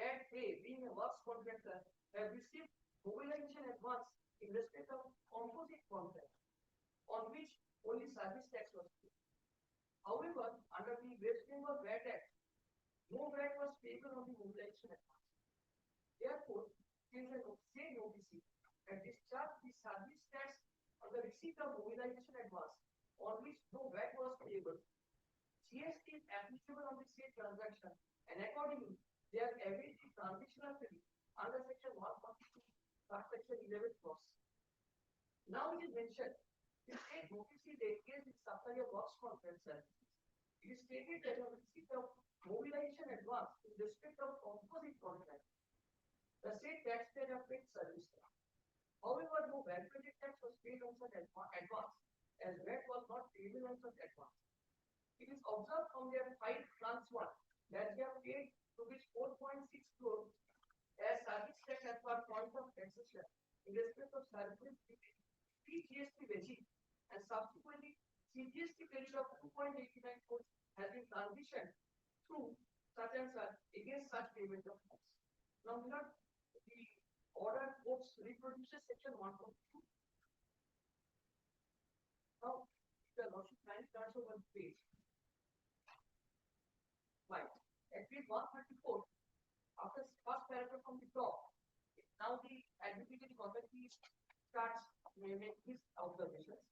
that they, being a works contractor, have received mobilization advance in respect of composite contract, on which only service tax was paid. However, under the West Bengal VAT Act, no VAT was payable on the mobilization advance. Therefore, since the state notices that discharge the service tax on the receipt of mobilization advance, on which no VAT was payable, GST is applicable on the state transaction, and accordingly, they are awaiting transitional credit under section 142, subsection 11 clause. Now it is mentioned, the state notices the engaged in supply of works contract services. It is stated that on receipt of mobilization advance in respect of composite contract, the state taxpayer have paid service tax. However, no value-added tax was paid on such advance, as VAT was not payable on such advance. It is observed from their file trans 1 that they have paid rupees 4.6 crore as service tax as per point of taxation in respect of service GST regime, and subsequently CGST credit of 2.89 crore has been transitioned through such and such against such payment of tax. Now, the order books reproduces section 142. Now, the lordship kindly turns over the page. Right. At page 134, after first paragraph from the top, now the adjudicating authority starts making his observations.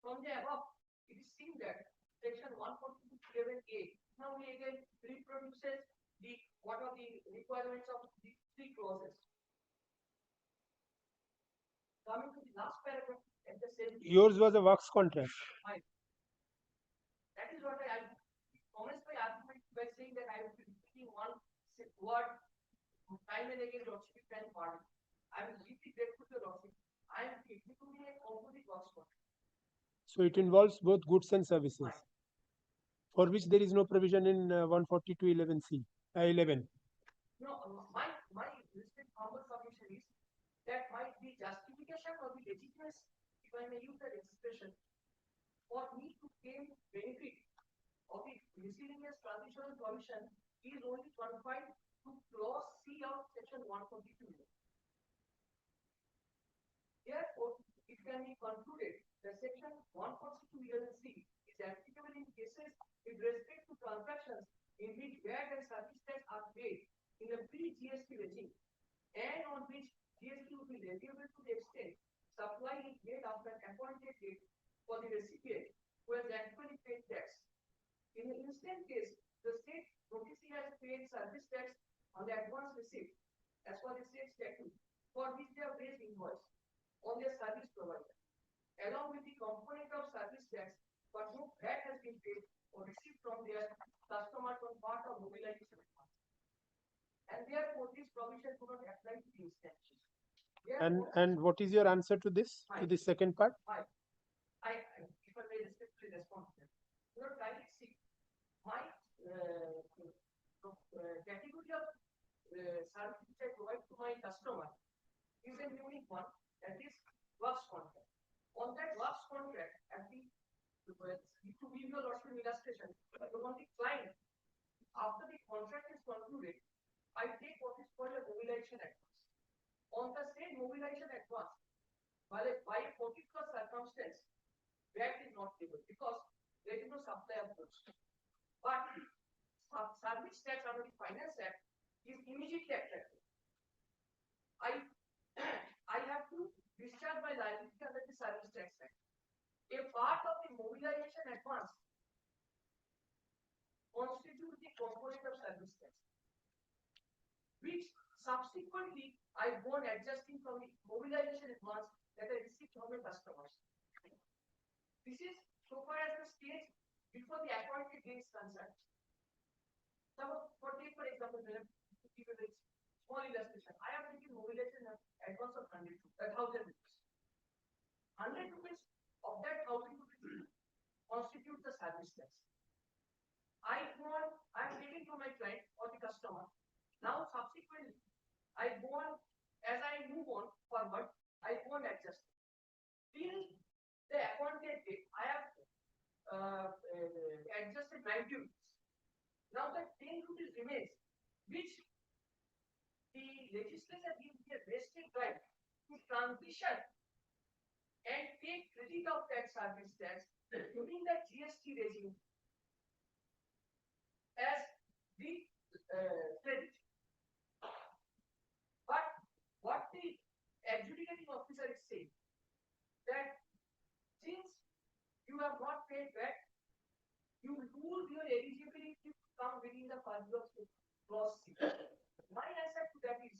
From the above, it is seen that section 142.11a now we again reproduces the what are the requirements of the three clauses. Coming to the last paragraph at the same. Yours was a works contract. Right. That is what I commence my argument by saying that I will be repeating one word time and again, lordship can pardon. I will deeply grateful to lordship. I am executing a composite works contract. So it involves both goods and services, for which there is no provision in 142.11c. 11. No, my humble submission is that might be justification or the legitimacy, if I may use that expression, for me to gain benefit of the miscellaneous transitional provision is only confined to clause C of section 142. Therefore, it can be concluded that section 142.11c is applicable in cases with respect to transactions in which VAT and service tax are paid in a pre-GST regime and on which GST will be leviable to the extent supply is made after an appointed date for the recipient who has actually paid tax. In the instant case, the state noticee has paid service tax on the advance receipt as per the state statute for which they have raised invoice on their service provider, along with the component of service tax, but no VAT has been paid or received from their customer on part of mobilization advance. And therefore, this provision do not apply to the instances. And what is your answer to this? To the second part? I if I may respectfully respond to that. You know, kindly see my category of service which I provide to my customer is a unique one, that is works contract. On that works contract, at the to give you a lot of illustration, on the client, after the contract is concluded, I take what is called a mobilization advance. On the same mobilization advance, by a particular circumstance, VAT is not able because there is no supply of goods. But service tax under the Finance Act is immediately attractive. I have to discharge my liability under the Service Tax Act. A part of the mobilization advance constitutes the component of service tax, which subsequently I go on adjusting from the mobilization advance that I received from the customers. This is so far as the stage before the appointed date is concerned. For example, to give a small illustration, I have taken mobilization advance of 1,000 rupees. 100 rupees of that 1,000 rupees constitute the service tax. I am taking to my client or the customer. Now subsequently, I go on, as I move on forward, I go on adjusting. Till the appointed date, I have adjusted 90 rupees. Now the 10 rupees remains, which the legislature gives me a vested right to transition and take credit of that service tax during the GST regime as the credit. But what the adjudicating officer is saying, that since you have not paid VAT, you lose your eligibility to come within the purview of clause C. My answer to that is,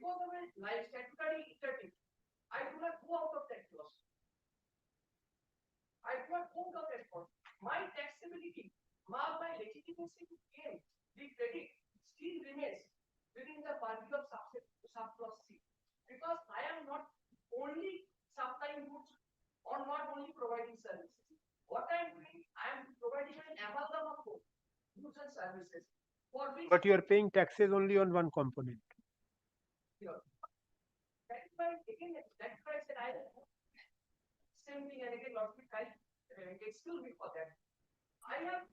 because of a life statutory interdict, I do not go out of that clause. I do not go out of that clause. My taxability, my legitimacy to gain the credit still remains within the purview of subclause C. Because I am not only supplying goods or not only providing services. What I am doing, I am providing an amalgam of both goods and services. For which But you are paying taxes only on one component. that is why again that's why I said I same thing and again Lord excuse me for that. I have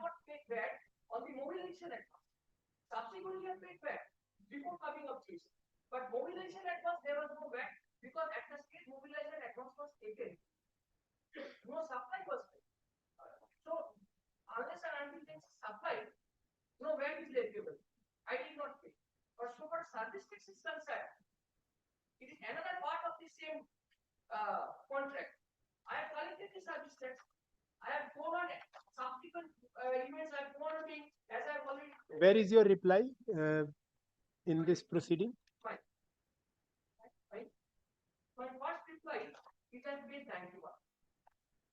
not paid VAT on the mobilization advance. Subsequently I paid VAT before coming up this. But mobilization advance there was no VAT because at the state mobilization advance was taken. No supply was paid. So unless and until things supplied, no VAT is leviable. I did not pay. But so far service tax is concerned, it is another part of the same contract. I have collected the service tax. I have gone on subsequent events. I have gone on being as I have already. Where is your reply in this proceeding? My first reply is at page 91.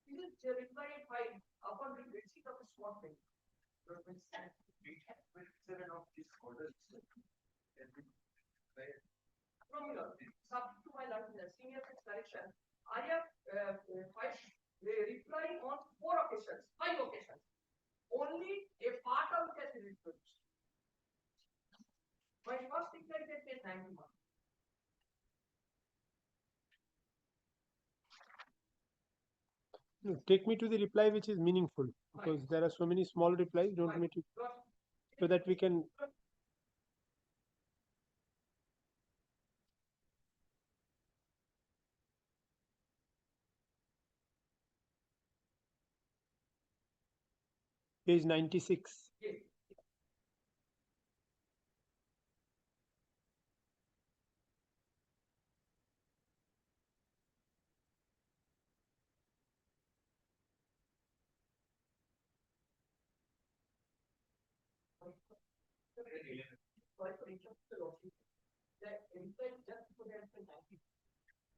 This is the reply I filed upon the receipt of a swap payment. Of this order. Subject to my senior correction, I have filed reply on 4 occasions, 5 occasions. Only a part of it has been reproduced. My first reply is at page 91. No, take me to the reply which is meaningful, because there are so many small replies. Don't make it so that we can. Page 96. Yes.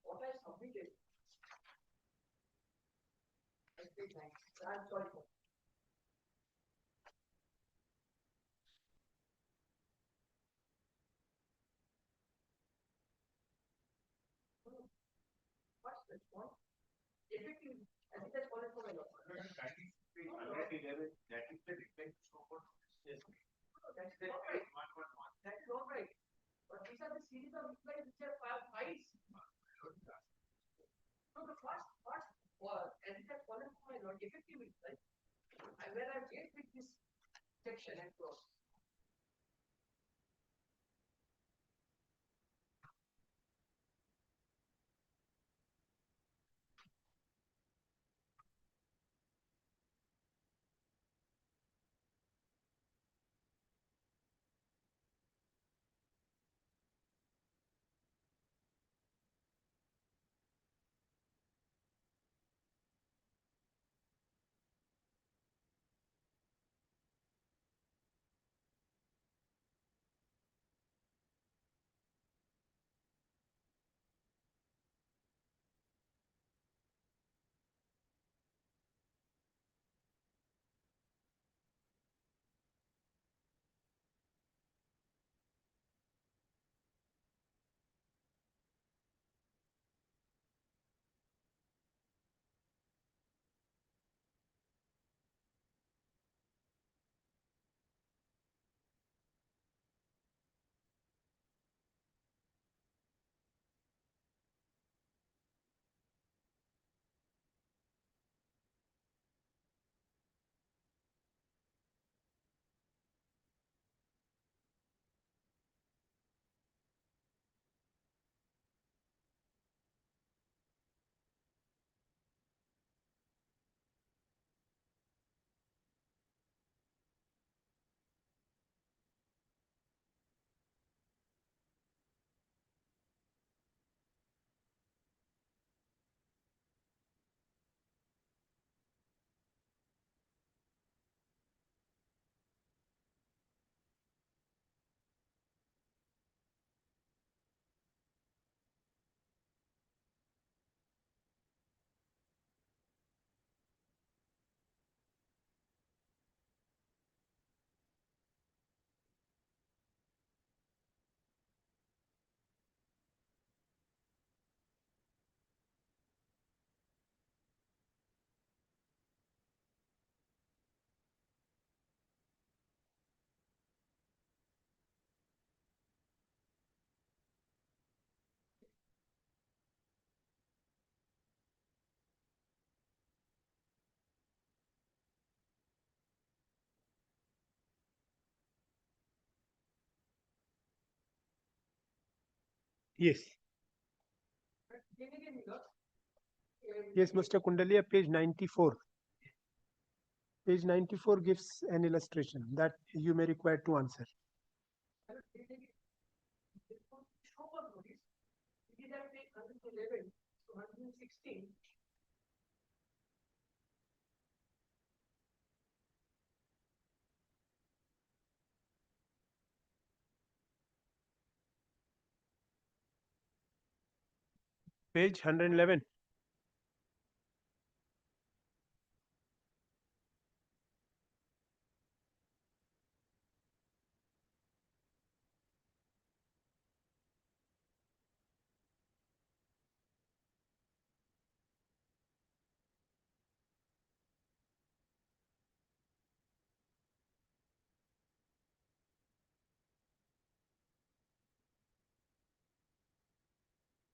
What I submitted, I'm sorry. What's this one? Effective, as it has fallen for my law. That is the reply to show for. Yes. That's not right. That is not right. But these are the series of replies which are files. So the first was, as it has fallen for my law, effective reply. And where I get with this section and clause. Yes. Yes, Mr. Kundalia, page 94. Page 94 gives an illustration that you may require to answer. Page 111.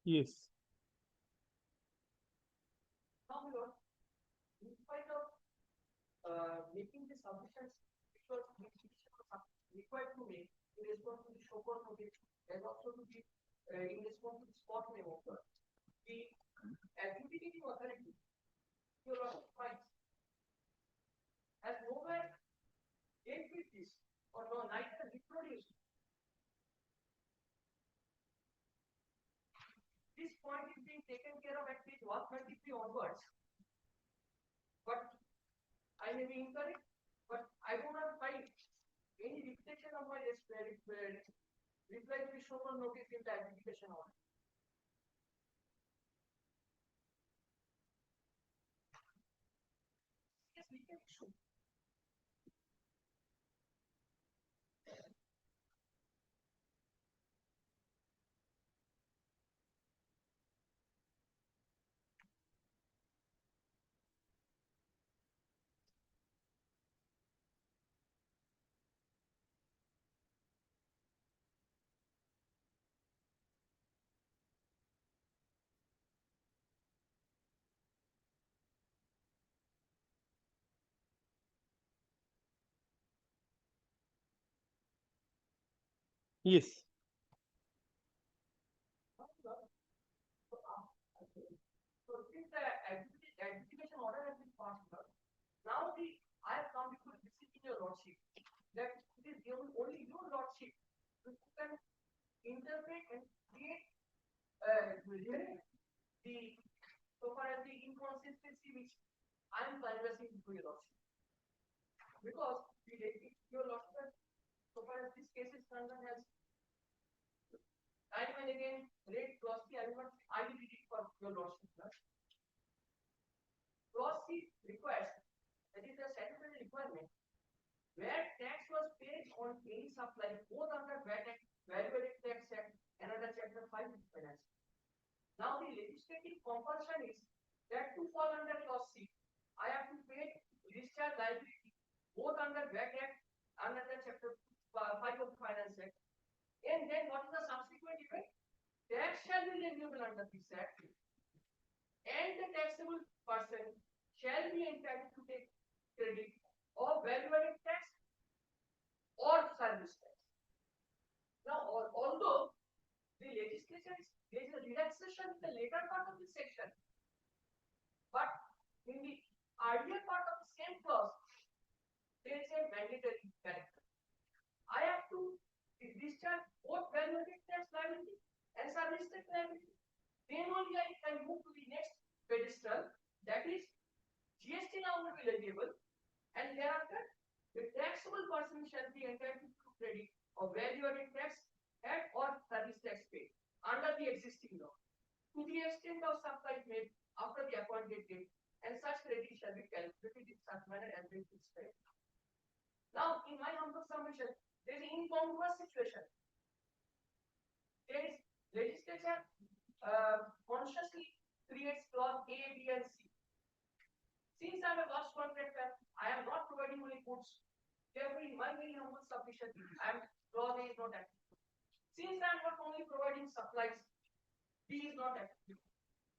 Yes. Now, my lord, in spite of making the submissions which was required to make in response to the show cause notice and also to be in response to the spot memo, the adjudicating authority, your lordship finds, has nowhere dealt with this or no, neither reproduced. This point is being taken care of at page 133 onwards. But I may be incorrect, but I do not find any repetition of my reply to the show cause notice in the adjudication order. Yes, we can issue. Yes. So since the adjudication order has been passed, now I have come to beseeching your lordship that it is only your lordship who can interpret and create the so far as the inconsistency which I am conversing to your lordship. Because your lordship, so far as this case is concerned, has time and again read clause C. I will read it for your lordship. Clause C requires, that is a statutory requirement, where tax was paid on any supply both under VAT Act, Value-Added Tax Act, and under Chapter 5 of Finance. Now the legislative compulsion is that to fall under clause C, I have to pay discharge liability both under VAT Act and under Chapter 5 of Finance Act. And then what is the subsequent event? Tax shall be leviable under this Act, and the taxable person shall be entitled to take credit of value-added tax or service tax. Now, although the legislation there is a relaxation in the later part of the section, but in the earlier part of the same clause, there is a mandatory character. I have to discharge both value-added tax liability and service tax liability. Then only I can move to the next pedestal, that is GST now will be leviable, and thereafter the taxable person shall be entitled to credit of value-added tax and or service tax paid under the existing law to the extent of supplies made after the appointed date, and such credit shall be calculated in such manner as may be prescribed. Now, in my humble submission, there is an incongruous situation. There is legislature consciously creates clause A, B, and C. Since I am a lost contractor, I am not providing only goods. Therefore, in my very humble submission, clause A is not active. Since I am not only providing supplies, B is not active.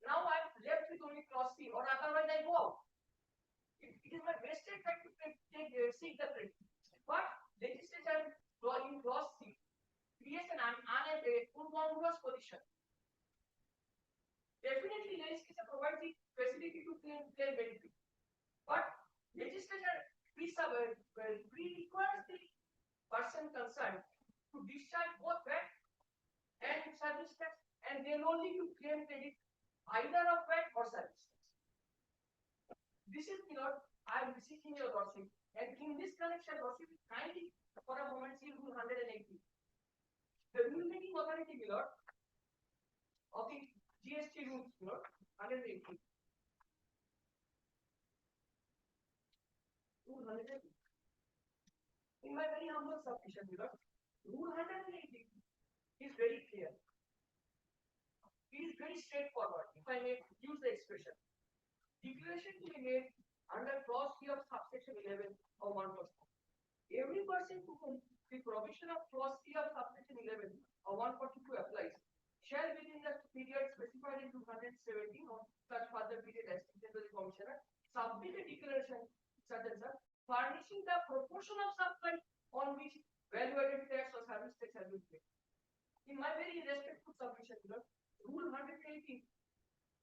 Now I am left with only clause C, or otherwise I go out. It is my vested right to seek the credit. But legislature in clause C creates an incongruous position. Definitely, legislature provides the facility to claim benefit, but legislature requires the person concerned to discharge both VAT and service tax, and then only to claim credit either of VAT or service tax. This is I am beseeching your lordship, and in this connection, lordship, kindly for a moment see rule 180. The rule making authority, my lord, of the GST rules, my lord, 180. Rule 180. In my very humble submission, my lord, rule 180 is very clear. It is very straightforward, if I may use the expression. Declaration to be made under clause 3 of subsection 11 of 1%. Every person to whom the provision of clause 3 of subsection 11 of 142 applies shall within the period specified in 217 or such further period as stated by the commissioner submit a declaration furnishing the proportion of supply on which value-added tax or service tax has been paid. In my very respectful submission, rule 180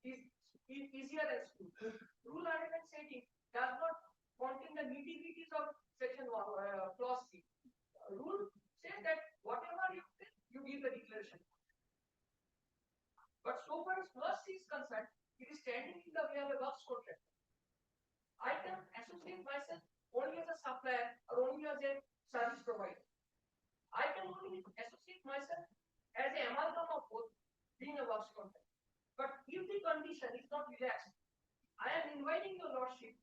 is easier and smooth. Rule 180 does not contain the nitty-gritties of section 1, clause C. Rule says that whatever you pay, you give the declaration. But so far as clause C is concerned, it is standing in the way of a works contract. I can associate myself only as a supplier or only as a service provider. I can only associate myself as an amalgam of both, being a works contract. But if the condition is not relaxed, I am inviting your lordship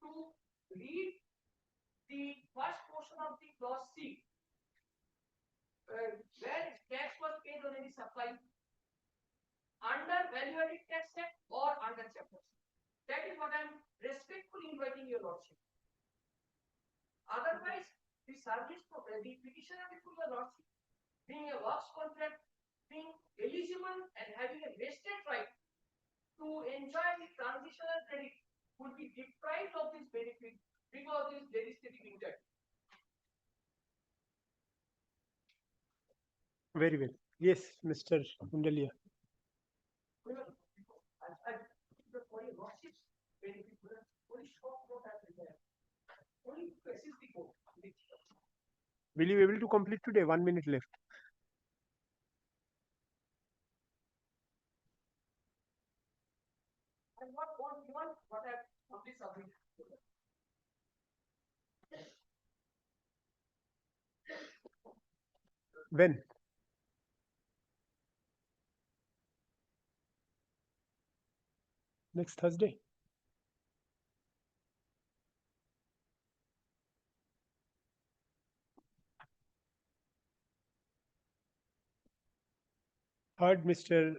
to read the first portion of the clause C, where tax was paid on any supply under value-added tax act or under chapter. That is what I am respectfully inviting your lordship. Otherwise, the service, the petitioner before your lordship, being a works contract, being eligible and having a vested right to enjoy the transitional credit, would be deprived of this benefit because of this legislative intent. Very well. Yes, Mr. Kundalia. For your lordship's benefit, only short note has been there. Only to assist the court. Will you be able to complete today? 1 minute left. And what I have already submitted. When? Next Thursday. Heard Mr.